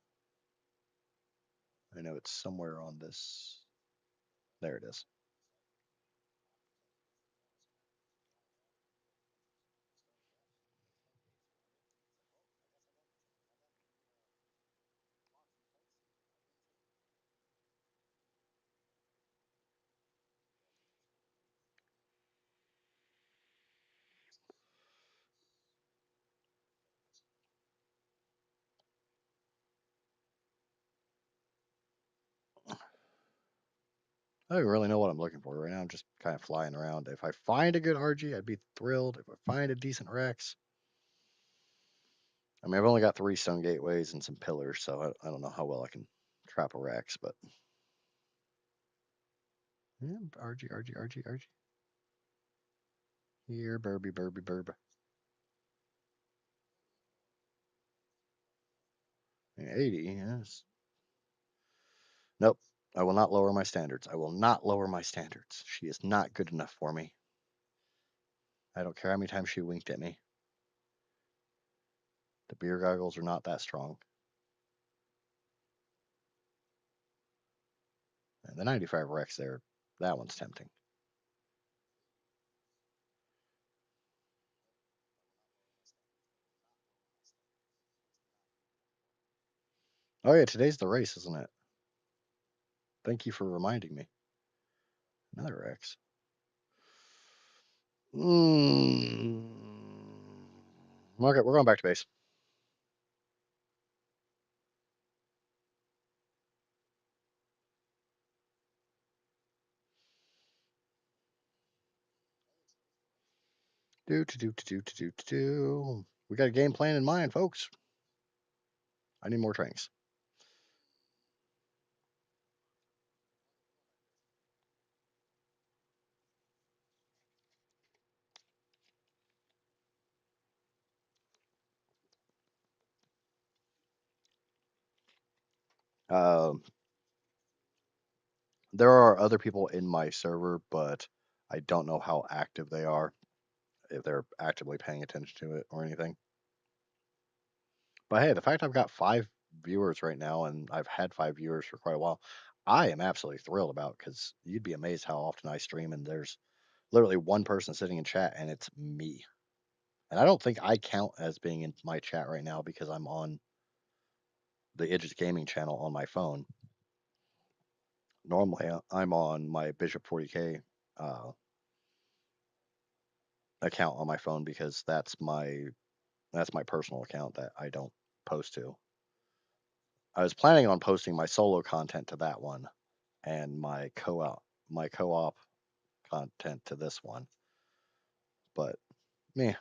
I know it's somewhere on this. There it is. I don't really know what I'm looking for right now. I'm just kind of flying around. If I find a good RG, I'd be thrilled. If I find a decent Rex, I mean, I've only got 3 stone gateways and some pillars, so I don't know how well I can trap a Rex, but yeah, RG, RG, RG, RG. Here, burby, burby, burb. Yeah, 80, yes. Nope. I will not lower my standards. I will not lower my standards. She is not good enough for me. I don't care how many times she winked at me. The beer goggles are not that strong. And the 95 Rex there, that one's tempting. Oh yeah, today's the race, isn't it? Thank you for reminding me. Another X. Mm. Okay, we're going back to base. Do. We got a game plan in mind, folks. I need more trains. Um, there are other people in my server, but I don't know how active they are, if they're actively paying attention to it or anything. But hey, the fact I've got 5 viewers right now, and I've had 5 viewers for quite a while, I am absolutely thrilled about, because you'd be amazed how often I stream and there's literally one person sitting in chat and it's me. And I don't think I count as being in my chat right now because I'm on the Idris Gaming channel on my phone. Normally, I'm on my Bishop 40K uh, account on my phone because that's my personal account that I don't post to. I was planning on posting my solo content to that one and my co-op content to this one, but me,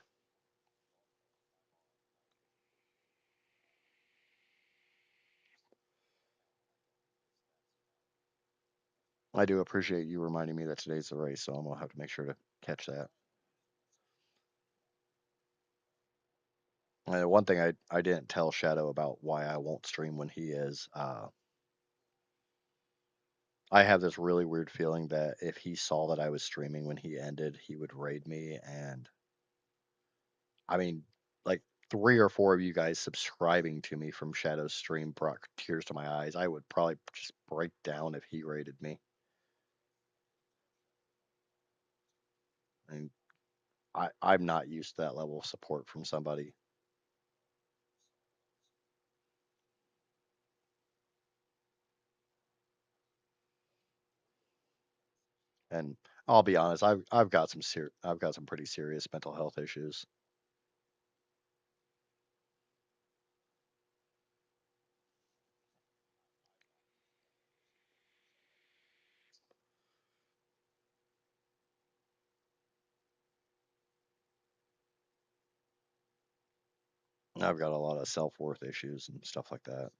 I do appreciate you reminding me that today's the race, so I'm gonna have to make sure to catch that. One thing I didn't tell Shadow about why I won't stream when he is. I have this really weird feeling that if he saw that I was streaming when he ended, he would raid me. And I mean, like 3 or 4 of you guys subscribing to me from Shadow's stream brought tears to my eyes. I would probably just break down if he raided me. I mean, I'm not used to that level of support from somebody. And I'll be honest, I've got some pretty serious mental health issues. I've got a lot of self worth issues and stuff like that.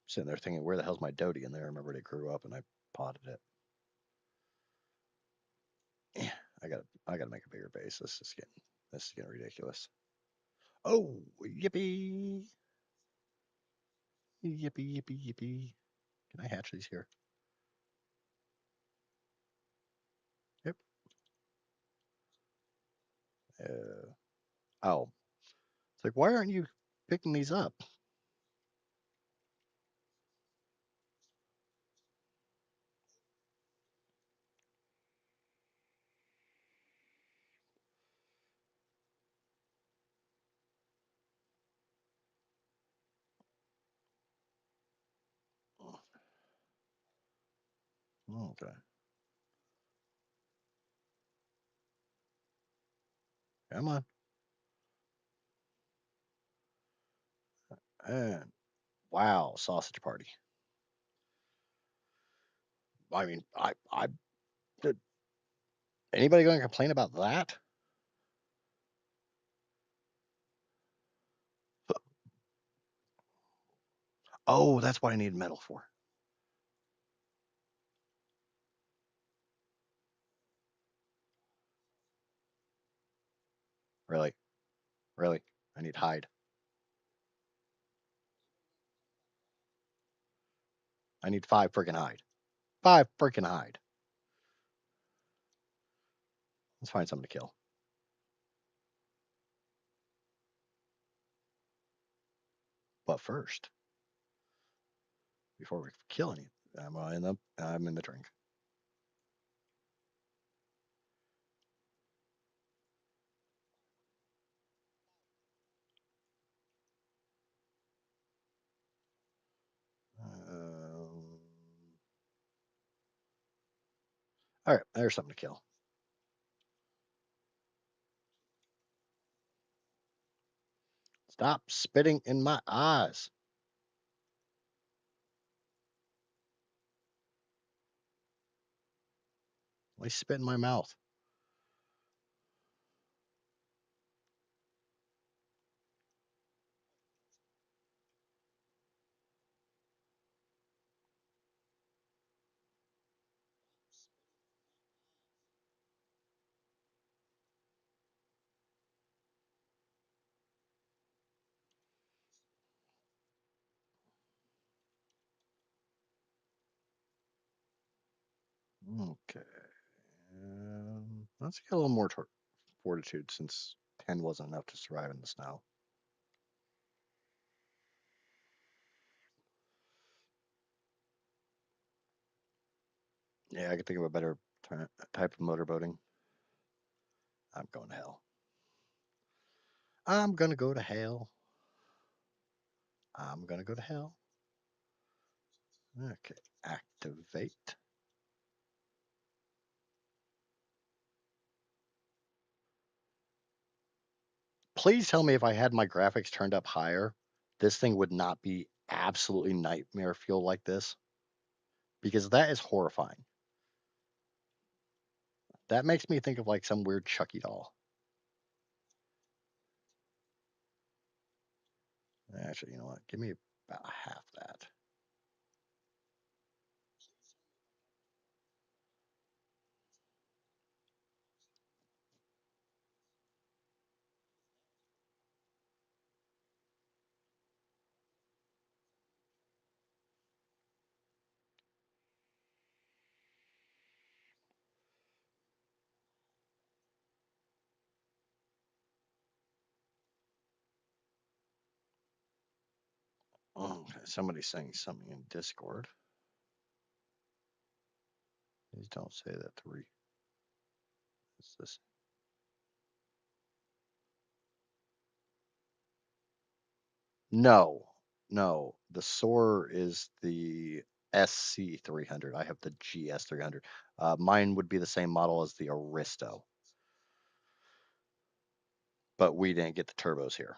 Sitting there thinking, where the hell's my Doty? And then I remembered it grew up and I potted it. Yeah, I gotta make a bigger base. This is getting ridiculous. Oh, yippee! Yippee, yippee, yippee. Can I hatch these here? Yep. Uh, oh, it's like, why aren't you picking these up? Oh, okay. Come on. And wow, sausage party. I mean, did anybody going to complain about that? Oh, that's what I need metal for. Really, really. I need hide. I need 5 freaking hide. 5 freaking hide. Let's find something to kill. But first, before we kill any, I'm in the drink. All right, there's something to kill. Stop spitting in my eyes. Why spit in my mouth? Okay. Let's get a little more fortitude since 10 wasn't enough to survive in the snow. Yeah, I could think of a better type of motorboating. I'm going to hell. I'm going to go to hell. I'm going to go to hell. Okay, activate. Please tell me if I had my graphics turned up higher, this thing would not be absolutely nightmare fuel like this. Because that is horrifying. That makes me think of like some weird Chucky doll. Actually, you know what? Give me about half that. Okay, somebody's saying something in Discord. Please don't say that three. What's this? No, no. The Soar is the SC300. I have the GS300. Mine would be the same model as the Aristo, but we didn't get the turbos here.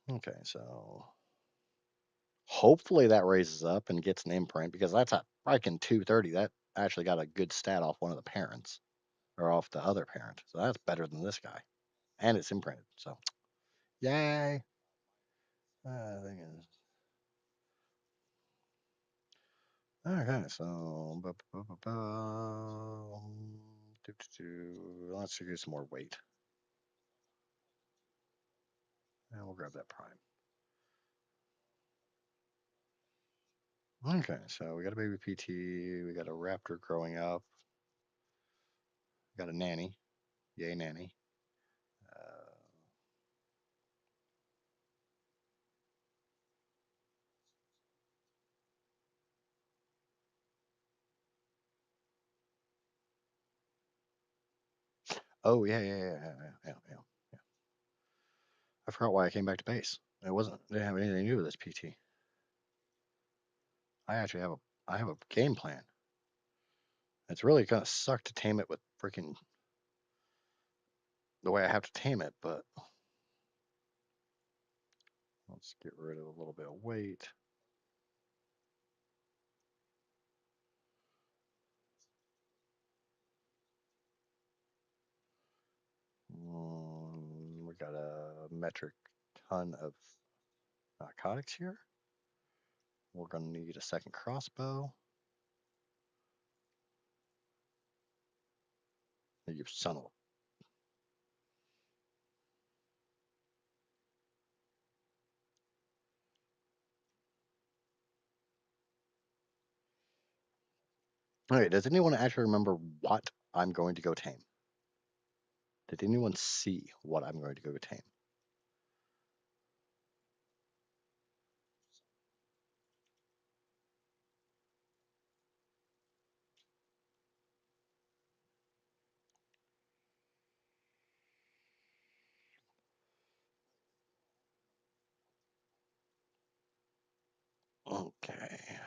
Okay, so hopefully that raises up and gets an imprint because that's a freaking 230. That actually got a good stat off one of the parents or off the other parent. So that's better than this guy. And it's imprinted. So yay. I think it's okay. So let's do some more weight. And we'll grab that prime. Okay, so we got a baby PT, we got a raptor growing up, got a nanny. Yay, nanny. Uh, oh, yeah. I forgot why I came back to base. Didn't have anything to do with this PT. I have a game plan. It's really gonna suck to tame it with freaking the way I have to tame it, but let's get rid of a little bit of weight. We got a metric ton of narcotics here. We're gonna need a second crossbow. You son of a. Okay, does anyone actually remember what I'm going to go tame? Did anyone see what I'm going to go tame? Okay.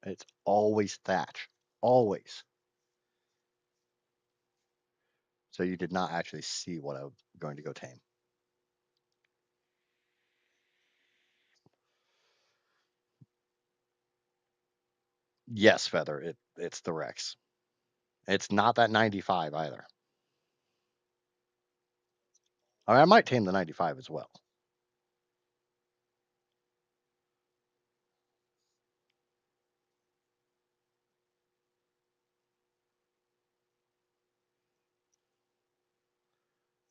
It's always thatch. Always. So you did not actually see what I'm going to go tame. Yes, Feather. It's the Rex. It's not that 95 either. I mean, I might tame the 95 as well.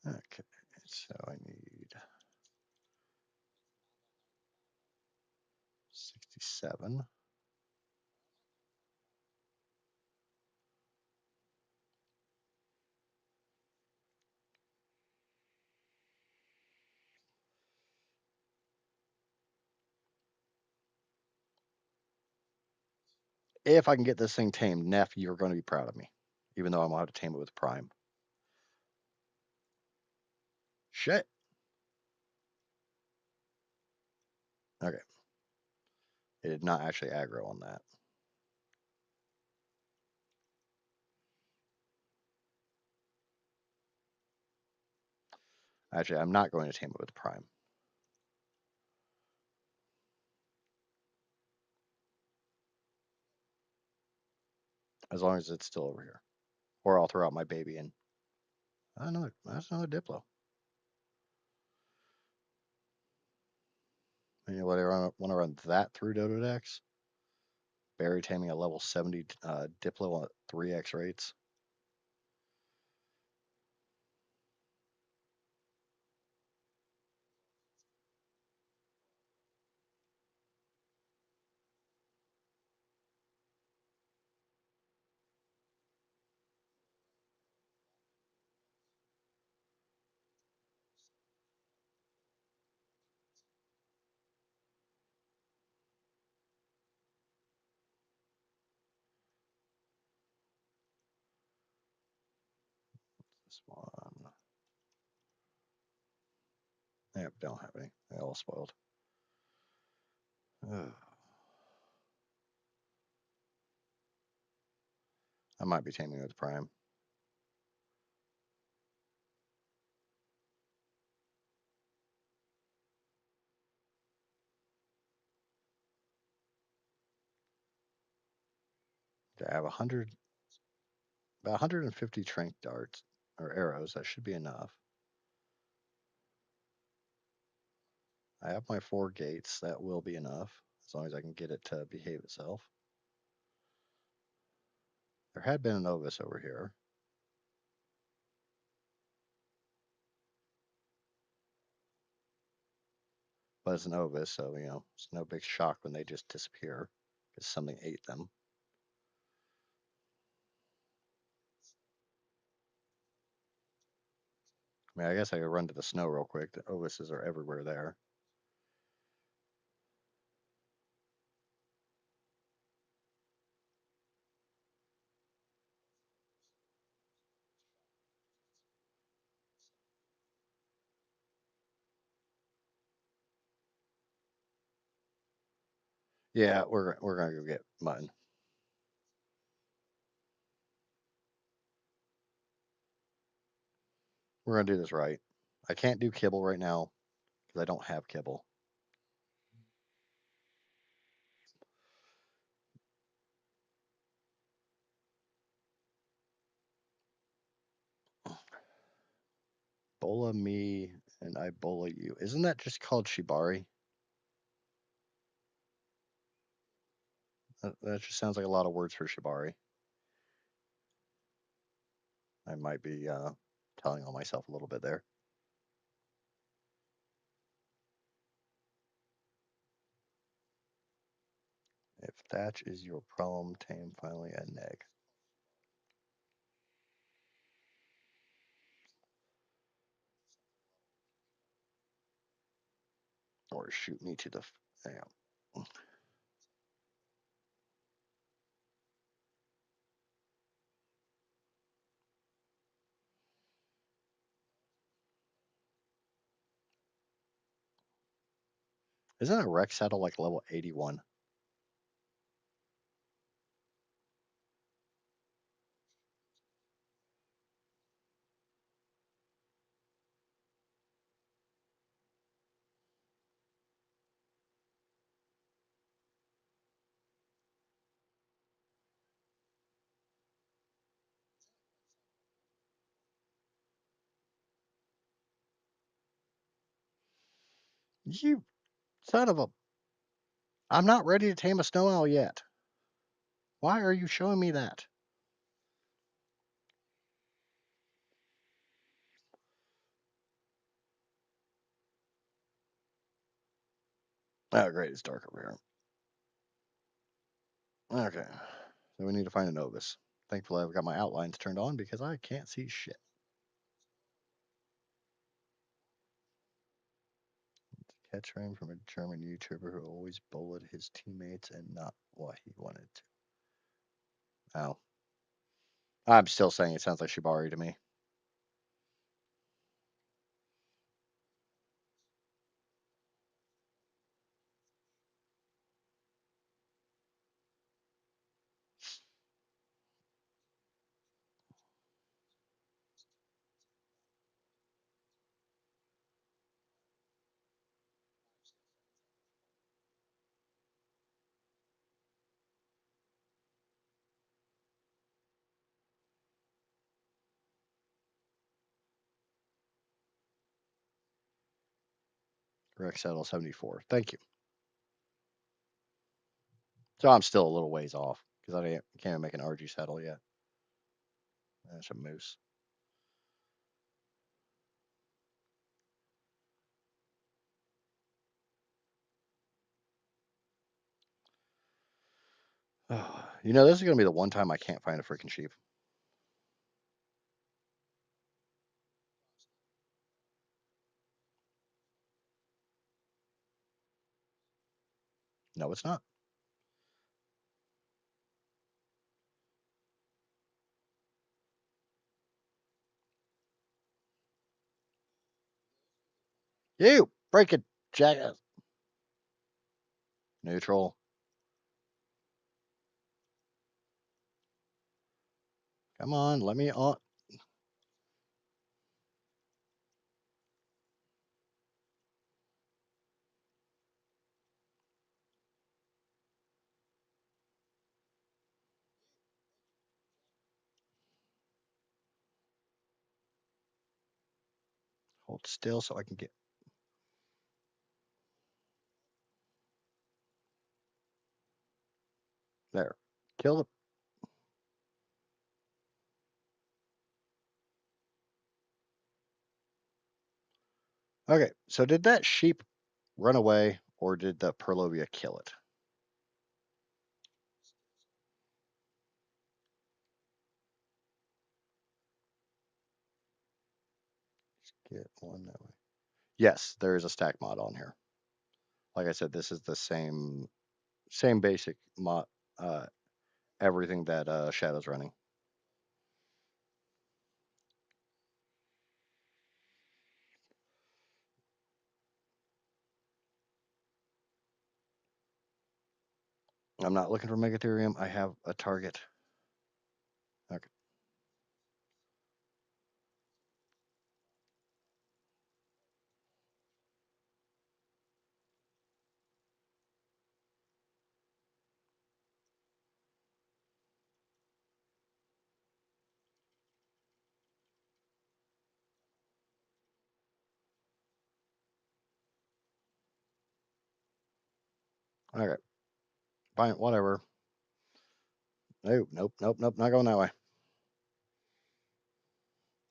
Okay, so I need 67. If I can get this thing tamed, Neff, you're going to be proud of me, even though I'm going to have to tame it with Prime. Shit. Okay. It did not actually aggro on that. Actually, I'm not going to tame it with Prime. As long as it's still over here. Or I'll throw out my baby and that's another Diplo. Anybody want to run that through Dododex? Berry taming a level 70 Diplo at 3x rates. This one. Yep, don't have any. They all spoiled. Ugh. I might be taming with Prime. I have 100, about 150 trank darts or arrows. That should be enough. I have my 4 gates. That will be enough as long as I can get it to behave itself. There had been an Ovis over here, but it's an Ovis, so it's no big shock when they just disappear because something ate them. I mean, I guess I could run to the snow real quick. The Ovises are everywhere there. Yeah, we're gonna go get mutton. We're gonna do this right. I can't do kibble right now because I don't have kibble. Bola me and I bola you. Isn't that just called shibari? That just sounds like a lot of words for shibari. I might be telling on myself a little bit there. If thatch is your problem, tame finally a neg. Or shoot me to the. Damn. Isn't a Rex saddle like level 81? You son of a. I'm not ready to tame a snow owl yet. Why are you showing me that? Oh, great. It's dark over here. Okay. So we need to find a Novus. Thankfully, I've got my outlines turned on because I can't see shit. Catchframe from a German YouTuber who always bullied his teammates and not what he wanted to. Oh. I'm still saying it sounds like Shibari to me. Rex Settle 74. Thank you. So I'm still a little ways off because I can't even make an RG saddle yet. That's a moose. You know, this is going to be the one time I can't find a freaking sheep. No, it's not. You freaking jackass. Neutral. Come on, let me on. Hold still so I can get there. Kill the. Okay, so did that sheep run away or did the Perlovia kill it? Get one that way. Yes, there is a stack mod on here. Like I said, this is the same basic mod. Uh, Everything that Shadow's running. I'm not looking for Megatherium. I have a target. Okay. Okay. Fine. Whatever. Nope. Nope. Nope. Nope. Not going that way.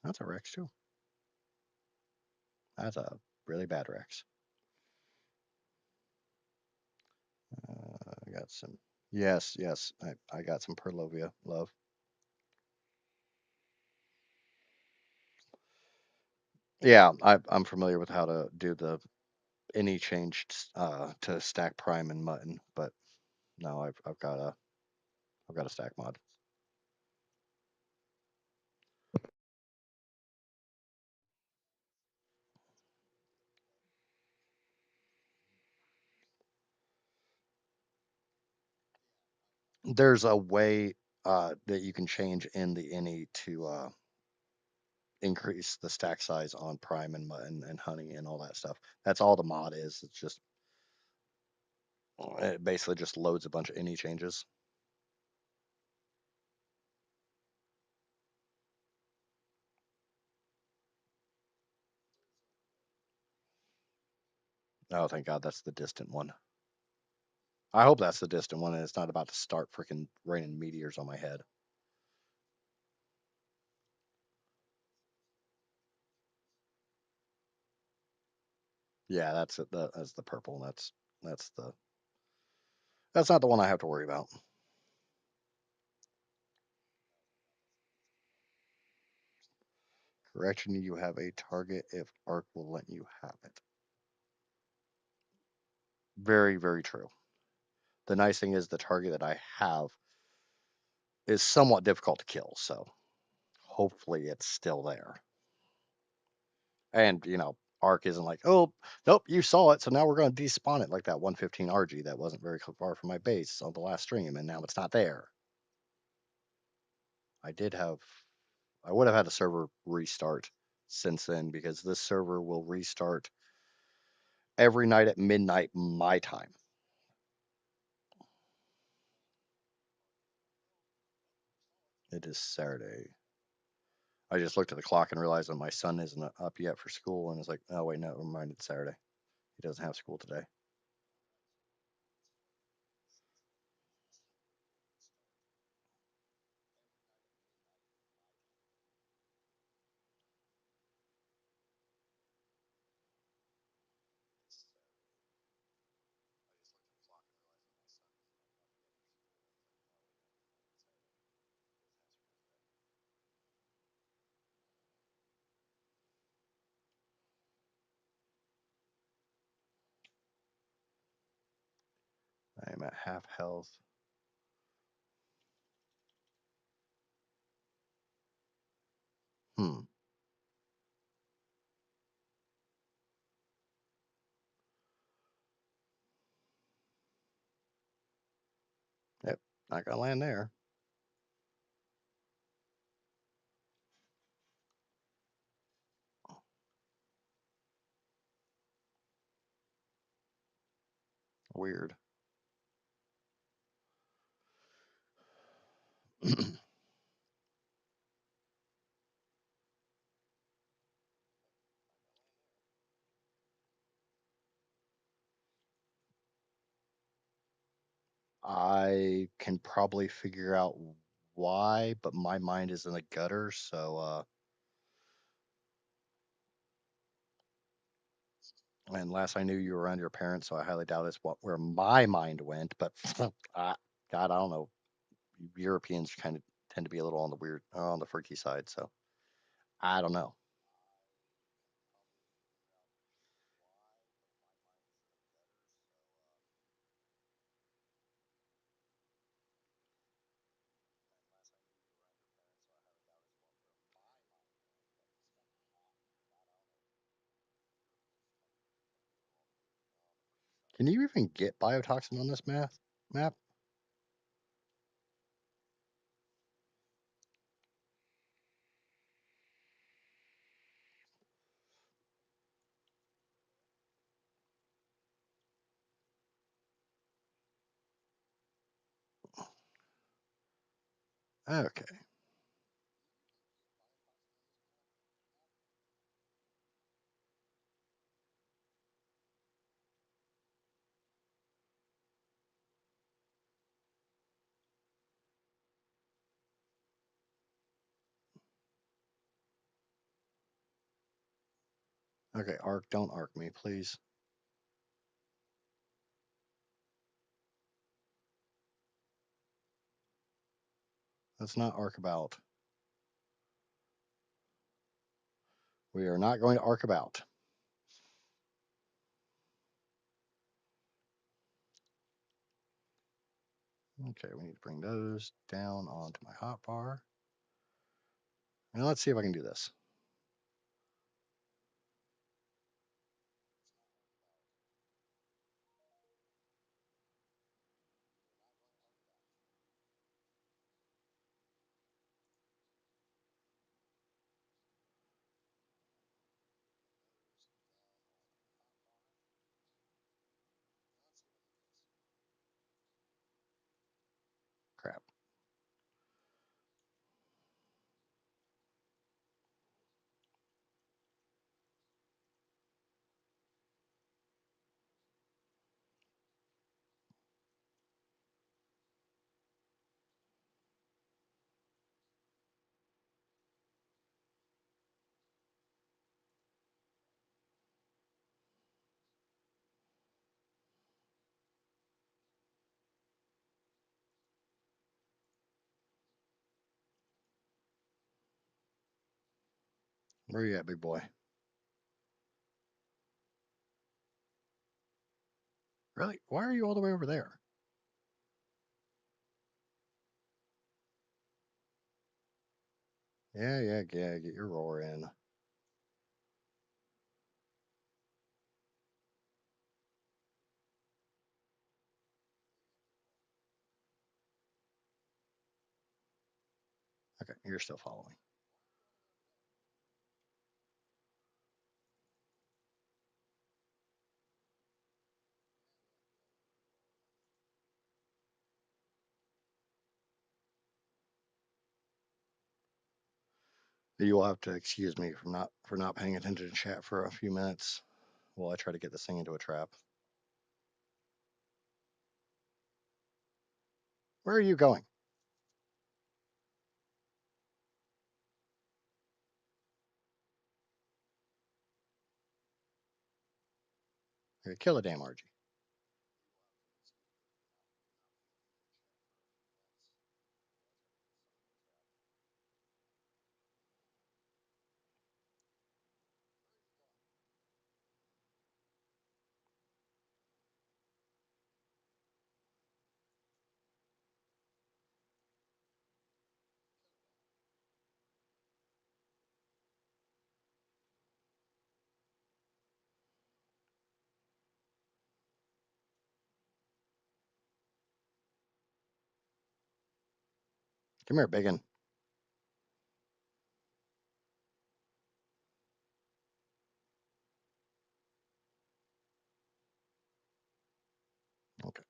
That's a Rex too. That's a really bad Rex. I got some. Yes. Yes. I got some Perlovia love. Yeah. I'm familiar with how to do the any change to stack prime and mutton, but no, I've got a stack mod. There's a way that you can change in the any to increase the stack size on prime and mutton and honey and all that stuff. That's all the mod is. It's just it basically just loads a bunch of any changes. Oh, thank God, that's the distant one. I hope that's the distant one and it's not about to start freaking raining meteors on my head. Yeah, that's it. That's the purple. That's the that's not the one I have to worry about. Correction, you have a target if ARK will let you have it. Very, very true. The nice thing is the target that I have is somewhat difficult to kill, so hopefully it's still there. And ARK isn't like, oh, nope, you saw it, so now we're going to despawn it like that 115 RG that wasn't very far from my base on the last stream, and now it's not there. I did have, I would have had a server restart since then because this server will restart every night at midnight my time. It is Saturday. I just looked at the clock and realized that my son isn't up yet for school, and it's like, oh wait, no, never mind, it's Saturday. He doesn't have school today. I am at half health. Hmm. Yep. Not gonna land there. Weird. I can probably figure out why, but my mind is in the gutter. So, and last I knew, you were around your parents, so I highly doubt it's where my mind went. But God, I don't know. Europeans kind of tend to be a little on the weird, on the freaky side. So I don't know. Can you even get biotoxin on this map? Okay. Okay, ARK, don't ARK me, please. Let's not ARK about. We are not going to ARK about. Okay, we need to bring those down onto my hotbar. And let's see if I can do this. Crap. Where are you at, big boy? Really? Why are you all the way over there? Yeah, yeah, yeah. Get your roar in. Okay, you're still following. You will have to excuse me for not paying attention to chat for a few minutes while I try to get this thing into a trap. Where are you going? Okay, kill a damn RG. Come here, biggin. Okay.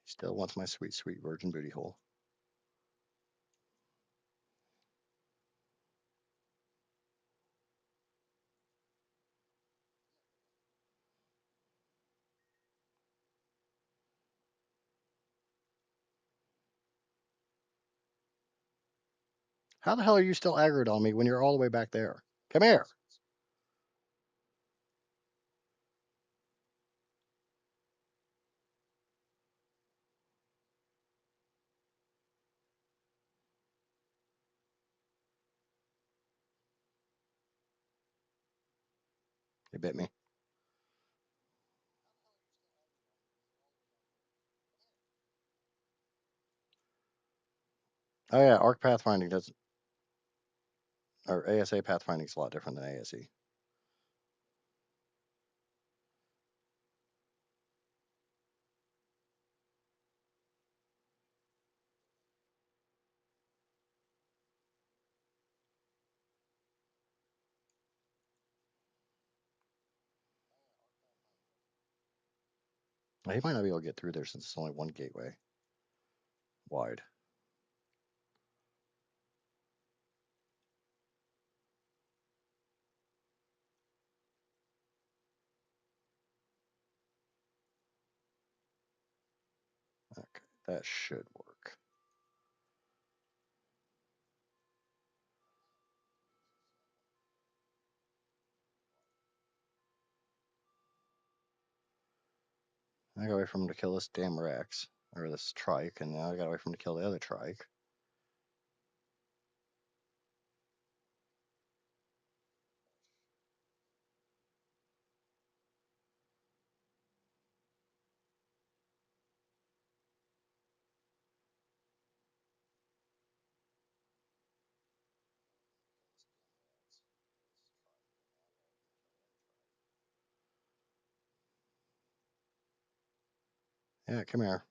He still wants my sweet, sweet virgin booty hole. How the hell are you still aggroed on me when you're all the way back there? Come here. You bit me. Oh yeah, ARK pathfinding doesn't, or ASA pathfinding is a lot different than ASE. He might not be able to get through there since it's only one gateway wide. Okay, that should work. I gotta wait for him to kill this damn Rex, or this trike, and now I gotta wait for him to kill the other trike. Yeah, come here.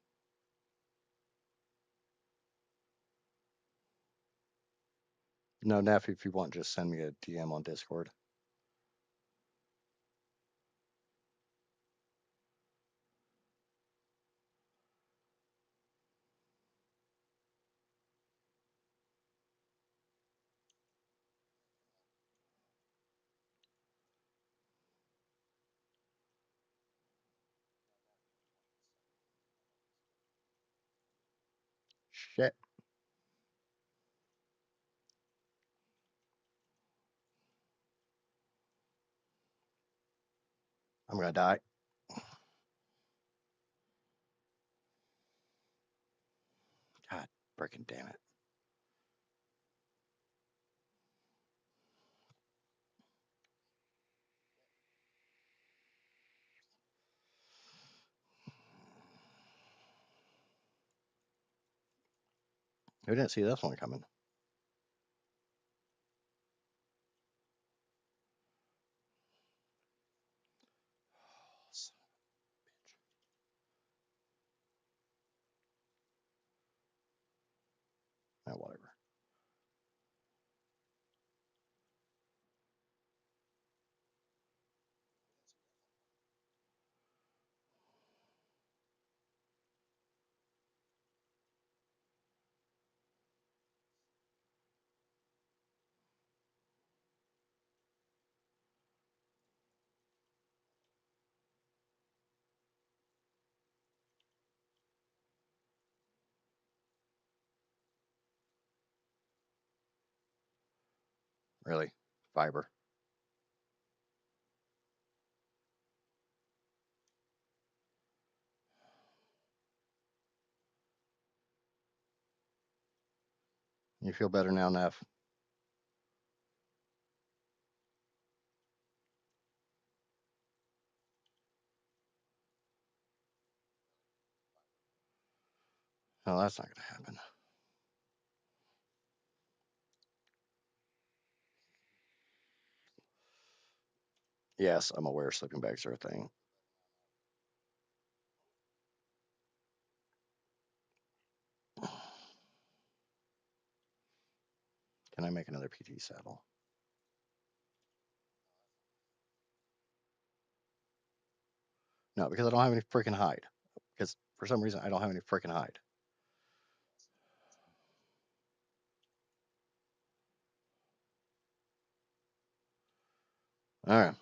No, Neff, if you want, just send me a DM on Discord. Shit. I'm gonna die. God freaking damn it. Who didn't see this one coming? Whatever. Really? Fiber. You feel better now, Neff? Oh, that's not going to happen. Yes, I'm aware sleeping bags are a thing. Can I make another PT saddle? No, because I don't have any freaking hide. Because for some reason, I don't have any freaking hide. All right.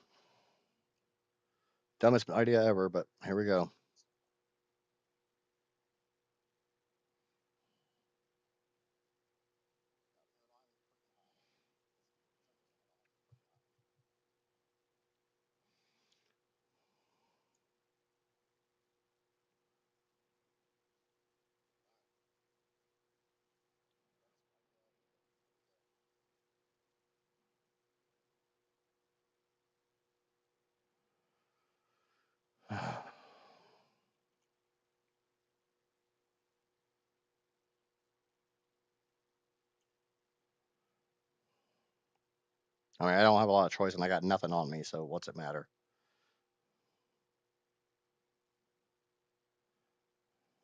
Dumbest idea ever, but here we go. I mean, I don't have a lot of choice, and I got nothing on me, so what's it matter?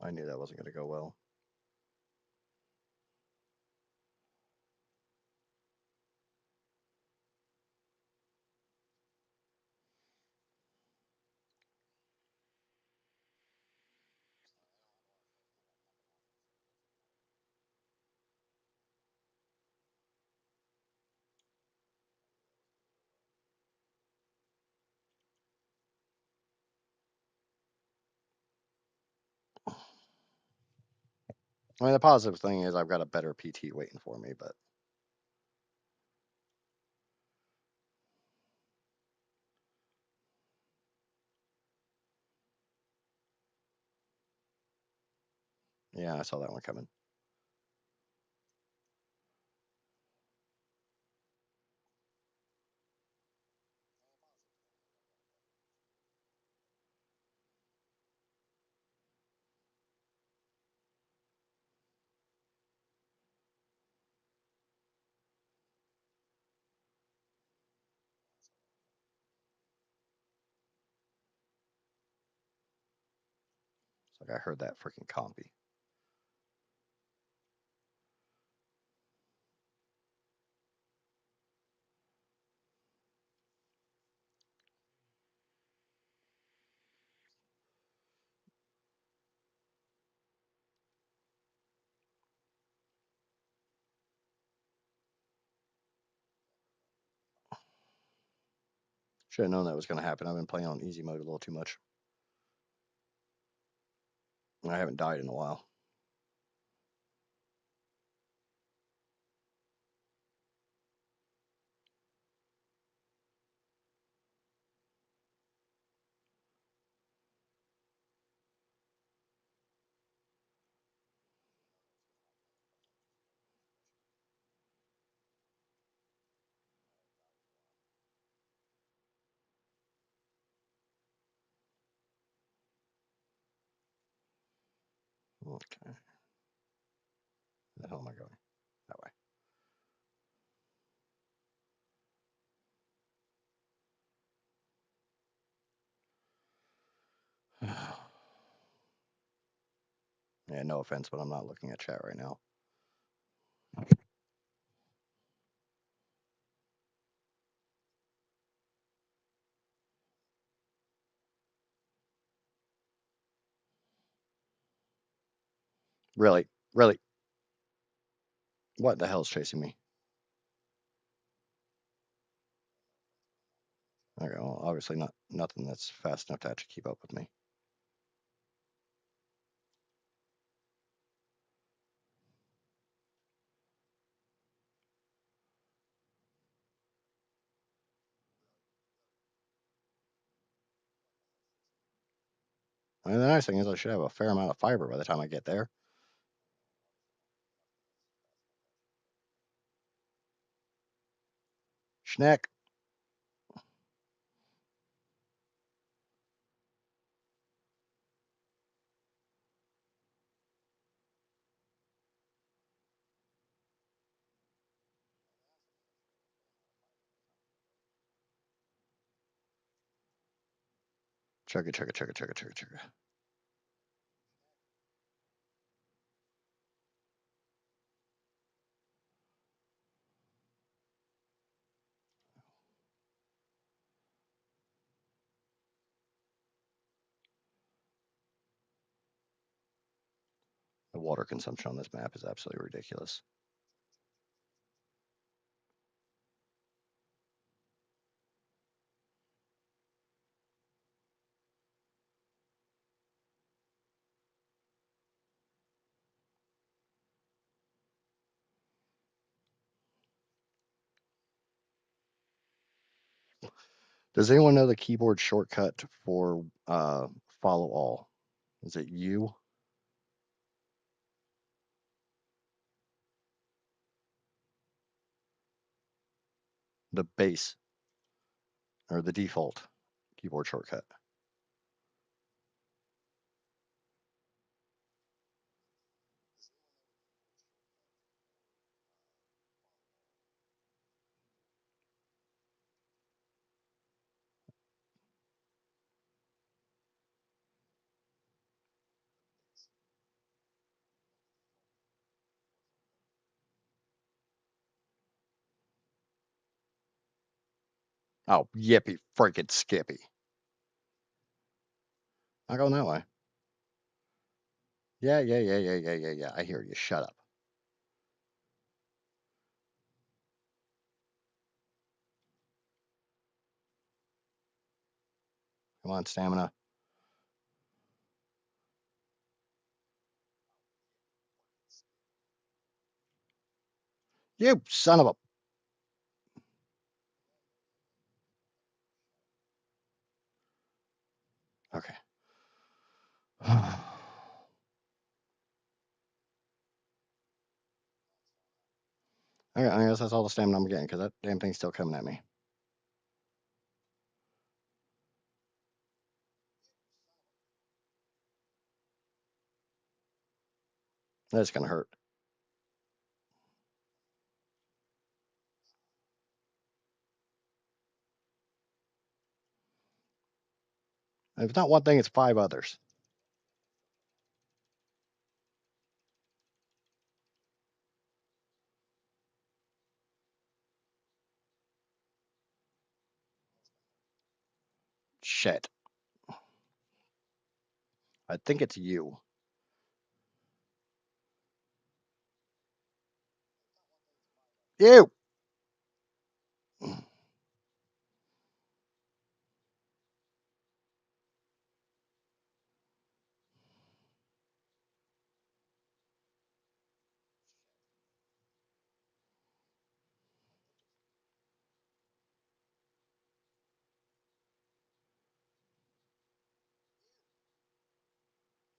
I knew that wasn't going to go well. I mean, the positive thing is I've got a better PT waiting for me, but yeah, I saw that one coming. It's like I heard that freaking compy. Should have known that was going to happen. I've been playing on easy mode a little too much. I haven't died in a while. Okay. The hell am I going? That way. Yeah, no offense, but I'm not looking at chat right now. Really? Really? What the hell's chasing me? Okay, well, obviously not nothing that's fast enough to actually keep up with me. And the nice thing is I should have a fair amount of fiber by the time I get there. Schneck. Chugga, chugga, chugga, chugga, chugga, chugga. The water consumption on this map is absolutely ridiculous. Does anyone know the keyboard shortcut for follow all? Is it U? The base or the default keyboard shortcut? Oh, yippee freaking skippy. I'm going that way. Yeah, yeah, yeah, yeah, yeah, yeah, yeah. I hear you. Shut up. Come on, stamina. You son of a. Okay. Okay, I guess that's all the stamina I'm getting because that damn thing's still coming at me. That's gonna hurt. If it's not one thing, it's five others. Shit. I think it's you. You.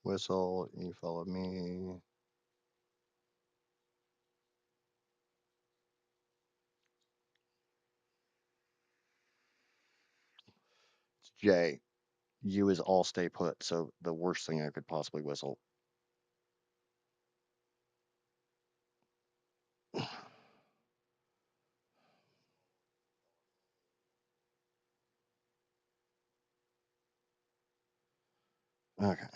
Whistle. You follow me. It's J. You is all stay put. So the worst thing I could possibly whistle. Okay.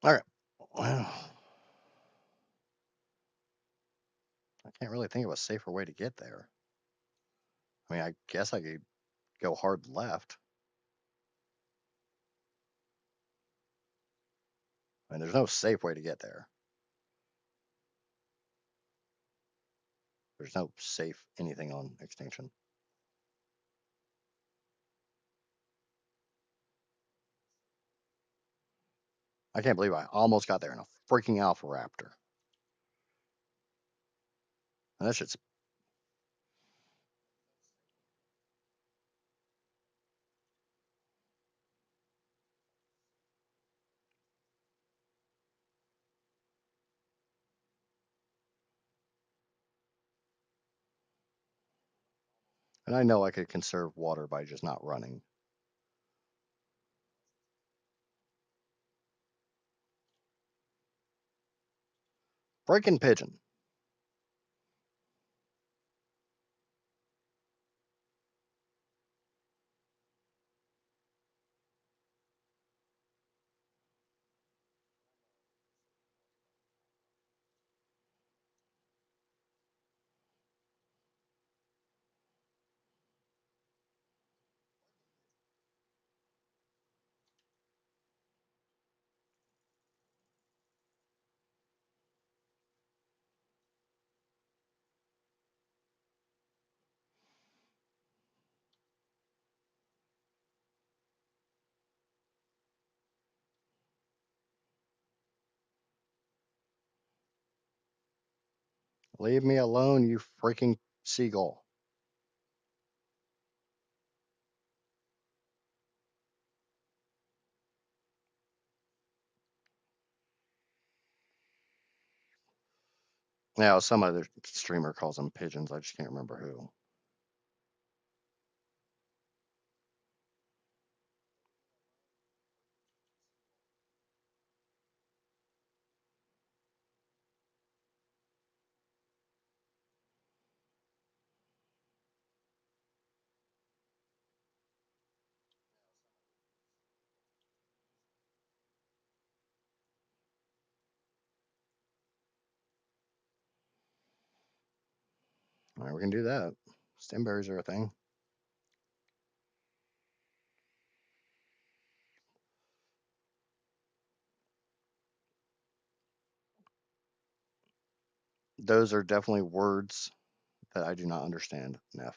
All right. Well, I can't really think of a safer way to get there. I mean, I guess I could go hard left. I mean, there's no safe way to get there. There's no safe anything on Extinction. I can't believe I almost got there in a freaking Alpha Raptor. And that shit's. And I know I could conserve water by just not running. Breaking pigeon. Leave me alone, you freaking seagull. Now, some other streamer calls them pigeons. I just can't remember who. All right, we can do that. Stemberries are a thing. Those are definitely words that I do not understand, Neff.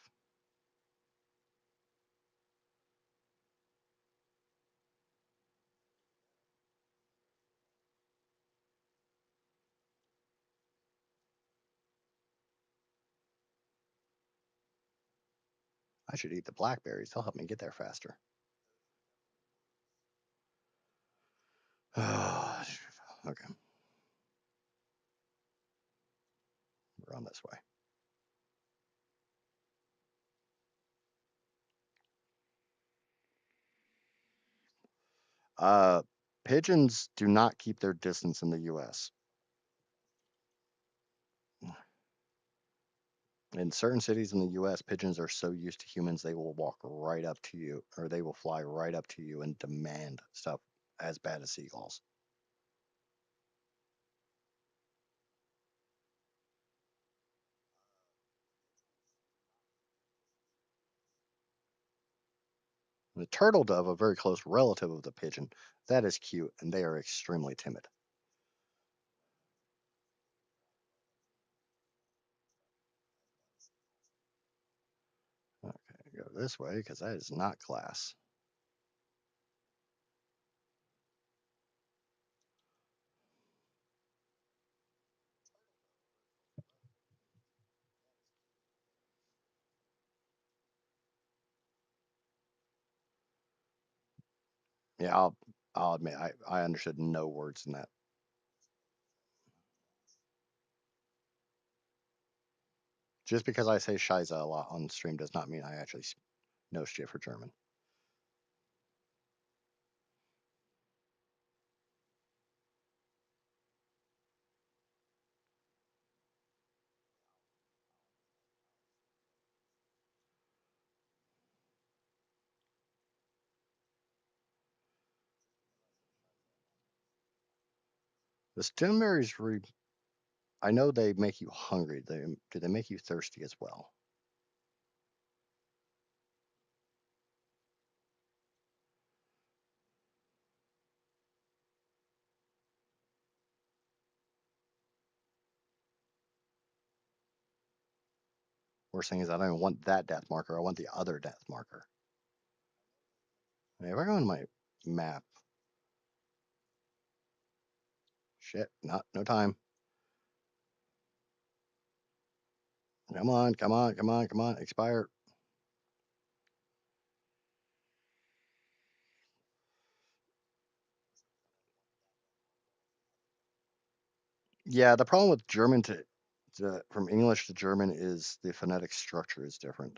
I should eat the blackberries. They'll help me get there faster. Okay, we're on this way. Uh, Pigeons do not keep their distance in the U.S. In certain cities in the U.S., pigeons are so used to humans they will walk right up to you, or they will fly right up to you and demand stuff as bad as seagulls. The turtle dove, a very close relative of the pigeon, that is cute, and they are extremely timid. it this way because that is not class. Yeah, I'll admit I understood no words in that. Just because I say Scheiße a lot on stream does not mean I actually know shit for German. The stimberries, I know they make you hungry. Do they make you thirsty as well? Worst thing is I don't even want that death marker. I want the other death marker. Hey, if I go on my map, shit, no time. Come on, come on, come on, come on, expire. Yeah, the problem with German to from English to German is the phonetic structure is different.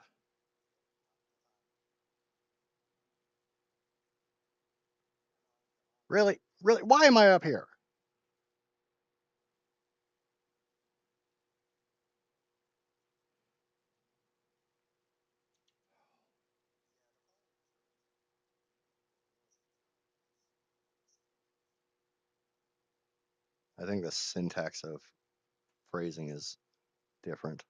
Really, really, why am I up here? I think the syntax of phrasing is different.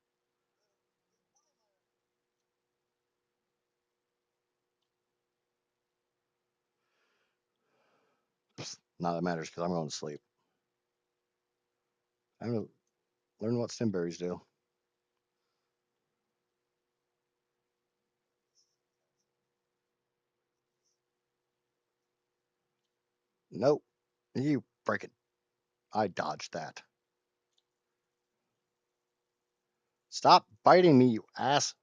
Not that matters because I'm going to sleep. I'm going to learn what stimberries do. Nope. You freaking. I dodged that. Stop biting me, you ass.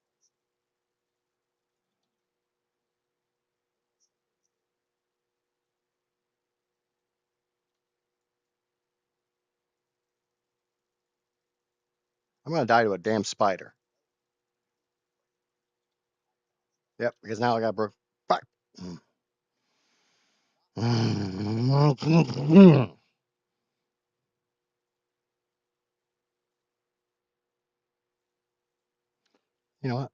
I'm going to die to a damn spider. Yep, because now I got broke. Fuck. You know what?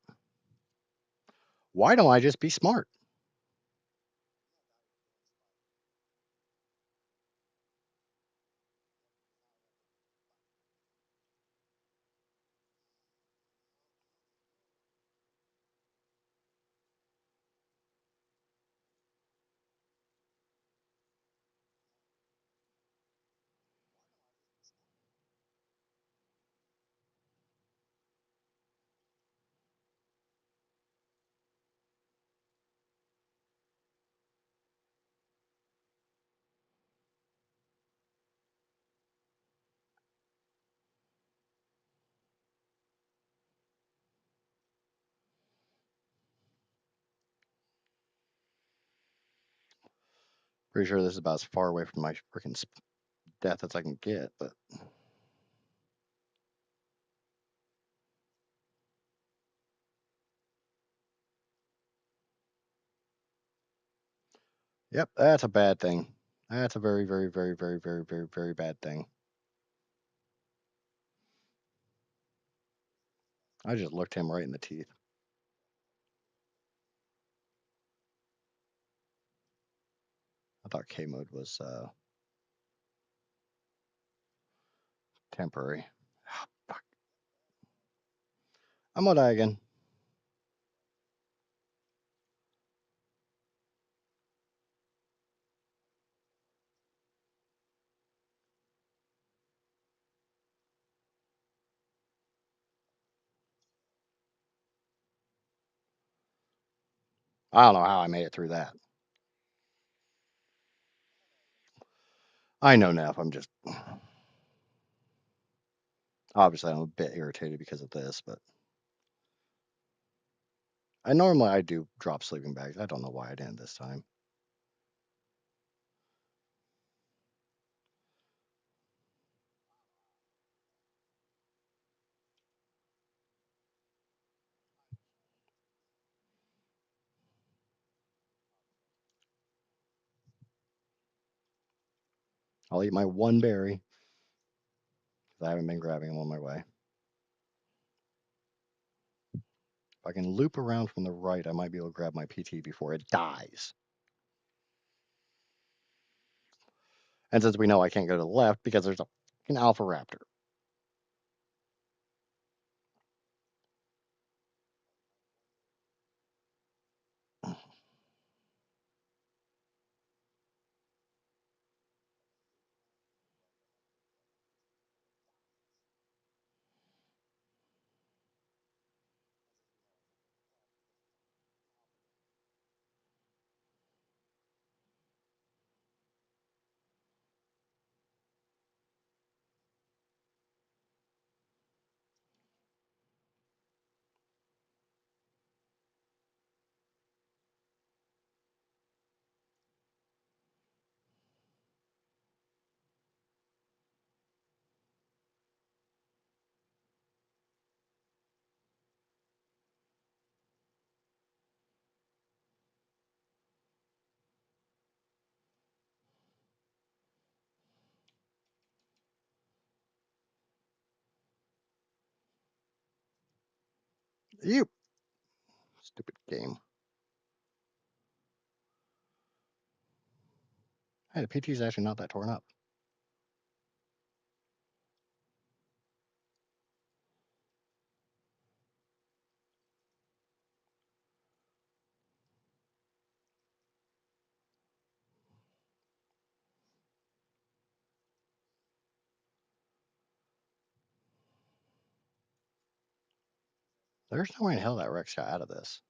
Why don't I just be smart? Pretty sure this is about as far away from my freaking death as I can get, but yep, that's a bad thing. That's a very, very, very, very, very, very, very bad thing. I just looked him right in the teeth. I thought K mode was temporary. Fuck. I'm gonna die again. I don't know how I made it through that. I know, Neff. I'm just obviously I'm a bit irritated because of this, but I do drop sleeping bags. I don't know why I didn't this time. I'll eat my one berry because I haven't been grabbing them on my way. If I can loop around from the right, I might be able to grab my PT before it dies. And since we know I can't go to the left because there's an alpha raptor. You stupid game. Hey, the PT's actually not that torn up. There's no way in hell that Rex got out of this.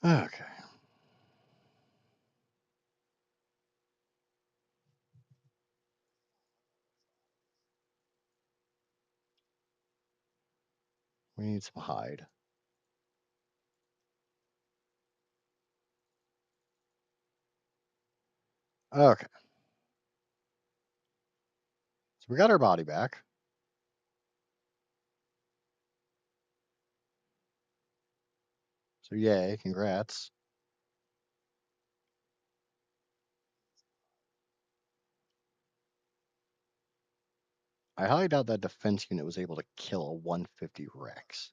Okay. We need some hide. Okay. So we got our body back. So yay, congrats. I highly doubt that defense unit was able to kill a 150 Rex.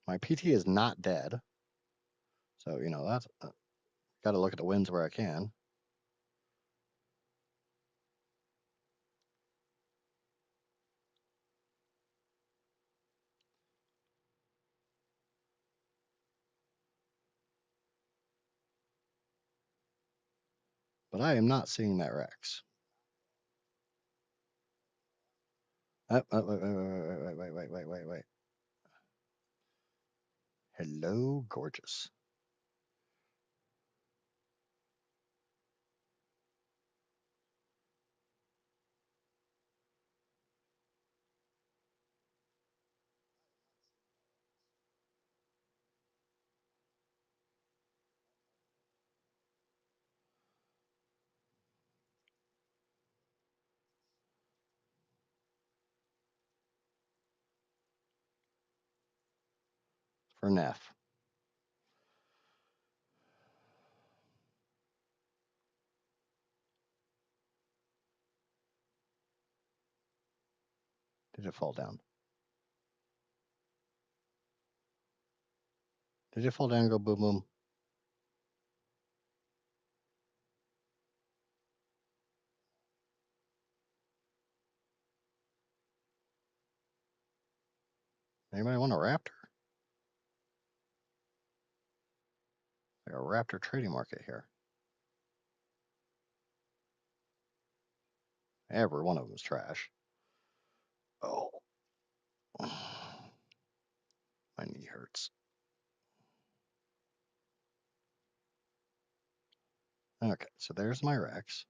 My PT is not dead. So, that's got to look at the wins where I can. But I am not seeing that Rex. Wait. Hello, gorgeous. For Neff. it fall down? Did it fall down and go boom boom? Anybody want a raptor? Like a raptor trading market here. Every one of them is trash. Oh, my knee hurts. Okay, so there's my Rex.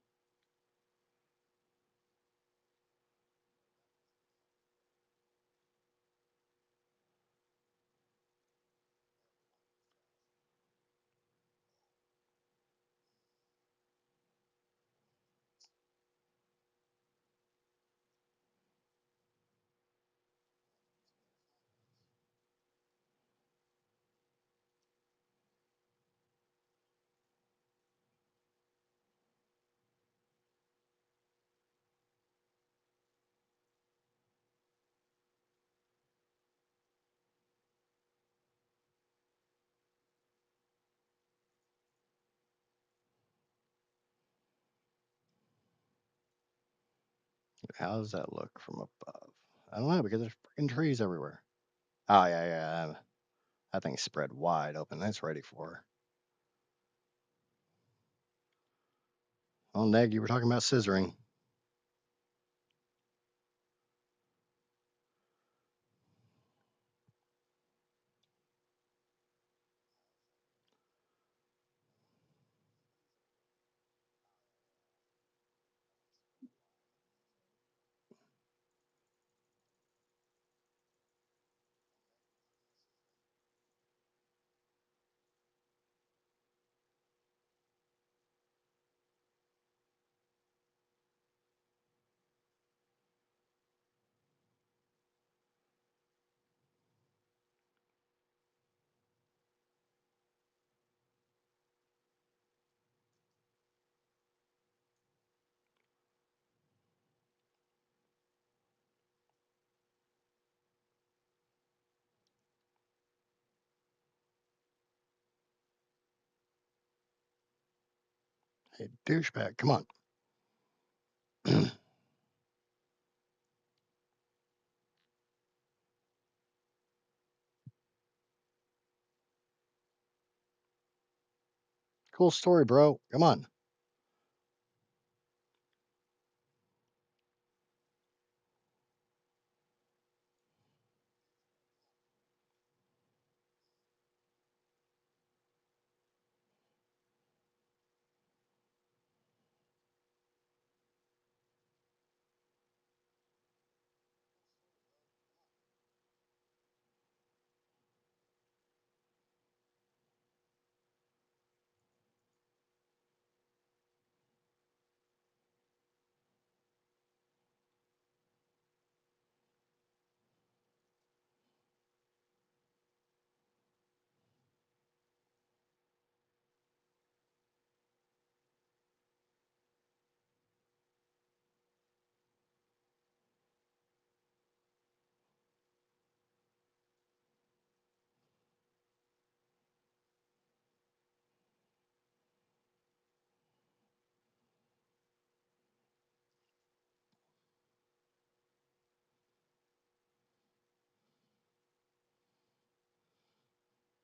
How does that look from above? I don't know because there's freaking trees everywhere. Oh yeah. That thing's spread wide open. That's ready for her. Oh, Neg, you were talking about scissoring. Hey, douchebag, come on. Cool story, bro. Come on.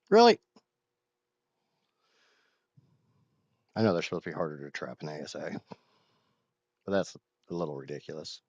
Really? I know they're supposed to be harder to trap in ASA, but that's a little ridiculous.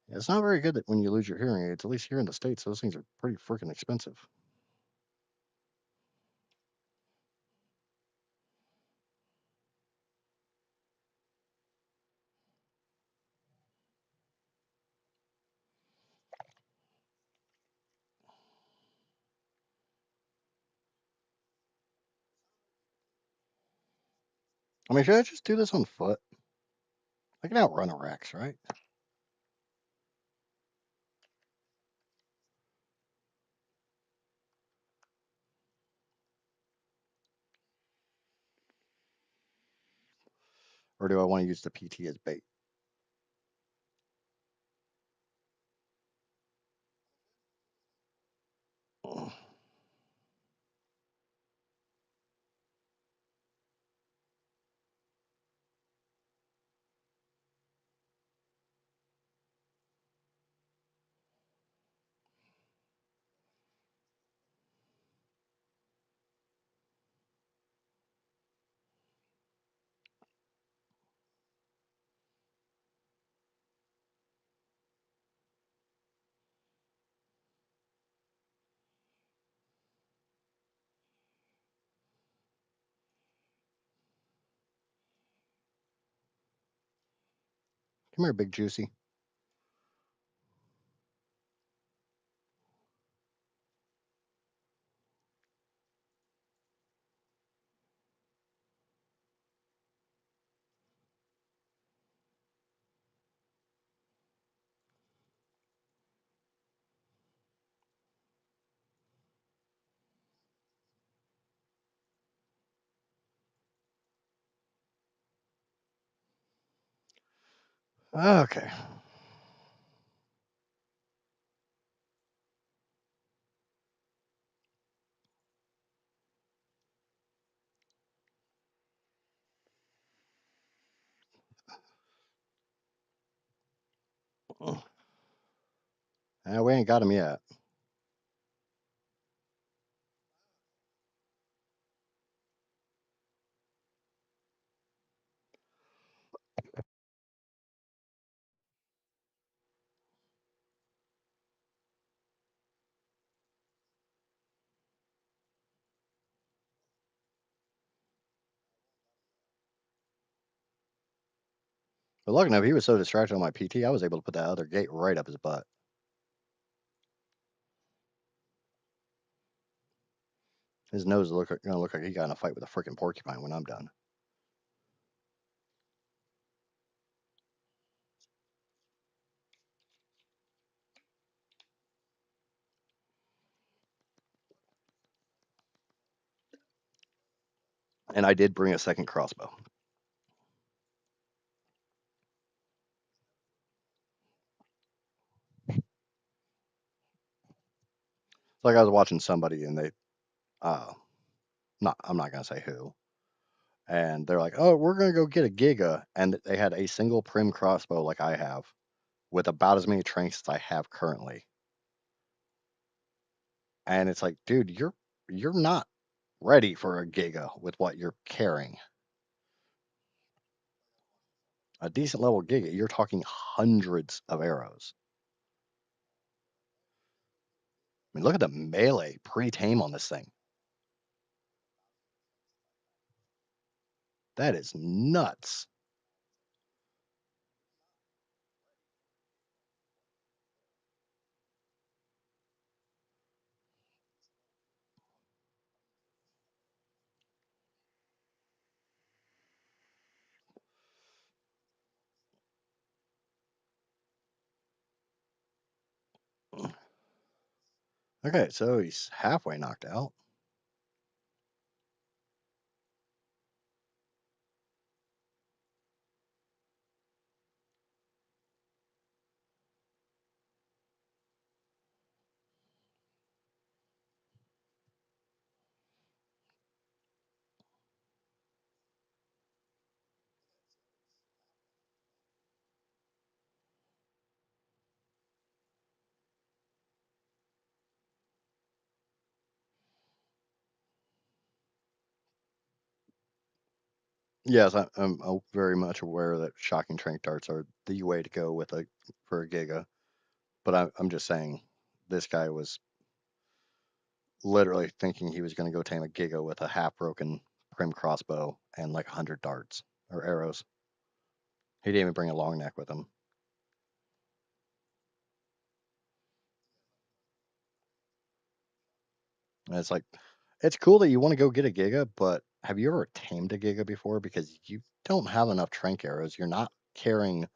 It's not very good that when you lose your hearing aids, at least here in the States, those things are pretty freaking expensive. I mean, should I just do this on foot? I can outrun a Rex, right? Or do I want to use the PT as bait? Come here, big juicy. Okay. We ain't got him yet. But lucky enough, he was so distracted on my PT, I was able to put that other gate right up his butt. His nose is gonna look like he got in a fight with a freaking porcupine when I'm done. And I did bring a second crossbow. It's like I was watching somebody and they, uh, I'm not gonna say who, and they're like, "Oh, we're gonna go get a Giga," and they had a single prim crossbow like I have, with about as many tranks as I have currently. And it's like, dude, you're not ready for a Giga with what you're carrying. A decent level Giga, you're talking hundreds of arrows. I mean, look at the melee pre-tame on this thing. That is nuts. Okay, so he's halfway knocked out. Yes, I'm very much aware that shocking trank darts are the way to go with a for a Giga. But I'm just saying, this guy was literally thinking he was going to go tame a Giga with a half broken prim crossbow and like 100 darts or arrows. He didn't even bring a long neck with him. And it's like, it's cool that you want to go get a Giga, but have you ever tamed a Giga before? Because you don't have enough trank arrows. You're not carrying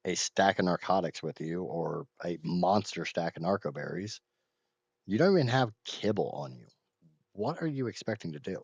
a stack of narcotics with you or a monster stack of narco berries. You don't even have kibble on you. What are you expecting to do?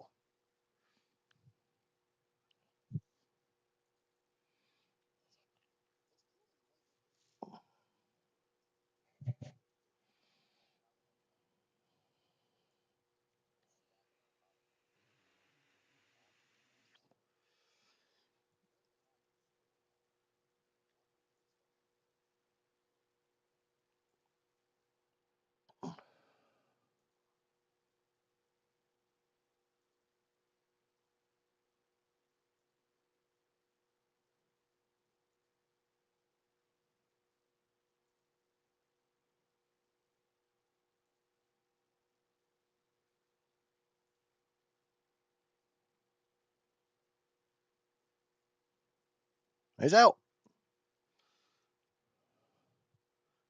He's out.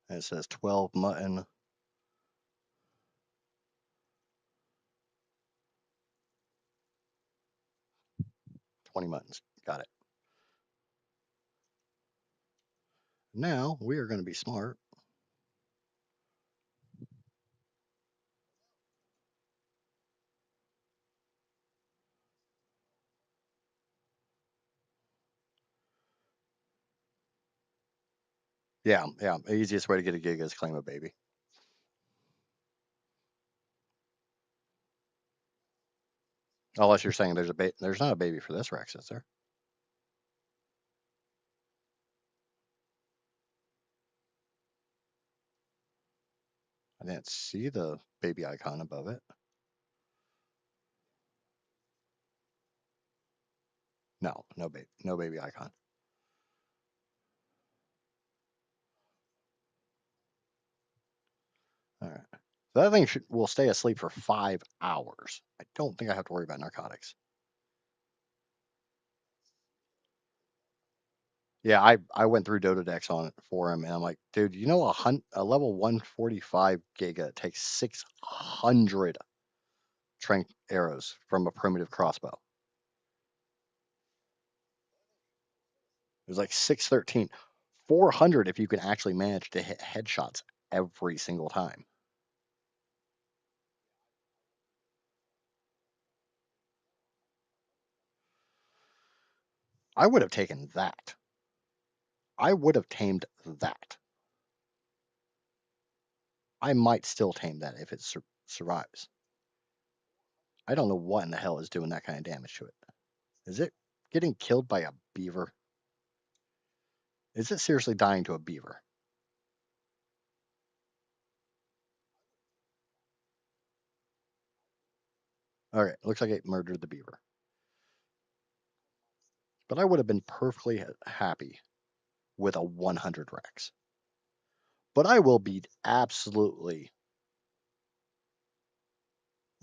And it says 12 mutton. 20 muttons. Got it. Now we are going to be smart. Yeah, yeah. The easiest way to get a gig is claim a baby. Unless you're saying there's not a baby for this Rex, is there? I didn't see the baby icon above it. No, no baby icon. All right. So that thing will stay asleep for 5 hours. I don't think I have to worry about narcotics. Yeah, I went through Dododex on it for him, and I'm like, dude, you know a level 145 Giga takes 600 trank arrows from a primitive crossbow. It was like 613, 400 if you can actually manage to hit headshots every single time. I would have taken that. I would have tamed that. I might still tame that if it survives. I don't know what in the hell is doing that kind of damage to it. Is it getting killed by a beaver? Is it seriously dying to a beaver? Okay, looks like it murdered the beaver. But I would have been perfectly happy with a 100 Rex. But I will be absolutely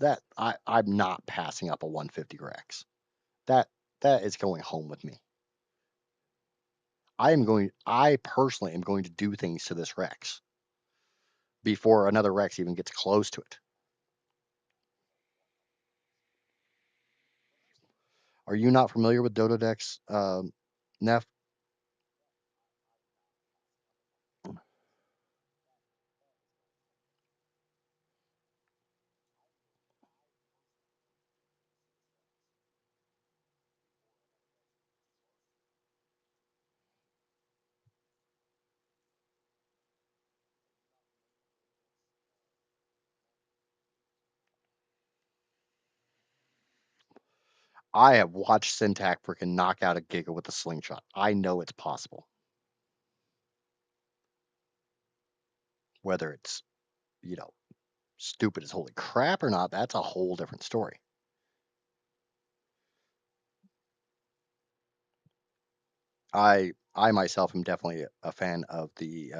that I'm not passing up a 150 Rex. That that is going home with me. I personally am going to do things to this Rex before another Rex even gets close to it. Are you not familiar with Dododex, Neff? I have watched Syntac freaking knock out a Giga with a slingshot. I know it's possible. Whether it's, you know, stupid as holy crap or not, that's a whole different story. I myself am definitely a fan of the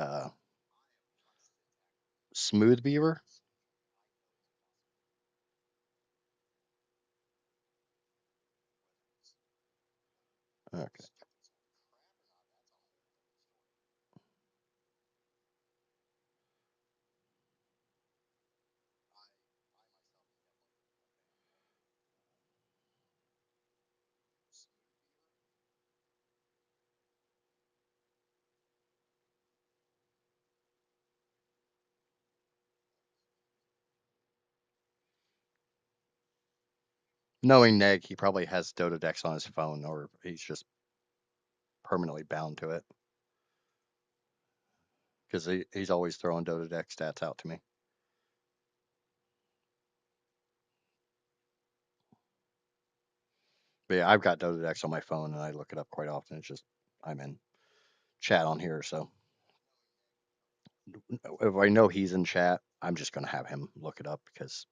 smooth beaver. Okay. Knowing Neg, he probably has Dododex on his phone, or he's just permanently bound to it because he's always throwing Dododex stats out to me. But yeah, I've got Dododex on my phone and I look it up quite often. It's just I'm in chat on here, so if I know he's in chat, I'm just gonna have him look it up because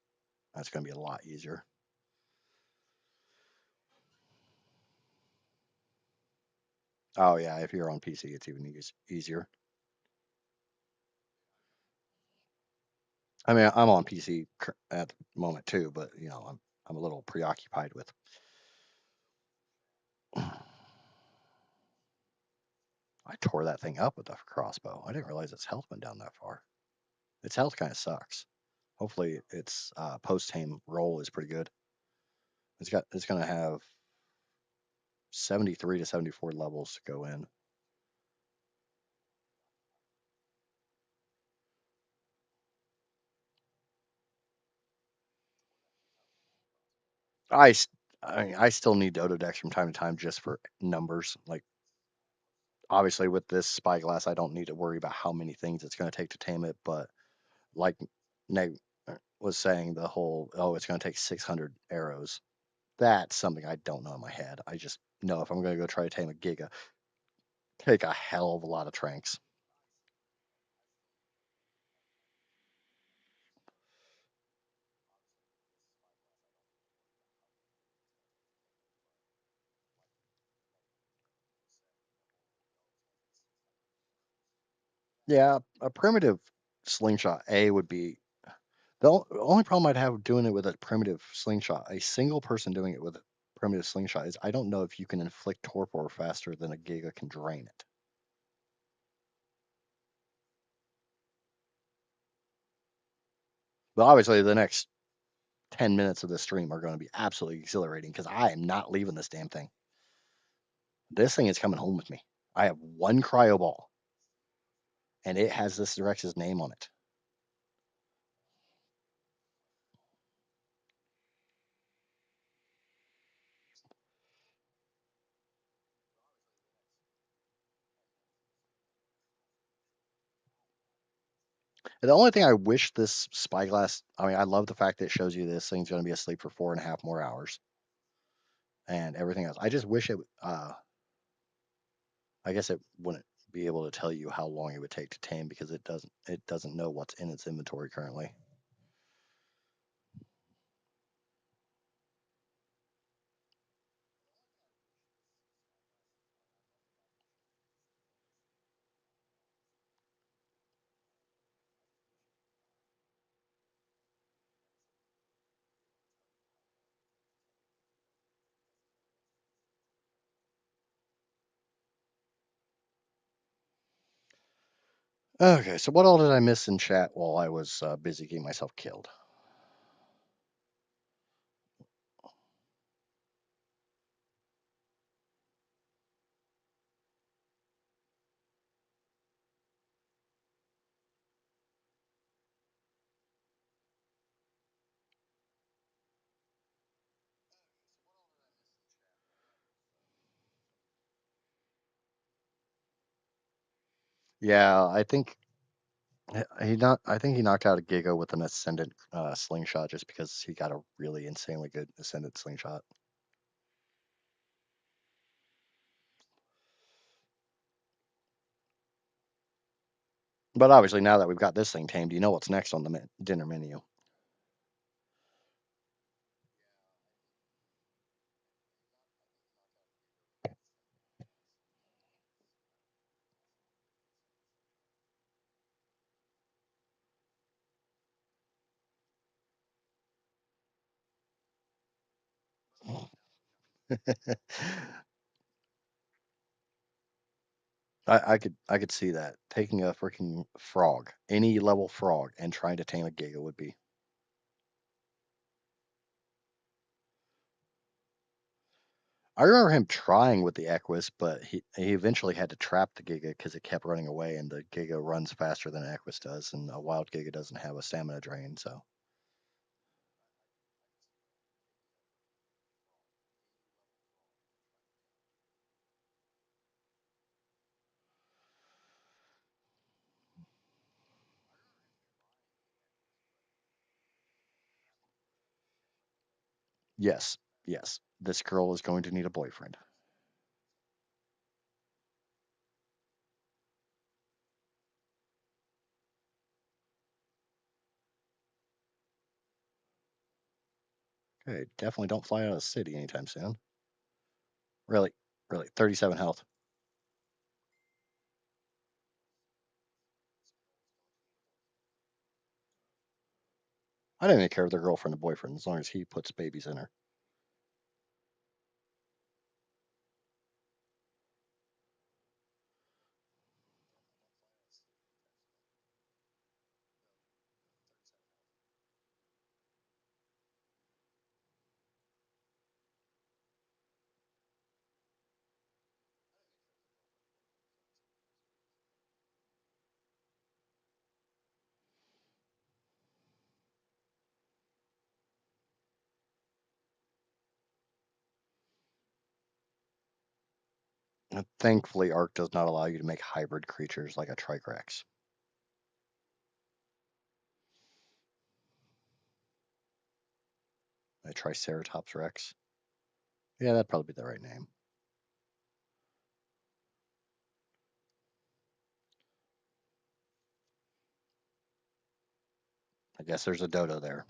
that's gonna be a lot easier. Oh yeah, if you're on PC, it's even easier. I mean, I'm on PC at the moment too, but I'm a little preoccupied with. I tore that thing up with the crossbow. I didn't realize its health went down that far. Its health kind of sucks. Hopefully, its post tame roll is pretty good. It's gonna have 73 to 74 levels to go in. I I still need Dodo decks from time to time just for numbers. Like obviously with this Spyglass, I don't need to worry about how many things it's going to take to tame it. But like Nate was saying, the whole it's going to take 600 arrows. That's something I don't know in my head. I just know if I'm going to go try to tame a Giga, take a hell of a lot of tranks. Yeah, a primitive slingshot A would be the only problem I'd have doing it with a primitive slingshot, a single person doing it with a primitive slingshot, is I don't know if you can inflict torpor faster than a Giga can drain it. But obviously, the next 10 minutes of the stream are going to be absolutely exhilarating because I am not leaving this damn thing. This thing is coming home with me. I have one cryo ball, and it has this Rex's name on it. And the only thing I wish this Spyglass, I mean, I love the fact that it shows you this thing's going to be asleep for 4.5 more hours and everything else. I just wish it, I guess it wouldn't be able to tell you how long it would take to tame because it doesn't know what's in its inventory currently. Okay, so what all did I miss in chat while I was busy getting myself killed? Yeah, I think I think he knocked out a Giga with an Ascendant slingshot just because he got a really insanely good Ascendant slingshot. But obviously, now that we've got this thing tamed, you know what's next on the dinner menu. I could see that taking a freaking frog, any level frog, and trying to tame a Giga would be. I remember him trying with the Equus, but he eventually had to trap the Giga because it kept running away, and the Giga runs faster than an Equus does, and a wild Giga doesn't have a stamina drain, so. Yes, yes. This girl is going to need a boyfriend. Okay, definitely don't fly out of the city anytime soon. Really, really. 37 health. I don't even care if they're girlfriend or boyfriend as long as he puts babies in her. And thankfully, ARK does not allow you to make hybrid creatures like a Trigrax. A Triceratops Rex. Yeah, that'd probably be the right name. I guess there's a dodo there.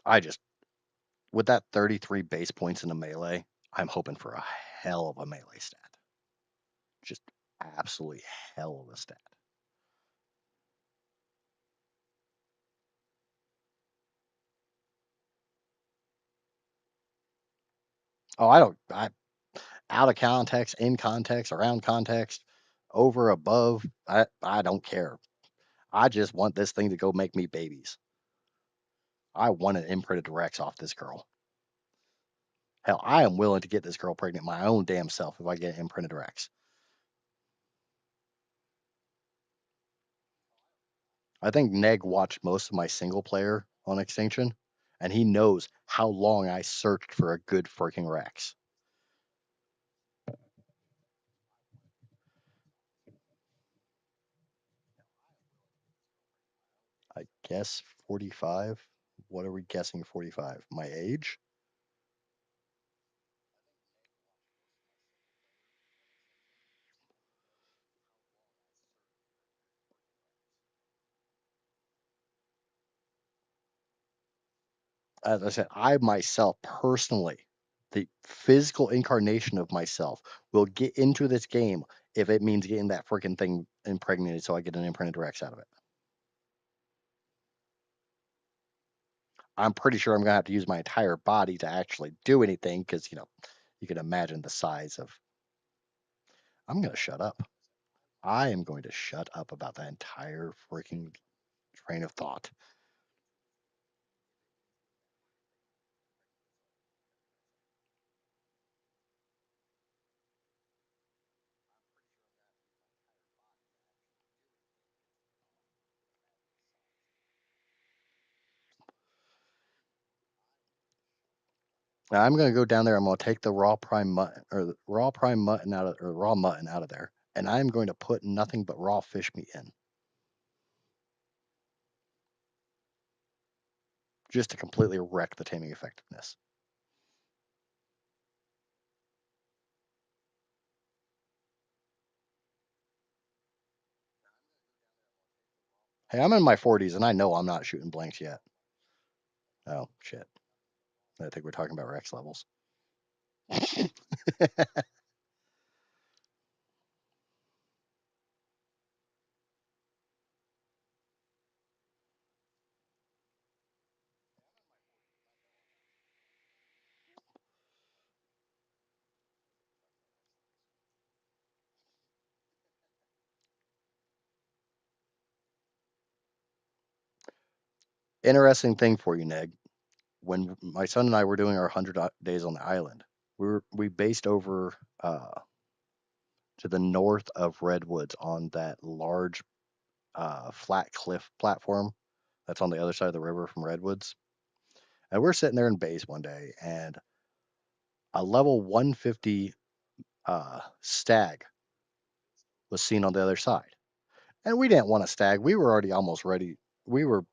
I just, with that 33 base points in the melee, I'm hoping for a hell of a melee stat. Just absolutely hell of a stat. Oh, out of context, in context, around context, over, above, I don't care. I just want this thing to go make me babies. I want an imprinted Rex off this girl. Hell, I am willing to get this girl pregnant my own damn self if I get an imprinted Rex. I think Neg watched most of my single player on Extinction, and he knows how long I searched for a good freaking Rex. I guess 45. What are we guessing 45? My age? As I said, I myself personally, the physical incarnation of myself, will get into this game if it means getting that freaking thing impregnated so I get an imprinted Rex out of it. I'm pretty sure I'm gonna have to use my entire body to actually do anything because you can imagine the size of. I'm gonna shut up. I am going to shut up about that entire freaking train of thought. Now, I'm gonna go down there. I'm gonna take the raw prime mutton or the raw prime mutton out of or raw mutton out of there, and I'm going to put nothing but raw fish meat in, just to completely wreck the taming effectiveness. Hey, I'm in my 40s, and I know I'm not shooting blanks yet. Oh shit! I think we're talking about Rex levels. Interesting thing for you, Neg. When my son and I were doing our 100 days on the island, we based over to the north of Redwoods on that large flat cliff platform that's on the other side of the river from Redwoods. And we're sitting there in base one day, and a level 150 stag was seen on the other side. And we didn't want a stag. We were already almost ready. We were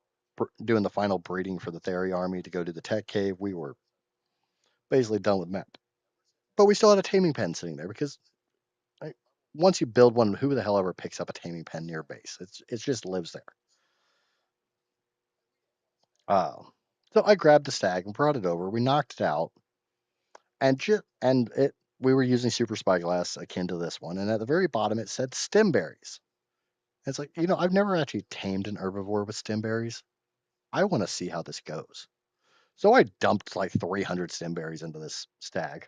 doing the final breeding for the Theory army to go to the tech cave. We were basically done with map. But we still had a taming pen sitting there because like, once you build one, who the hell ever picks up a taming pen near base? It just lives there. Uh, so I grabbed the stag and brought it over. We knocked it out, and it we were using super spyglass akin to this one. And at the very bottom, it said stemberries. It's like I've never actually tamed an herbivore with stemberries. I want to see how this goes. So I dumped like 300 stemberries into this stag. I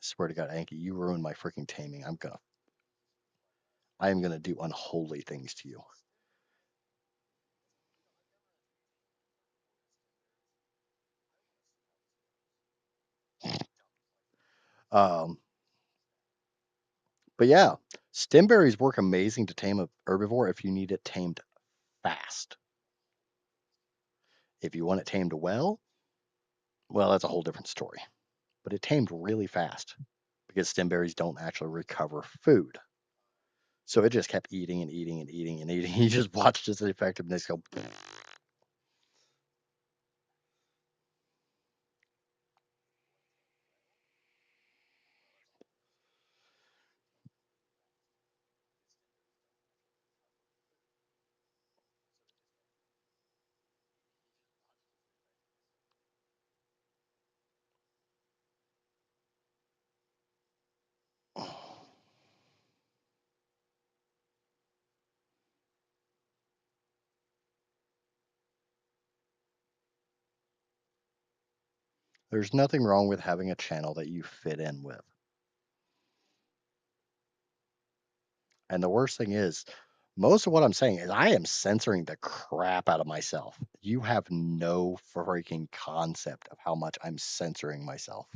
swear to God, Anki, you ruined my freaking taming. I am gonna do unholy things to you. Um, but yeah, stemberries work amazing to tame a herbivore if you need it tamed fast. If you want it tamed well, that's a whole different story. But it tamed really fast because stemberries don't actually recover food. So it just kept eating and eating and eating and eating. You just watched its effectiveness go. There's nothing wrong with having a channel that you fit in with. And the worst thing is, most of what I'm saying is I am censoring the crap out of myself. You have no freaking concept of how much I'm censoring myself.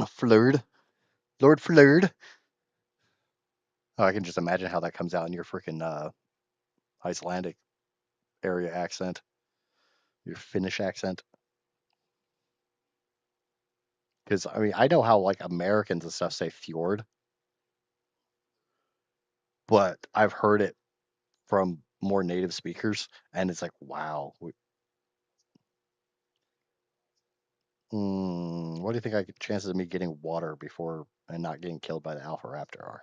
Flurred. Lord Flurred. Oh, I can just imagine how that comes out in your freaking Icelandic area accent, your Finnish accent. Because, I mean, I know how, like, Americans and stuff say fjord, but I've heard it from more native speakers, and it's like, wow. What do you think chances of me getting water before and not getting killed by the Alpha Raptor are?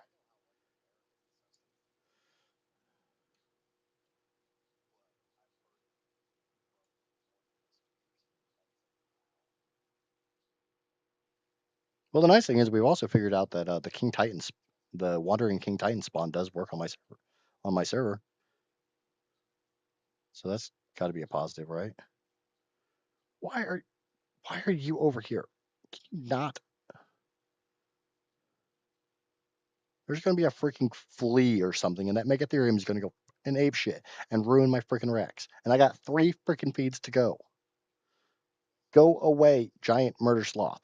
Well, the nice thing is we've also figured out that the King Titans, the Wandering King Titan spawn does work on my server. So that's got to be a positive, right? Why are why are you over here? Can you not? There's going to be a freaking flea or something, and that Megatherium is going to go an ape shit and ruin my freaking Rex. And I got 3 freaking feeds to go. Go away, giant murder sloth.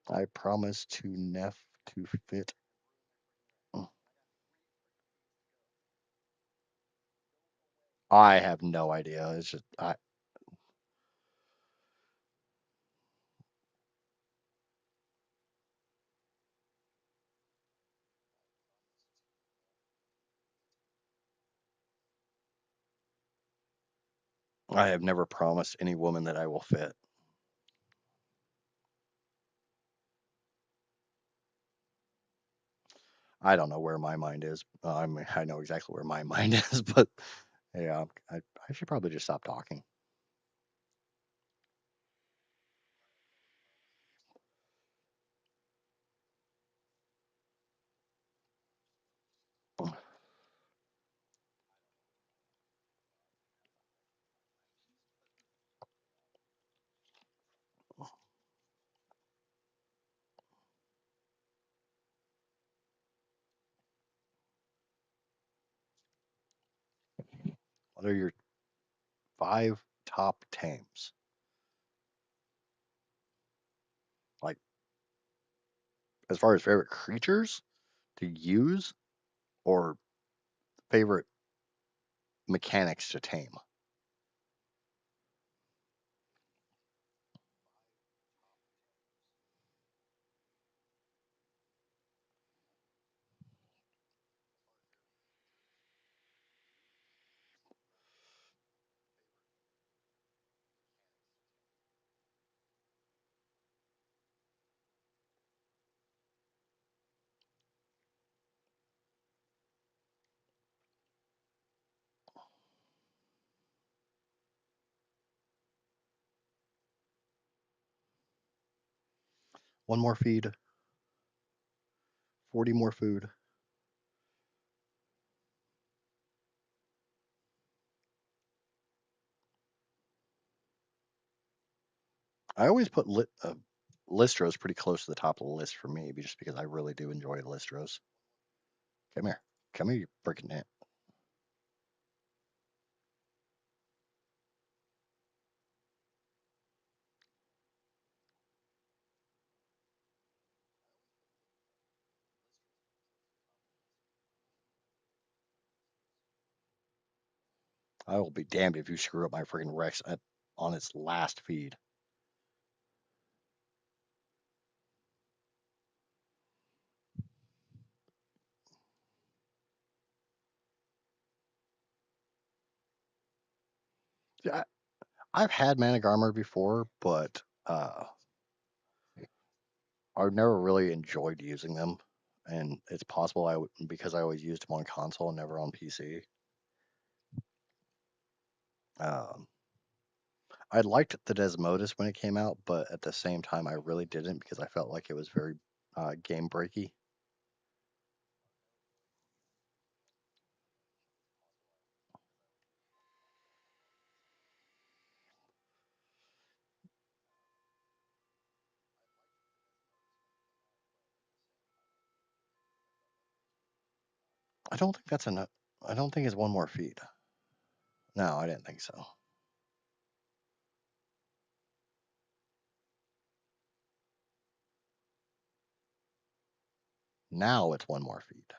I promise to Neff to fit. I have no idea. It's just I have never promised any woman that I will fit. I don't know where my mind is. I mean, I know exactly where my mind is, but yeah, I should probably just stop talking. What are your 5 top tames? Like, as far as favorite creatures to use or favorite mechanics to tame? One more feed, 40 more food. I always put Listros pretty close to the top of the list for me, just because I really do enjoy Listros. Come here. Come here, you freaking ant. I will be damned if you screw up my freaking Rex on its last feed. Yeah, I've had Manic Armor before, but I've never really enjoyed using them. And it's possible because I always used them on console and never on PC. Um, I liked the Desmodus when it came out, but at the same time, I really didn't because I felt like it was very game breaky. I don't think that's enough. I don't think it's one more feed. No, I didn't think so. Now it's one more feed.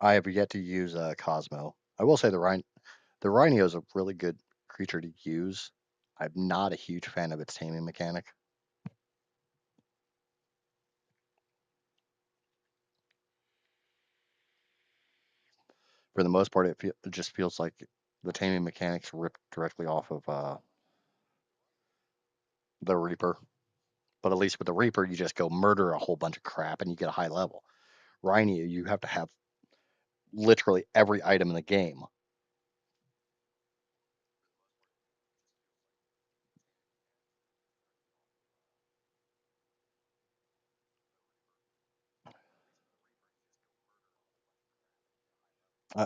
I have yet to use Cosmo. I will say the Rhino is a really good creature to use. I'm not a huge fan of its taming mechanic. For the most part, it just feels like the taming mechanics ripped directly off of the Reaper. But at least with the Reaper, you just go murder a whole bunch of crap and you get a high level. Rhino, you have to have literally every item in the game.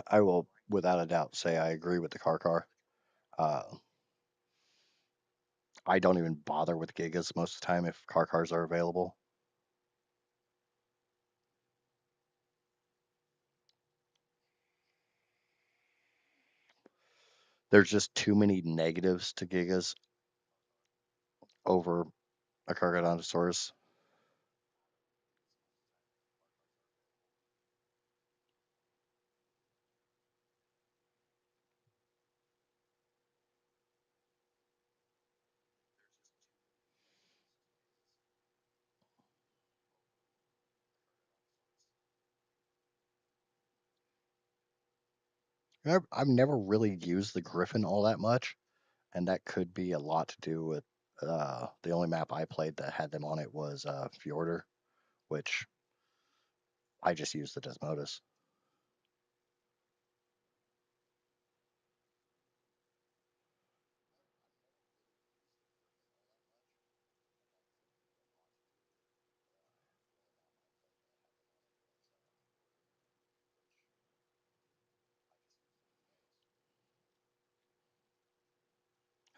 I will, without a doubt, say I agree with the car. Uh, I don't even bother with Gigas most of the time if cars are available. There's just too many negatives to Gigas over a Cargodontosaurus. I've never really used the Griffin all that much, and that could be a lot to do with the only map I played that had them on it was Fjordur, which I just used the Desmodus.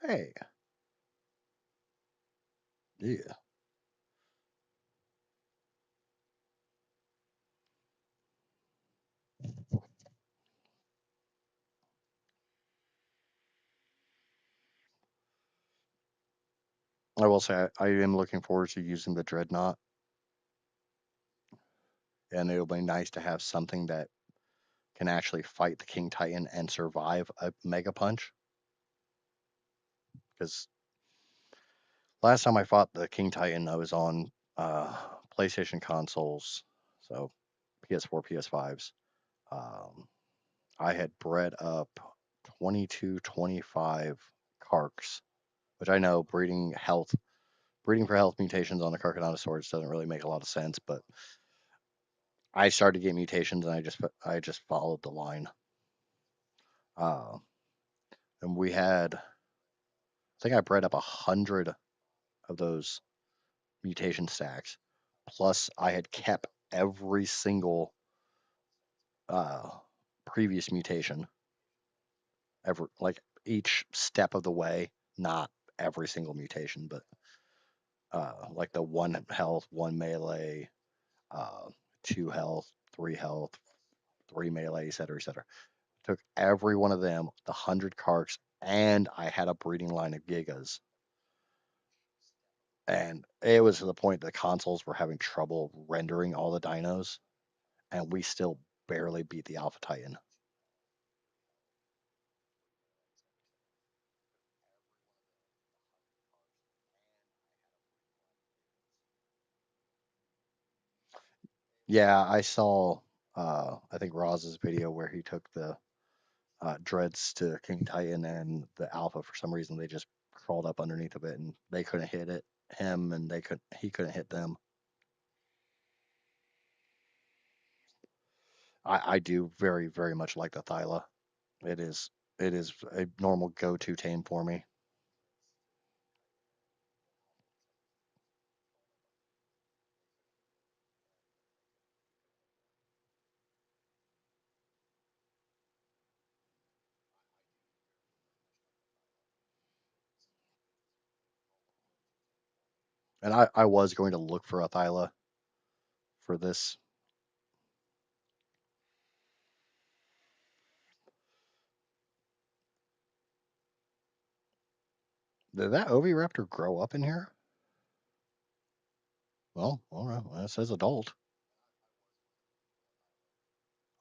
Hey, yeah. I will say I am looking forward to using the dreadnought, and it'll be nice to have something that can actually fight the King Titan and survive a Mega Punch. Because last time I fought the King Titan, I was on PlayStation consoles, so PS4, PS5s. Um, I had bred up 22, 25 Karks, which I know breeding for health mutations on the Carcharodontosaurus doesn't really make a lot of sense, but I started to get mutations and I just followed the line. Uh, and we had, I think I bred up 100 of those mutation stacks. Plus, I had kept every single uh, previous mutation, like each step of the way. Not every single mutation, but like the one health, one melee, uh, two health, three health, three melee, et cetera. Took every one of them, the 100 carks, and I had a breeding line of gigas. And it was to the point the consoles were having trouble rendering all the dinos, and we still barely beat the Alpha Titan. Yeah, I saw, I think Roz's video where he took the dreads to King Titan and the Alpha. For some reason, they just crawled up underneath of it, and they couldn't hit him, and he couldn't hit them. I do very, very much like the Thyla. It is it is a normal go-to tame for me. And I was going to look for a Thyla for this. Did that Oviraptor grow up in here? Well, all right. Well, it says adult.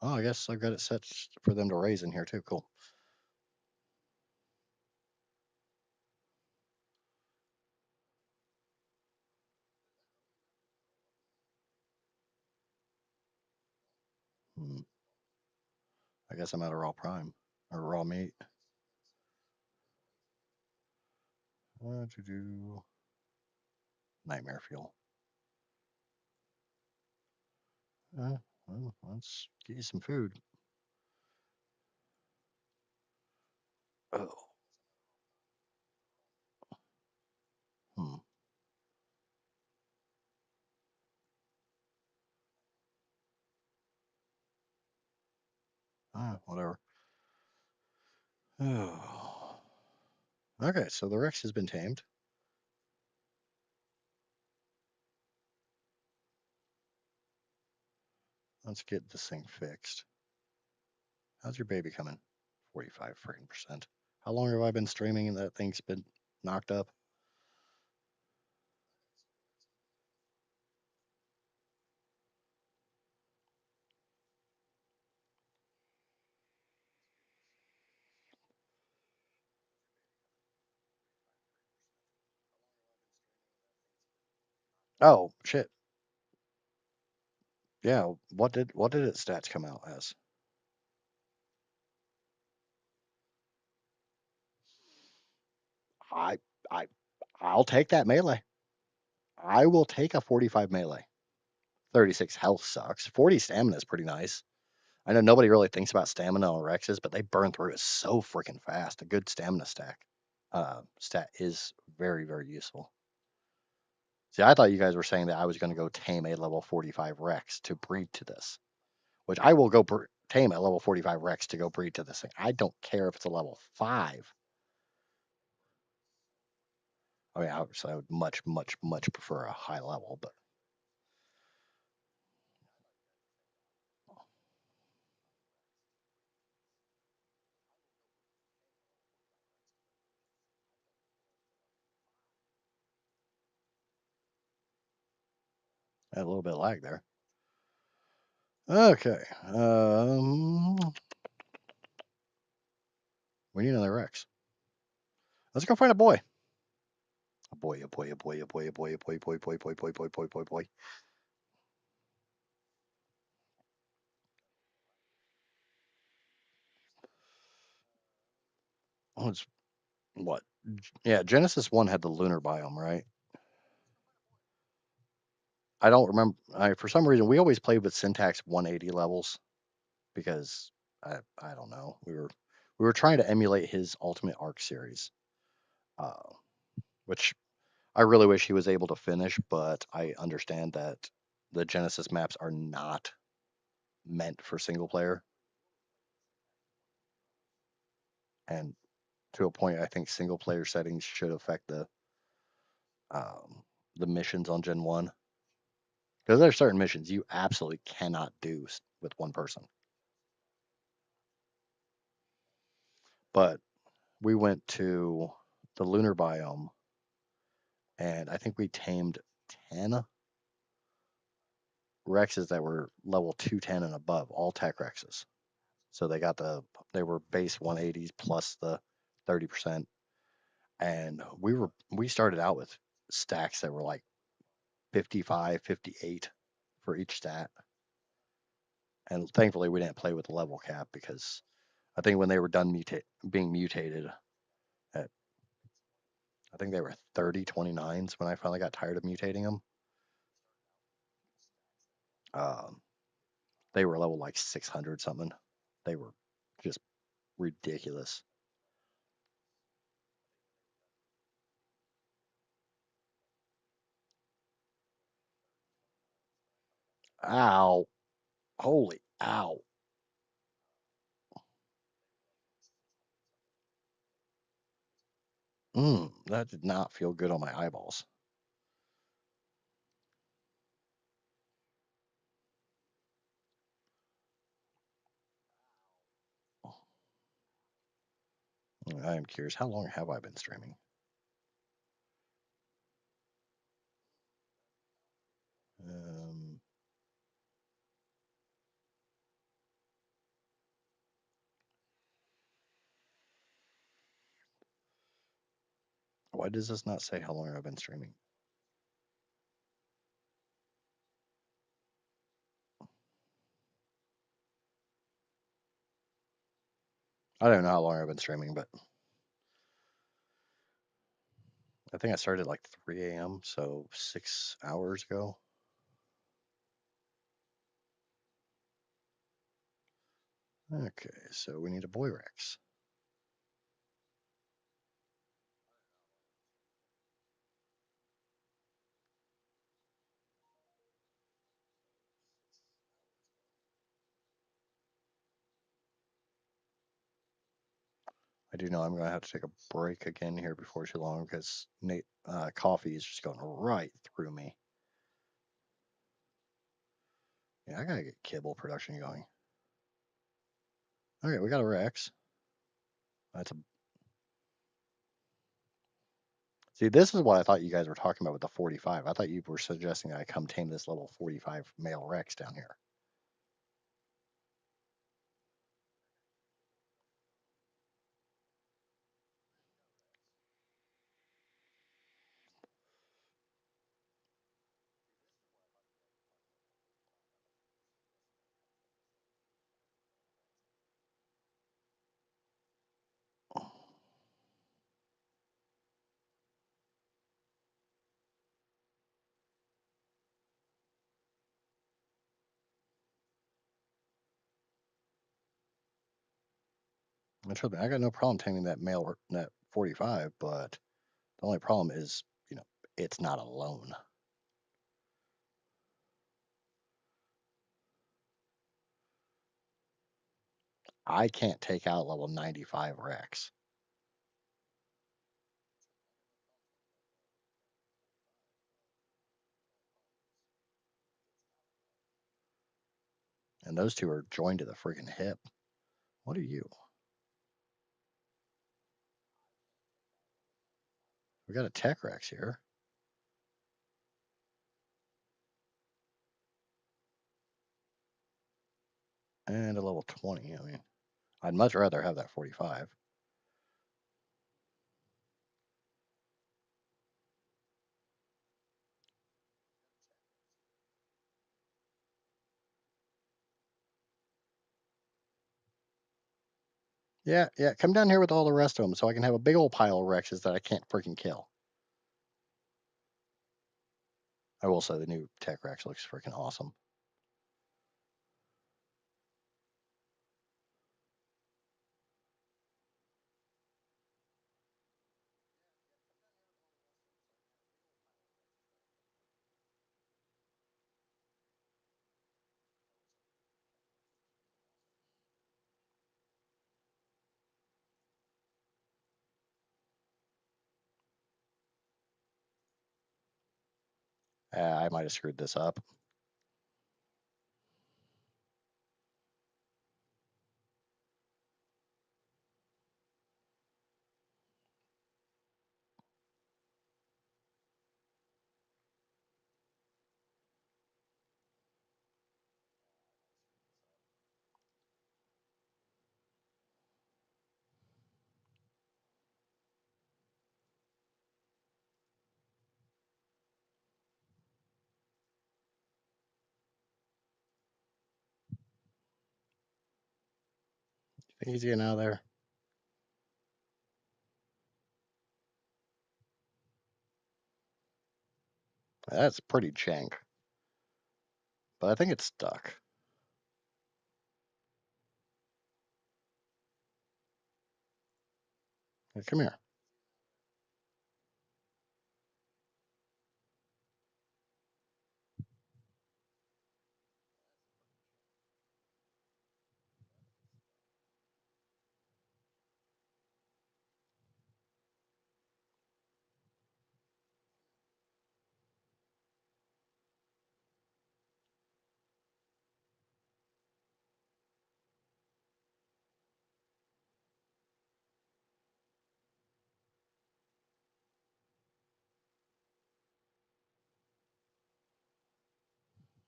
Oh, I guess I've got it set for them to raise in here too. Cool. Hmm. I guess I'm out of raw prime or raw meat. What to do? Nightmare fuel. Well, let's get you some food. Oh, hmm. Whatever. Oh. Okay, so the Rex has been tamed. Let's get this thing fixed. How's your baby coming? 45 freaking percent. How long have I been streaming and that thing's been knocked up? Oh shit. Yeah. What did its stats come out as? I I I'll take that melee. I will take a 45 melee. 36 health sucks. 40 stamina is pretty nice. I know nobody really thinks about stamina on Rexes, but they burn through it so freaking fast. A good stamina stat is very, very useful. See, I thought you guys were saying that I was going to go tame a level 45 Rex to breed to this, which I will go tame a level 45 Rex to go breed to this thing. I don't care if it's a level 5. I mean, obviously, I would much, much, much prefer a high level, but I had a little bit of lag there. Okay. We need another Rex. Let's go find a boy. A boy, a boy, a boy, a boy, a boy, a boy, boy, boy, boy, boy, boy, boy, boy, boy. Oh, it's what? Yeah, Genesis 1 had the lunar biome, right? I don't remember. For some reason, we always played with syntax 180 levels because I don't know. We were trying to emulate his Ultimate Arc series, uh, which I really wish he was able to finish, but I understand that the Genesis maps are not meant for single player, and to a point, I think single player settings should affect um, the missions on Gen 1 because there are certain missions you absolutely cannot do with one person. But we went to the lunar biome, and I think we tamed 10 Rexes that were level 210 and above, all tech Rexes. So they were base 180s plus the 30%. And we started out with stacks that were like 55, 58 for each stat. And thankfully we didn't play with the level cap because I think when they were done being mutated at, I think they were 30 29s when I finally got tired of mutating them. Um, they were level like 600 something. They were just ridiculous. Ow. Holy ow. That did not feel good on my eyeballs. I am curious. How long have I been streaming? Um, why does this not say how long I've been streaming? I don't know how long I've been streaming, but I think I started at like 3 a.m., so 6 hours ago. Okay, so we need a boy Rex. I do know I'm going to have to take a break again here before too long because Nate coffee is just going right through me. Yeah, I gotta get kibble production going. Okay, we got a Rex. That's a See. This is what I thought you guys were talking about with the 45. I thought you were suggesting that I come tame this level 45 male Rex down here. And trust me, I got no problem taming that male that 45, but the only problem is, it's not alone. I can't take out level 95 Rex. And those two are joined to the freaking hip. What are you? We got a Tech Rex here. And a level 20. I mean, I'd much rather have that 45. Yeah, yeah. Come down here with all the rest of them so I can have a big old pile of Rexes that I can't freaking kill. I will say the new Tech Rex looks freaking awesome. I might have screwed this up. Easy and out of there. That's pretty jank. But I think it's stuck. Hey, come here.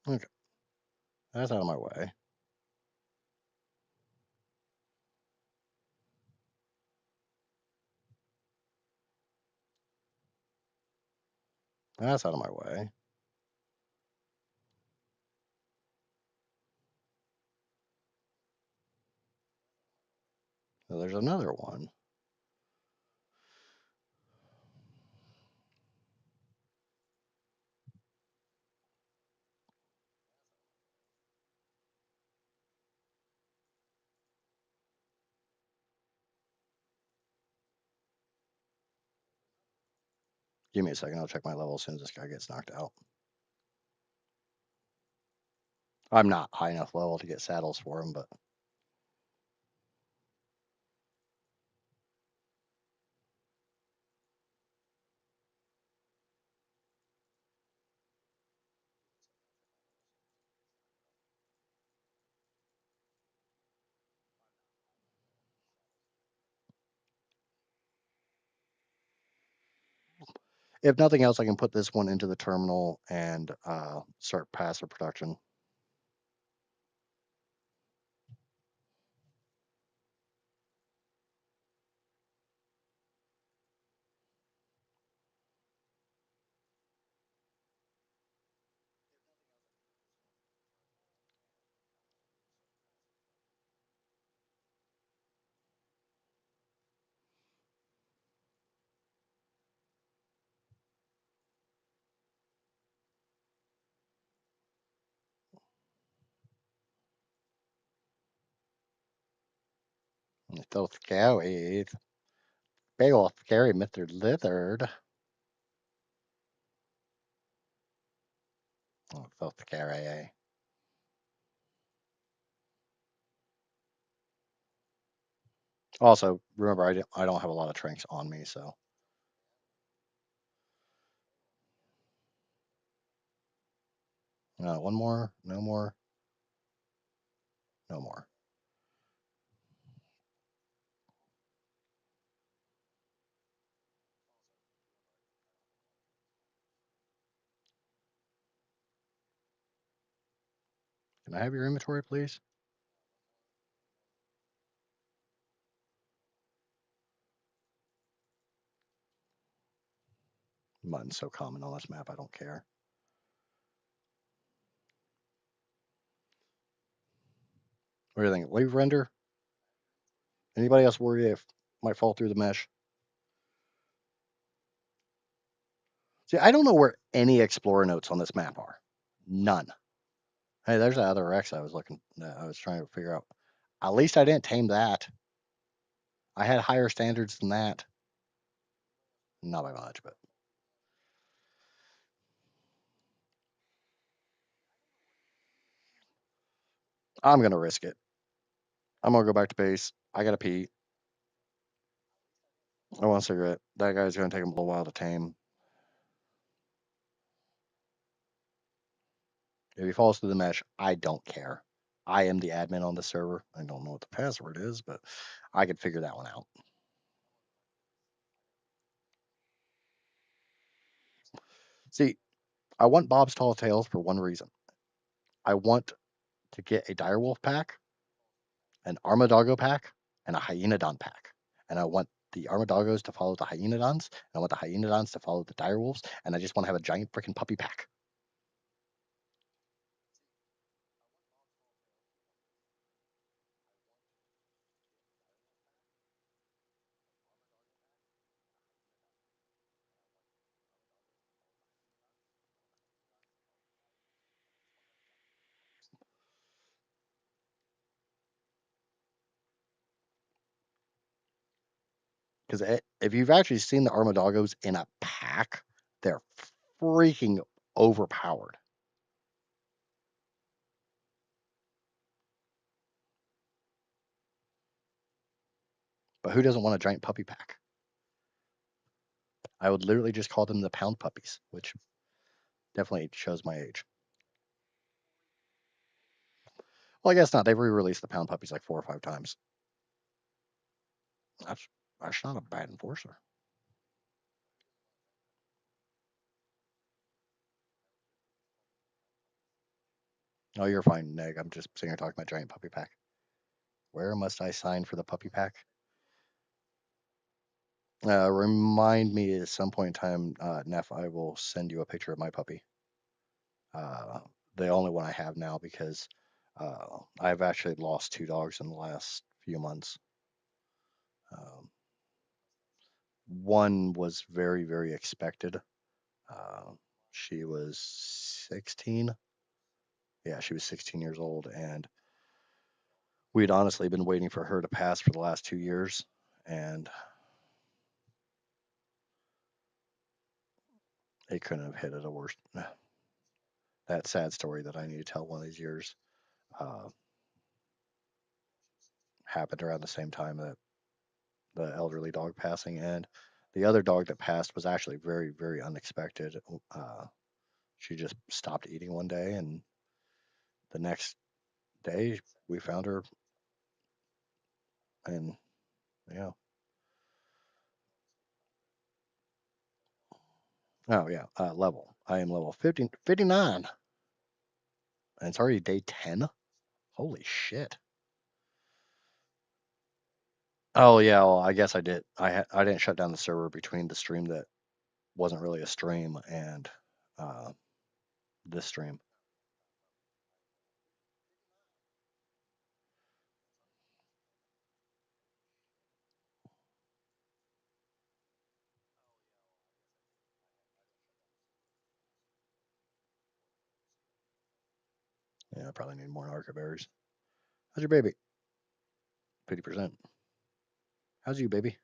Okay, that's out of my way. That's out of my way. So there's another one. Give me a second. I'll check my level as soon as this guy gets knocked out. I'm not high enough level to get saddles for him, but if nothing else, I can put this one into the terminal and start passive production. So scary. Big ol' scary Mr. Lizard. Oh, so scary. Also, remember, I don't have a lot of tranks on me, so. One more? No more? no more. Can I have your inventory, please? Mutton's so common on this map, I don't care. What do you think? Leave render? Anybody else worry if might fall through the mesh? See, I don't know where any explorer notes on this map are. None. Hey, there's that other X I was looking. I was trying to figure out. At least I didn't tame that. I had higher standards than that. Not by much, but I'm gonna risk it. I'm gonna go back to base. I gotta pee. I want a cigarette. That guy's gonna take him a little while to tame. If he falls through the mesh, I don't care. I am the admin on the server. I don't know what the password is, but I could figure that one out. See, I want Bob's Tall Tales for one reason. I want to get a direwolf pack, an armadillo pack, and a hyenodon pack. And I want the armadillos to follow the hyenodons, and I want the hyenodons to follow the direwolves, and I just want to have a giant freaking puppy pack. Because if you've actually seen the armadillos in a pack, they're freaking overpowered. But who doesn't want a giant puppy pack? I would literally just call them the pound puppies, which definitely shows my age. Well, I guess not. They've re-released the pound puppies like 4 or 5 times. That's that's not a bad enforcer. Oh, you're fine, Neg. I'm just sitting here talking about giant puppy pack. Where must I sign for the puppy pack? Remind me at some point in time, Neff. I will send you a picture of my puppy. Uh, the only one I have now because I've actually lost 2 dogs in the last few months. Um, one was very, very expected. Uh, she was 16. Yeah, she was 16 years old, and we'd honestly been waiting for her to pass for the last 2 years, and it couldn't have hit at a worse. That sad story that I need to tell one of these years uh, happened around the same time that the elderly dog passing, and the other dog that passed was actually very, very unexpected. She just stopped eating one day, and the next day we found her, and yeah, oh yeah, level. I am level 50, 59, and it's already day 10. Holy shit! Oh yeah, well, I guess I did. I didn't shut down the server between the stream that wasn't really a stream and uh, this stream. Yeah, I probably need more ARK berries. How's your baby? 50%. How's you, baby?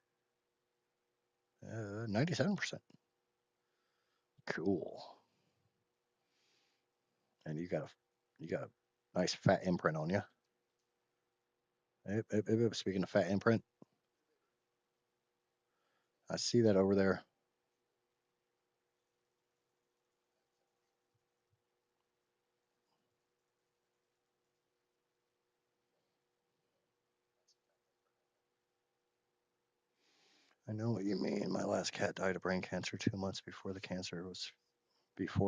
97%. Cool. And you got a nice fat imprint on you. Speaking of fat imprint, I see that over there. I know what you mean. My last cat died of brain cancer 2 months before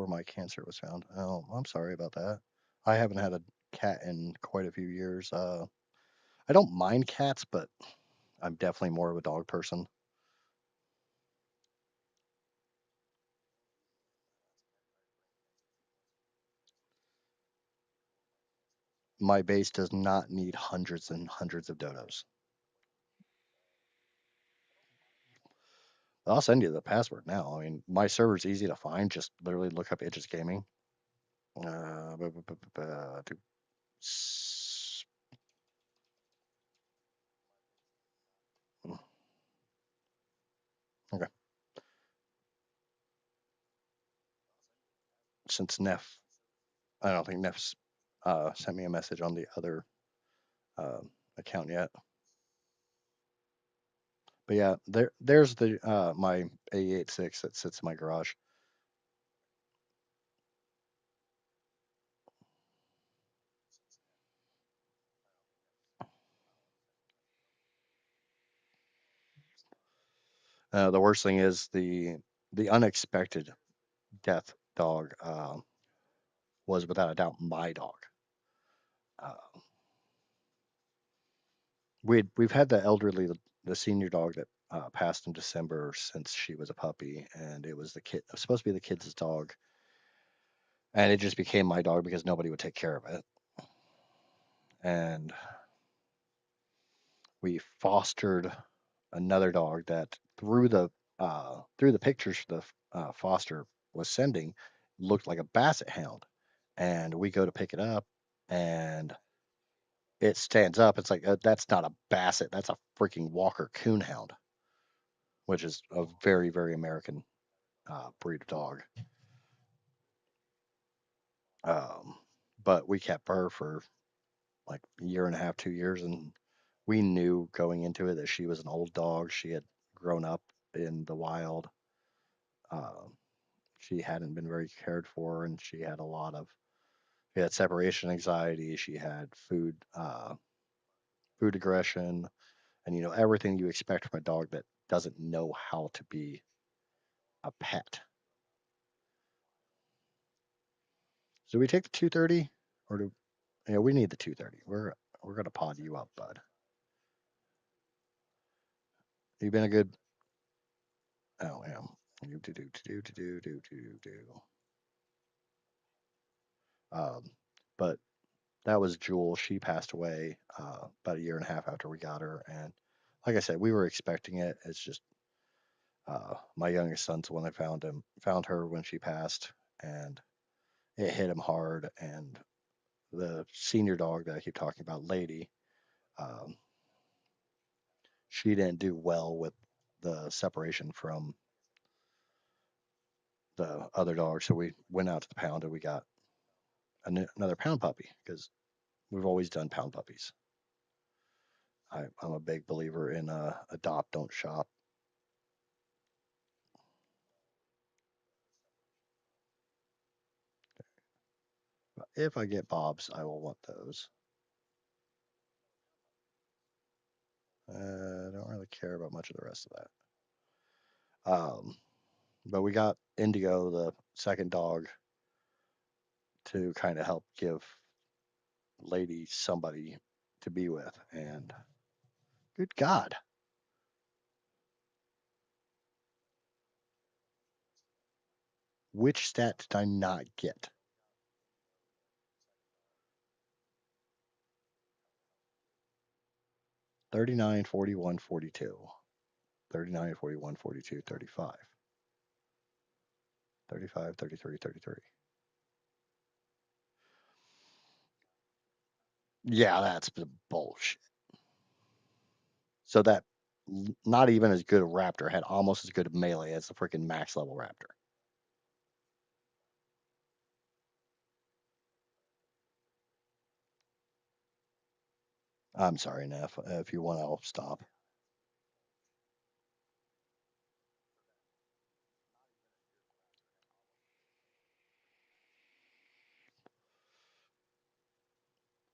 my cancer was found. Oh, I'm sorry about that. I haven't had a cat in quite a few years. I don't mind cats, but I'm definitely more of a dog person. My base does not need hundreds and hundreds of dodos. I'll send you the password now. I mean, my server's easy to find. Just literally look up Itches Gaming. Do Okay. Since Neff, I don't think Neff's sent me a message on the other uh, account yet. But yeah, there's the my A86 that sits in my garage. The worst thing is the unexpected death dog was without a doubt my dog. Uh, we've had the senior dog that passed in December since she was a puppy, and it was it was supposed to be the kid's dog, and it just became my dog because nobody would take care of it. And we fostered another dog that through the pictures the foster was sending looked like a basset hound, and we go to pick it up, and it stands up. It's like that's not a basset, that's a freaking Walker Coonhound, which is a very very American breed of dog. Um, but we kept her for like a year and a half, 2 years, and we knew going into it that she was an old dog. She had grown up in the wild. Uh, she hadn't been very cared for, and she had separation anxiety. She had food aggression, and everything you expect from a dog that doesn't know how to be a pet. So we take the 230, or do yeah, we need the 230. We're gonna pod you up, bud. You've been a good. Oh yeah. Do do do do do do do do do. Um, but that was Jewel. She passed away about a year and a half after we got her, and like I said, we were expecting it. It's just my youngest son's the one that found her when she passed, and it hit him hard. And the senior dog that I keep talking about, Lady, um, she didn't do well with the separation from the other dog, so we went out to the pound and we got another pound puppy because we've always done pound puppies. I'm a big believer in adopt, don't shop. If I get Bob's, I will want those. I don't really care about much of the rest of that. But we got Indigo, the second dog, to kind of help give Lady somebody to be with. And good God, which stat did I not get? 39, 41, 42. 39, 41, 42, 35. 35, 33, 33. Yeah, that's the bullshit. So that not even as good a raptor had almost as good a melee as the freaking max level raptor. I'm sorry, Neff. If you want, I'll stop.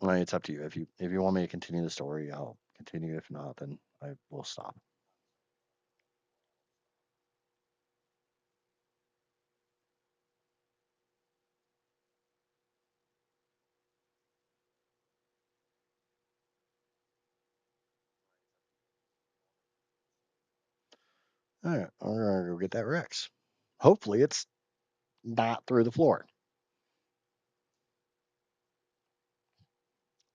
I mean, it's up to you. If you want me to continue the story, I'll continue. If not, then I will stop. All right, we're gonna go get that Rex. Hopefully, it's not through the floor.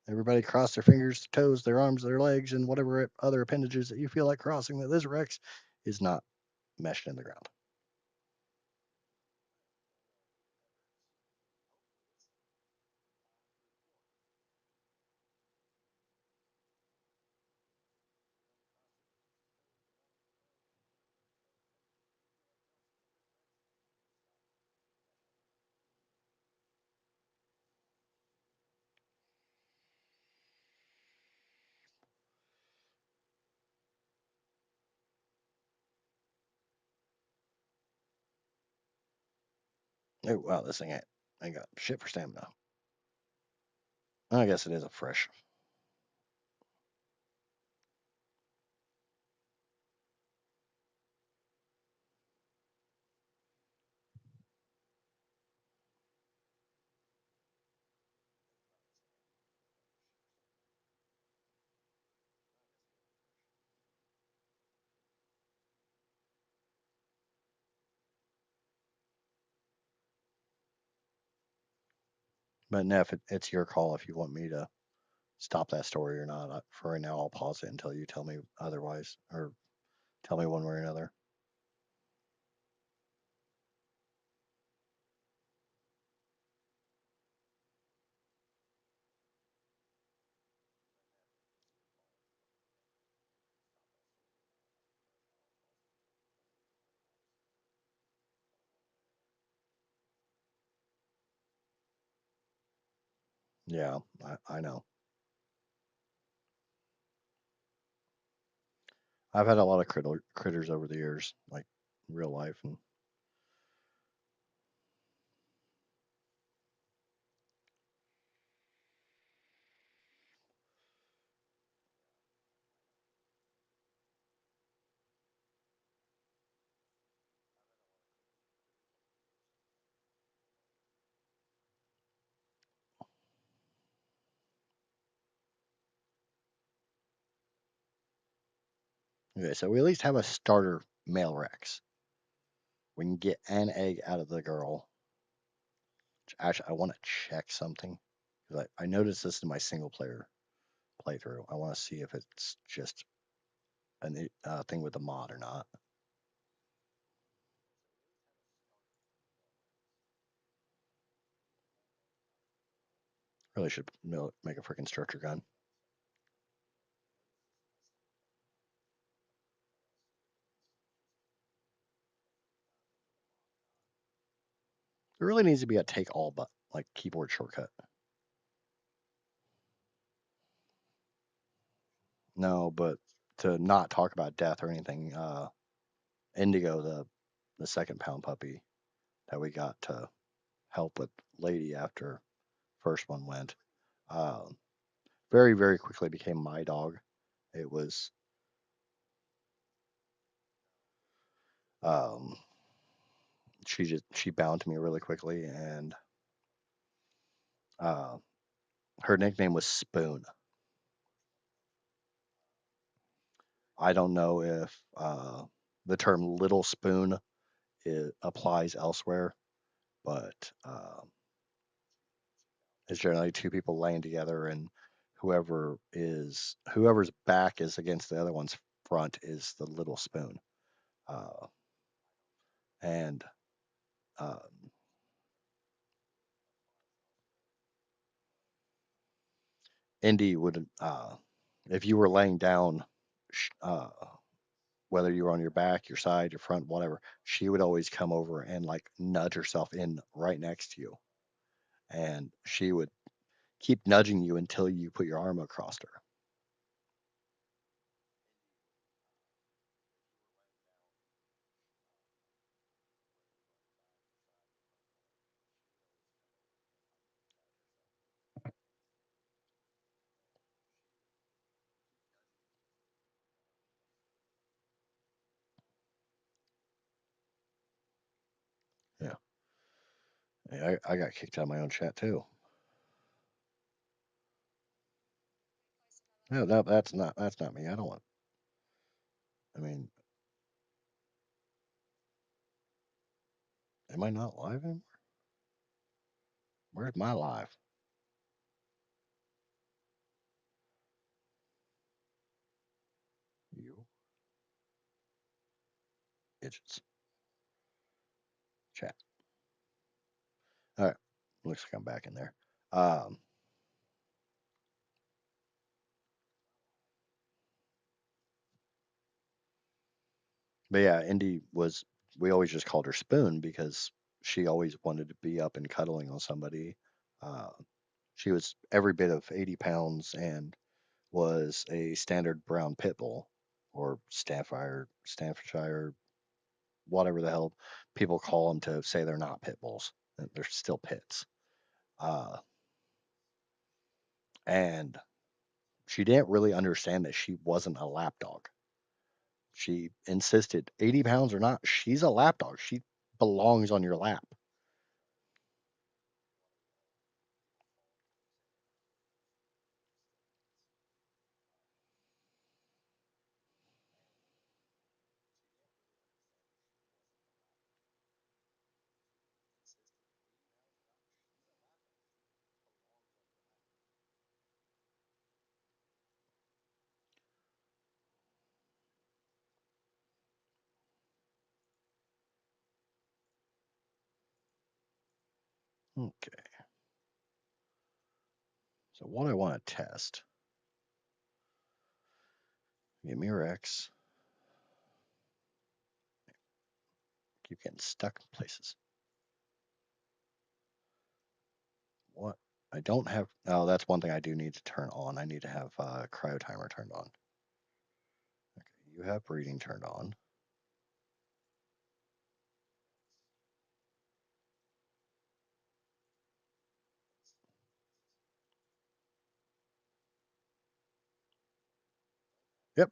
Everybody cross their fingers, toes, their arms, their legs, and whatever other appendages that you feel like crossing that this Rex is not meshed in the ground. Oh wow, this thing ain't got shit for stamina. I guess it is a fresh. But Neff, it's your call if you want me to stop that story or not. For right now, I'll pause it until you tell me otherwise, or tell me one way or another. Yeah, I know. I've had a lot of critters over the years, like real life, and okay. So we at least have a starter male Rex. We can get an egg out of the girl. Actually, I want to check something because I noticed this in my single player playthrough. I want to see if it's just a thing with the mod or not. Really should make a freaking structure gun. There really needs to be a take all but like keyboard shortcut. No, but to not talk about death or anything, Indigo, the second pound puppy that we got to help with Lady after first one went, uh, very very quickly became my dog. It was um, she bound to me really quickly, and uh, her nickname was Spoon. I don't know if the term little spoon applies elsewhere, but it's generally two people laying together, and whoever's back is against the other one's front is the little spoon. Uh, and uh, Indy would, if you were laying down, whether you were on your back, your side, your front, whatever, she would always come over and like nudge herself in right next to you, and she would keep nudging you until you put your arm across her. Yeah, I got kicked out of my own chat too. No, that's not me. I don't want. I mean, Am I not live anymore? Where's my live? You idiots. Chat. All right. Looks like I'm back in there. Um, but yeah, Indy was, we always just called her Spoon because she always wanted to be up and cuddling on somebody. Uh, she was every bit of 80 pounds and was a standard brown pit bull or Staffordshire, whatever the hell people call them to say they're not pit bulls. They're still pits. Uh, and she didn't really understand that she wasn't a lap dog. She insisted 80 pounds or not, she's a lap dog. She belongs on your lap. Okay. So what I want to test, get Mirror X, keep getting stuck in places. What I don't have, oh, that's one thing I do need to turn on. I need to have cryo timer turned on. Okay, you have breeding turned on. Yep.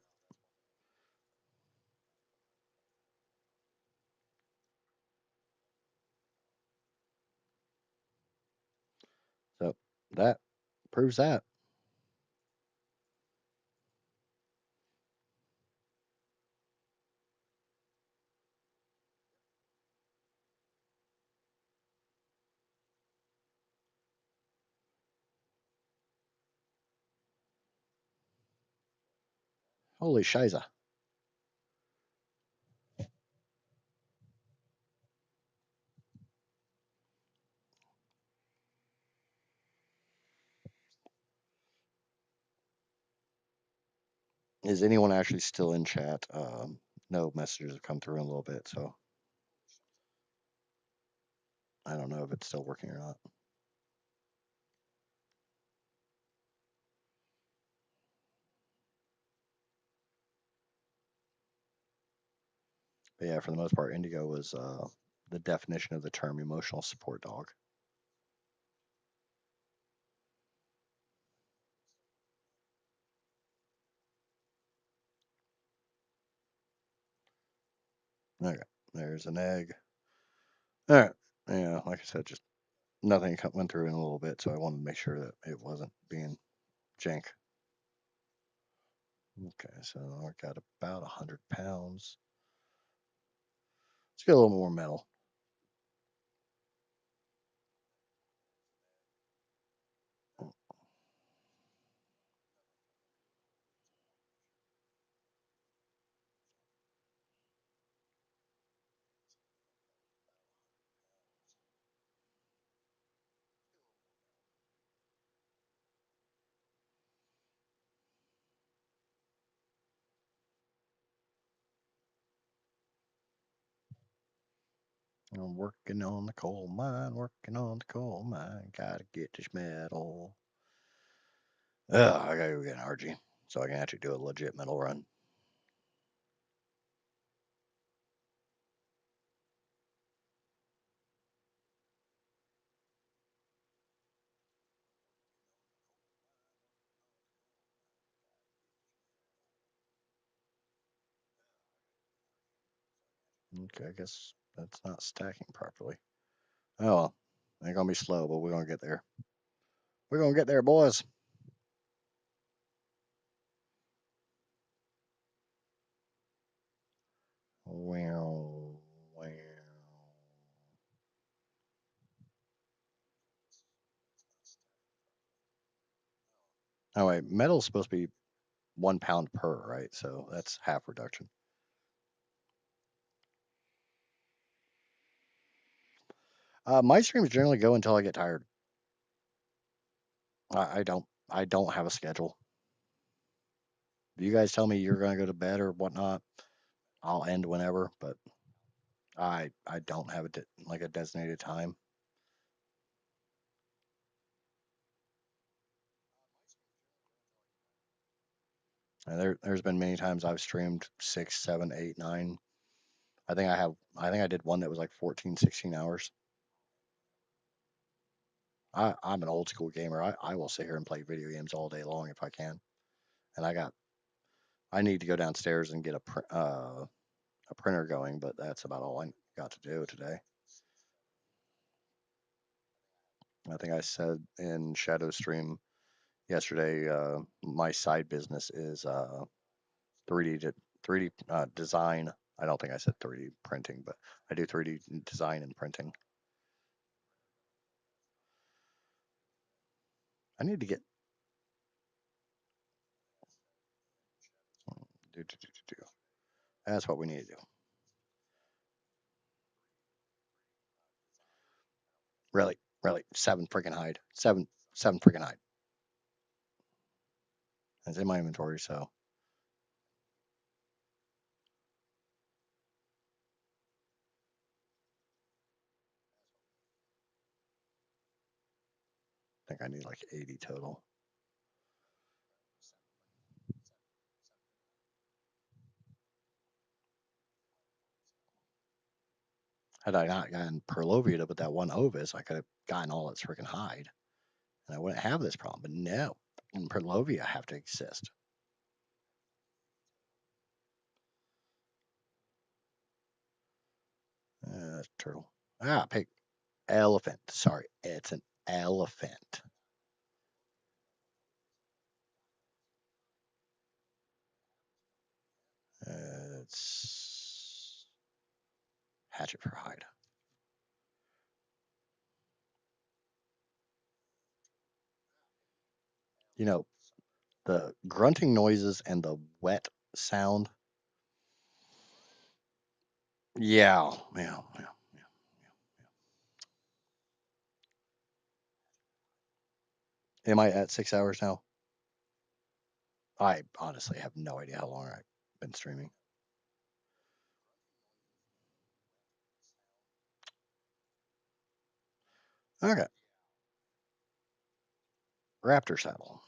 So that proves that. Holy shiza. Is anyone actually still in chat? No messages have come through in a little bit, so I don't know if it's still working or not. But yeah, for the most part, Indigo was the definition of the term emotional support dog. Okay, there's an egg. All right. Yeah, like I said, just nothing went through in a little bit, so I wanted to make sure that it wasn't being jank. Okay, so I got about 100 pounds. Let's get a little more metal. I'm working on the coal mine, working on the coal mine. Gotta get this metal. Ugh, I gotta go get an RG so I can actually do a legit metal run. Okay, I guess that's not stacking properly. Oh well, ain't gonna be slow, but we're gonna get there. We're gonna get there, boys. Wow, wow. Oh wait, metal's supposed to be 1 pound per, right? So that's half reduction. My streams generally go until I get tired. I don't have a schedule. If you guys tell me you're gonna go to bed or whatnot, I'll end whenever. But I don't have like a designated time. And there's been many times I've streamed 6, 7, 8, 9. I think I did one that was like 14, 16 hours. I'm an old school gamer. I will sit here and play video games all day long if I can. And I need to go downstairs and get a printer going, but that's about all I got to do today. I think I said in Shadow Stream yesterday, my side business is 3D to 3D design. I don't think I said 3D printing, but I do 3D design and printing. I need to get do. That's what we need to do. Really, really, seven freaking hide, seven freaking hide. It's in my inventory, so I think I need like 80 total. Had I not gotten Perlovia to put that one Ovis, I could have gotten all its freaking hide, and I wouldn't have this problem. But no, and Perlovia have to exist. Turtle. Pig. Elephant. Sorry, it's an elephant. It's hatchet for hide. You know, the grunting noises and the wet sound. Yeah, yeah, yeah. Am I at 6 hours now? I honestly have no idea how long I've been streaming. Okay, raptor saddle,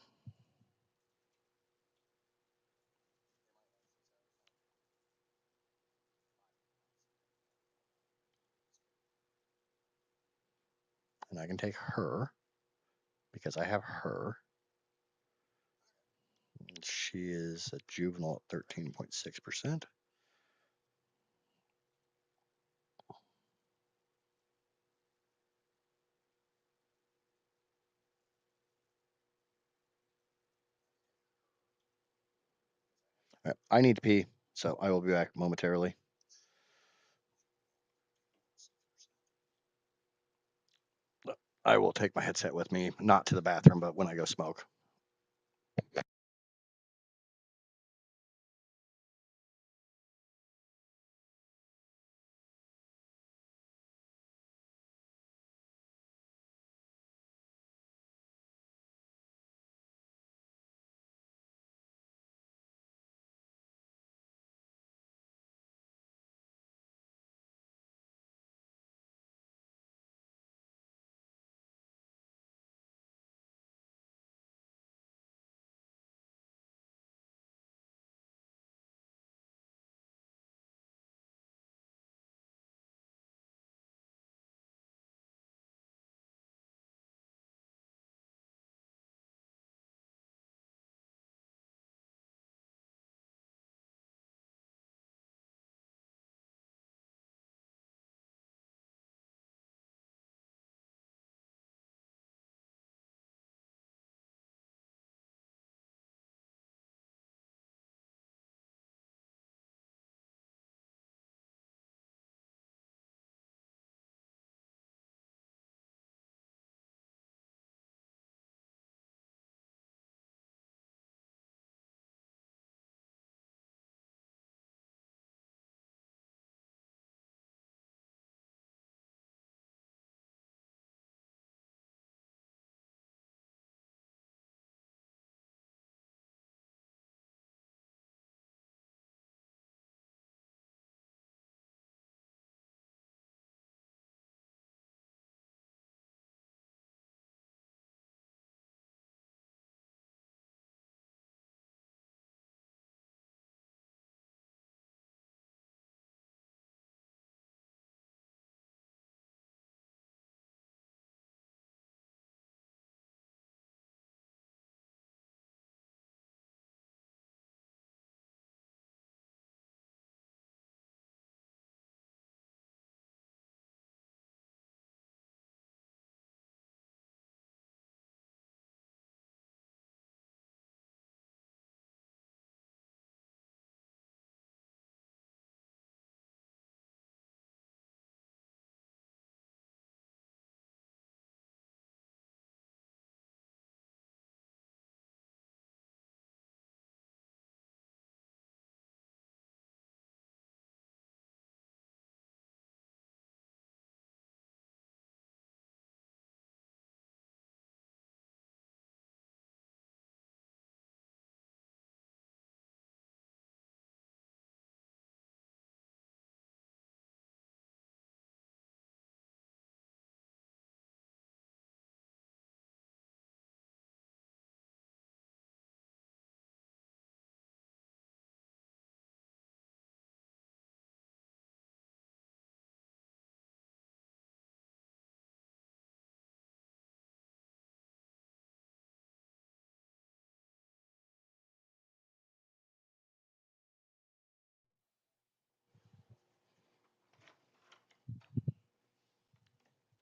and I can take her because I have her. She is a juvenile at 13.6%. I need to pee, so I will be back momentarily. I will take my headset with me, not to the bathroom, but when I go smoke.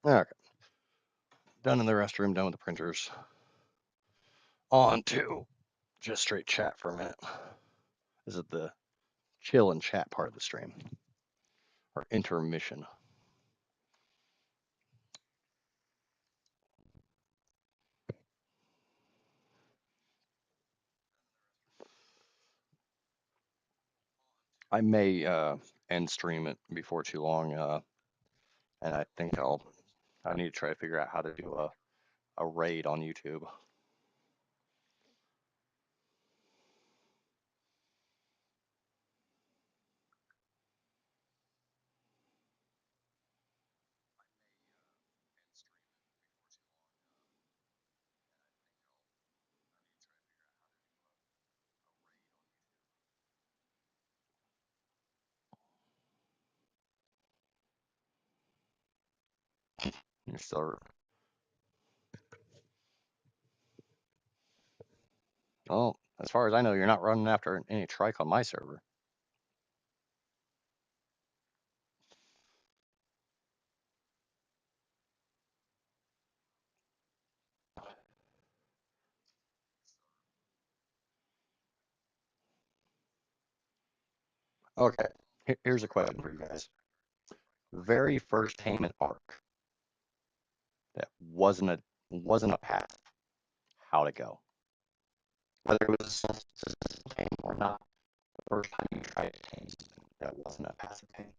Okay, done in the restroom, done with the printers. On to just straight chat for a minute. This is the chill and chat part of the stream, or intermission. I may end stream it before too long, and I think I need to try to figure out how to do a raid on YouTube. You're still, well, as far as I know, you're not running after any trike on my server. Okay, here's a question for you guys. Very first Taming ARK that wasn't a path, how to go. Whether it was a successful tame or not, the first time you tried to tame something that wasn't a passive tame.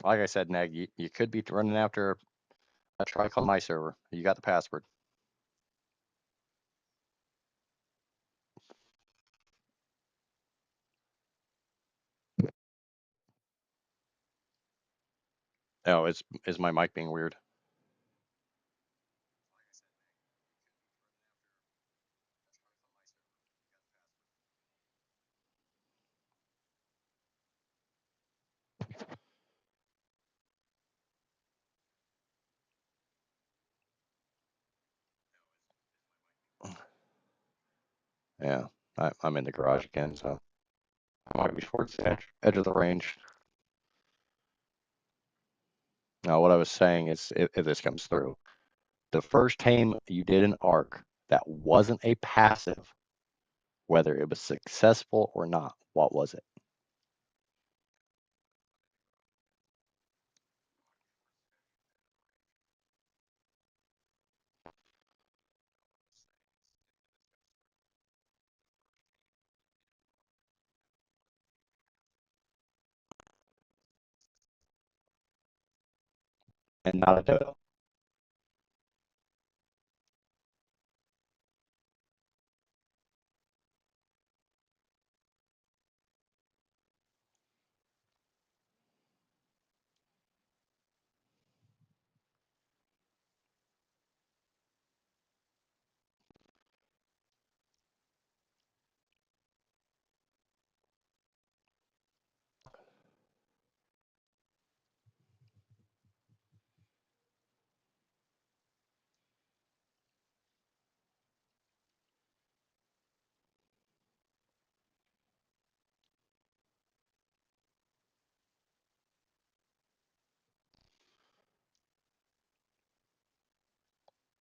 Like I said, Neg, you could be running after a trike on my server. You got the password. Oh, is my mic being weird? Yeah, I'm in the garage again, so I might be towards the edge of the range. Now, what I was saying is, if this comes through, the first tame you did an ARC that wasn't a passive, whether it was successful or not, what was it? And not a dodo.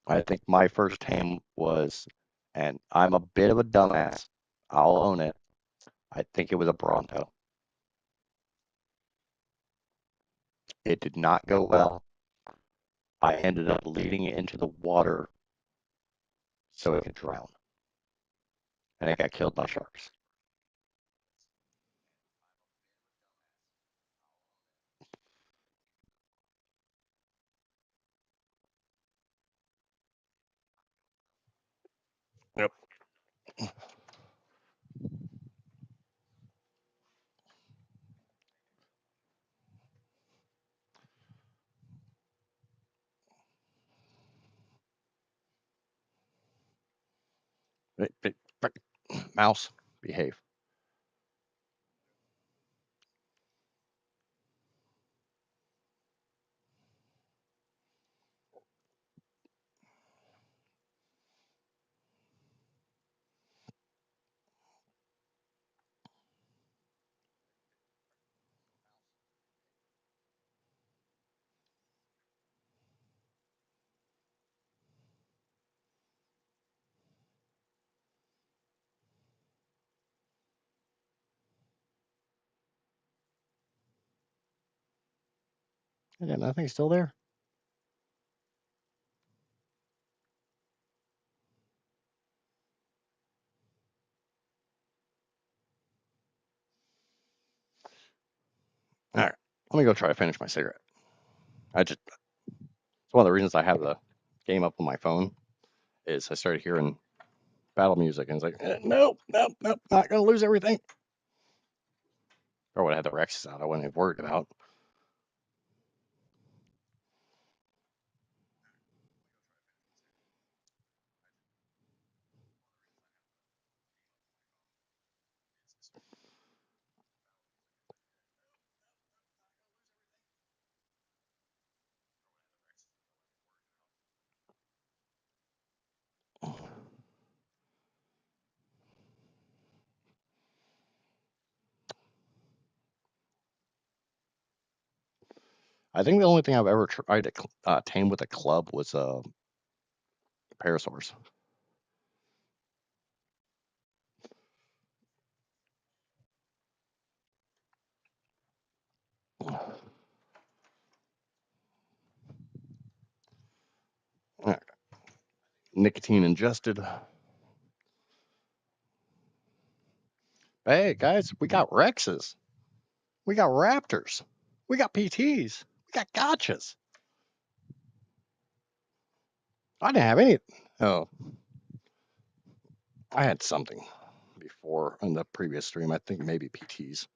I think my first tame was, and I'm a bit of a dumbass, I'll own it. I think it was a Bronto. It did not go well. I ended up leading it into the water so it could drown, and it got killed by sharks. Yep. Mouse, behave. I got nothing still there. All right, let me go try to finish my cigarette. It's one of the reasons I have the game up on my phone is I started hearing battle music and it's like, nope, nope, nope, not gonna lose everything. Or would have had the Rexes out, I wouldn't have worried about. I think the only thing I've ever tried to tame with a club was parasaurs. Nicotine ingested. Hey guys, we got Rexes. We got Raptors. We got PTs. We got gotchas. I didn't have any. Oh, I had something before on the previous stream. I think maybe PTs.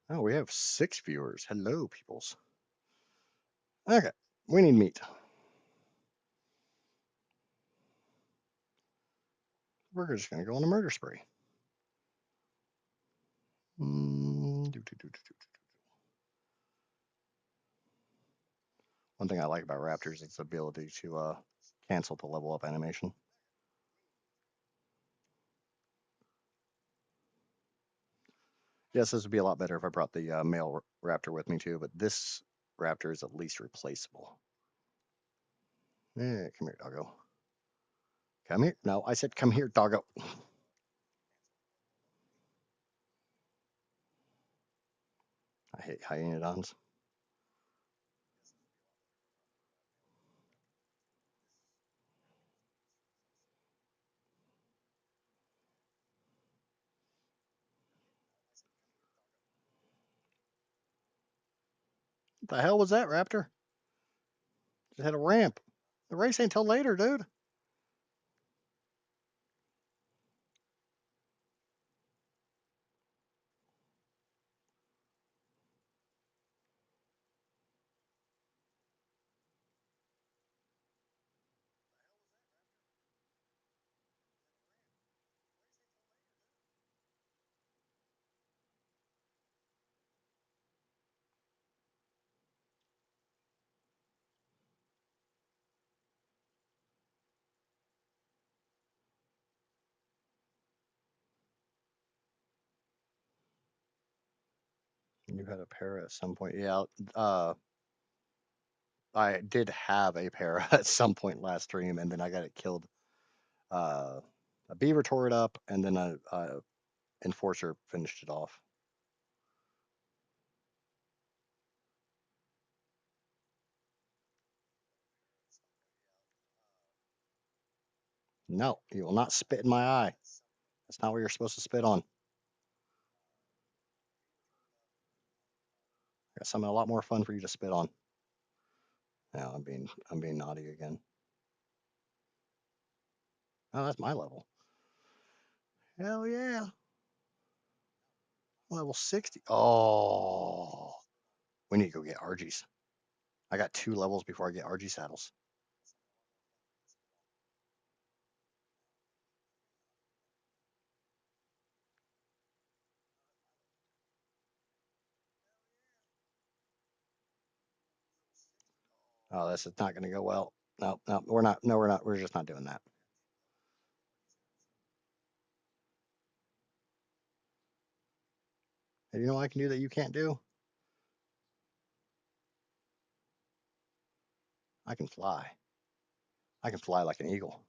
Oh, we have 6 viewers. Hello, peoples. Okay, we need meat. We're just gonna go on a murder spree. One thing I like about Raptors is its ability to cancel the level up animation. Yes, this would be a lot better if I brought the male raptor with me too, but this raptor is at least replaceable. Yeah, come here, doggo. Come here. No, I said come here, doggo. I hate hyenodons. What the hell was that, raptor? Just had a ramp. The race ain't till later, dude. You had a para at some point. Yeah, I did have a para at some point last stream, and then I got it killed. Uh, a beaver tore it up, and then a enforcer finished it off. No, you will not spit in my eye. That's not what you're supposed to spit on. I got something a lot more fun for you to spit on. Now I'm being naughty again. Oh, that's my level. Hell yeah. Level 60. Oh, we need to go get RGs. I got 2 levels before I get RG saddles. Oh, this is not going to go well. No, no, we're not. No, we're not. We're just not doing that. Hey, you know what I can do that you can't do? I can fly. I can fly like an eagle.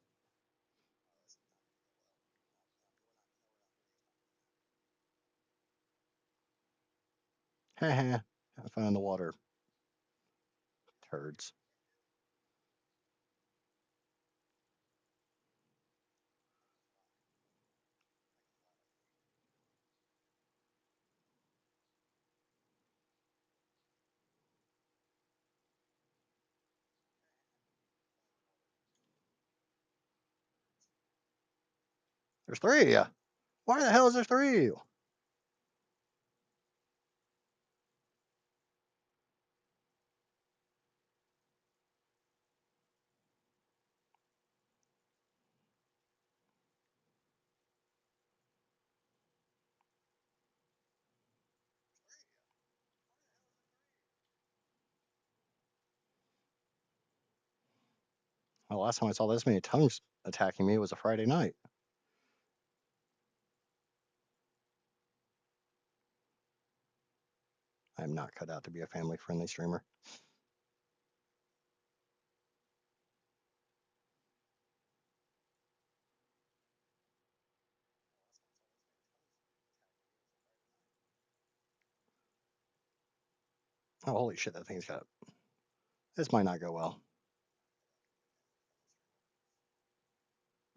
Heh heh. Have fun in the water, turds. There's three of you. Why the hell is there three of you? The last time I saw this many tongues attacking me was a Friday night. I'm not cut out to be a family friendly streamer. Oh, holy shit, that thing's got. This might not go well.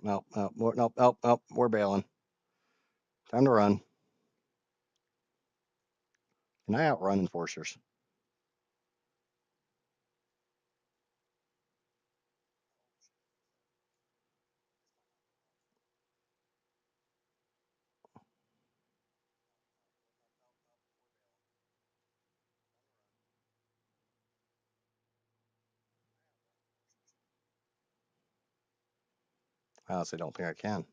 No, no, no, no, no, we're bailing. Time to run. Can I outrun enforcers? I honestly don't think I can.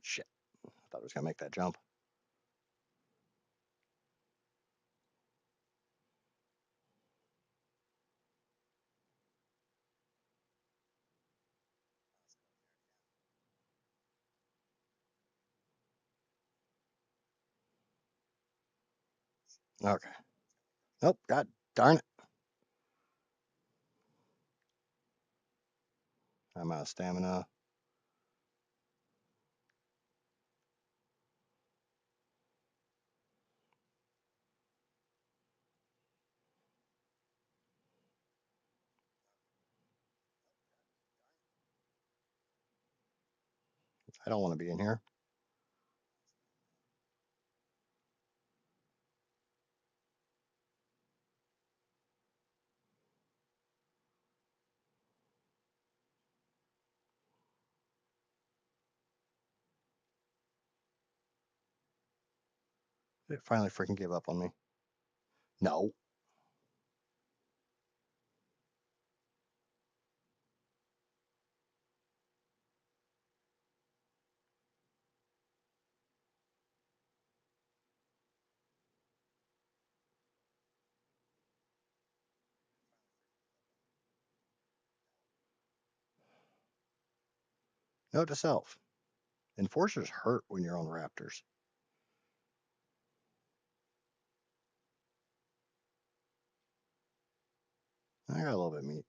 Shit. I thought I was going to make that jump. Okay. Nope. God darn it. I'm out of stamina. I don't want to be in here. It finally freaking gave up on me. No. Note to self. Enforcers hurt when you're on raptors. I got a little bit of meat.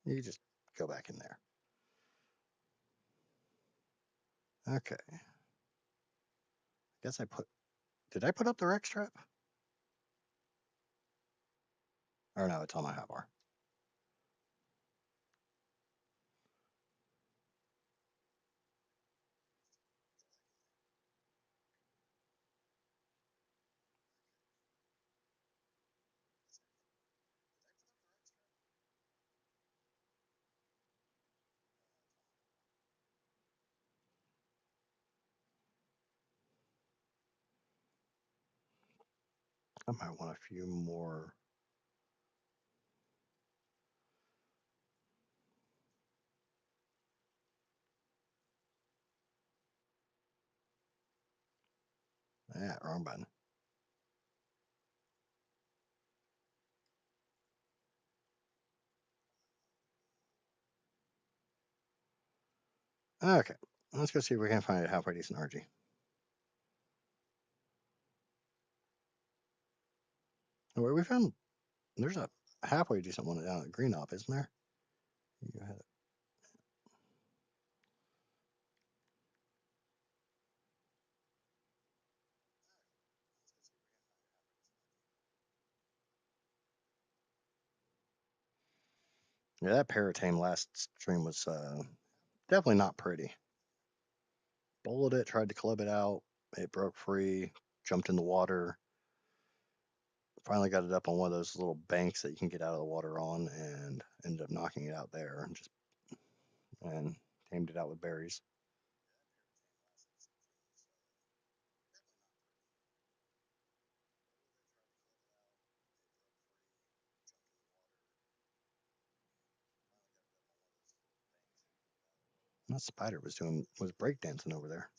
You just go back in there. Okay. Guess I put. Did I put up the Rex trap? Or no, it's on my hotbar. I might want a few more. Ah, wrong button. Okay, let's go see if we can find a halfway decent RG. Where we found, there's a halfway decent one down at Green Op, isn't there? You had it. Yeah, that paratame last stream was definitely not pretty. Bullet it, tried to club it out. It broke free, jumped in the water. Finally got it up on one of those little banks that you can get out of the water on, and ended up knocking it out there and tamed it out with berries. That spider was breakdancing over there.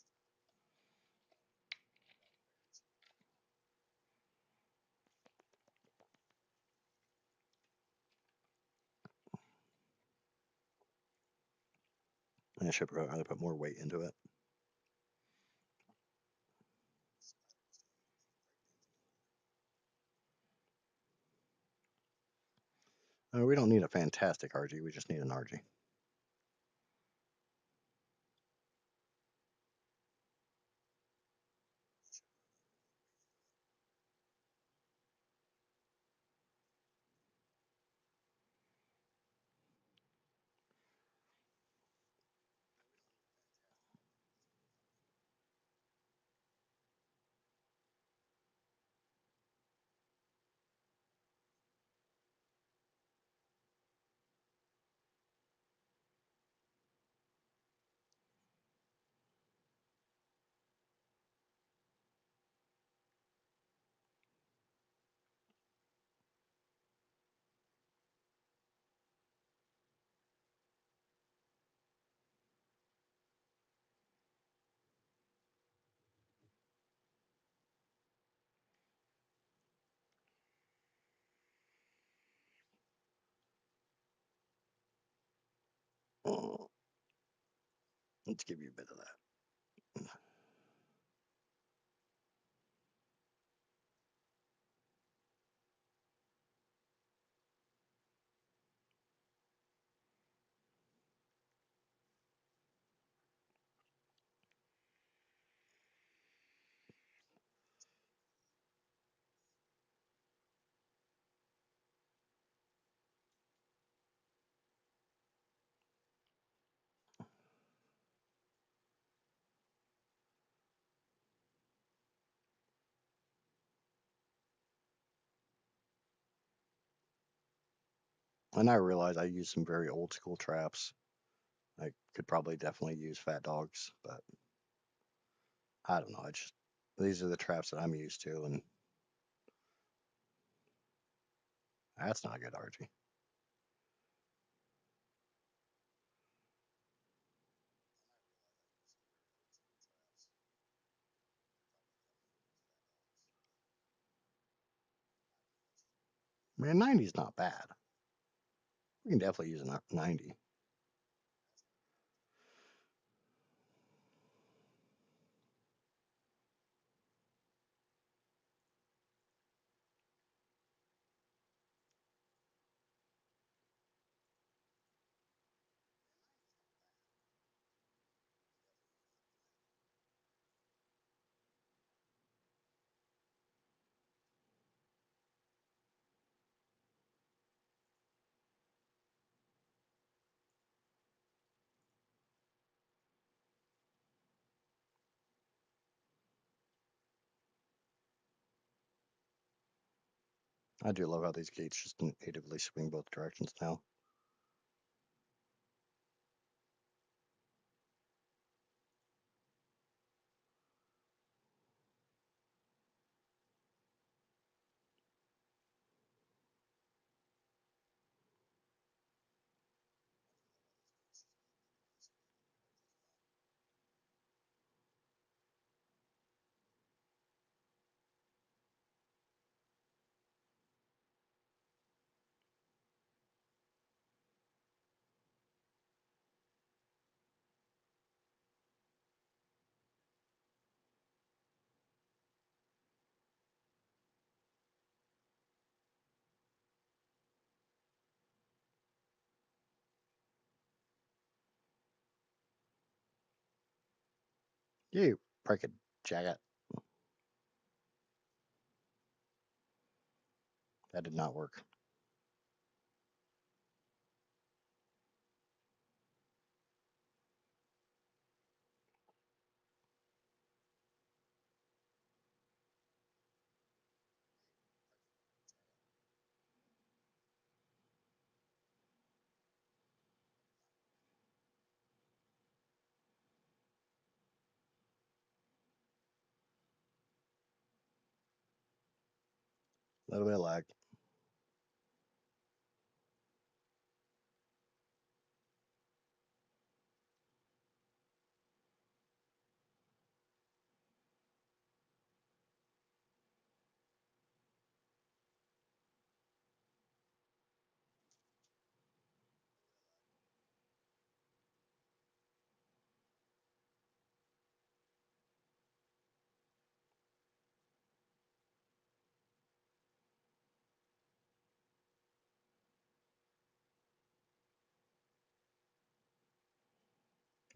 And I should probably put more weight into it. We don't need a fantastic RG. We just need an RG. Oh, let's give you a bit of that. And I realize I use some very old school traps. I could probably definitely use fat dogs, but I don't know. I just these are the traps that I'm used to, and that's not a good RG. Man, 90 is not bad. We can definitely use a 90. I do love how these gates just natively swing both directions now. You prick a jacket. That did not work. A little bit of lag.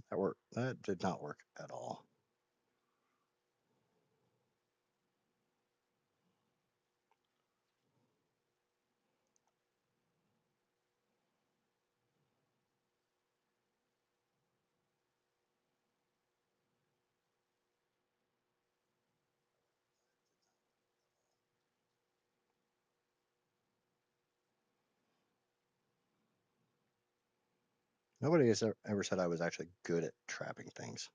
That worked. That did not work at all. Nobody has ever said I was actually good at trapping things.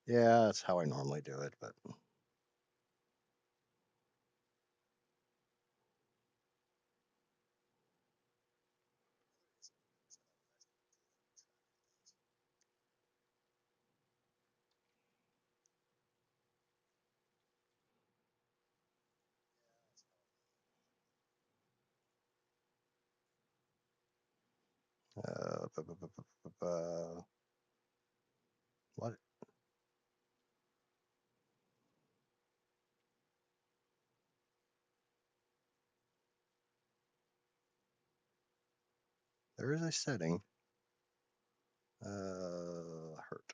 Yeah, that's how I normally do it, but what? There is a setting. Hurt.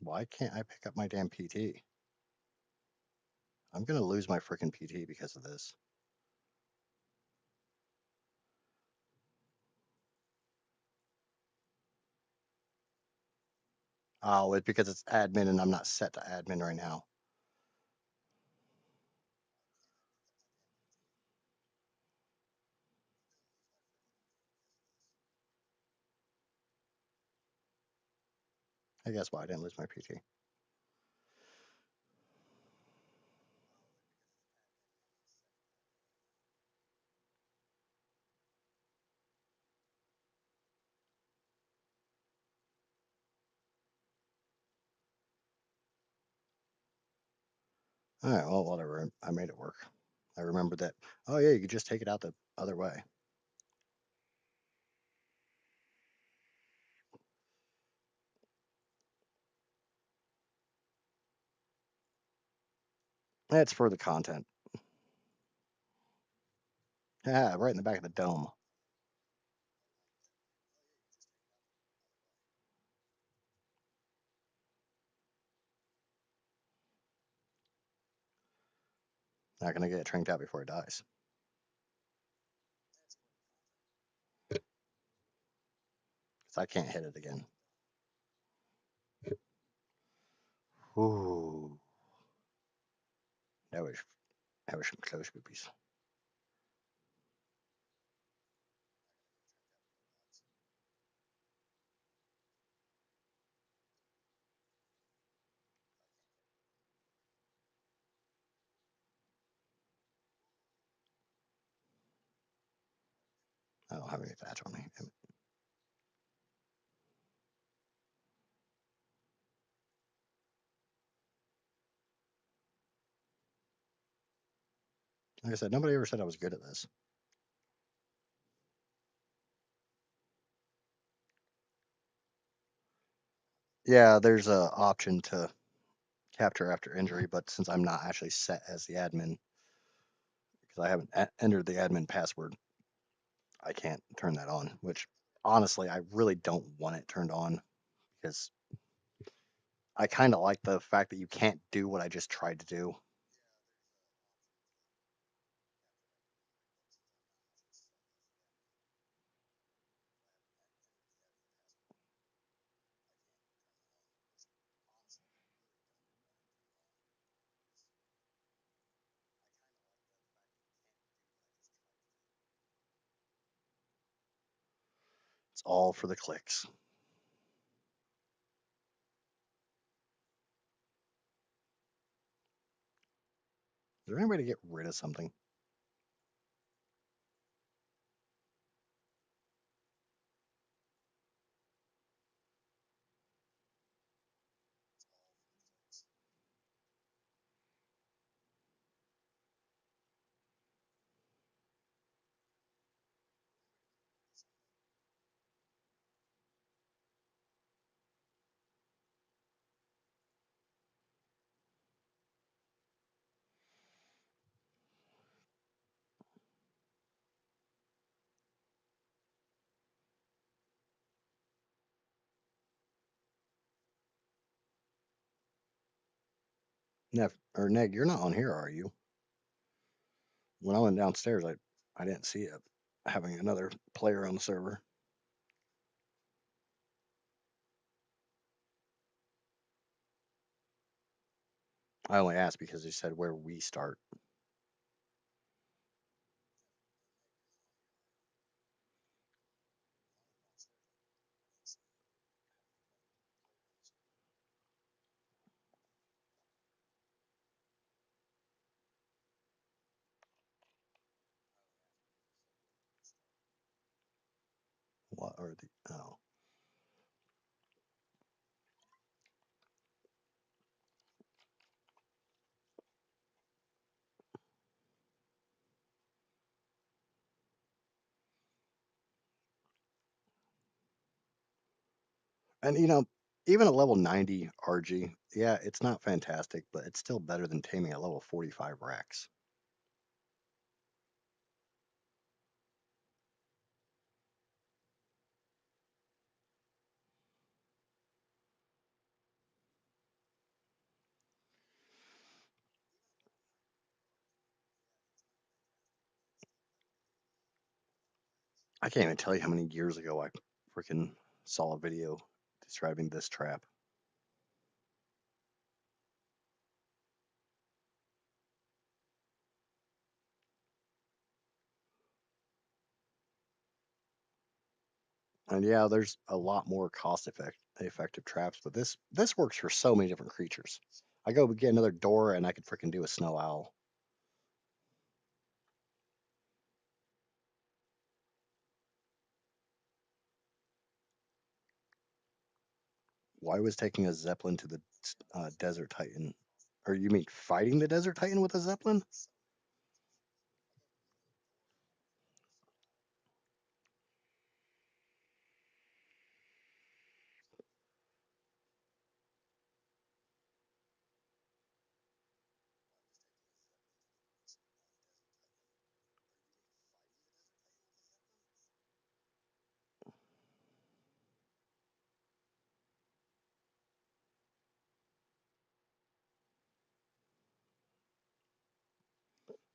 Why can't I pick up my damn PT? I'm gonna lose my freaking PT because of this. Oh, it's because it's admin and I'm not set to admin right now. I guess why I didn't lose my PT. All right, well, whatever. I made it work. I remembered that. Oh yeah, you could just take it out the other way. That's for the content. Yeah, right in the back of the dome. Not gonna get it tranked out before it dies. Because I can't hit it again. Ooh, that was that was some close boobies. I don't have any thatch on me. Like I said, nobody ever said I was good at this. Yeah, there's a option to capture after injury, but since I'm not actually set as the admin, because I haven't entered the admin password, I can't turn that on, which honestly, I really don't want it turned on because I kind of like the fact that you can't do what I just tried to do. It's all for the clicks. Is there any way to get rid of something? Nev or Neg, you're not on here, are you? When I went downstairs, I didn't see it having another player on the server. I only asked because he said where we start. What are the oh? And even a level 90 RG, yeah, it's not fantastic, but it's still better than taming a level 45 Rex. I can't even tell you how many years ago I freaking saw a video describing this trap. And yeah, there's a lot more effective traps, but this works for so many different creatures. I go get another door and I could freaking do a snow owl. Why was taking a zeppelin to the desert titan? Or you mean fighting the desert titan with a zeppelin?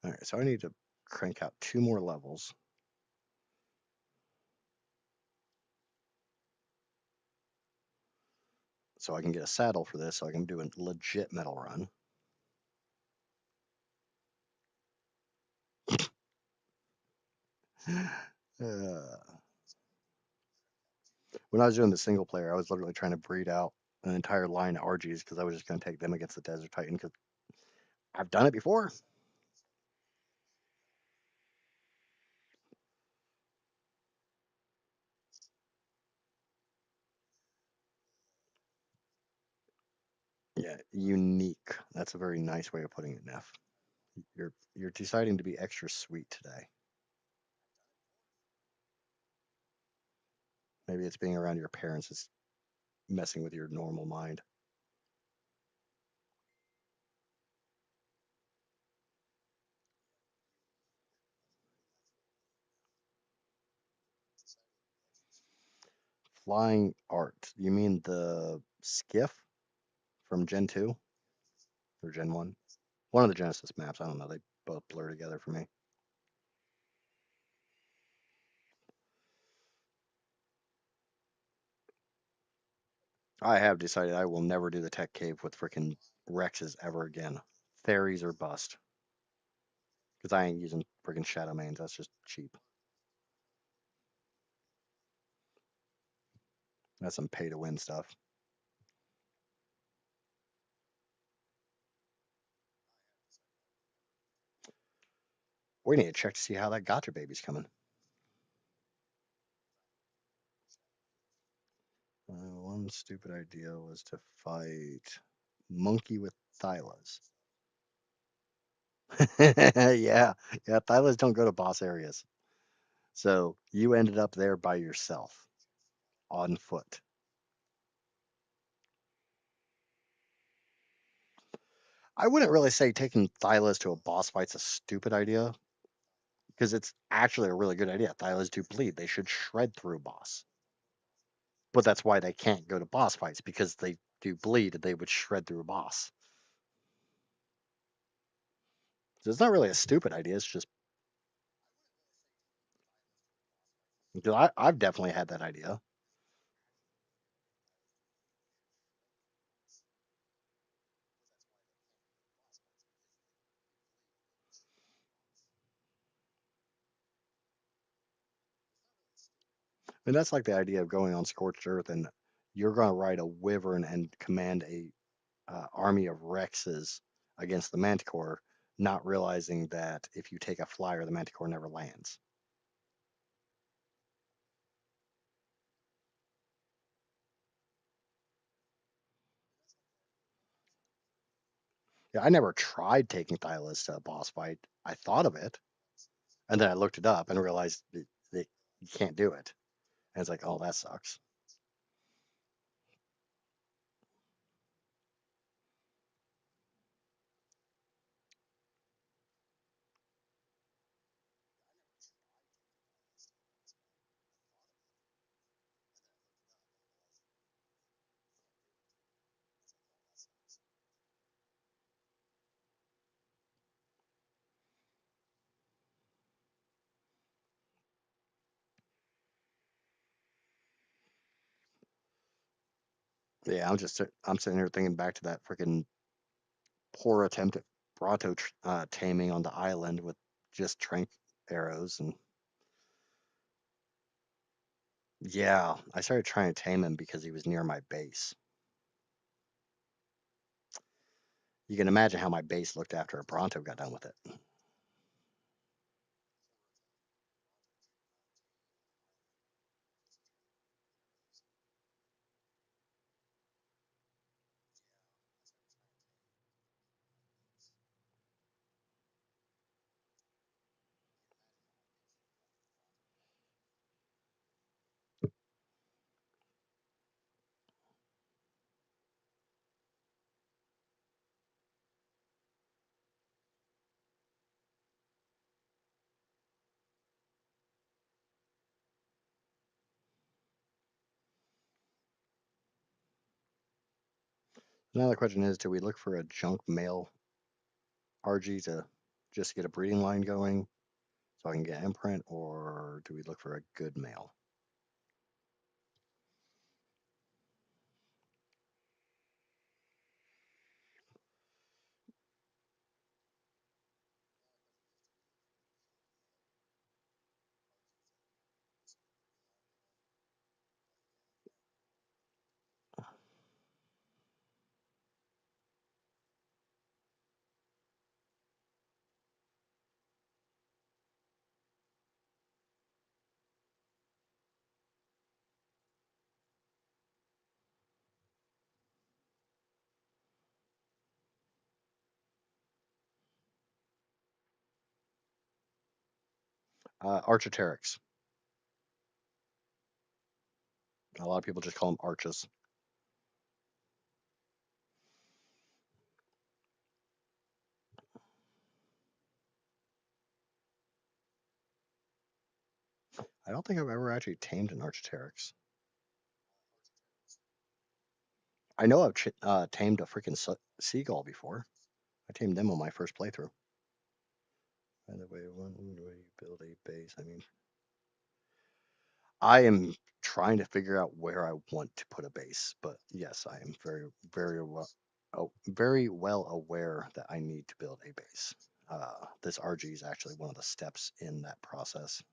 All right, so I need to crank out 2 more levels so I can get a saddle for this so I can do a legit metal run. uh, when I was doing the single player, I was literally trying to breed out an entire line of RGs because I was just going to take them against the desert titan because I've done it before. Yeah, unique. That's a very nice way of putting it, Neff. You're deciding to be extra sweet today. Maybe it's being around your parents is messing with your normal mind. Flying art. You mean the skiff from Gen 2 or Gen 1? One of the Genesis maps. I don't know. They both blur together for me. I have decided I will never do the tech cave with freaking Rexes ever again. Fairies or bust. Because I ain't using freaking shadow mains. That's just cheap. That's some pay to win stuff. We need to check to see how that gotcha baby's coming. One stupid idea was to fight Monkey with Thylas. Yeah, yeah, Thylas don't go to boss areas. So you ended up there by yourself on foot. I wouldn't really say taking Thylas to a boss fight's a stupid idea because it's actually a really good idea. Thylas do bleed. They should shred through a boss. But that's why they can't go to boss fights because they do bleed and they would shred through a boss. So it's not really a stupid idea. It's just because I've definitely had that idea. And that's like the idea of going on scorched earth and you're going to ride a wyvern and command a army of Rexes against the Manticore, not realizing that if you take a flyer, the Manticore never lands. Yeah, I never tried taking Thylas to a boss fight. I thought of it, and then I looked it up and realized that you can't do it. And it's like, oh, that sucks. Yeah, I'm sitting here thinking back to that freaking poor attempt at Bronto taming on the island with just trank arrows, and yeah, I started trying to tame him because he was near my base. You can imagine how my base looked after a Bronto got done with it. Now the question is, do we look for a junk male RG to just get a breeding line going so I can get imprint, or do we look for a good male? Archaeopteryx. A lot of people just call them arches. I don't think I've ever actually tamed an Archaeopteryx. I know I've tamed a freaking seagull before. I tamed them on my first playthrough. By the way, when do you build a base? I mean, I am trying to figure out where I want to put a base, but yes, I am very well aware that I need to build a base. This RG is actually one of the steps in that process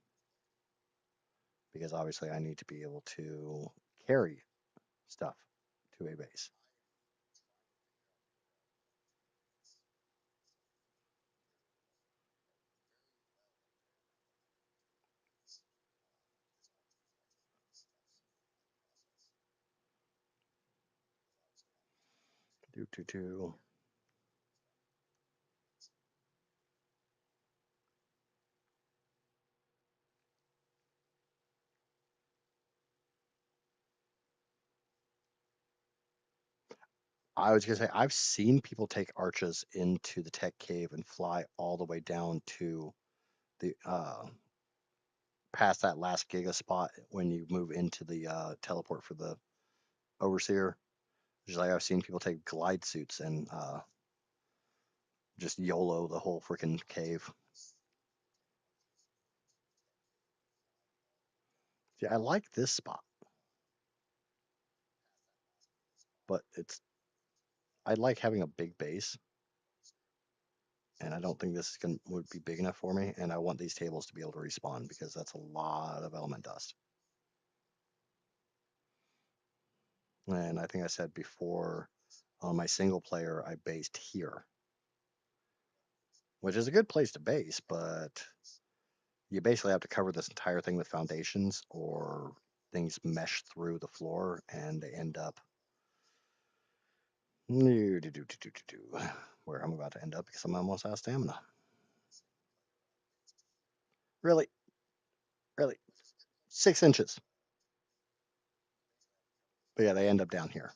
because obviously I need to be able to carry stuff to a base. Do do do. I was gonna say I've seen people take arches into the tech cave and fly all the way down to the past that last giga spot when you move into the teleport for the overseer. Just like I've seen people take glide suits and just YOLO the whole freaking cave. Yeah, I like this spot, but I like having a big base, and I don't think this is gonna would be big enough for me. And I want these tables to be able to respawn because that's a lot of element dust. And I think I said before on my single player, I based here, which is a good place to base, but you basically have to cover this entire thing with foundations or things mesh through the floor and they end up where I'm about to end up because I'm almost out of stamina. Really, really, 6 inches. But yeah, they end up down here.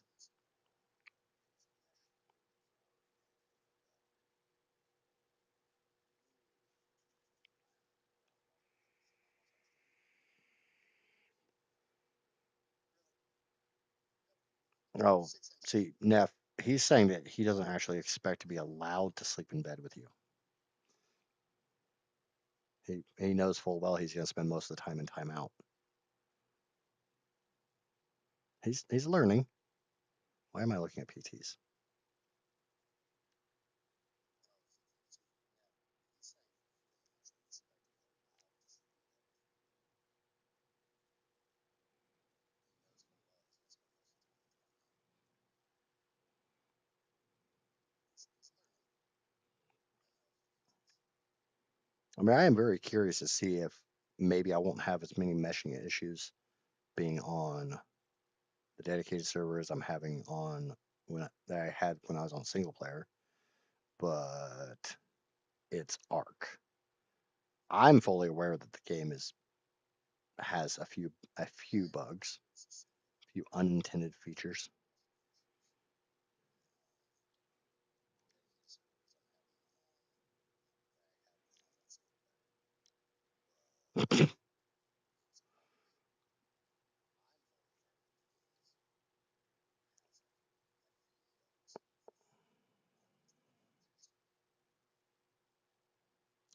Oh, see, Neff, he's saying that he doesn't actually expect to be allowed to sleep in bed with you. He knows full well he's going to spend most of the time in timeout. He's learning. Why am I looking at PTs? I mean, I am very curious to see if maybe I won't have as many meshing issues being on the dedicated servers I'm having on that I had when I was on single player, but it's ARK. I'm fully aware that the game is has a few bugs, a few unintended features.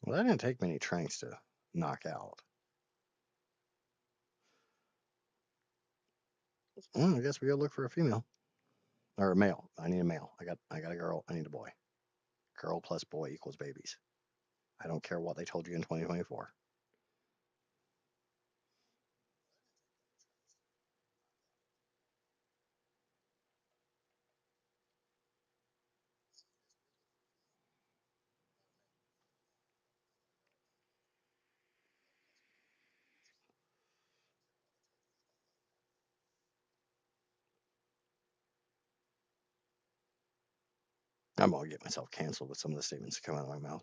Well, that didn't take many tranks to knock out. I guess we gotta look for a female or a male. I need a male. I got a girl. I need a boy. Girl plus boy equals babies. I don't care what they told you in 2024. I'm gonna get myself canceled with some of the statements that come out of my mouth.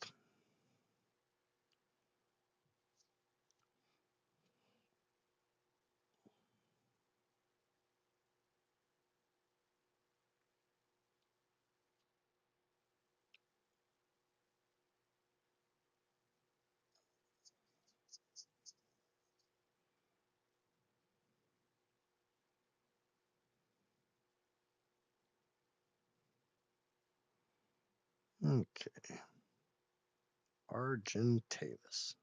Okay. Argentavis.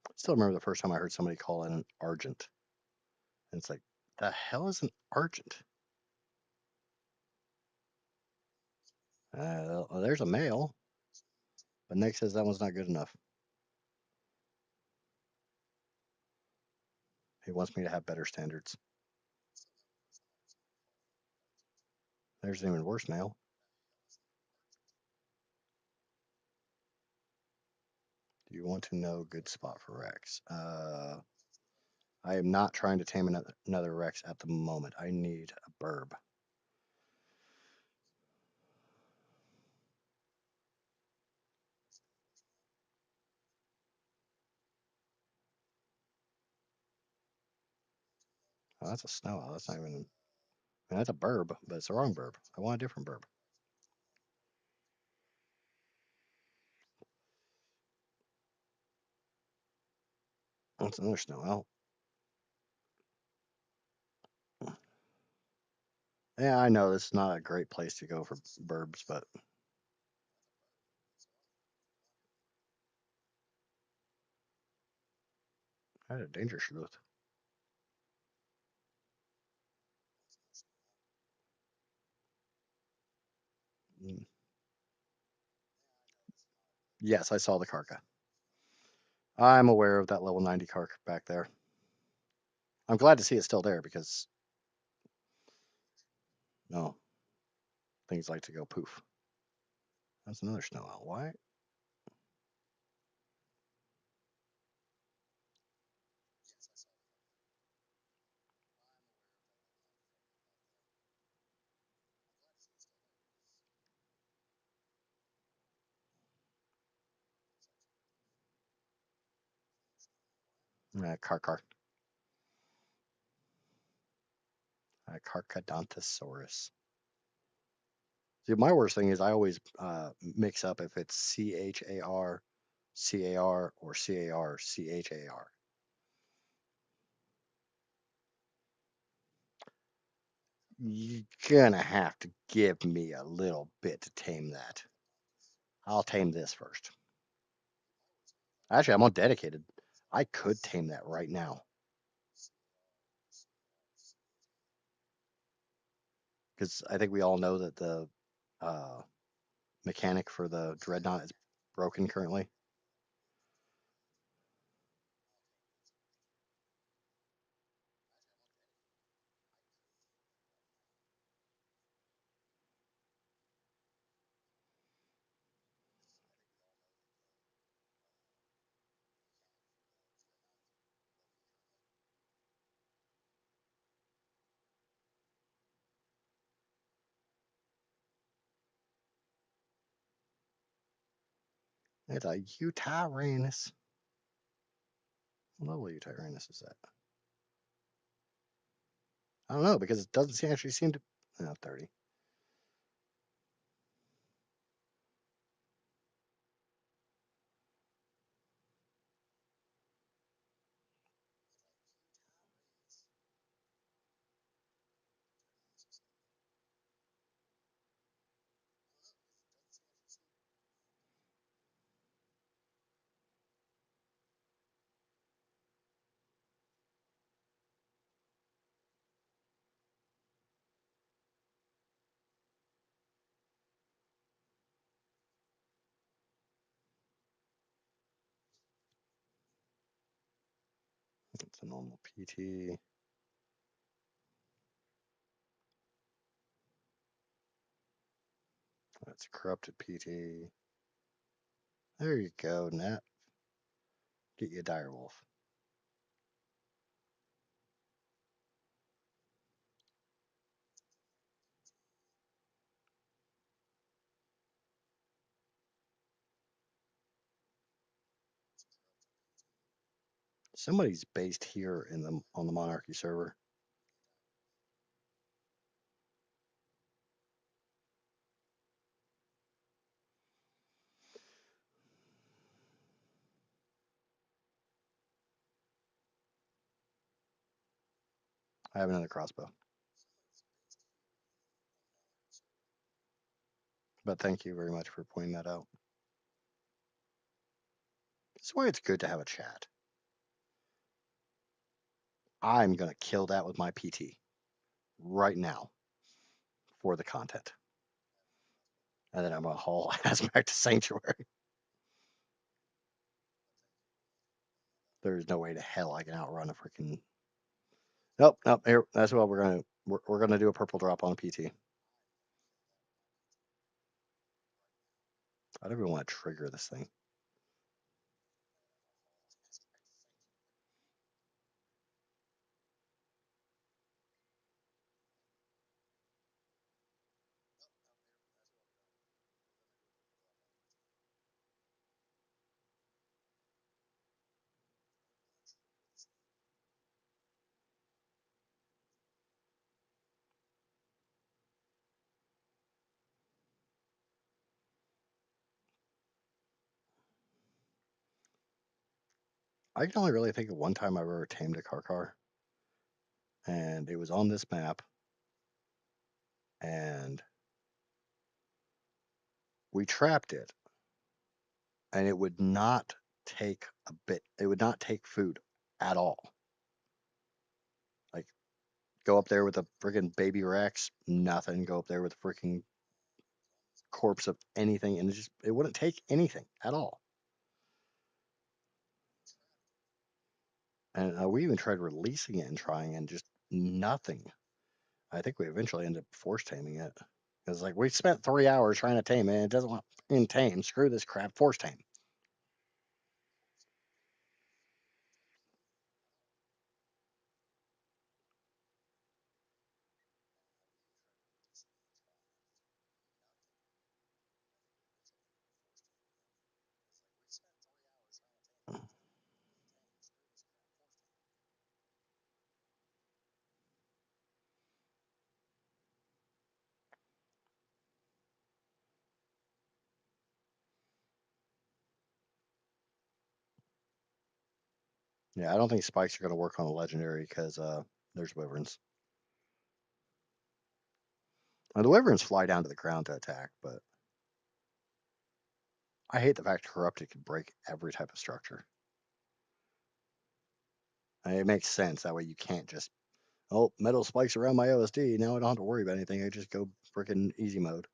I still remember the first time I heard somebody call it an argent. And it's like, the hell is an argent? Well, there's a male, but Nick says that one's not good enough. He wants me to have better standards. There's an even worse male. Do you want to know good spot for Rex? I am not trying to tame another Rex at the moment. I need a burb. Oh, that's a snow owl. That's not even. I mean, that's a burb, but it's the wrong burb. I want a different burb. That's another snow owl. Yeah, I know this is not a great place to go for burbs, but I had a danger sleuth. Mm. Yes, I saw the Karka. I'm aware of that level 90 Kark back there. I'm glad to see it's still there because, no, things like to go poof. That's another snow owl. Why? Karkar. Carcadontosaurus. See, my worst thing is I always mix up if it's CHAR, CAR, or CAR, CHAR. You're gonna have to give me a little bit to tame that. I'll tame this first. Actually, I'm on dedicated. I could tame that right now because I think we all know that the uh, mechanic for the dreadnought is broken currently. It's a Utyrannus. What level Utyrannus is that? I don't know because it doesn't actually seem to. Oh, 30. It's a normal PT. That's a corrupted PT. There you go, Nat. Get you a direwolf. Somebody's based here in the on the Monarchy server. I have another crossbow, but thank you very much for pointing that out. That's why it's good to have a chat. I'm gonna kill that with my PT right now for the content, and then I'm gonna haul ass back to Sanctuary. There's no way to hell I can outrun a freaking. Nope, nope. Here, that's what we're gonna do a purple drop on a PT. I don't even want to trigger this thing. I can only really think of one time I've ever tamed a car, and it was on this map, and we trapped it, and it would not take a bit. It would not take food at all. Like go up there with a freaking baby Rex, nothing. Go up there with a freaking corpse of anything, and it wouldn't take anything at all. And we even tried releasing it and trying, and just nothing. I think we eventually ended up force taming it. It's like we spent 3 hours trying to tame it, and it doesn't want to tame. Screw this crap. Force tame. Yeah, I don't think spikes are going to work on a legendary because there's wyverns. Now, the wyverns fly down to the ground to attack, but I hate the fact corrupted can break every type of structure. And it makes sense that way. You can't just metal spikes around my OSD. Now I don't have to worry about anything. I just go freaking easy mode.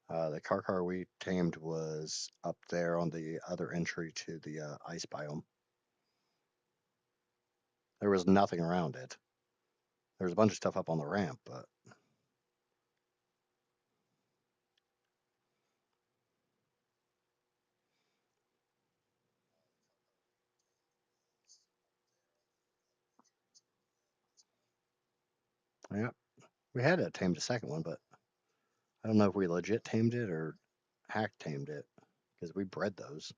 The car we tamed was up there on the other entry to the ice biome. There was nothing around it. There was a bunch of stuff up on the ramp, but yeah, we had to tame the second one, but I don't know if we legit tamed it or hack tamed it because we bred those.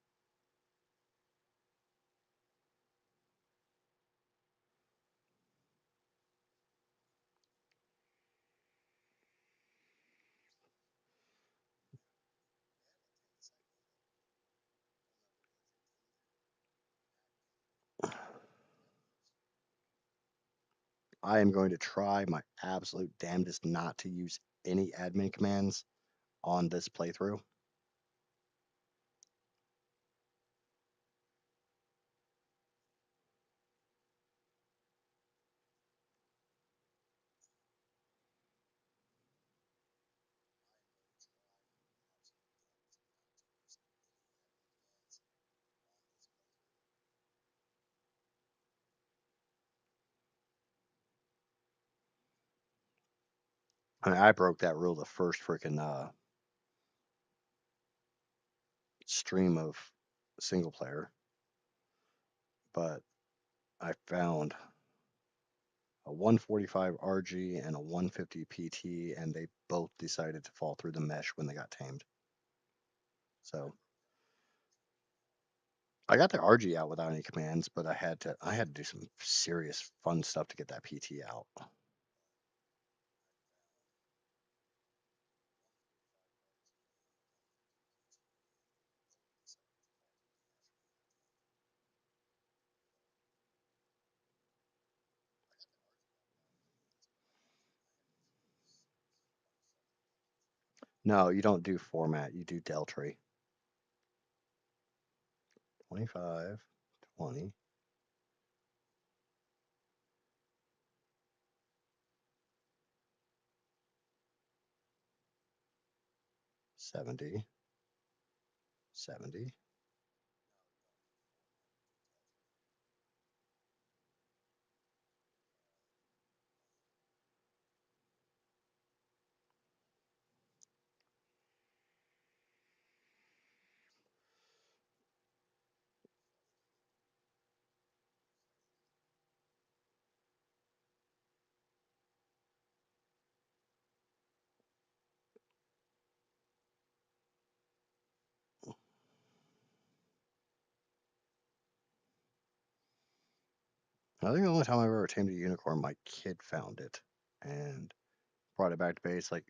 I am going to try my absolute damnedest not to use any admin commands on this playthrough. I mean, I broke that rule the first freaking stream of single player, but I found a 145 RG and a 150 PT, and they both decided to fall through the mesh when they got tamed. So I got the RG out without any commands, but I had to do some serious fun stuff to get that PT out. No, you don't do format, you do Deltree. 25, 20, 70, 70. I think the only time I've ever tamed a unicorn, my kid found it and brought it back to base. Like,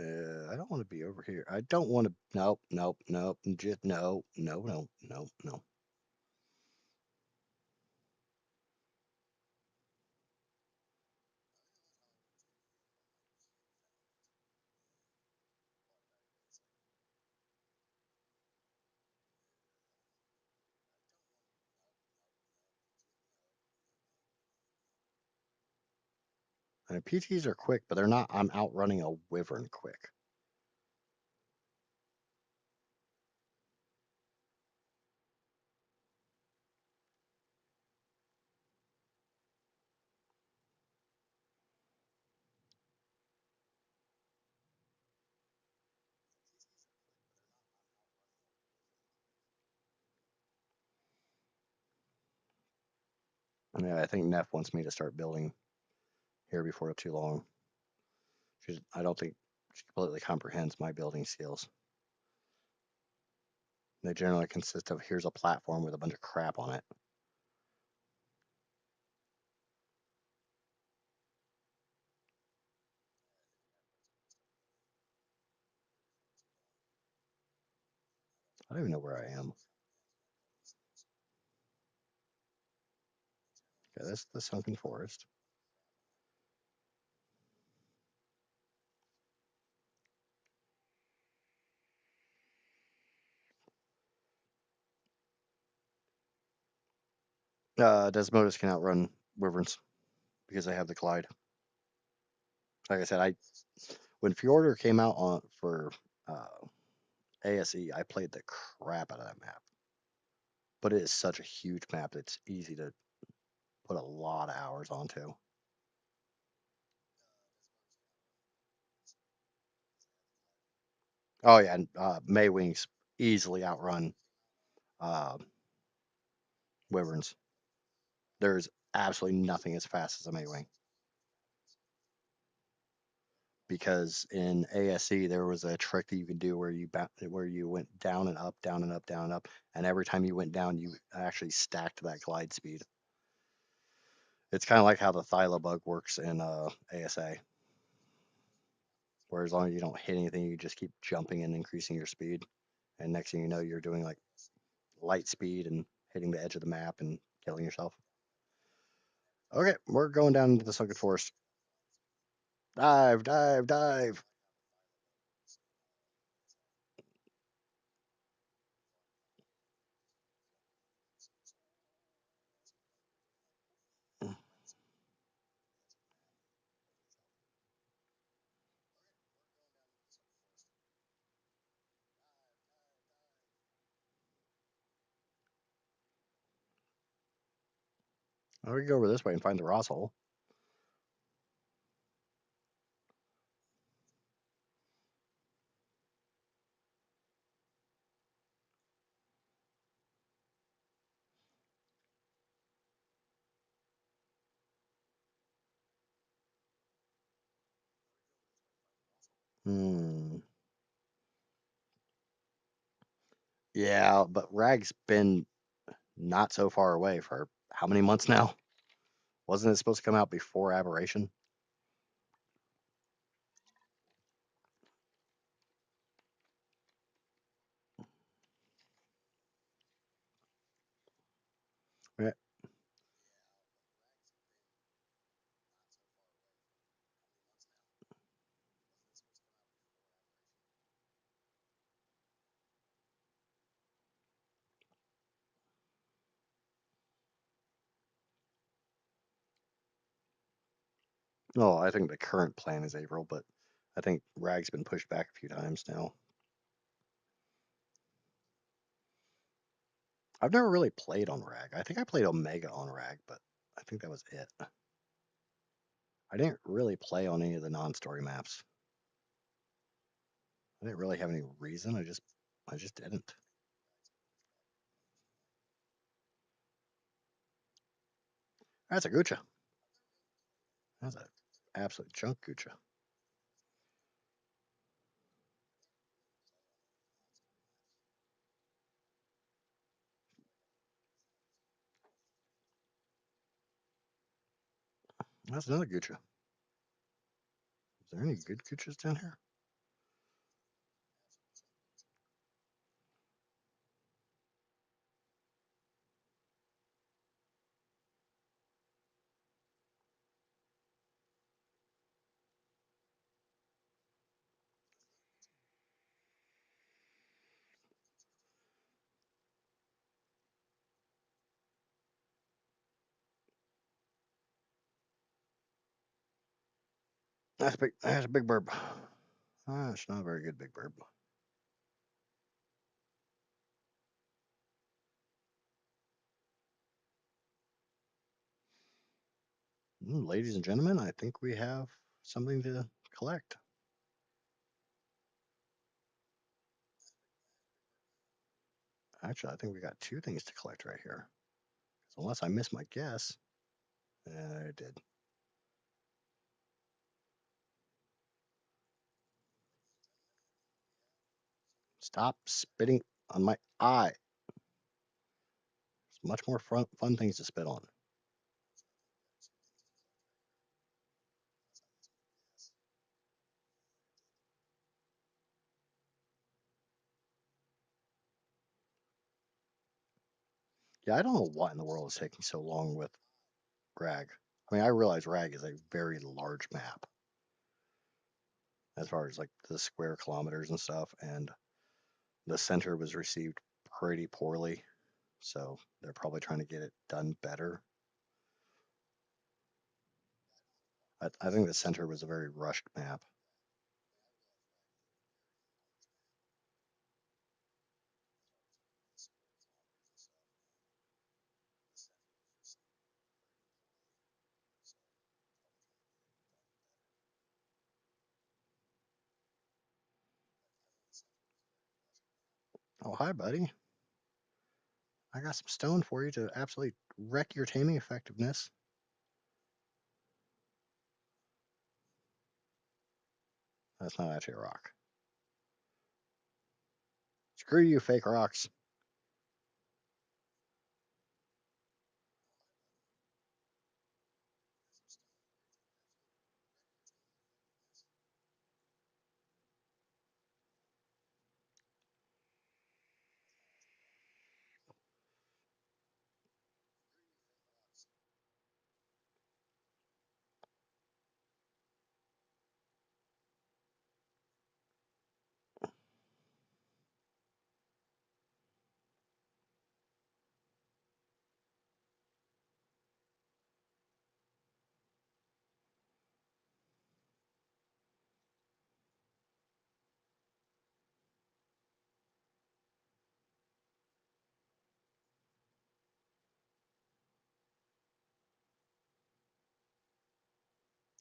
I don't want to be over here. I don't want to. Nope, nope, nope. Just no, no, no, no, no. And PTs are quick, but they're not. I'm outrunning a wyvern quick. And yeah, I think Neff wants me to start building here before too long. I don't think she completely comprehends my building skills. They generally consist of here's a platform with a bunch of crap on it. I don't even know where I am. Okay, that's the sunken forest. Desmodus can outrun wyverns because I have the Clyde. Like I said, I when Fjordur came out on for ASE, I played the crap out of that map. But it is such a huge map; it's easy to put a lot of hours onto. Oh yeah, and Maywings easily outrun uh, wyverns. There's absolutely nothing as fast as a Maywing. Because in ASE there was a trick that you could do where you went down and up, down and up, down and up, and every time you went down, you actually stacked that glide speed. It's kind of like how the Thyla bug works in ASA, where as long as you don't hit anything, you just keep jumping and increasing your speed, and next thing you know, you're doing like light speed and hitting the edge of the map and killing yourself. Okay, we're going down into the sunken forest. Dive, dive, dive. We can go over this way and find the Ross hole. Hmm. Yeah, but Rag's been not so far away for how many months now? Wasn't it supposed to come out before Aberration? Yeah. Oh, I think the current plan is April, but I think Rag's been pushed back a few times now. I've never really played on Rag. I think I played Omega on Rag, but I think that was it. I didn't really play on any of the non-story maps. I didn't really have any reason. I just didn't. That's a Gucci. That's an absolute chunk Gucci. That's another Gucci. Is there any good Gucci's down here? That's big. That's a big burb. It's not a very good big burb. Ladies and gentlemen, I think we have something to collect. Actually, I think we got two things to collect right here. So unless I miss my guess, I did. Stop spitting on my eye. There's much more fun things to spit on. Yeah, I don't know what in the world is taking so long with Rag. I mean, I realize Rag is a very large map as far as like the square kilometers and stuff, and the center was received pretty poorly, so they're probably trying to get it done better. I think the center was a very rushed map. Oh, hi, buddy. I got some stone for you to absolutely wreck your taming effectiveness. That's not actually a rock. Screw you, fake rocks.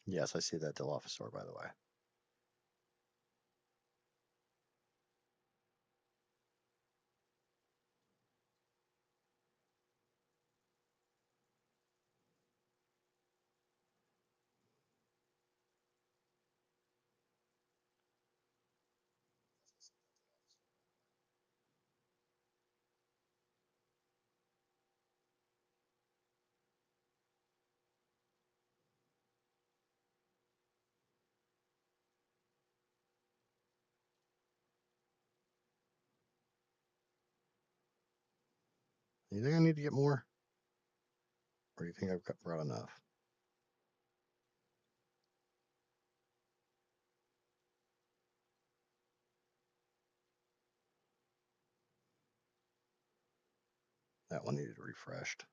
Yes, I see that Dilophosaur, by the way. You think I need to get more? Or you think I've brought enough? That one needed refreshed.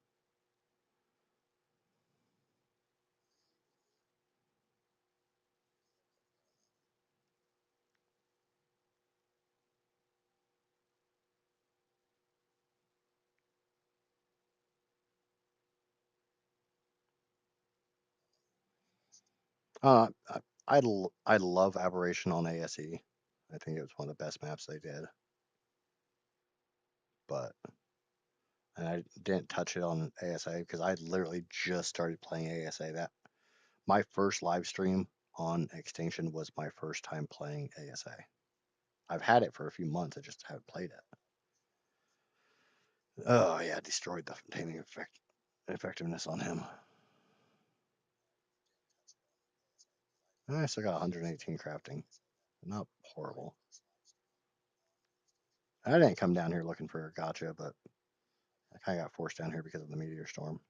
I love Aberration on ASE. I think it was one of the best maps they did, but and I didn't touch it on ASA because I literally just started playing ASA. That my first live stream on Extinction was my first time playing ASA. I've had it for a few months. I just haven't played it. Oh yeah, destroyed the taming effectiveness on him. I still got 118 crafting. Not horrible. I didn't come down here looking for a gotcha, but I kind of got forced down here because of the meteor storm.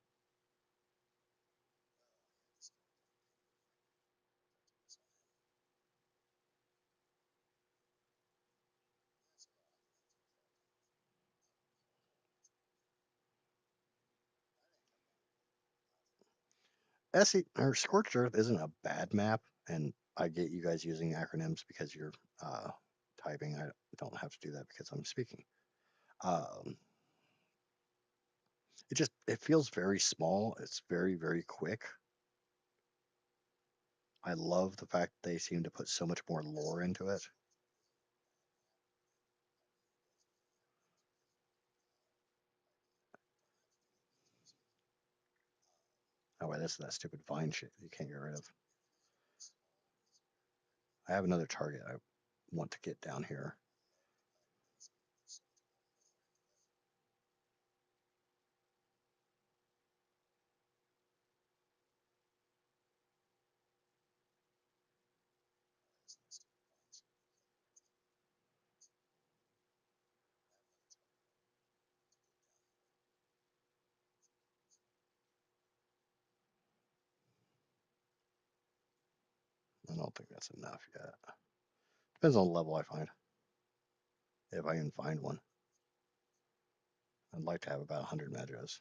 SE or Scorched Earth isn't a bad map, and I get you guys using acronyms because you're uh, typing. I don't have to do that because I'm speaking. Um, it feels very small. It's very quick. I love the fact they seem to put so much more lore into it. Oh wait, this is that stupid vine shit you can't get rid of. I have another target I want to get down here. I don't think that's enough yet. Depends on the level I find. If I can find one, I'd like to have about 100 medras.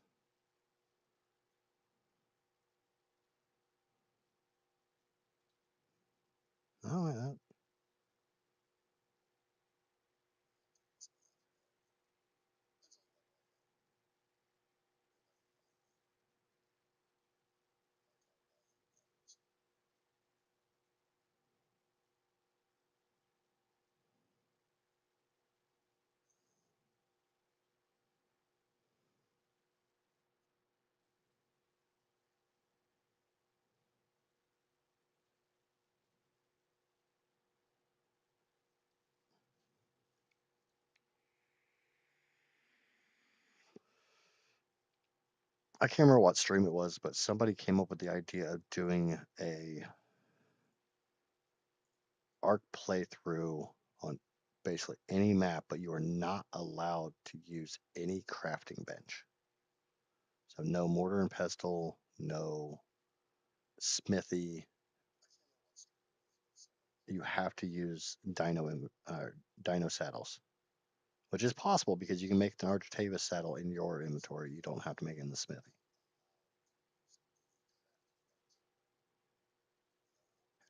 Oh, yeah, I can't remember what stream it was, but somebody came up with the idea of doing a ARK playthrough on basically any map, but you are not allowed to use any crafting bench. So no mortar and pestle, no smithy. You have to use dino saddles, which is possible because you can make an Argentavis saddle in your inventory. You don't have to make it in the smithy.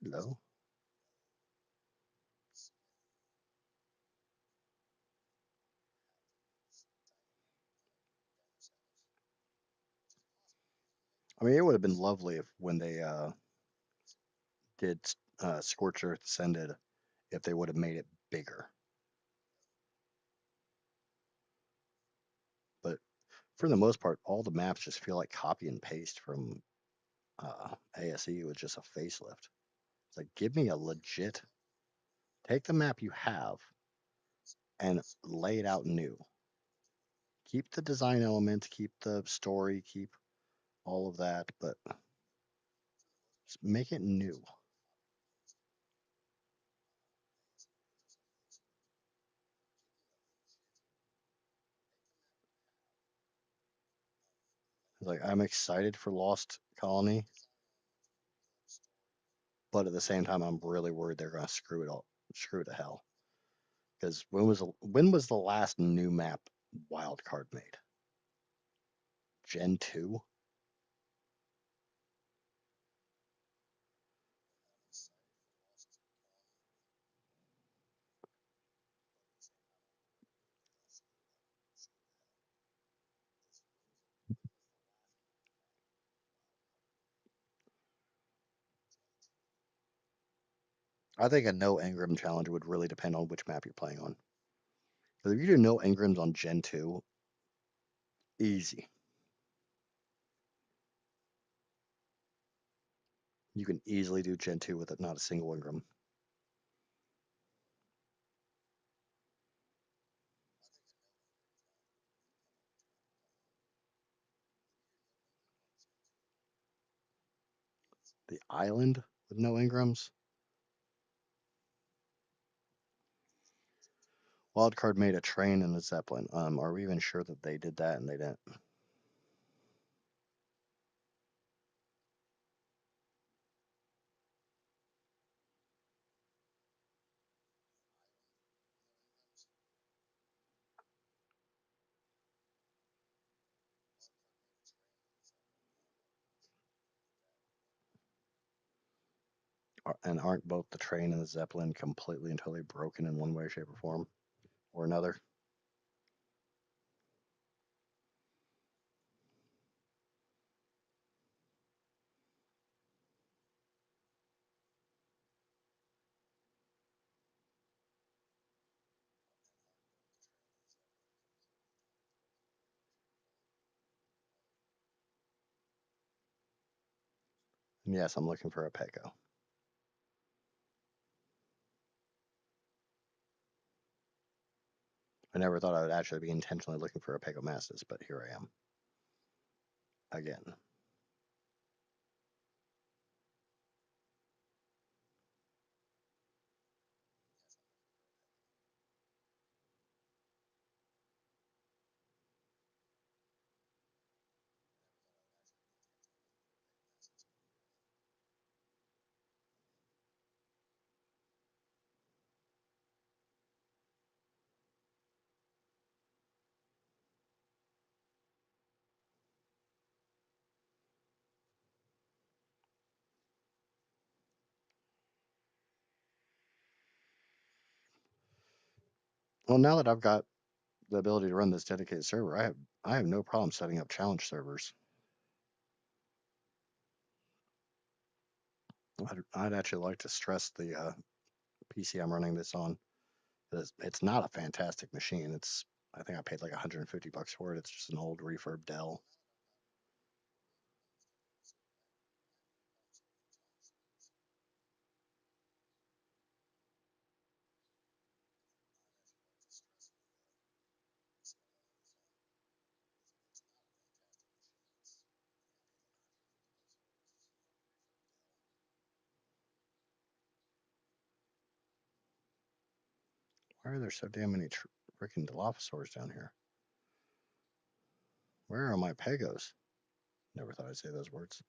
Hello. I mean, it would have been lovely if when they did Scorch Earth Ascended, if they would have made it bigger. But for the most part, all the maps just feel like copy and paste from ASE with just a facelift. It's like, give me a legit, take the map you have and lay it out new. Keep the design elements, keep the story, keep all of that, but just make it new. Like I'm excited for Lost Colony, but at the same time, I'm really worried they're gonna screw it all, screw it to hell. Because when was the last new map wildcard made? Gen 2? I think a no engram challenge would really depend on which map you're playing on. Because if you do no engrams on Gen 2, easy. You can easily do Gen 2 with it, not a single engram. The island with no engrams? Wildcard made a train and a zeppelin. Are we even sure that they did that and they didn't? And aren't both the train and the zeppelin completely and totally broken in one way, shape, or form or another? And yes, I'm looking for a Peko. I never thought I would actually be intentionally looking for a Peko Mastis, but here I am again. Well, now that I've got the ability to run this dedicated server, I have no problem setting up challenge servers. I'd actually like to stress the PC I'm running this on. It's not a fantastic machine. I think I paid like 150 bucks for it. It's just an old refurb Dell. Why are there so damn many freaking Dilophosaurs down here? Where are my Pegos? Never thought I'd say those words.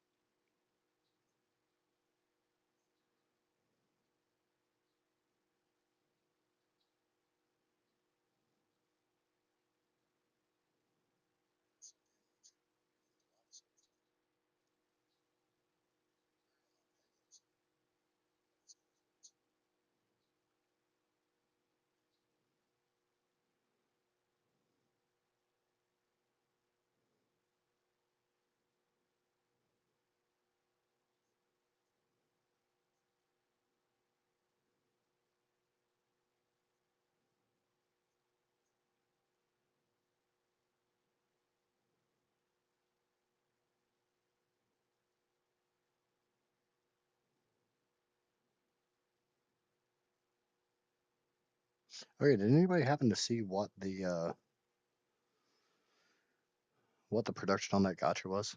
Okay, did anybody happen to see what the production on that gotcha was?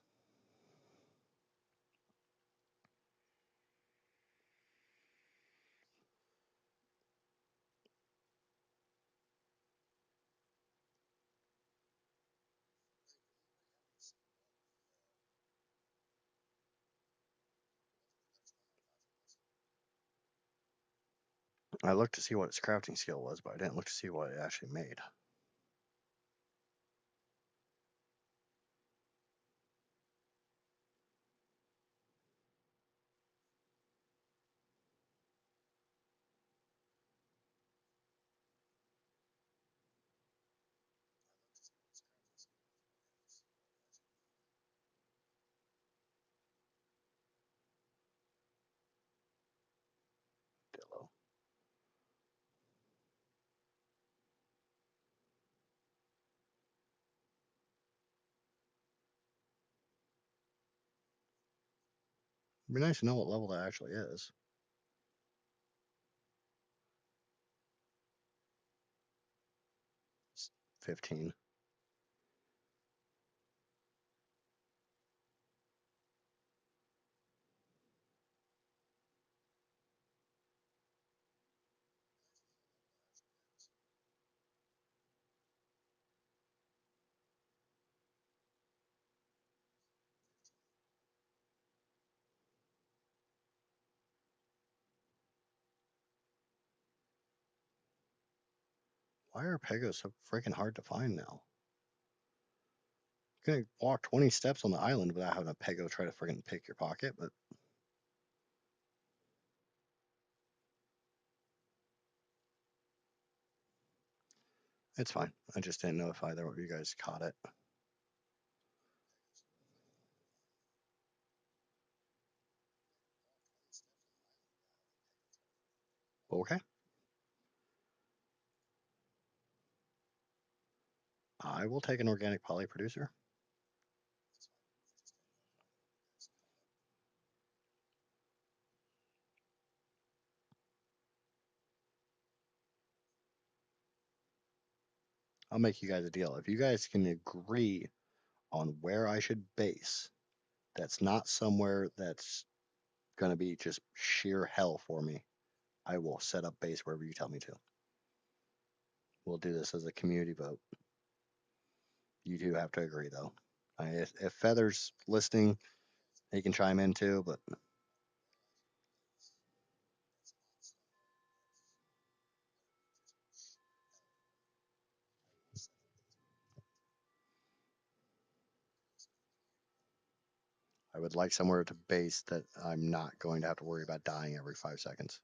I looked to see what its crafting skill was, but I didn't look to see what it actually made. Dillo. It'd be nice to know what level that actually is. 15. Why are pegos so freaking hard to find now? You can walk 20 steps on the island without having a pego try to freaking pick your pocket, but it's fine. I just didn't know if either of you guys caught it. Okay. I will take an organic poly producer. I'll make you guys a deal. If you guys can agree on where I should base, that's not somewhere that's going to be just sheer hell for me, I will set up base wherever you tell me to. We'll do this as a community vote. You do have to agree, though. If Feather's listening, he can chime in too, but I would like somewhere to base that I'm not going to have to worry about dying every 5 seconds.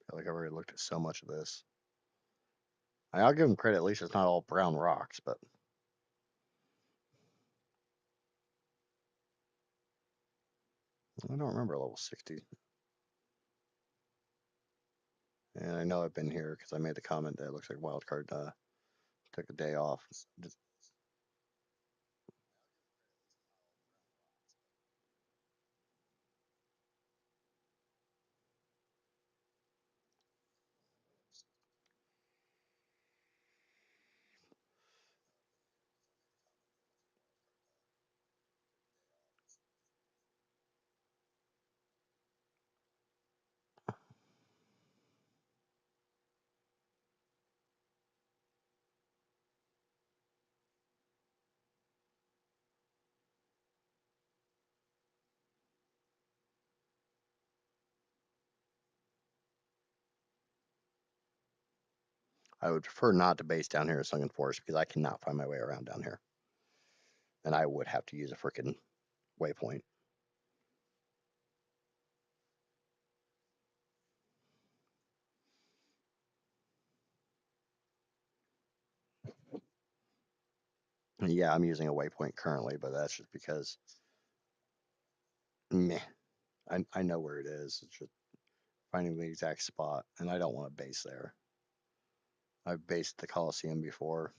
I feel like I've already looked at so much of this. I'll give him credit, at least it's not all brown rocks, but I don't remember level 60. And I know I've been here because I made the comment that it looks like Wildcard took a day off. I would prefer not to base down here in Sunken Forest because I cannot find my way around down here. And I would have to use a freaking waypoint. And yeah, I'm using a waypoint currently, but that's just because meh. I know where it is. It's just finding the exact spot, and I don't want to base there. I've based the Coliseum before.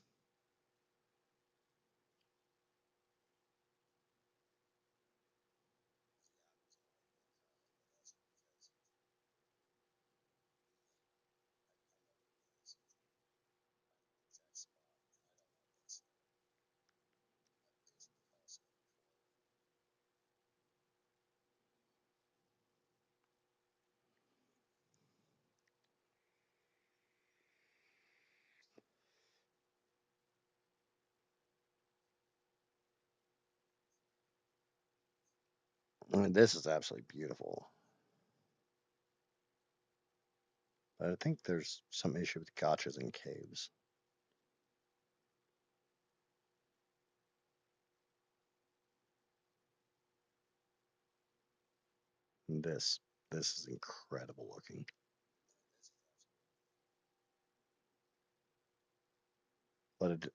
I mean, this is absolutely beautiful. But I think there's some issue with gotchas and caves. And this is incredible looking. But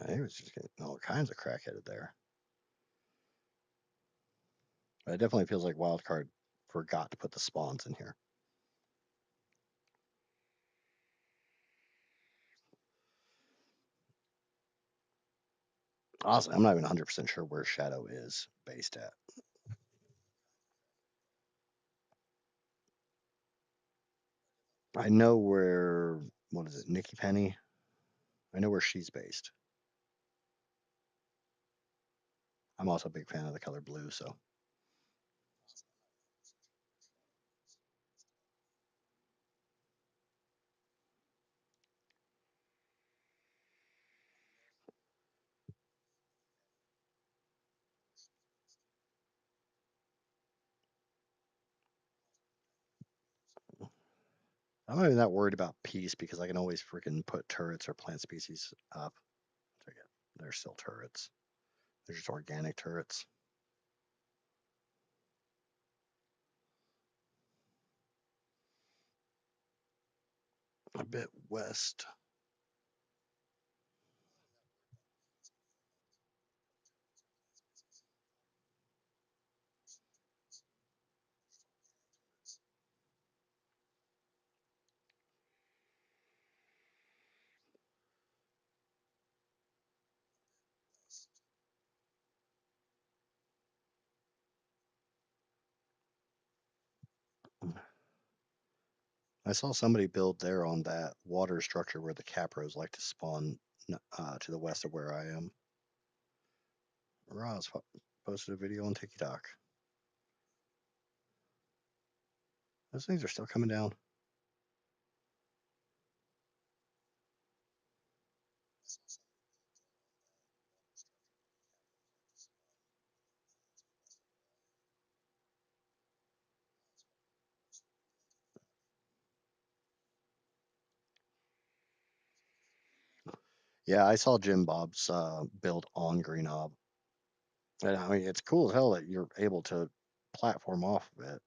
he was just getting all kinds of crackheaded there. It definitely feels like Wildcard forgot to put the spawns in here. Honestly, I'm not even 100% sure where Shadow is based at. I know where, what is it, Nikki Penny? I know where she's based. I'm also a big fan of the color blue, so I'm not even that worried about peace because I can always freaking put turrets or plant species up. Again, they're still turrets. They're just organic turrets. A bit west. I saw somebody build there on that water structure where the capros like to spawn to the west of where I am. Roz posted a video on TikTok. Those things are still coming down. Yeah, I saw Jim Bob's build on Green Ob. And I mean, it's cool as hell that you're able to platform off of it.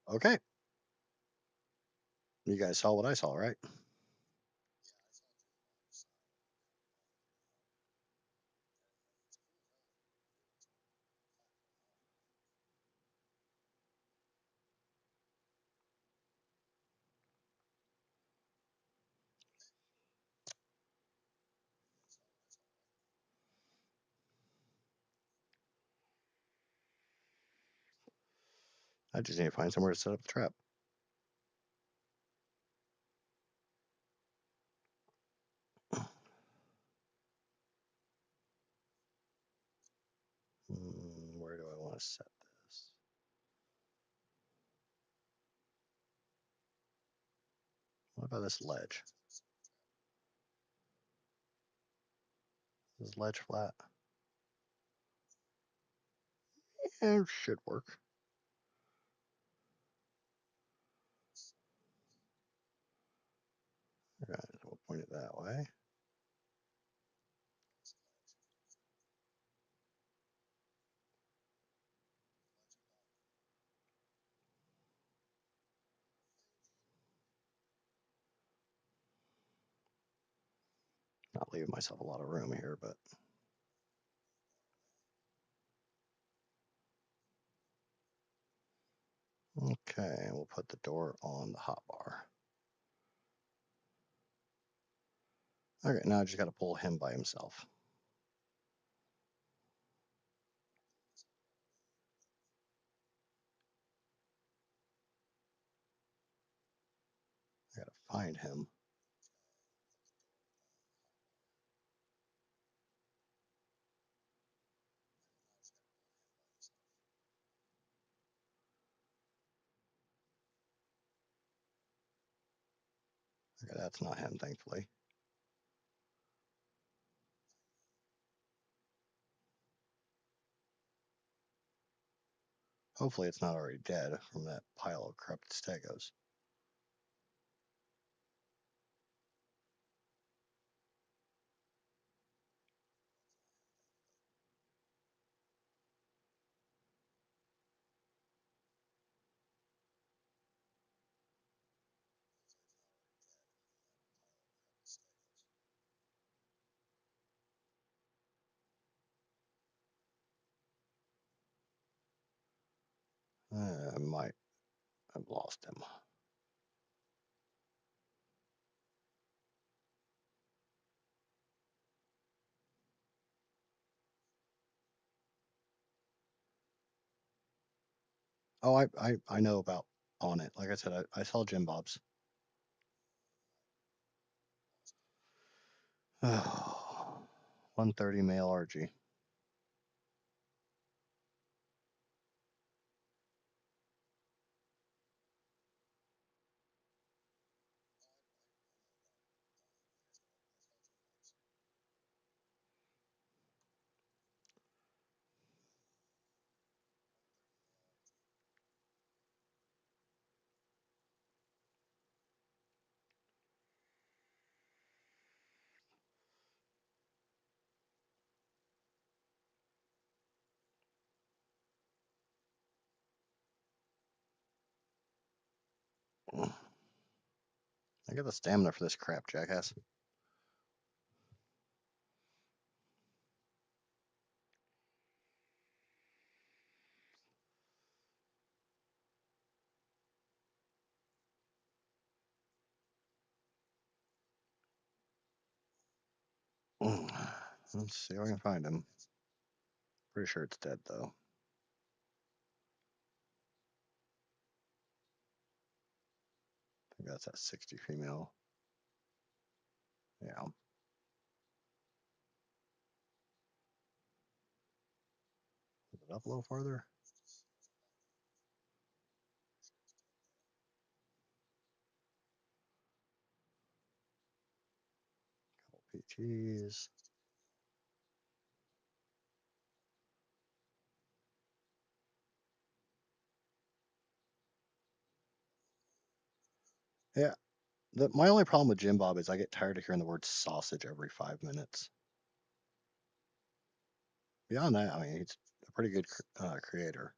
Okay, you guys saw what I saw, right? I just need to find somewhere to set up the trap. Where do I want to set this? What about this ledge? Is this ledge flat? It should work. All right, we'll point it that way. Not leaving myself a lot of room here, but okay, we'll put the door on the hotbar. Okay, now I just got to pull him by himself. I got to find him. Okay, that's not him, thankfully. Hopefully it's not already dead from that pile of corrupted stegos. I might have lost him. Oh, I know about on it. Like I said, I saw Jim Bob's. Oh, 130 male RG. I got the stamina for this crap, jackass. Let's see if I can find him. Pretty sure it's dead though. I think that's that 60 female. Yeah. Is it up a little farther? Couple PTs. Yeah. My only problem with Jim Bob is I get tired of hearing the word sausage every 5 minutes. Beyond that, I mean, he's a pretty good creator.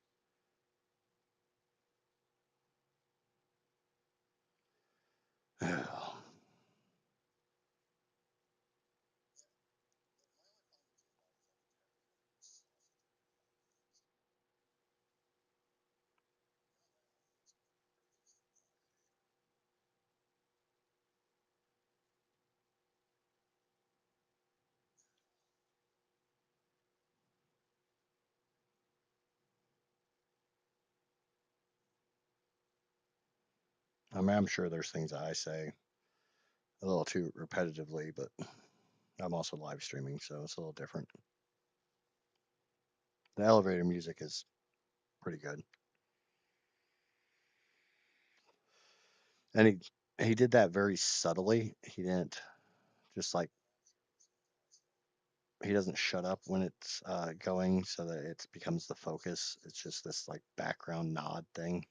I mean, I'm sure there's things I say a little too repetitively, but I'm also live streaming, so it's a little different. The elevator music is pretty good. And he did that very subtly. He didn't just like he doesn't shut up when it's going, so that it becomes the focus. It's just this like background nod thing.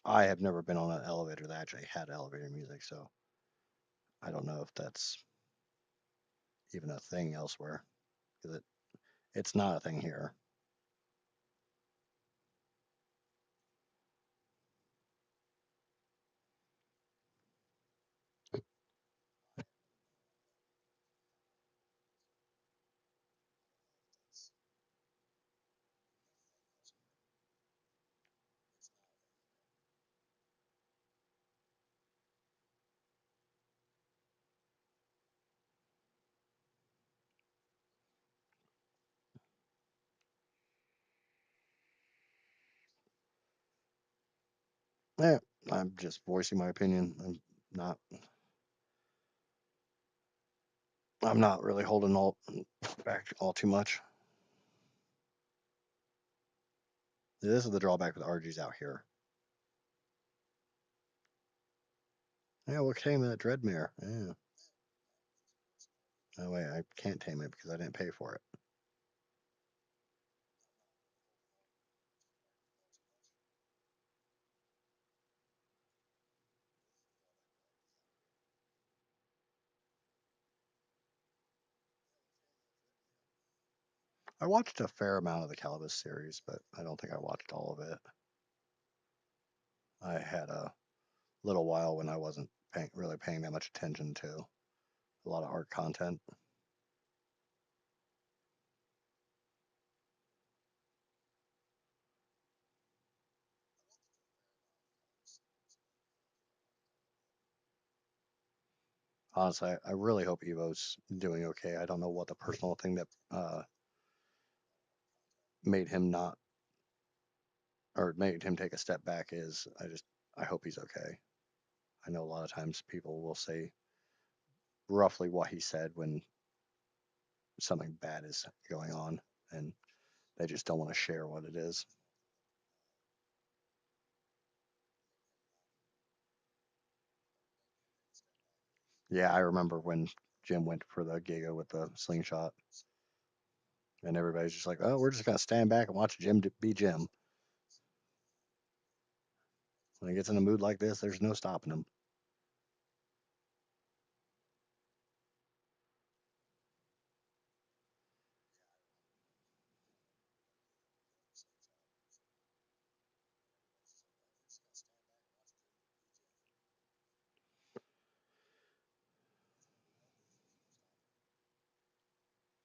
I have never been on an elevator that actually had elevator music, so I don't know if that's even a thing elsewhere. Because it's not a thing here. Yeah, I'm just voicing my opinion. Not. I'm not really holding all back all too much. This is the drawback with RGs out here. Yeah, what came of that Dreadmere? Yeah. Oh wait, I can't tame it because I didn't pay for it. I watched a fair amount of the Calibus series, but I don't think I watched all of it. I had a little while when I wasn't really paying that much attention to a lot of art content. Honestly, I really hope Evo's doing okay. I don't know what the personal thing that made him not or made him take a step back is. I hope he's okay. I know a lot of times people will say roughly what he said when something bad is going on, and they just don't want to share what it is. Yeah, I remember when Jim went for the Giga with the slingshot, and everybody's just like, "Oh, we're just gonna stand back and watch Jim be Jim." When he gets in a mood like this, there's no stopping him.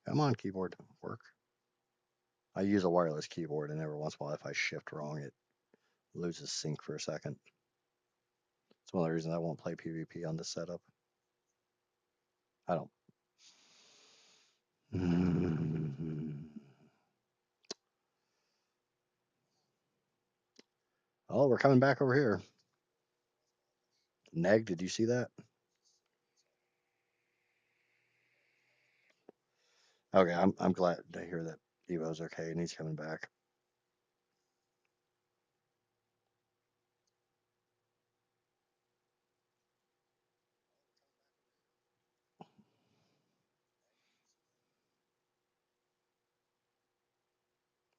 Come on, keyboard, work. I use a wireless keyboard, and every once in a while, if I shift wrong, it loses sync for a second. It's one of the reasons I won't play PvP on this setup. I don't. Oh, we're coming back over here. Neg, did you see that? Okay, I'm glad to hear that Evo's okay and he's coming back.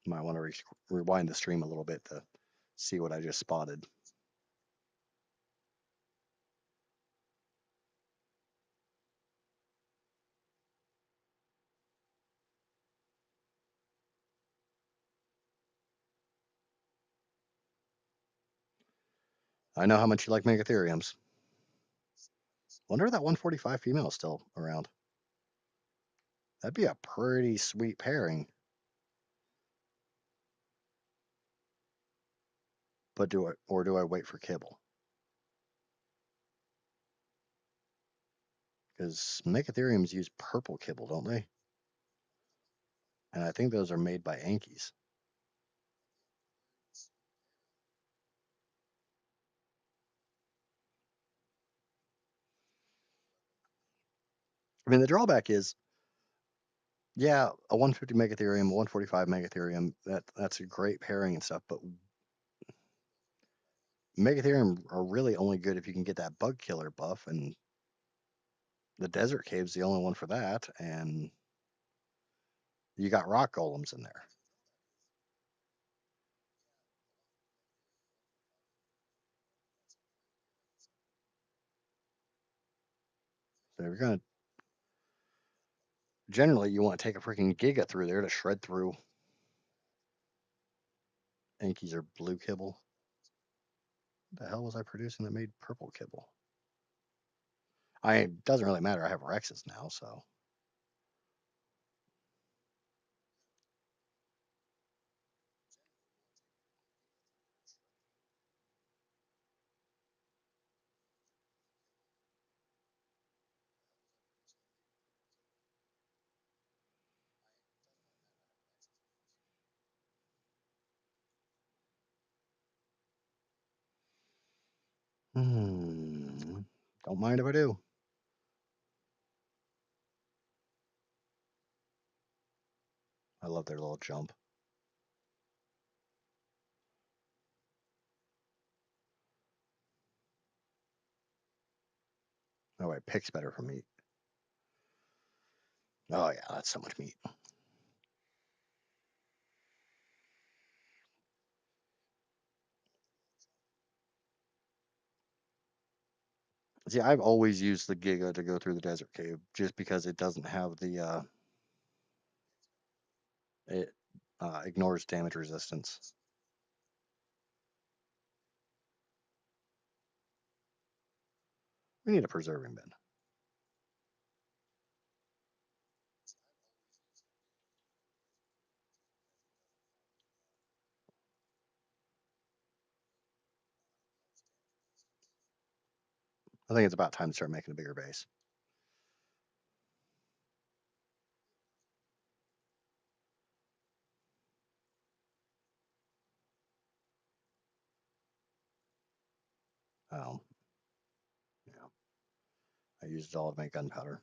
Might want to rewind the stream a little bit to see what I just spotted. I know how much you like Megatheriums. Wonder if that 145 female is still around. That'd be a pretty sweet pairing. But do I wait for kibble? Because Megatheriums use purple kibble, don't they? And I think those are made by Ankies. I mean, the drawback is, yeah, a 150 megatherium, a 145 megatherium, that's a great pairing and stuff, but megatherium are really only good if you can get that bug killer buff, and the desert cave's the only one for that, and you got rock golems in there. So if you're gonna generally you want to take a freaking giga through there to shred through Yankees or blue kibble. What the hell was I producing that made purple kibble? It doesn't really matter. I have Rexes now, so don't mind if I do. I love their little jump. Oh wait, picks better for meat. Oh yeah, that's so much meat. See, I've always used the Giga to go through the desert cave just because it doesn't have the it ignores damage resistance. We need a preserving bin. I think it's about time to start making a bigger base. Um, yeah, I used it all to make gunpowder.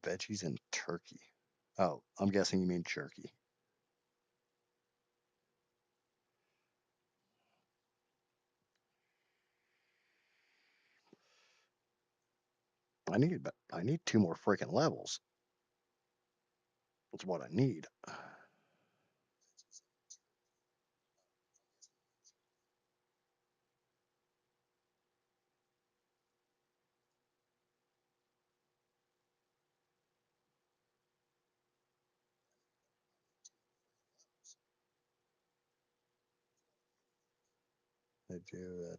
Veggies and turkey. Oh, I'm guessing you mean jerky. I need two more freaking levels. That's what I need. I do that.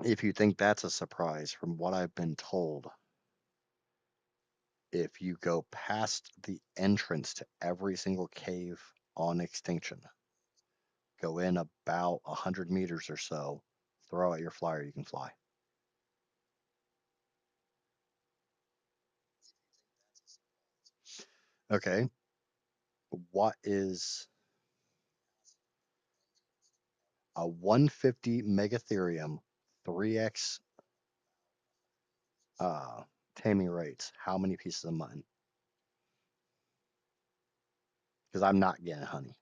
If you think that's a surprise, from what I've been told, if you go past the entrance to every single cave on Extinction, go in about 100 meters or so, throw out your flyer, you can fly. Okay, what is a 150 megatherium 3x uh, taming rates? How many pieces of mutton? Because I'm not getting honey.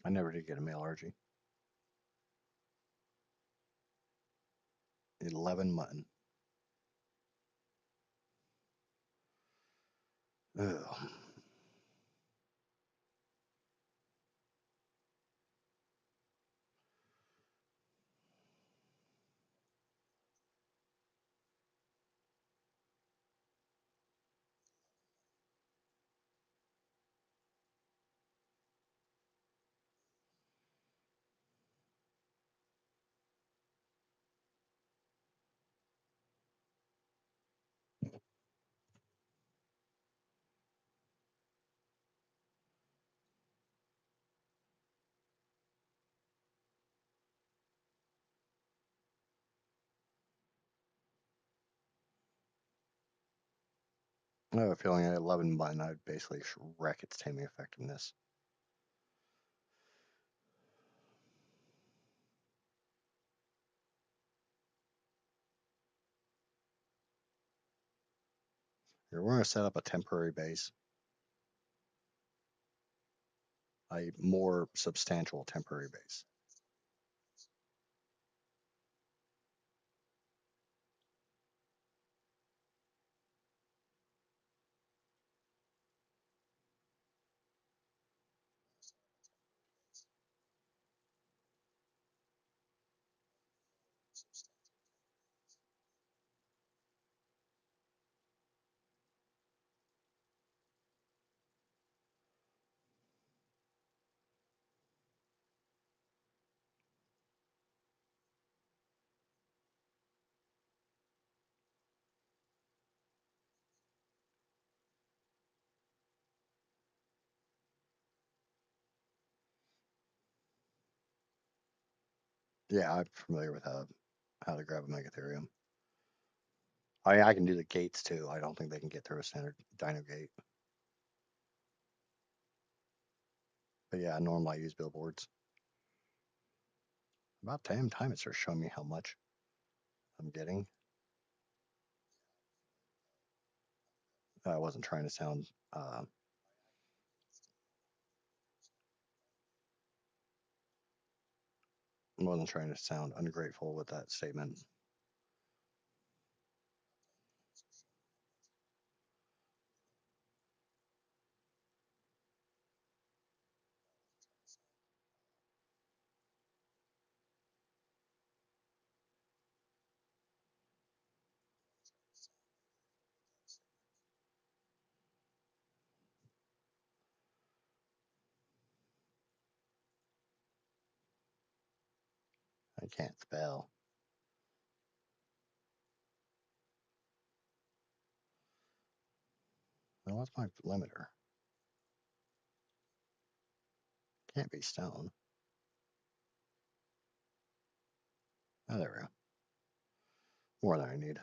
I never did get a male RG. 11 mutton. Ugh. I have a feeling at 11 button, I'd basically wreck its taming effectiveness. We're going to set up a temporary base, a more substantial temporary base. Yeah, I'm familiar with how to grab a Megatherium. I can do the gates too. I don't think they can get through a standard Dino gate. But yeah, normally I use billboards. About damn time it starts showing me how much I'm getting. I wasn't trying to sound I wasn't trying to sound ungrateful with that statement. I can't spell. Now what's my limiter? Can't be stone. Oh, there we go. More than I need.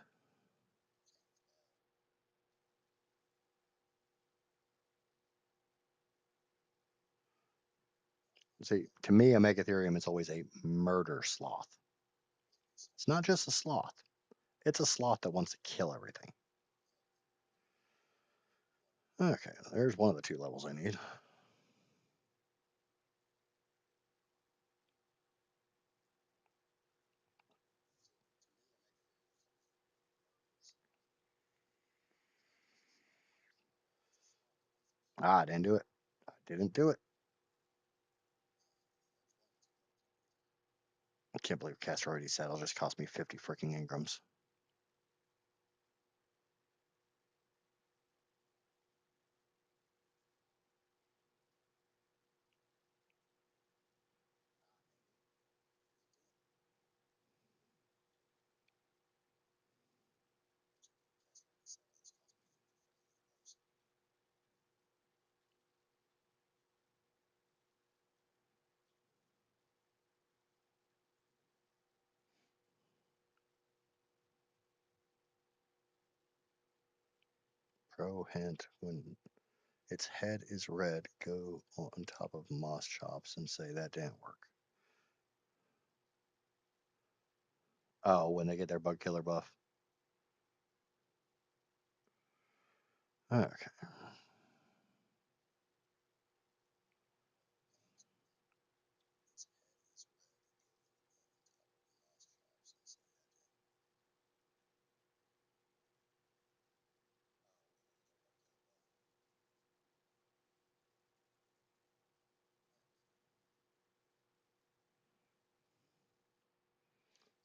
See, to me, a Megatherium is always a murder sloth. It's not just a sloth. It's a sloth that wants to kill everything. Okay, there's one of the two levels I need. Ah, I didn't do it. I didn't do it. I can't believe Caster already said it'll just cost me 50 freaking engrams. Pro hint: when its head is red, go on top of moss chops and say that didn't work. Oh, when they get their bug killer buff. Okay.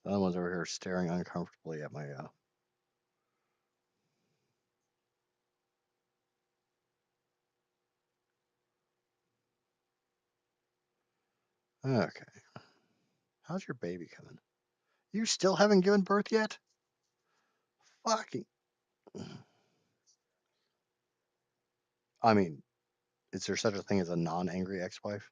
The other one's over here staring uncomfortably at my. Okay. How's your baby coming? You still haven't given birth yet? Fucking. I mean, is there such a thing as a non-angry ex-wife?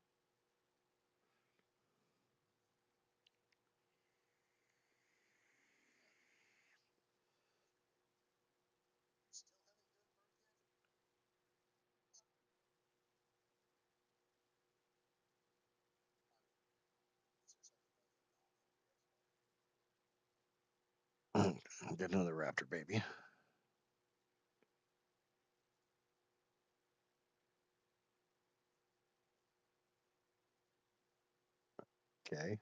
Get another raptor baby. Okay.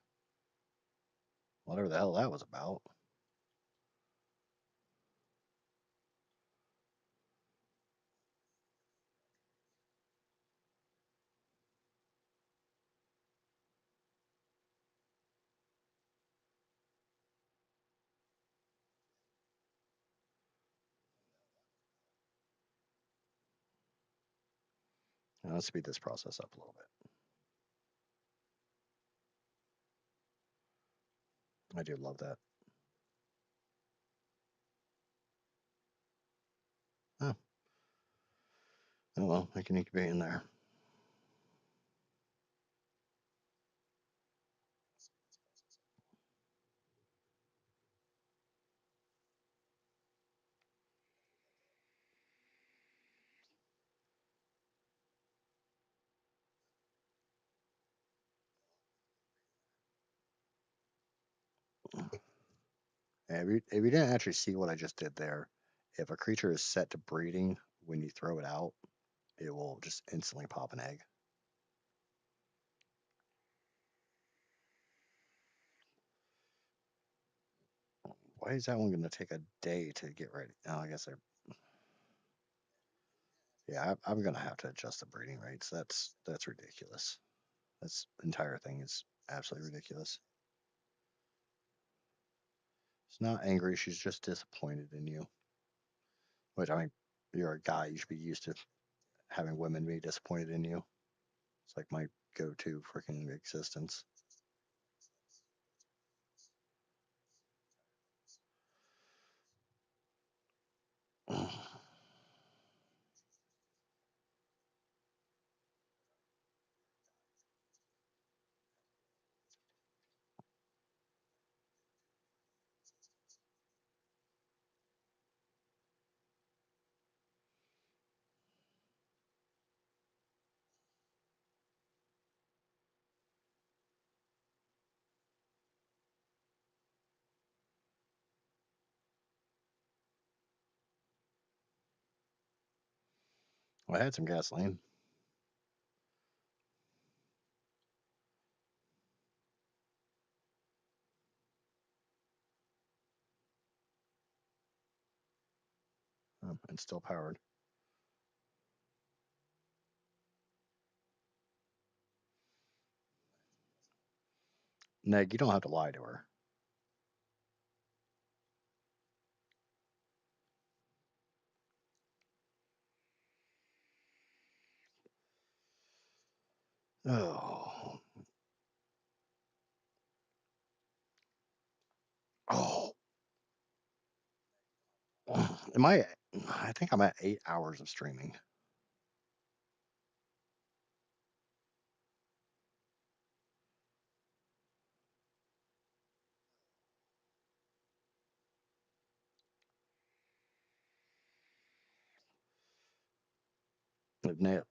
Whatever the hell that was about. Now, let's speed this process up a little bit. I do love that. Oh, oh well, I can incubate in there. If you didn't actually see what I just did there, if a creature is set to breeding when you throw it out, it will just instantly pop an egg. Why is that one going to take a day to get ready? Oh, I guess they're. Yeah, I'm going to have to adjust the breeding rates. That's ridiculous. This entire thing is absolutely ridiculous. She's not angry. She's just disappointed in you. Which, I mean, you're a guy. You should be used to having women be disappointed in you. It's like my go-to freaking existence. Well, I had some gasoline. And still powered. Neg, you don't have to lie to her. Oh, oh. Am I? I think I'm at 8 hours of streaming.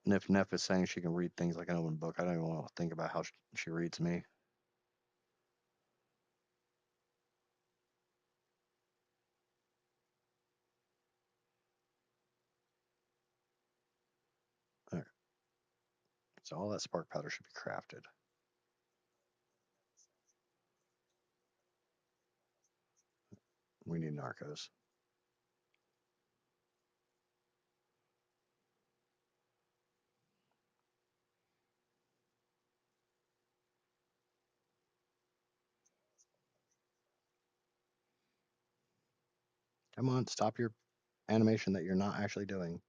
If Neff is saying she can read things like an open book, I don't even want to think about how she reads me. All right. So all that spark powder should be crafted. We need narcos. Come on, stop your animation that you're not actually doing.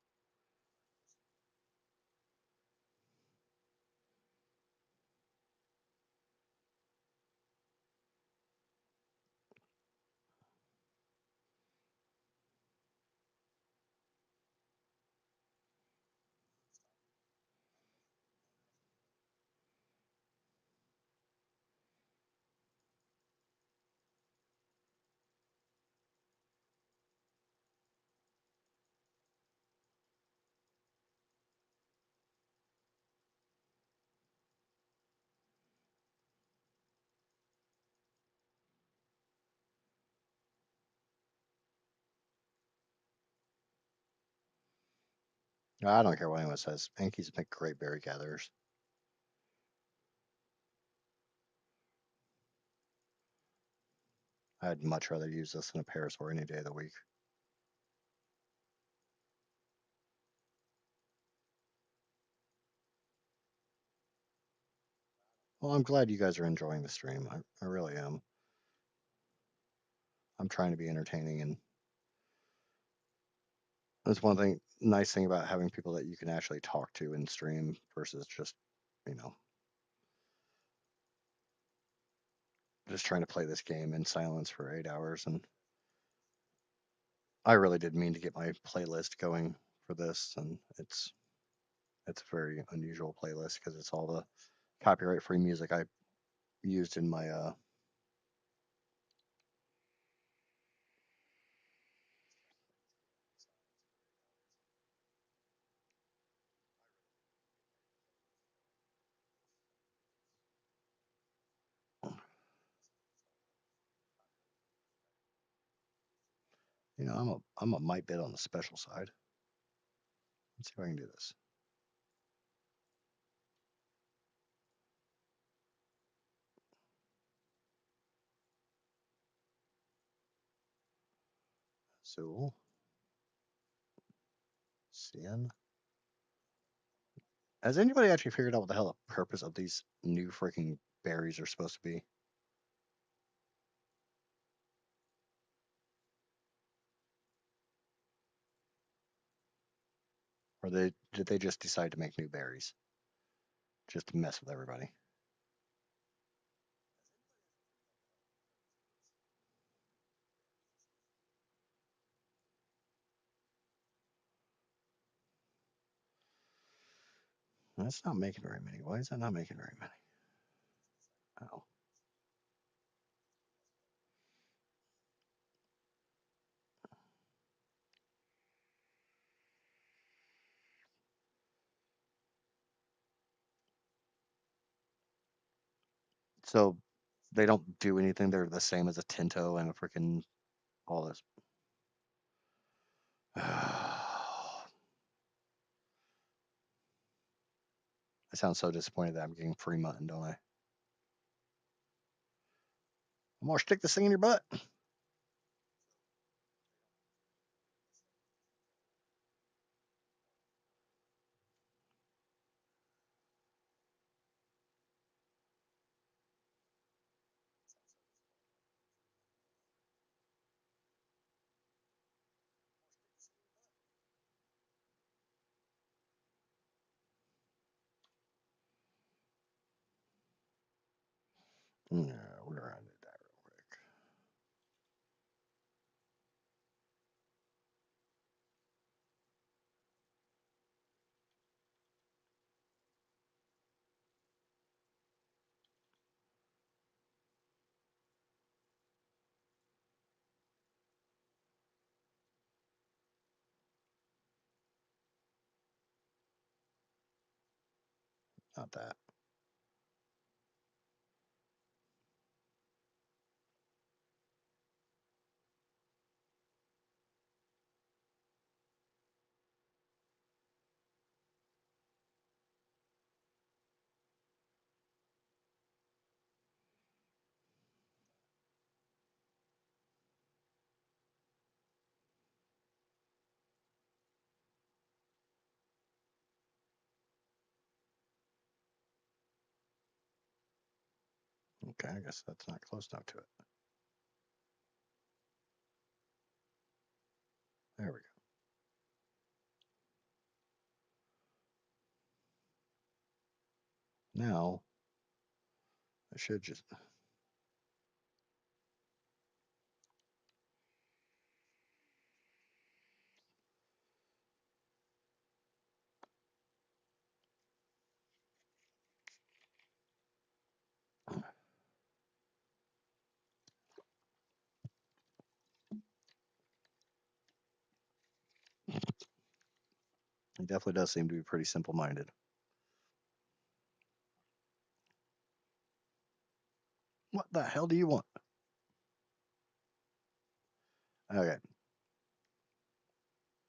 I don't care what anyone says. Yankees make great berry gatherers. I'd much rather use this than a parasaur any day of the week. Well, I'm glad you guys are enjoying the stream. I really am. I'm trying to be entertaining, and that's one thing, nice thing about having people that you can actually talk to in stream versus just, you know, just trying to play this game in silence for 8 hours. And I really did mean to get my playlist going for this, and it's a very unusual playlist because it's all the copyright free music I used in my I'm a might bit on the special side. Let's see if I can do this. So, Cyan. Has anybody actually figured out what the hell the purpose of these new freaking berries are supposed to be? Or did they just decide to make new berries just to mess with everybody? That's not making very many. Why is that not making very many? Oh, so they don't do anything. They're the same as a Tinto and a freaking all this. I sound so disappointed that I'm getting free mutton, don't I? I'm gonna stick this thing in your butt. Yeah, we're gonna do that real quick. Not that. Okay, I guess that's not close enough to it. There we go. Now I should just. He definitely does seem to be pretty simple minded. What the hell do you want? Okay,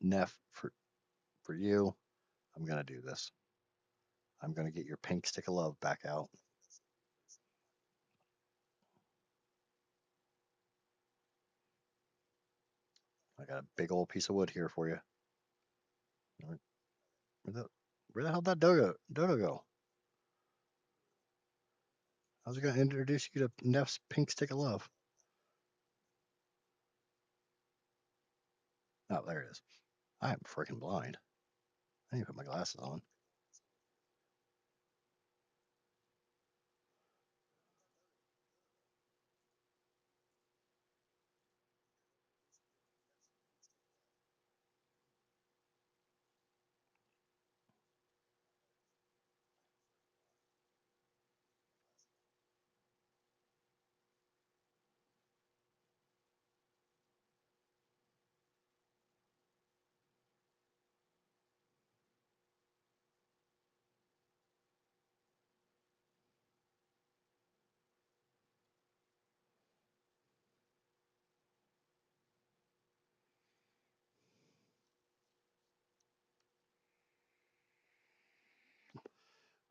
Neff for you. I'm gonna do this. I'm gonna get your pink stick of love back out. I got a big old piece of wood here for you. Where the, where the hell did that dodo go? I was gonna introduce you to Neff's pink stick of love. Oh, there it is. I am freaking blind. I need to put my glasses on.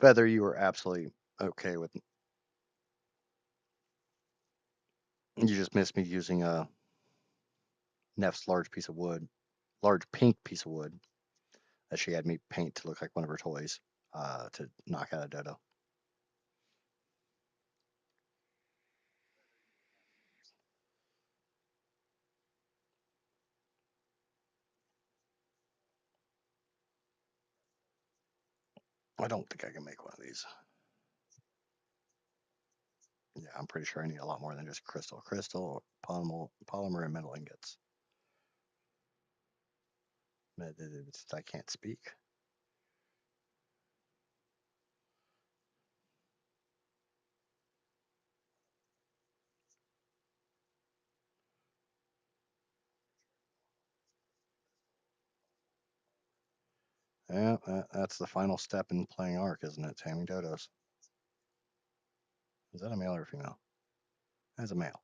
Feather, you were absolutely okay with. You just missed me using a Neff's large pink piece of wood that she had me paint to look like one of her toys to knock out a dodo. I don't think I can make one of these. Yeah, I'm pretty sure I need a lot more than just crystal, polymer, and metal ingots. I can't speak. Yeah, that's the final step in playing ARK, isn't it? Taming dodos. Is that a male or a female? That's a male.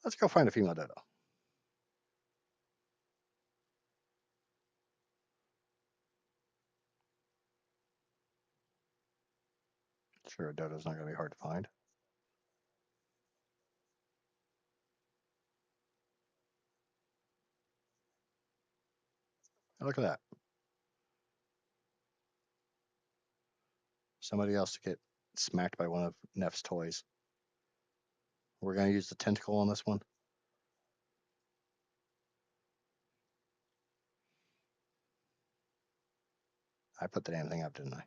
Let's go find a female dodo. Sure, a dodo's not going to be hard to find. Look at that. Somebody else to get smacked by one of Neff's toys. We're going to use the tentacle on this one. I put the damn thing up, didn't I?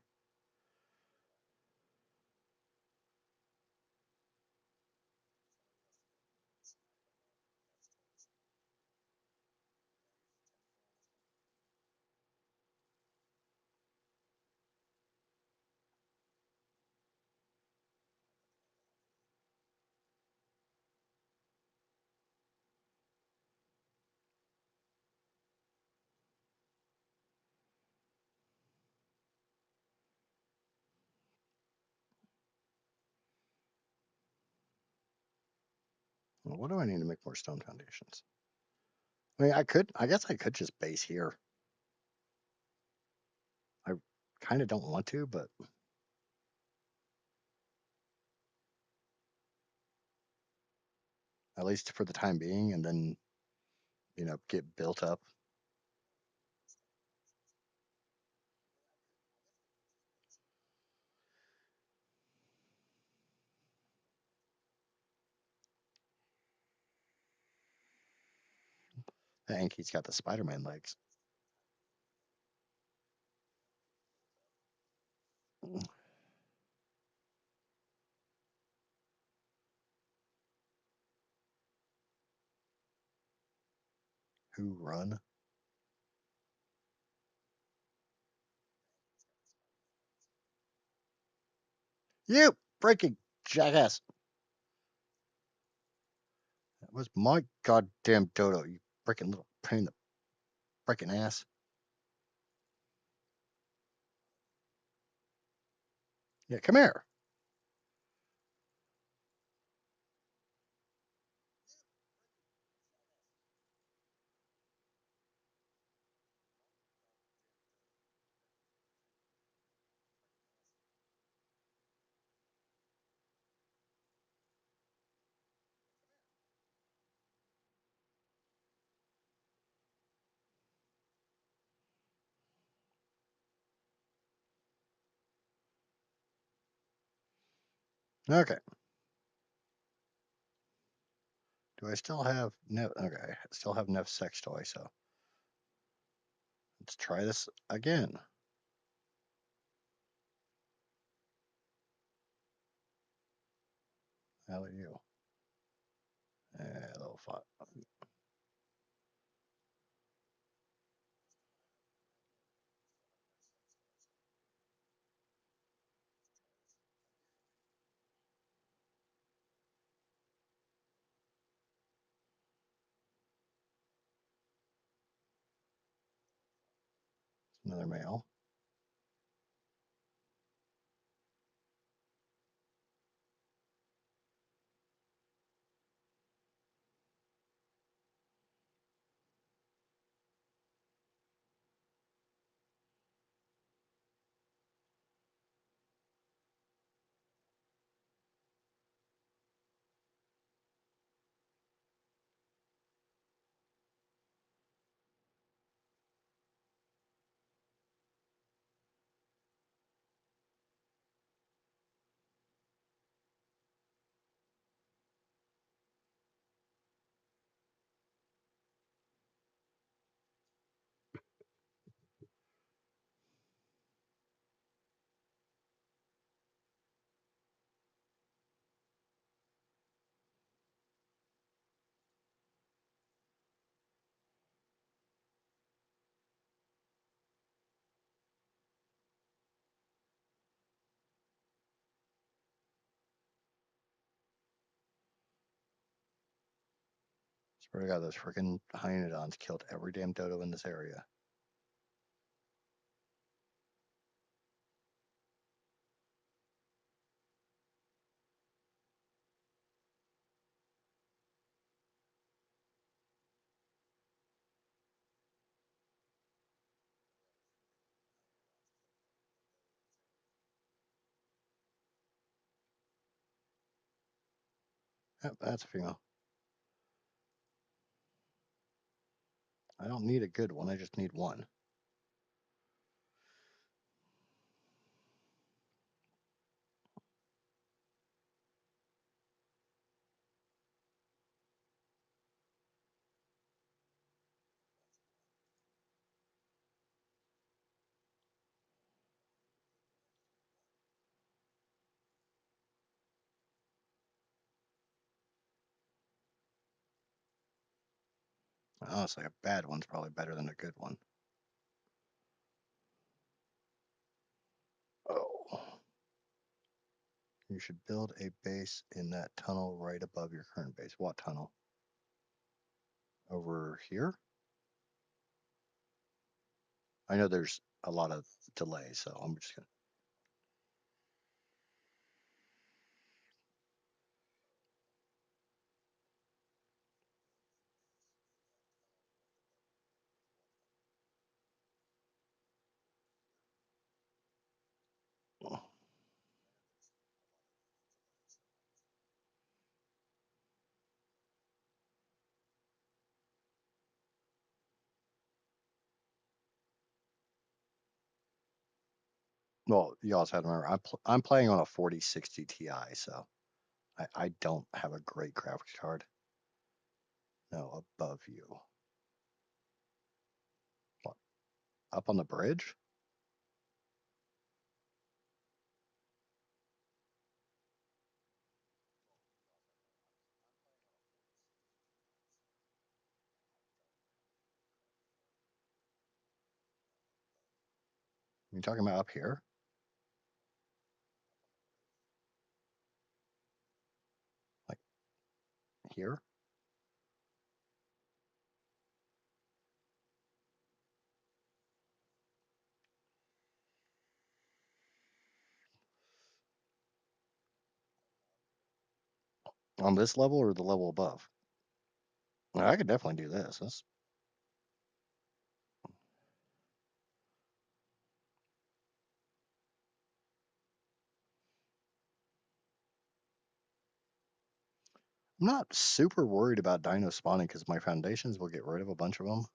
Well, what do I need to make more stone foundations? I mean, I guess I could just base here. I kind of don't want to, but at least for the time being, and then, get built up. I think he's got the Spider-Man legs. Who run? You freaking jackass! That was my goddamn dodo. You freaking little pain in the freaking ass. Yeah, come here. Okay. Do I still have Nev? Okay, I still have Nev's sex toy, so let's try this again. How are you? Little fun. Another male. Swear to God, those freaking hyenodons killed every damn dodo in this area. Yep, that's a female. I don't need a good one. I just need one. Honestly, a bad one's probably better than a good one. Oh. You should build a base in that tunnel right above your current base. What tunnel? Over here? I know there's a lot of delay, so I'm just gonna. Well, you also have to remember I'm playing on a 4060 Ti, so I don't have a great graphics card. No, above you. What? Up on the bridge? You talking about up here? Like here? On this level or the level above? I could definitely do this. I'm not super worried about dino spawning because my foundations will get rid of a bunch of them.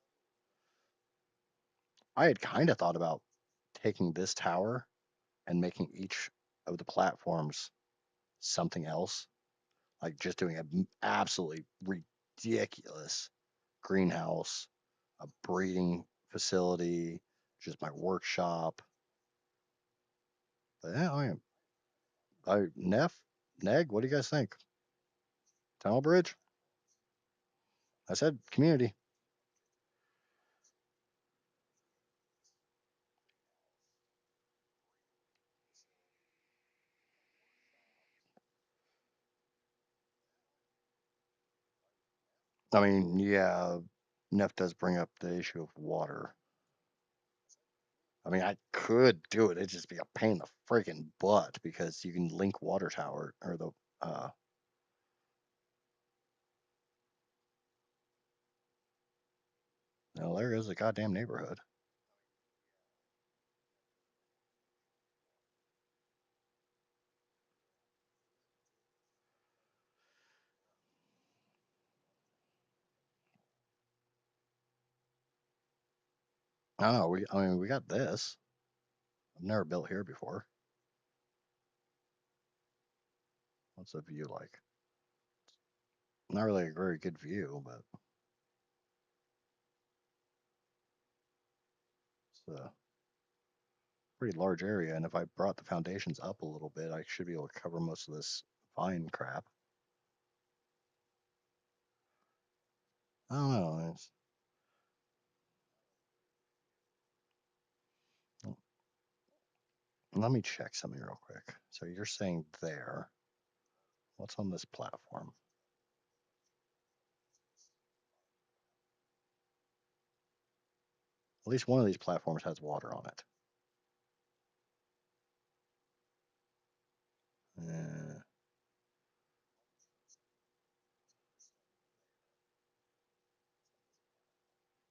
I had kind of thought about taking this tower and making each of the platforms something else, like just doing an absolutely ridiculous greenhouse, a breeding facility, just my workshop. But yeah, Neg, what do you guys think? Tunnel bridge? I said community. I mean, yeah, Neff does bring up the issue of water. I mean, I could do it. It'd just be a pain in the freaking butt because you can link water tower or the uh no, there is a goddamn neighborhood. I don't know. We got this. I've never built here before. What's the view like? Not really a very good view, but it's a pretty large area. And if I brought the foundations up a little bit, I should be able to cover most of this vine crap. I don't know. Let me check something real quick. So you're saying there. What's on this platform? At least one of these platforms has water on it. Uh,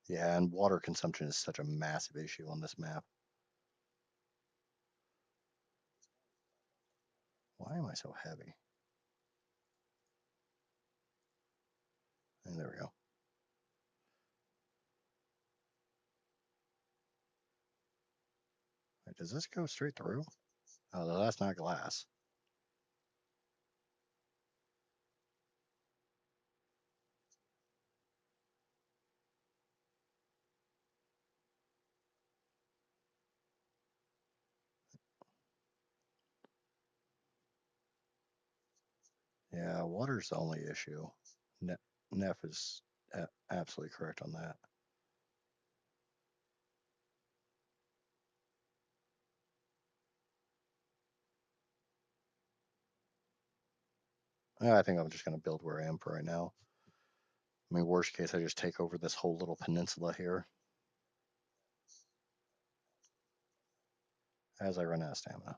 yeah, and water consumption is such a massive issue on this map. Why am I so heavy? And there we go. Wait, does this go straight through? Oh, no, that's not glass. Yeah, water's the only issue. Ne- Neff is absolutely correct on that. I think I'm just going to build where I am for right now. I mean, worst case, I just take over this whole little peninsula here as I run out of stamina.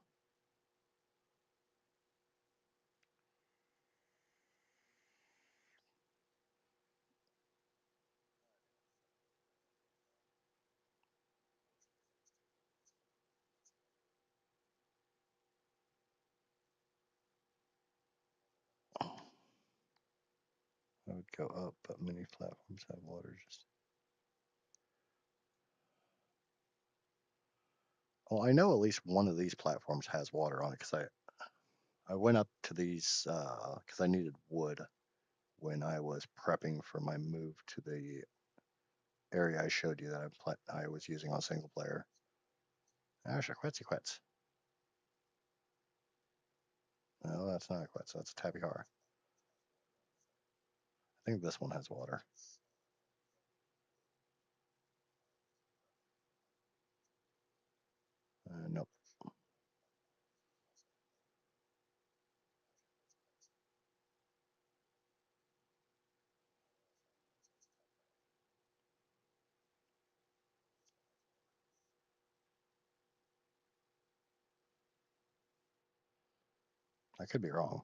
I would go up, but many platforms have water. Just well, I know at least one of these platforms has water on it because I went up to these because I needed wood when I was prepping for my move to the area I showed you that I was using on single player. Ah, quetzy quets. No, that's not a quetz. That's a tabihara. I think this one has water. Nope. I could be wrong.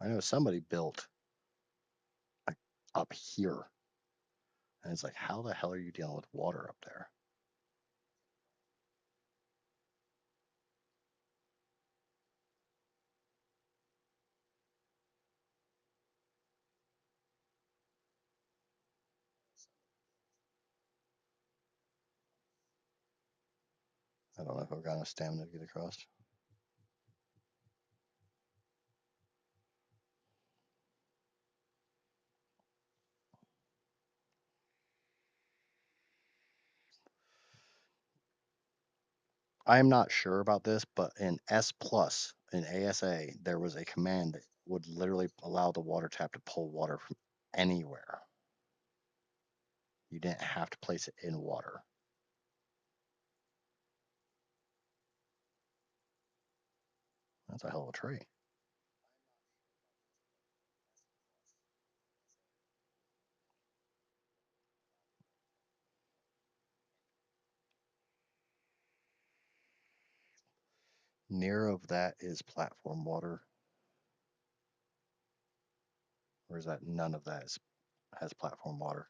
I know somebody built like up here, and it's like, how the hell are you dealing with water up there? I don't know if I've got enough stamina to get across. I'm not sure about this, but in S plus in ASA, there was a command that would literally allow the water tap to pull water from anywhere. You didn't have to place it in water. That's a hell of a tree. Near of that is platform water, or is that none of that has platform water?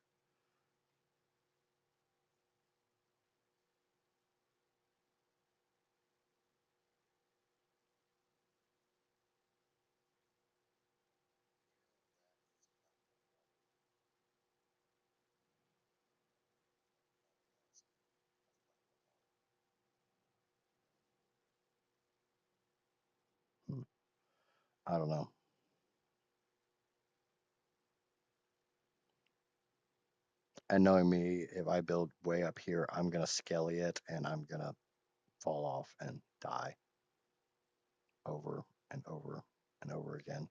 Hmm. I don't know. And knowing me, if I build way up here, I'm gonna skelly it and I'm gonna fall off and die over and over and over again.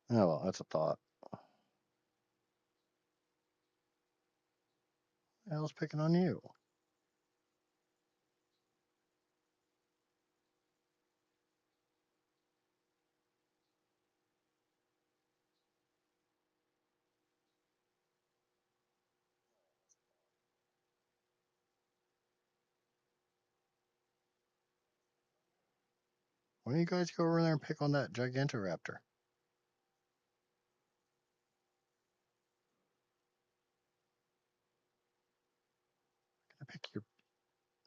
Oh well, that's a thought. I was picking on you. Why don't you guys go over there and pick on that Gigantoraptor? Can I pick your?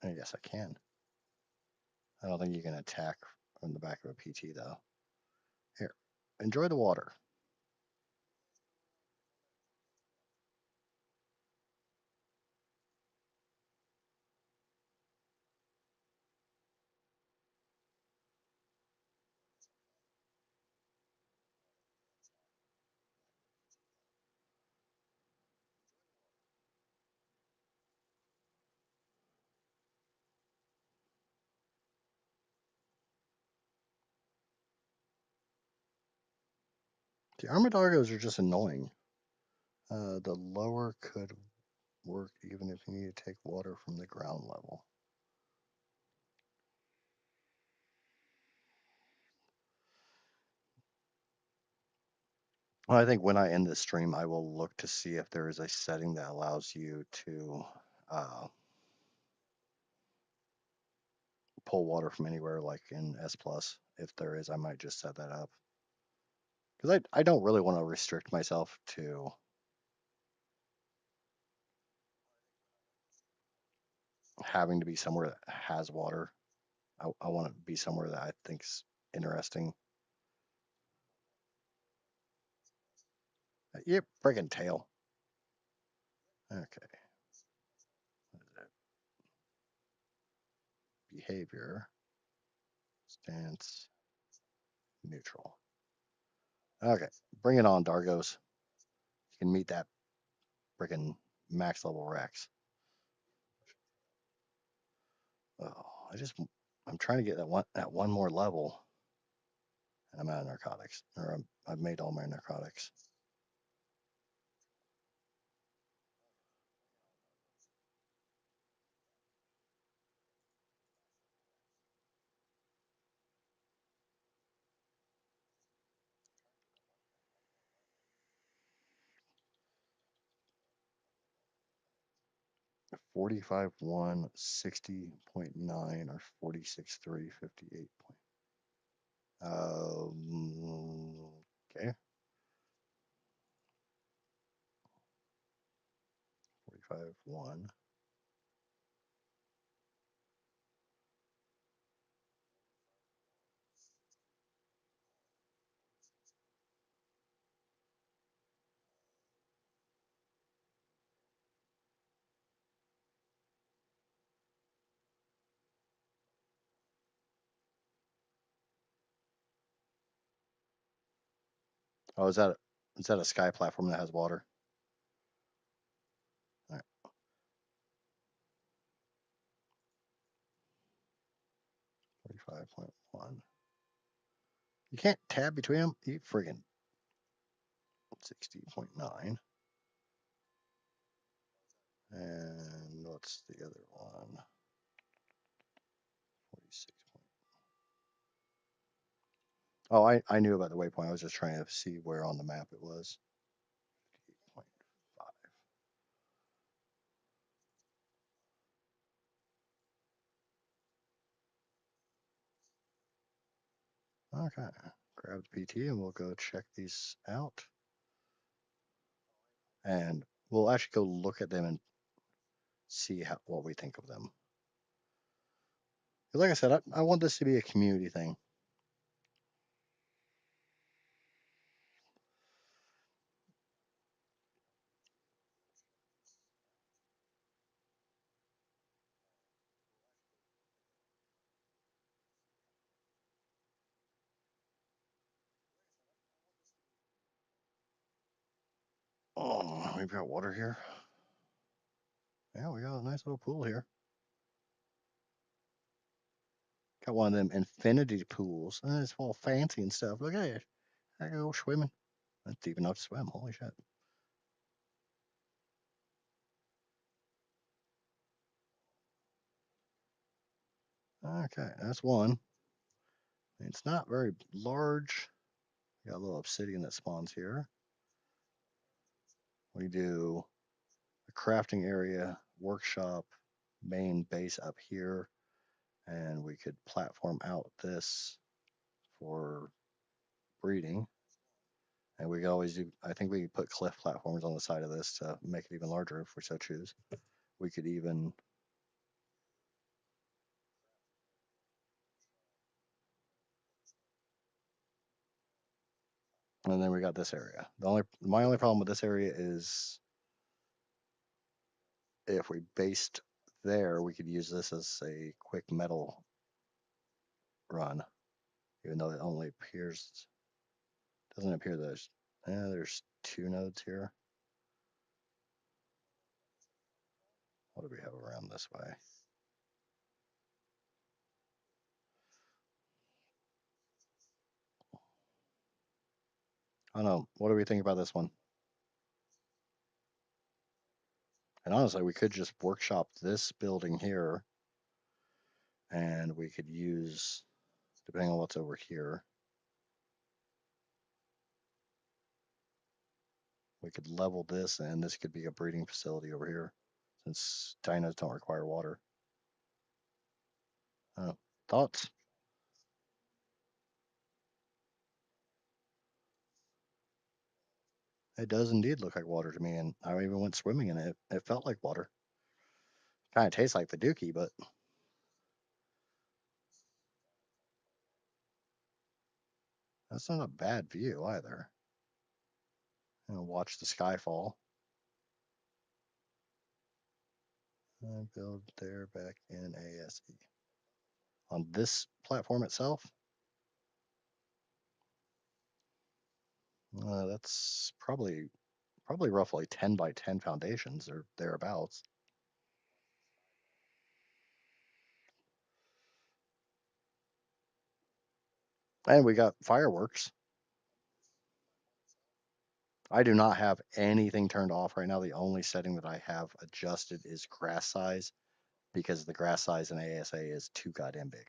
I guess I can. I don't think you can attack from the back of a PT though. Here, enjoy the water. The Armadillos are just annoying. The lower could work even if you need to take water from the ground level. Well, I think when I end this stream, I will look to see if there is a setting that allows you to uh, pull water from anywhere, like in S plus. If there is, I might just set that up because I don't really want to restrict myself to having to be somewhere that has water. I want to be somewhere that I think's interesting. Yep, friggin' tail. Okay, behavior, stance, neutral. Okay, bring it on, Dargos. You can meet that friggin' max level Rex. Oh, I'm trying to get that one more level, and I'm out of narcotics, or I've made all my narcotics. 45 1 60.9 or 46 3 58 point. Okay. 45 1. Oh, is that a sky platform that has water? All right. 45.1. You can't tab between them. You friggin' 60.9. And what's the other one? 46. Oh, I knew about the waypoint. I was just trying to see where on the map it was. 58.5. Okay. Grab the PT and we'll go check these out. And we'll actually go look at them and see what we think of them. Like I said, I want this to be a community thing. Oh, we've got water here. Yeah, we got a nice little pool here. Got one of them infinity pools. And it's all fancy and stuff. Look at it. I go swimming. That's deep enough to swim. Holy shit. Okay, that's one. It's not very large. Got a little obsidian that spawns here. We do a crafting area, workshop, main base up here, and we could platform out this for breeding. And we could always do, I think we could put cliff platforms on the side of this to make it even larger if we so choose. We could even, and then we got this area. My only problem with this area is if we based there, we could use this as a quick metal run, even though it only appears, doesn't appear there's two nodes here. What do we have around this way? I don't know. What do we think about this one? And honestly, we could just workshop this building here and we could use, depending on what's over here, we could level this and this could be a breeding facility over here since dinos don't require water. Thoughts? It does indeed look like water to me, and I even went swimming in it. It felt like water. Kind of tastes like the Dookie, but that's not a bad view either. Watch the sky fall. Build there back in ASE. On this platform itself, that's probably roughly 10 by 10 foundations or thereabouts. And we got fireworks. I do not have anything turned off right now. The only setting that I have adjusted is grass size because the grass size in ASA is too goddamn big.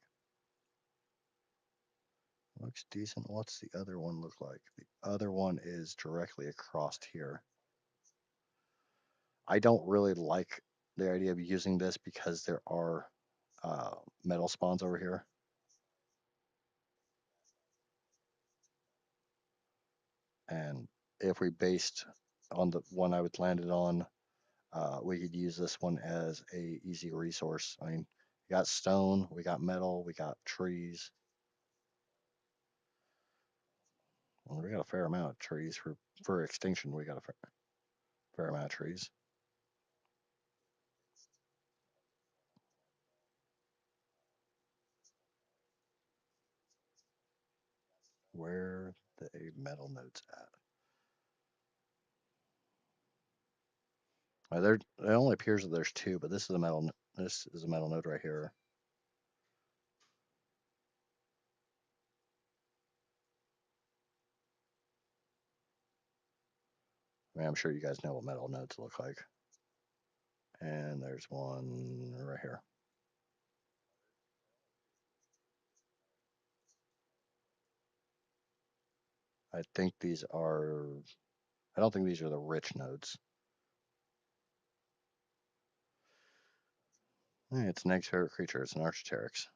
Looks decent. What's the other one look like? The other one is directly across here. I don't really like the idea of using this because there are metal spawns over here. And if we based on the one I would land it on, we could use this one as a easy resource. I mean, we got stone, we got metal, we got trees. Well, we got a fair amount of trees for extinction. We got a fair amount of trees. Where the metal nodes at? There, it only appears that there's two, but this is a metal. This is a metal node right here. I mean, I'm sure you guys know what metal nodes look like. And there's one right here. I think these are. I don't think these are the rich nodes. It's Neg's favorite creature. It's an Archaeopteryx.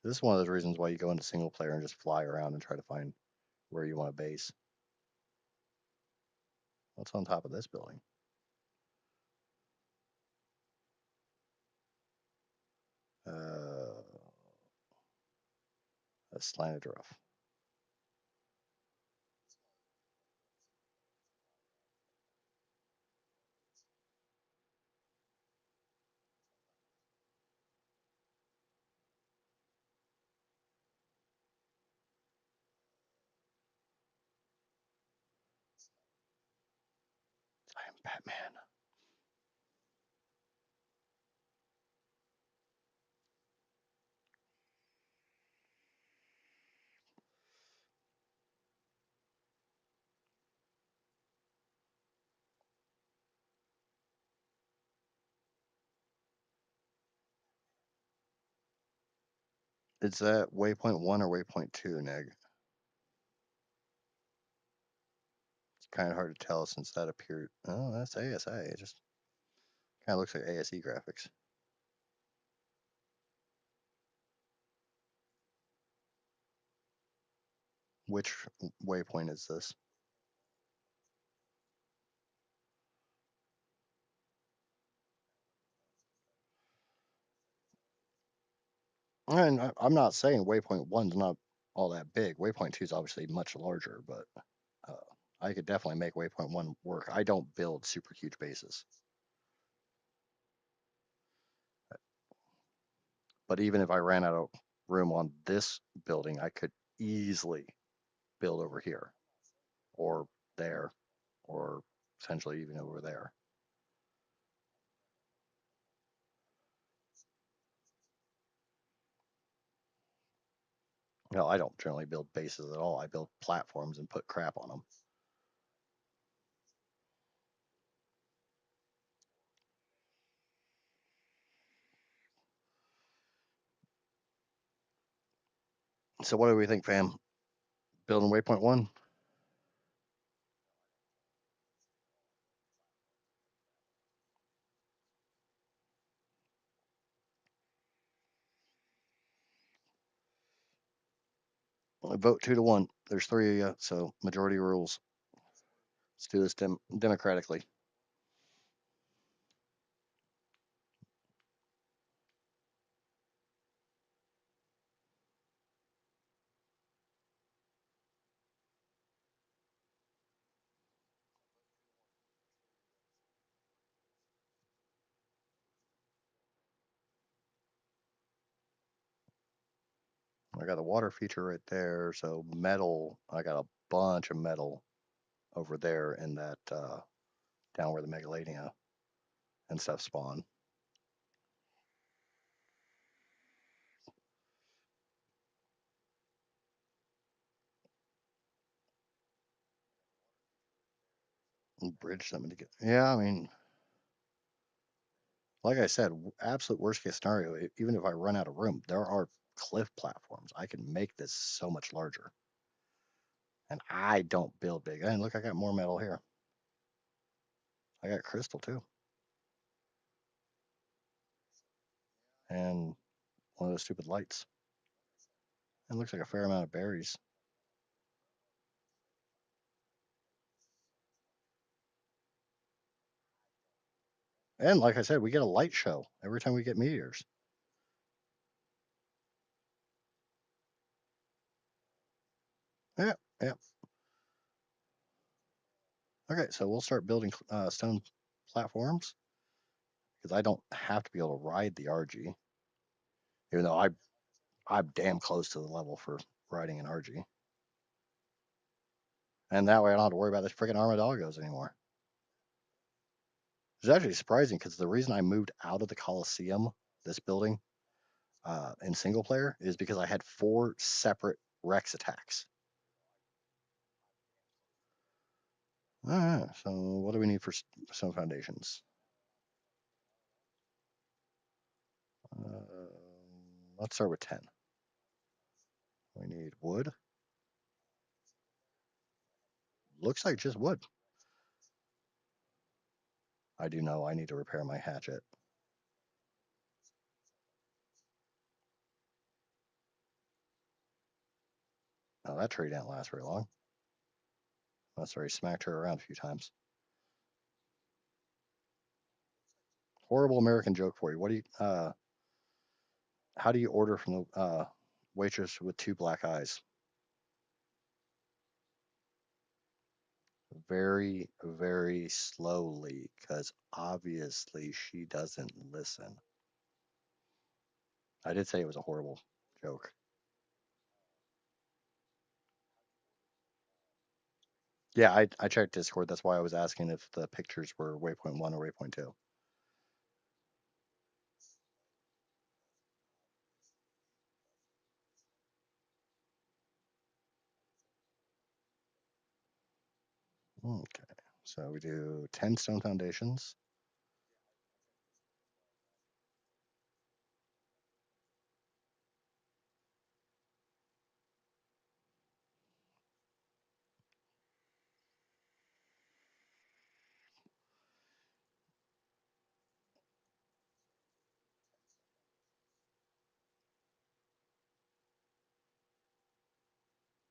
This is one of those reasons why you go into single player and just fly around and try to find where you want to base. What's on top of this building? Uh, a slanted roof. I am Batman. Is that waypoint 1 or waypoint 2, Neg? It's kind of hard to tell since that appeared. Oh, that's ASA. It just kind of looks like ASE graphics. Which waypoint is this? And I'm not saying waypoint 1's not all that big. Waypoint 2 is obviously much larger, but uh, I could definitely make waypoint 1 work. I don't build super huge bases. But even if I ran out of room on this building, I could easily build over here or there or potentially even over there. No, I don't generally build bases at all. I build platforms and put crap on them. So what do we think, fam? Building waypoint 1? I vote 2-1. There's three of you, so majority rules. Let's do this democratically. I got a water feature right there, so metal. I got a bunch of metal over there in that down where the megalania and stuff spawn. Bridge something to get. Yeah, I mean, Like I said, absolute worst case scenario, even if I run out of room, there are cliff platforms. I can make this so much larger. And I don't build big. And look, I got more metal here. I got crystal too. And one of those stupid lights. It looks like a fair amount of berries. And like I said, we get a light show every time we get meteors. Yeah, yeah. Okay, so we'll start building stone platforms because I don't have to be able to ride the RG, even though I'm damn close to the level for riding an RG. And that way I don't have to worry about this freaking armadillos anymore. It's actually surprising because the reason I moved out of the Coliseum, this building, in single player is because I had 4 separate Rex attacks. All right, so what do we need for stone foundations? Uh, let's start with 10. We need wood. Looks like just wood. I do know I need to repair my hatchet. Now that tree didn't last very long. That's where he smacked her around a few times. Horrible American joke for you. What do you? How do you order from the waitress with 2 black eyes? Very, very slowly, because obviously she doesn't listen. I did say it was a horrible joke. Yeah, I checked Discord. That's why I was asking if the pictures were waypoint 1 or waypoint 2. Okay, so we do 10 stone foundations.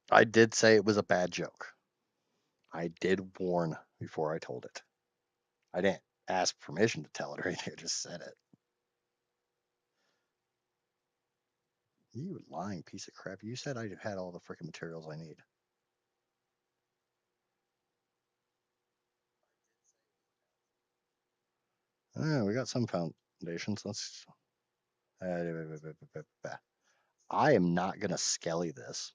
I did say it was a bad joke. I did warn before I told it. I didn't ask permission to tell it or anything. I just said it. You lying piece of crap. You said I had all the freaking materials I need. We got some foundations. Let's. I am not going to skelly this.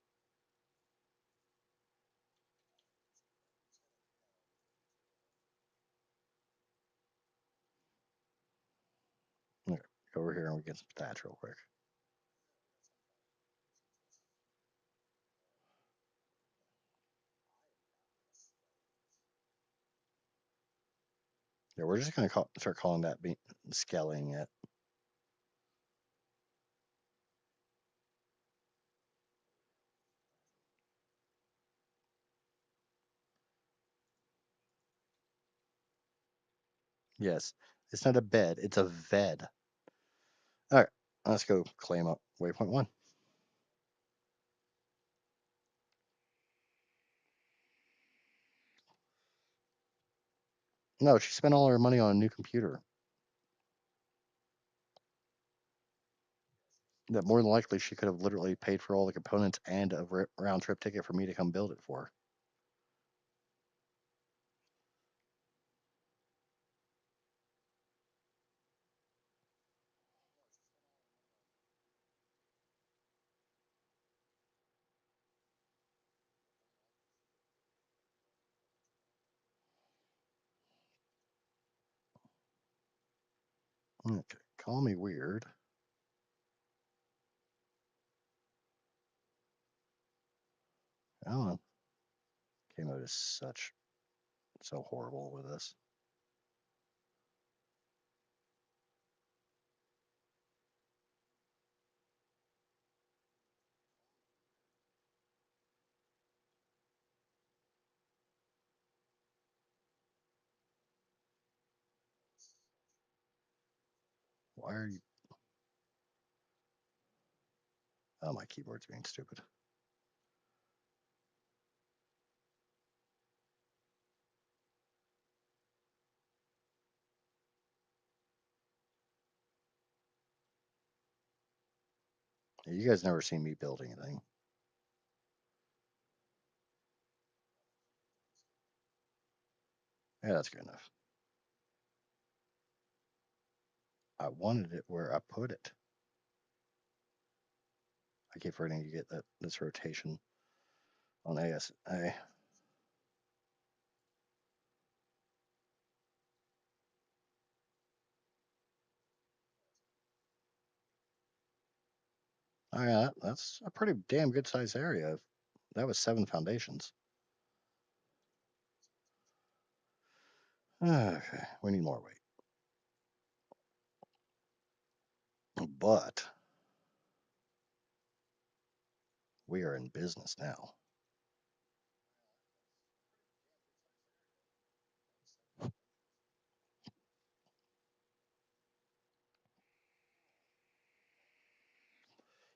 Okay, go over here and we get some thatch real quick. Yeah, we're just going to start calling that skellying it. Yes, it's not a bed, it's a ved. All right, let's go claim up waypoint 1. No, she spent all her money on a new computer that more than likely she could have literally paid for all the components and a round trip ticket for me to come build it for. Okay, call me weird. Come on. Game mode is so horrible with this. Why are you? Oh, my keyboard's being stupid. You guys never seen me build anything. Yeah, that's good enough. I wanted it where I put it. I keep forgetting to get this rotation on ASA. Oh yeah, that's a pretty damn good sized area. That was 7 foundations. Okay, we need more weight. But we are in business now.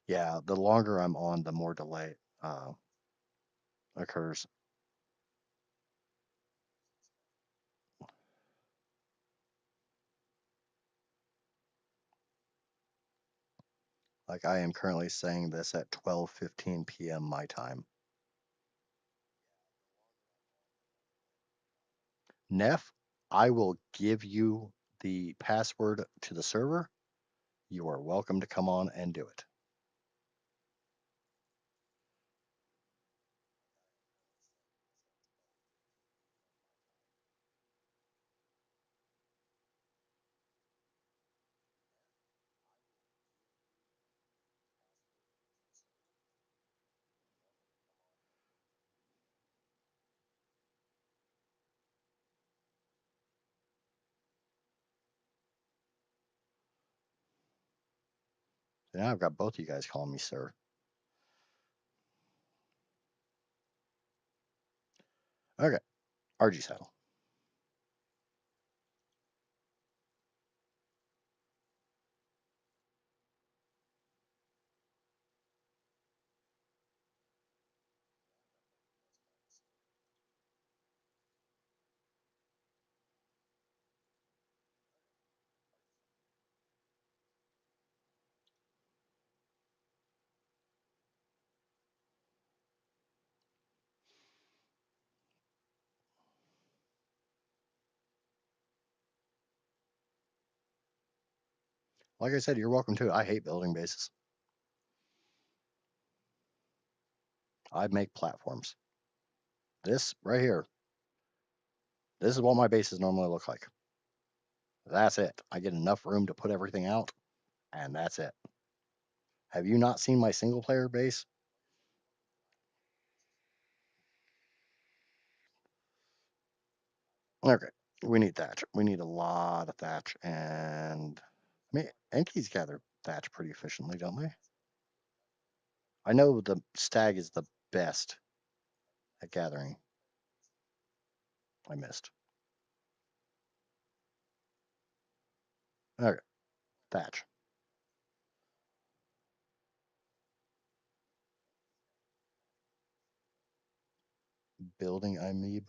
Yeah, the longer I'm on, the more delay occurs. Like I am currently saying this at 12:15 p.m. my time. Neff, I will give you the password to the server. You are welcome to come on and do it. So now I've got both of you guys calling me sir. Okay, RG saddle. Like I said, you're welcome to it. I hate building bases. I make platforms. This right here, this is what my bases normally look like. That's it. I get enough room to put everything out, and that's it. Have you not seen my single player base? Okay, we need thatch. We need a lot of thatch, and I mean, Enkies gather thatch pretty efficiently, don't they? I know the stag is the best at gathering. I missed. Okay, thatch. Building amoeb.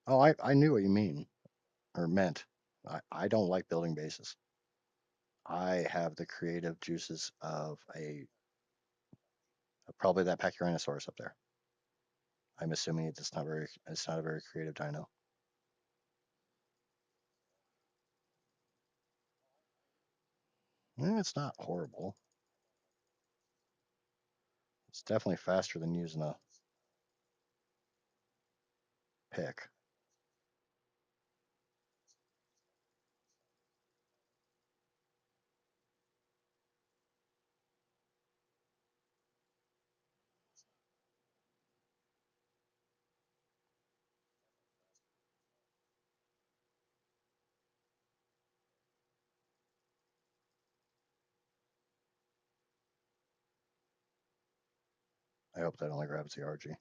Oh, I knew what you mean or meant. I don't like building bases. I have the creative juices of a probably that Pachyrhinosaurus up there. I'm assuming it's not a very creative dino. It's not horrible. It's definitely faster than using a pick. I hope that only grabs the RG.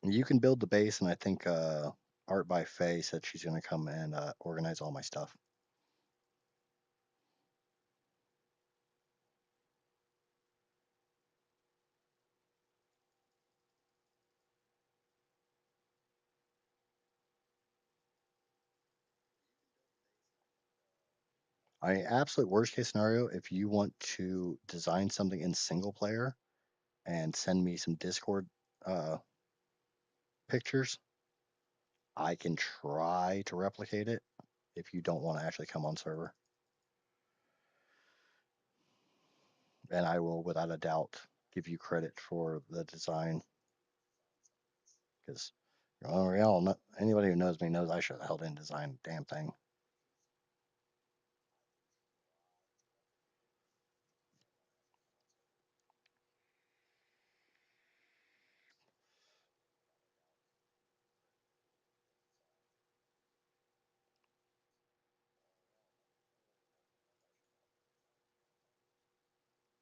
You can build the base, and I think Art by Faye said she's going to come and organize all my stuff. Absolute worst case scenario, if you want to design something in single player and send me some Discord uh, pictures, I can try to replicate it if you don't want to actually come on server. And I will, without a doubt, give you credit for the design because anybody who knows me knows I should have held in design the damn thing.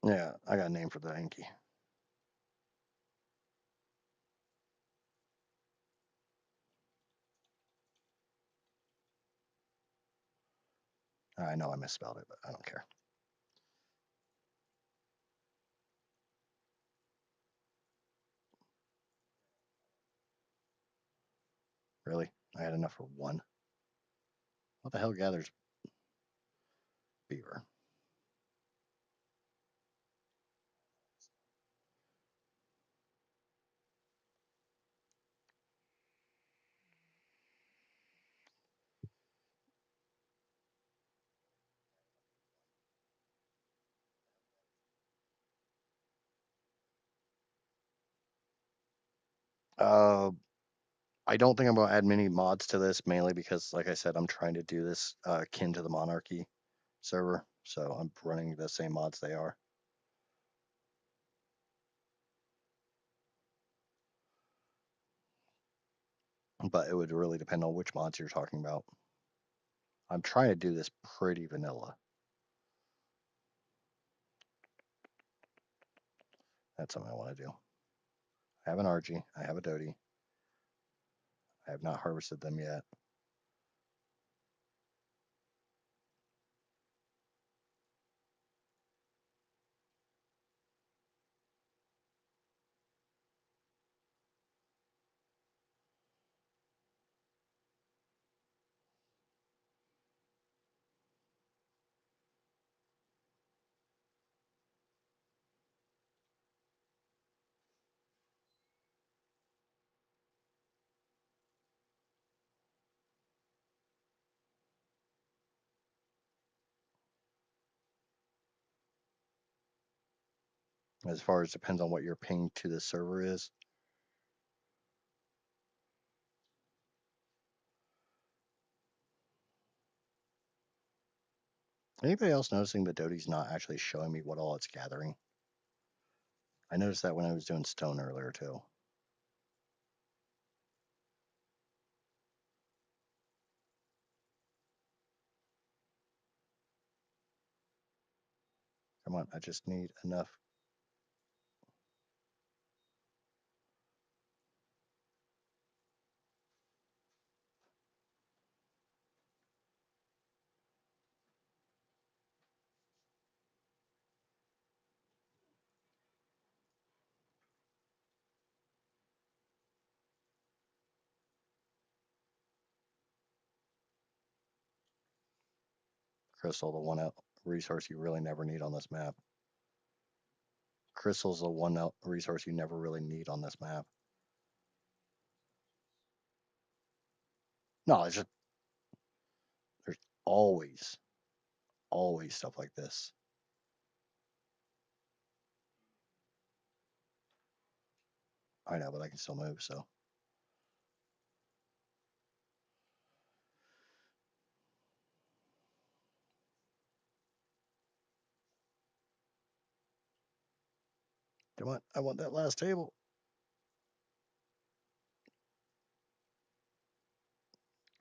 Yeah, I got a name for the Inky. I know I misspelled it, but I don't care. Really? I had enough for one. What the hell gathers beaver? Uh, I don't think I'm going to add many mods to this, mainly because, like I said, I'm trying to do this akin to the Monarchy server, so I'm running the same mods they are. But it would really depend on which mods you're talking about. I'm trying to do this pretty vanilla. That's something I want to do. I have an RG, I have a Dodie. I have not harvested them yet. As far as depends on what your ping to the server is. Anybody else noticing the Dodie's not actually showing me what all it's gathering? I noticed that when I was doing stone earlier too. Come on, I just need enough. Crystal, the one resource you really never need on this map. Crystal's the one resource you never really need on this map. No, it's just there's always, always stuff like this. I know, but I can still move, so. Come on, I want that last table.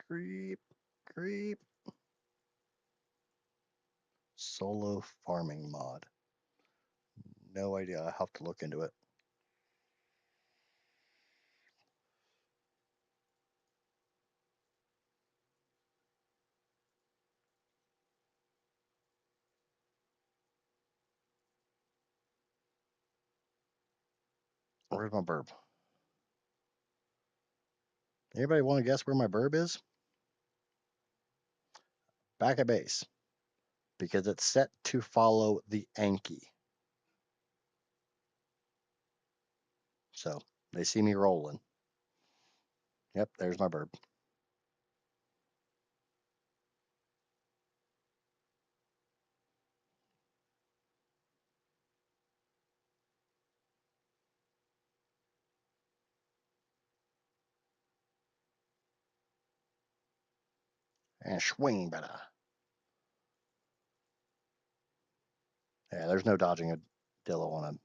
Creep, creep. Solo farming mod. No idea. I'll have to look into it. Where's my burb? Anybody want to guess where my burb is? Back at base. Because it's set to follow the Anki. So they see me rolling. Yep, there's my burb. And swing better. Yeah, there's no dodging a Dillo on him.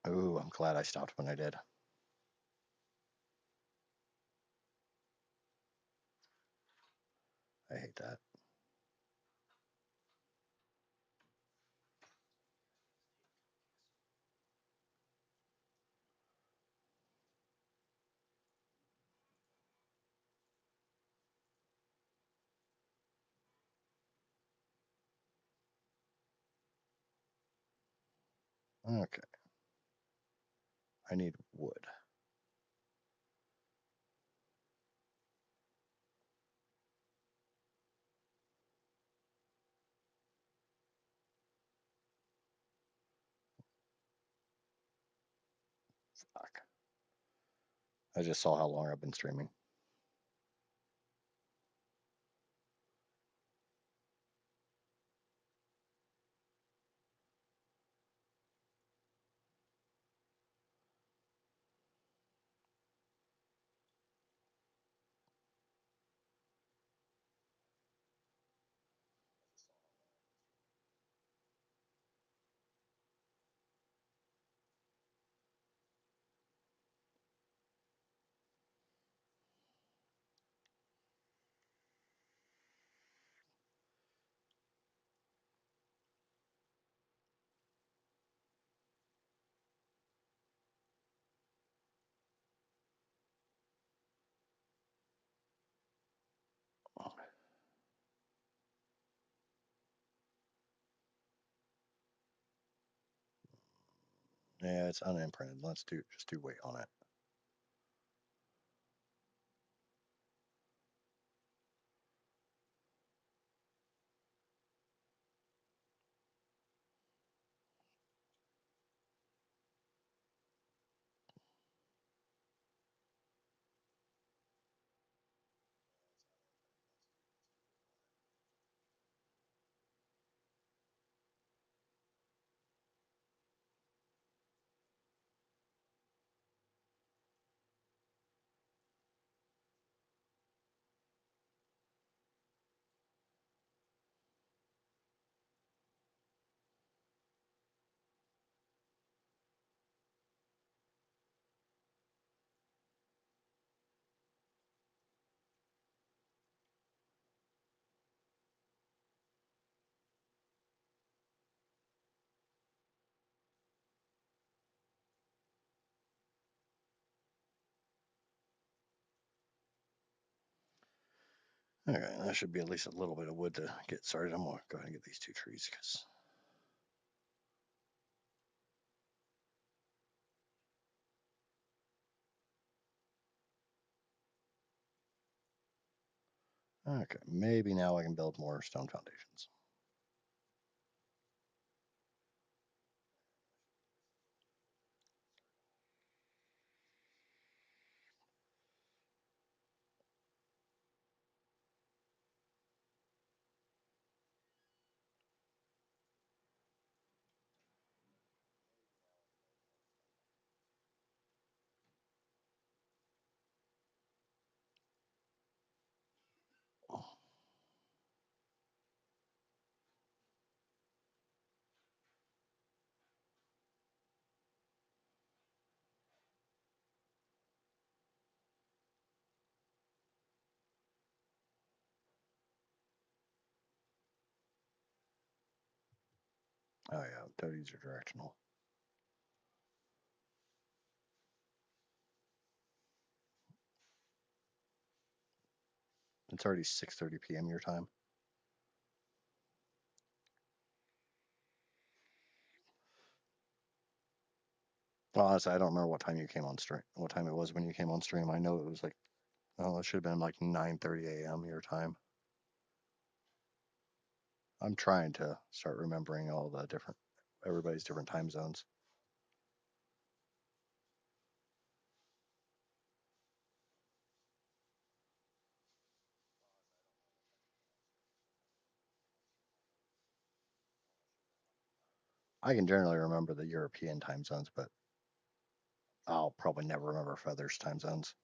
Ooh, I'm glad I stopped when I did. I hate that. Okay, I need wood. Fuck. I just saw how long I've been streaming. Yeah, it's unimprinted. Let's just do weight on it. Okay, that should be at least a little bit of wood to get started. I'm gonna go ahead and get these two trees because. Okay, maybe now I can build more stone foundations. Toadies are directional. It's already 6:30 p.m. your time. Well, honestly, I don't remember what time you came on stream. What time it was when you came on stream. I know it was like, oh, it should have been like 9:30 a.m. your time. I'm trying to start remembering all the different everybody's different time zones. I can generally remember the European time zones, but I'll probably never remember Feather's time zones.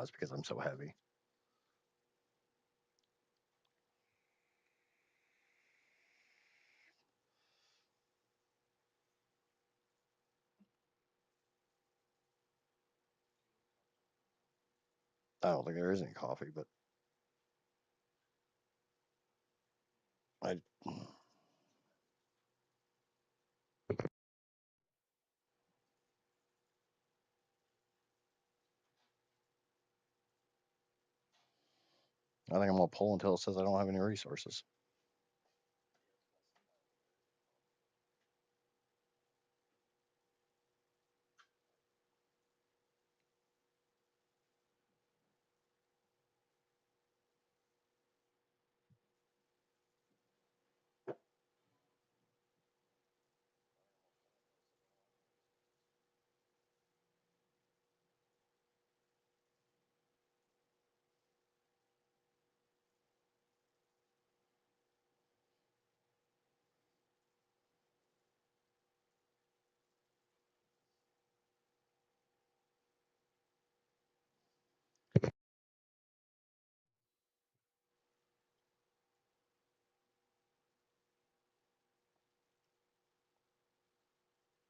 It's because I'm so heavy. I don't think there is any coffee, but I I think I'm gonna pull until it says I don't have any resources.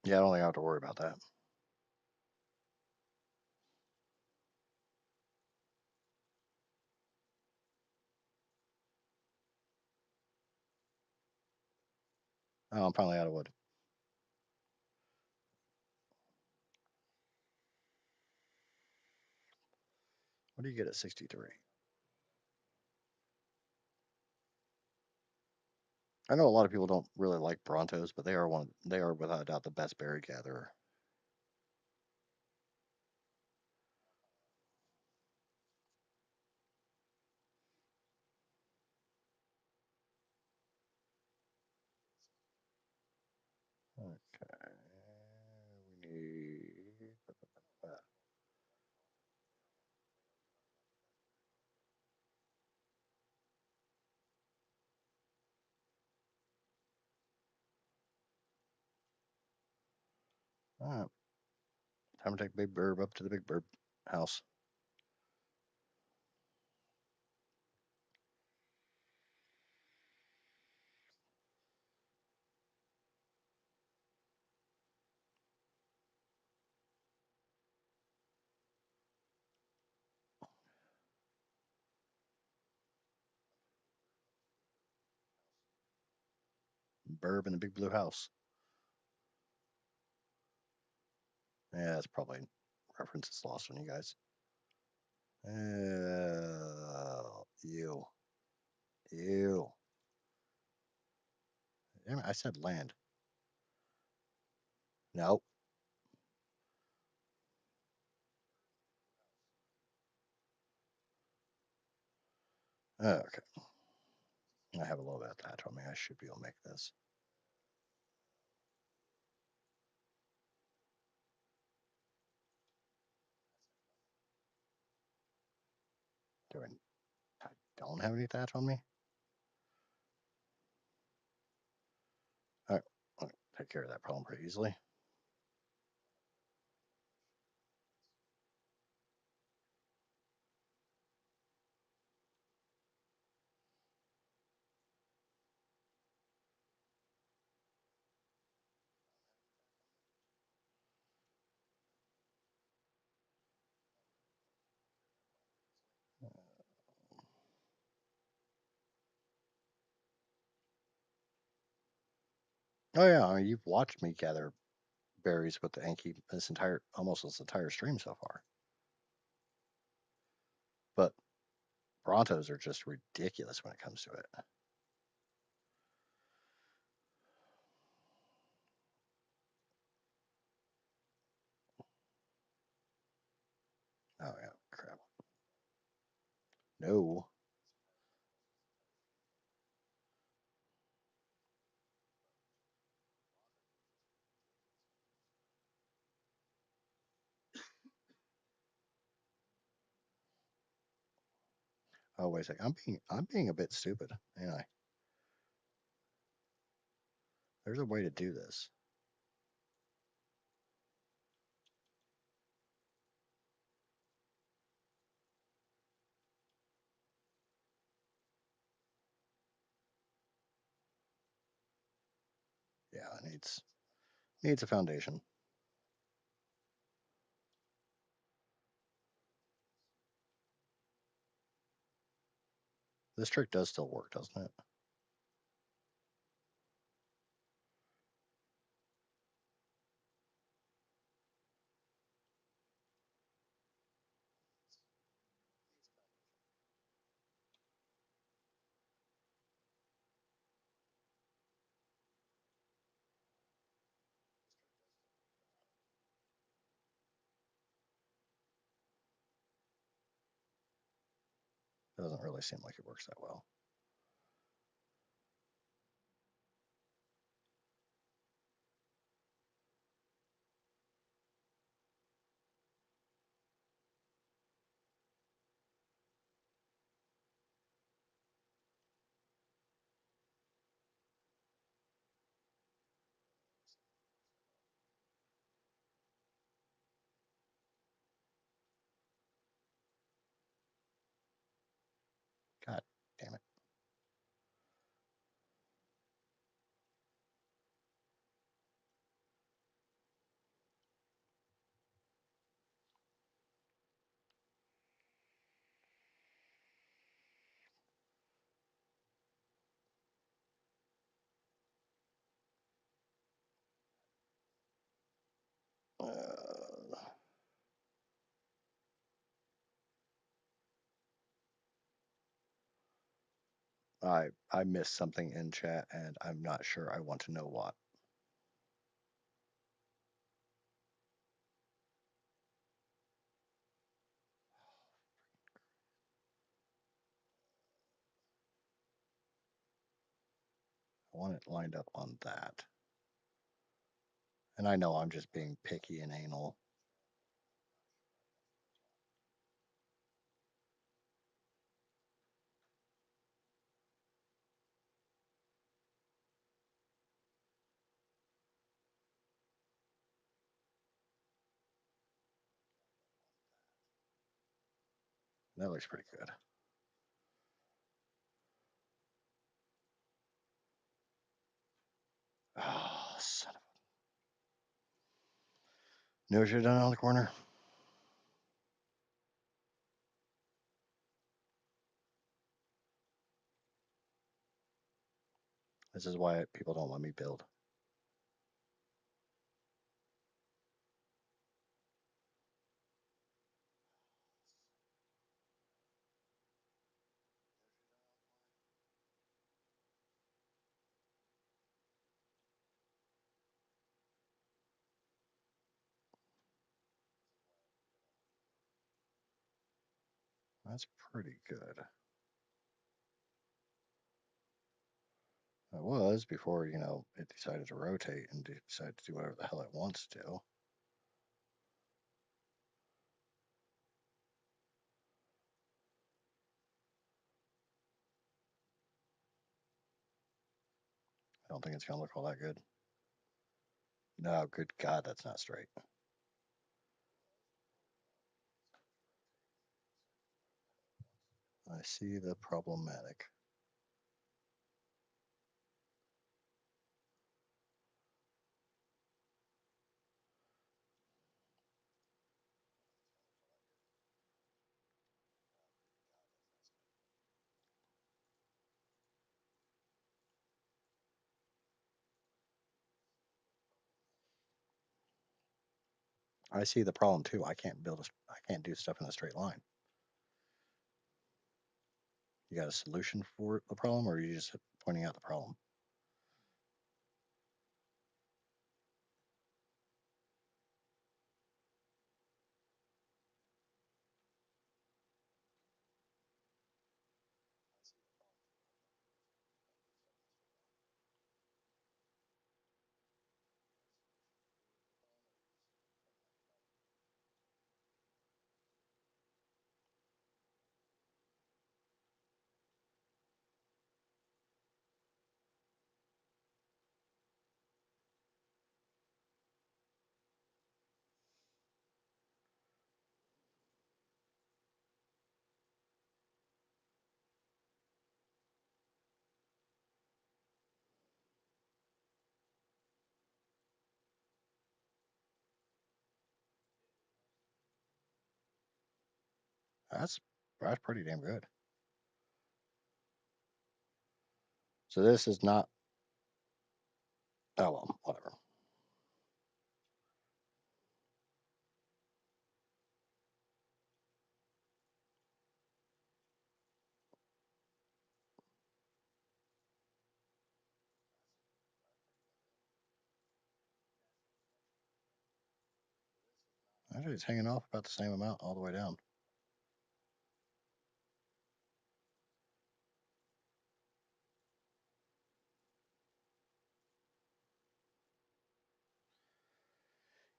Yeah, I don't think I have to worry about that. Oh, I'm finally out of wood. What do you get at 63? I know a lot of people don't really like Brontos, but they are without a doubt the best berry gatherer. Okay, we need all right. Time to take Big Burb up to the Big Burb house. Burb in the Big Blue House. Yeah, that's probably references lost on you guys. Ew. Ew. Damn it, I said land. No. Okay. I have a little bit of thatch on me. I should be able to make this. Do I don't have any thatch on me? All right. I'll take care of that problem pretty easily. Oh yeah, I mean, you've watched me gather berries with the Anki almost this entire stream so far. But Brontos are just ridiculous when it comes to it. Oh yeah, crap. No. Oh wait a second. I'm being a bit stupid. Anyway, there's a way to do this. Yeah, it needs a foundation. This trick does still work, doesn't it? Doesn't really seem like it works that well. God damn it. Uh, I missed something in chat and I'm not sure I want to know what. I want it lined up on that. And I know I'm just being picky and anal. That looks pretty good. Oh, son of a. Knew I should have done it on the corner. This is why people don't let me build. That's pretty good. It was before, it decided to rotate and decided to do whatever the hell it wants to. I don't think it's going to look all that good. No, good God, that's not straight. I see the problematic. I see the problem too. I can't do stuff in a straight line. You got a solution for the problem, or are you just pointing out the problem? That's that's pretty damn good. So this is not. Oh well, whatever. Actually, it's hanging off about the same amount all the way down.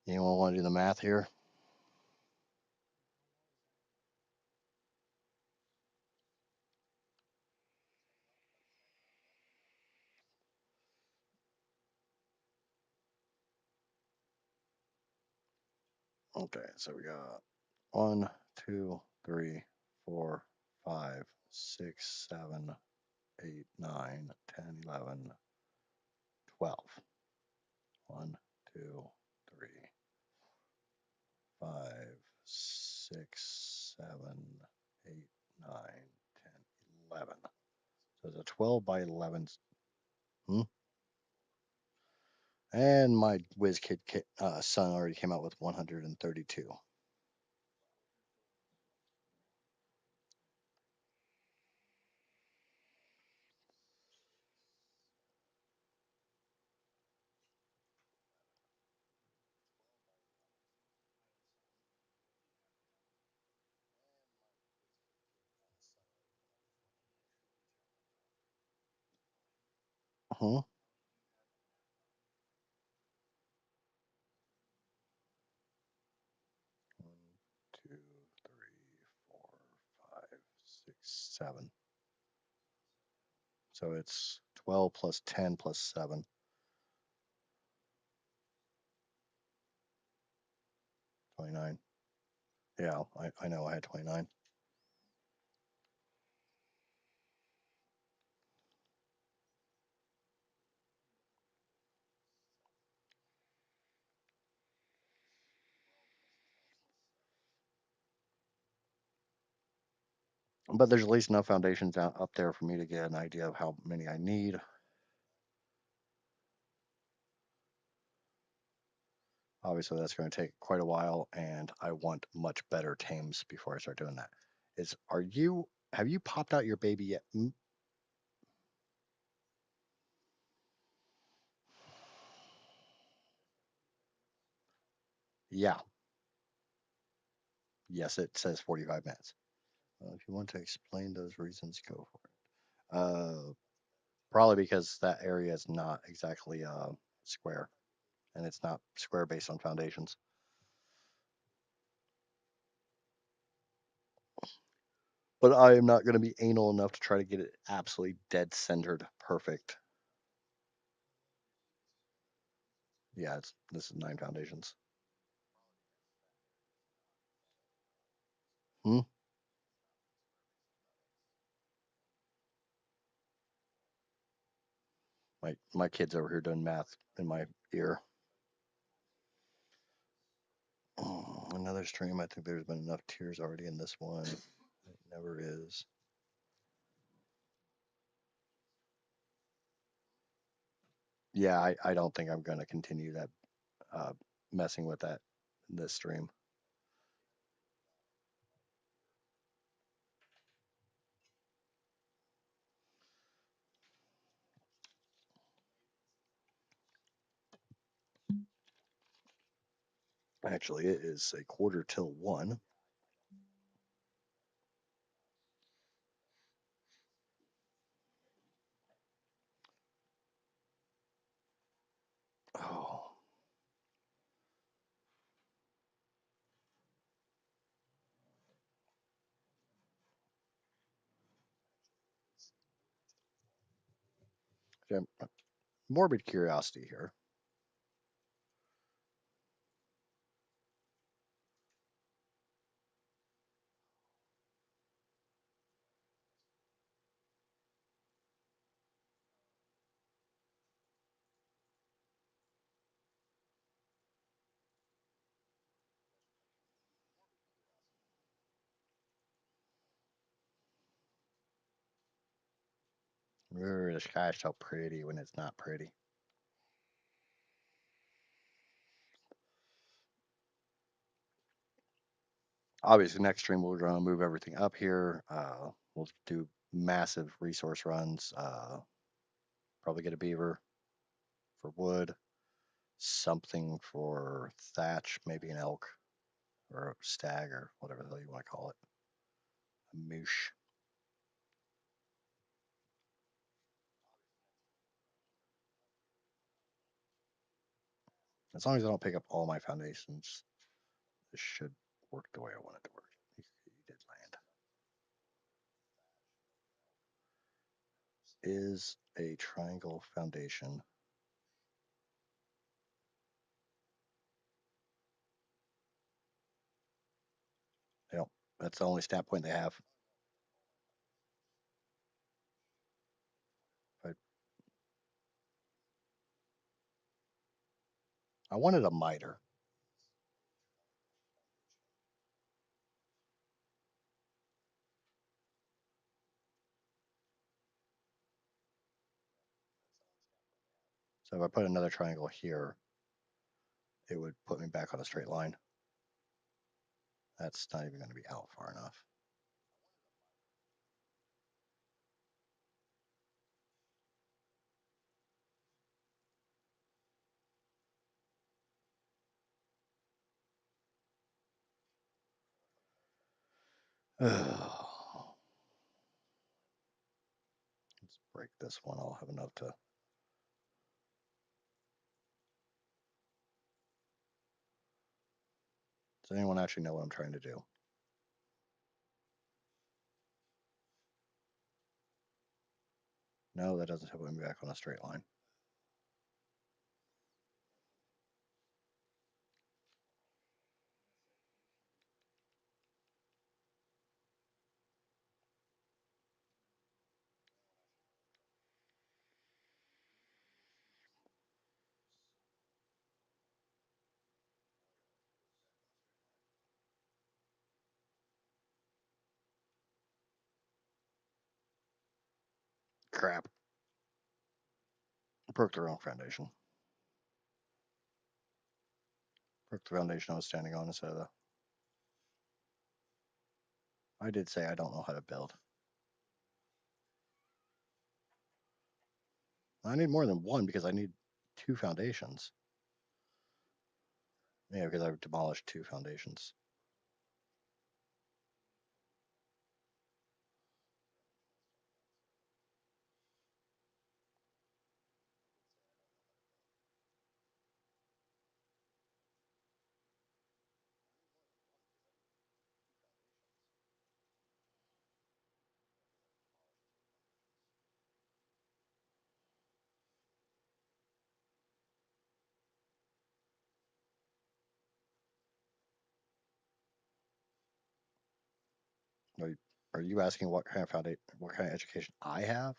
Anyone want to do the math here? Okay, so we got 1, 2, 3, 4, 5, 6, 7, 8, 9, 10, 11, 12. 1, 2, 3, 5, 6, 7, 8, 9, 10, 11. So it's a 12 by 11. Hmm? And my WizKid son already came out with 132. Huh? 1, 2, 3, 4, 5, 6, 7. So it's 12 plus 10 plus 7. 29. Yeah, I know I had 29. But there's at least enough foundations out up there for me to get an idea of how many I need. Obviously, that's going to take quite a while, and I want much better tames before I start doing that. Have you popped out your baby yet? Yeah, yes, it says 45 minutes. If you want to explain those reasons, go for it. Probably because that area is not exactly square, and it's not square based on foundations. But I am not going to be anal enough to try to get it absolutely dead centered perfect. Yeah, this is 9 foundations. Hmm? My kid's over here doing math in my ear. Oh, another stream. I think there's been enough tears already in this one. It never is. Yeah, I don't think I'm going to continue that uh, messing with that this stream. Actually, it is a quarter till 1. Oh, okay, morbid curiosity here. The sky is so pretty when it's not pretty. Obviously, next stream we're going to move everything up here. We'll do massive resource runs. Probably get a beaver for wood, something for thatch, maybe an elk or a stag or whatever the hell you want to call it. A moosh. As long as I don't pick up all my foundations, this should work the way I want it to work. He did land. Is a triangle foundation. You know, that's the only stat point they have. I, I wanted a miter. So if I put another triangle here, it would put me back on a straight line. That's not even going to be out far enough. Let's break this one. I'll have enough to. Does anyone actually know what I'm trying to do? No, that doesn't put me back on a straight line. Crap. Broke the wrong foundation. Broke the foundation I was standing on instead of the. I did say I don't know how to build. I need more than one because I need 2 foundations. Yeah, because I've demolished 2 foundations. Are you asking what kind of what kind of education I have?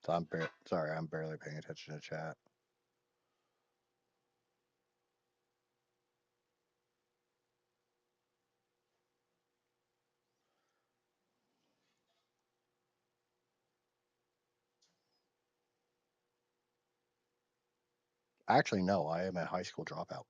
So sorry, I'm barely paying attention to chat. Actually, no, I am a high school dropout.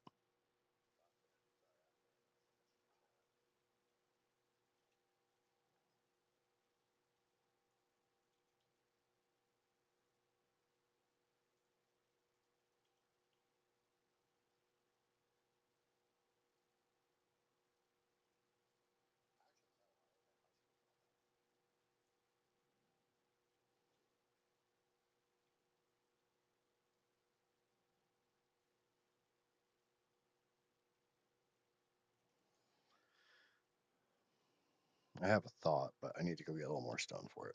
I have a thought, but I need to go get a little more stone for it.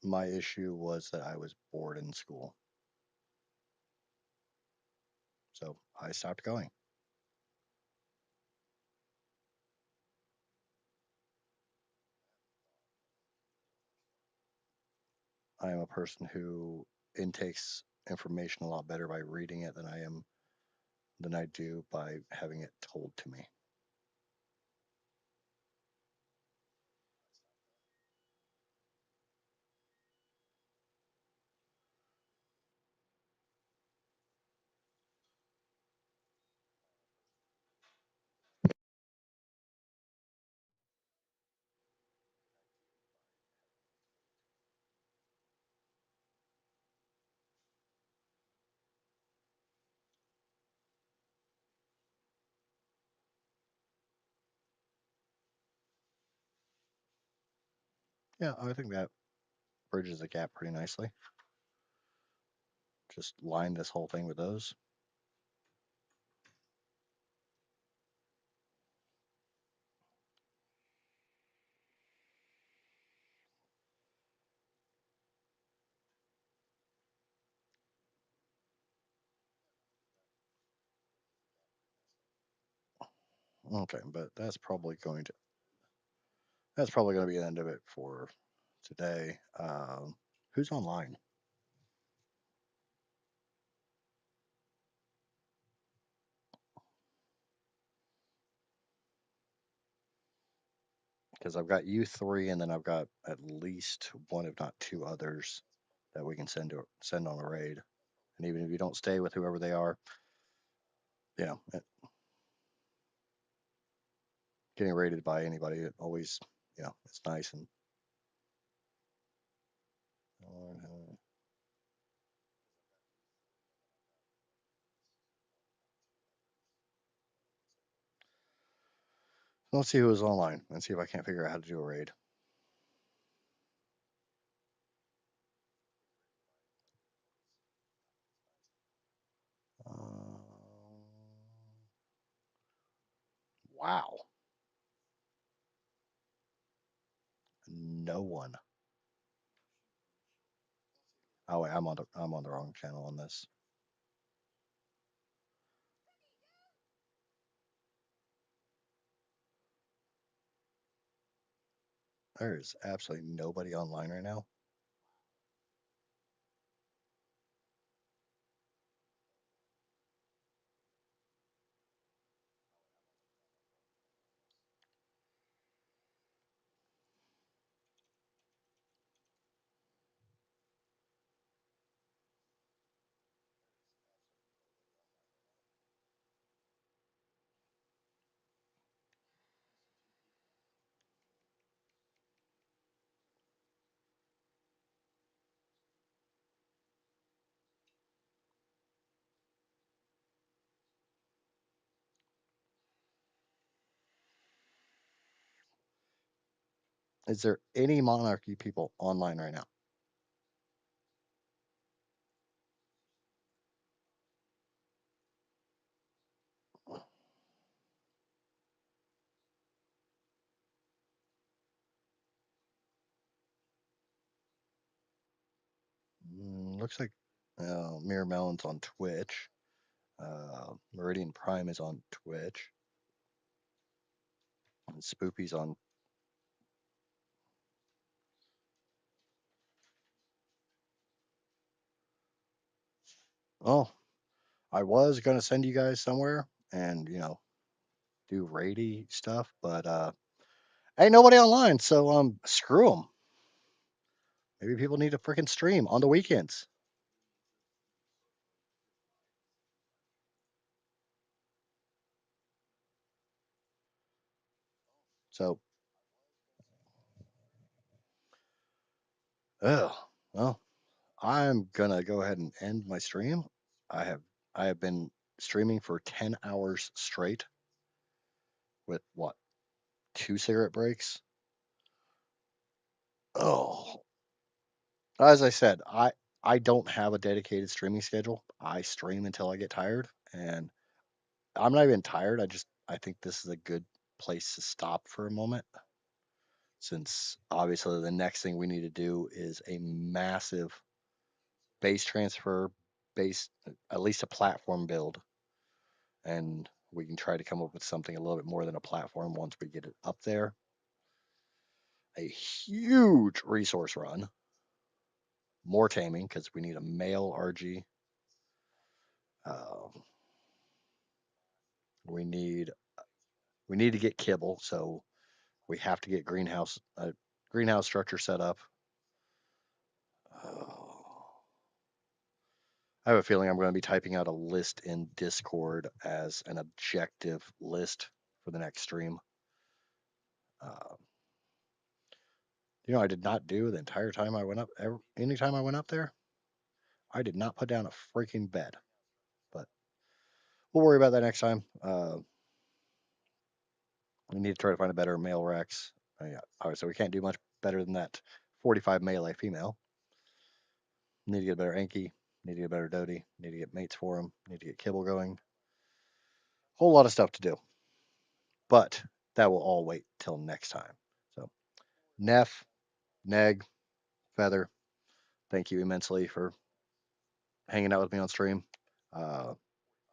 My issue was that I was bored in school, so I stopped going. I am a person who intakes information a lot better by reading it than I do by having it told to me. Yeah, I think that bridges the gap pretty nicely. Just line this whole thing with those. Okay, but that's probably going to be the end of it for today. Who's online? Because I've got you three, and then I've got at least one, if not two others that we can send on a raid. And even if you don't stay with whoever they are, you know, getting raided by anybody, it always, it's nice. And let's see who's online and see if I can't figure out how to do a raid. Uh, wow, no one. Oh wait, I'm on the wrong channel on this. There is absolutely nobody online right now. Is there any Monarchy people online right now? Looks like Mirror Melon's on Twitch. Meridian Prime is on Twitch. And Spoopy's on. Oh, I was gonna send you guys somewhere and do raidy stuff, but ain't nobody online, so screw them. Maybe people need to freaking stream on the weekends. So, oh, well, I'm gonna go ahead and end my stream. I have I have been streaming for 10 hours straight with what, 2 cigarette breaks? Oh, as I said, I don't have a dedicated streaming schedule. I stream until I get tired, and I'm not even tired. I think this is a good place to stop for a moment, since obviously the next thing we need to do is a massive base transfer, base at least a platform build, and we can try to come up with something a little bit more than a platform once we get it up there. A huge resource run, more taming because we need a male RG. Uh, we need we need to get kibble, so we have to get greenhouse structure set up. Oh, I have a feeling I'm going to be typing out a list in Discord as an objective list for the next stream. Uh, I did not do the entire time I went up. Anytime I went up there, I did not put down a freaking bed. But we'll worry about that next time. We need to try to find a better male Rex. Yeah, all right, so we can't do much better than that 45 melee female. Need to get a better Anki. Need to get a better Doty. Need to get mates for him. Need to get kibble going. Whole lot of stuff to do. But that will all wait till next time. So, Neff, Neg, Feather, thank you immensely for hanging out with me on stream. Uh,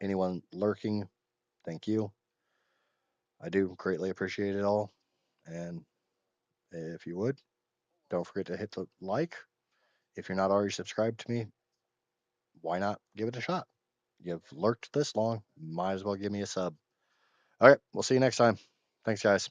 Anyone lurking, thank you. I do greatly appreciate it all. And if you would, don't forget to hit the like. If you're not already subscribed to me, why not give it a shot? You've lurked this long, might as well give me a sub. All right, we'll see you next time. Thanks, guys.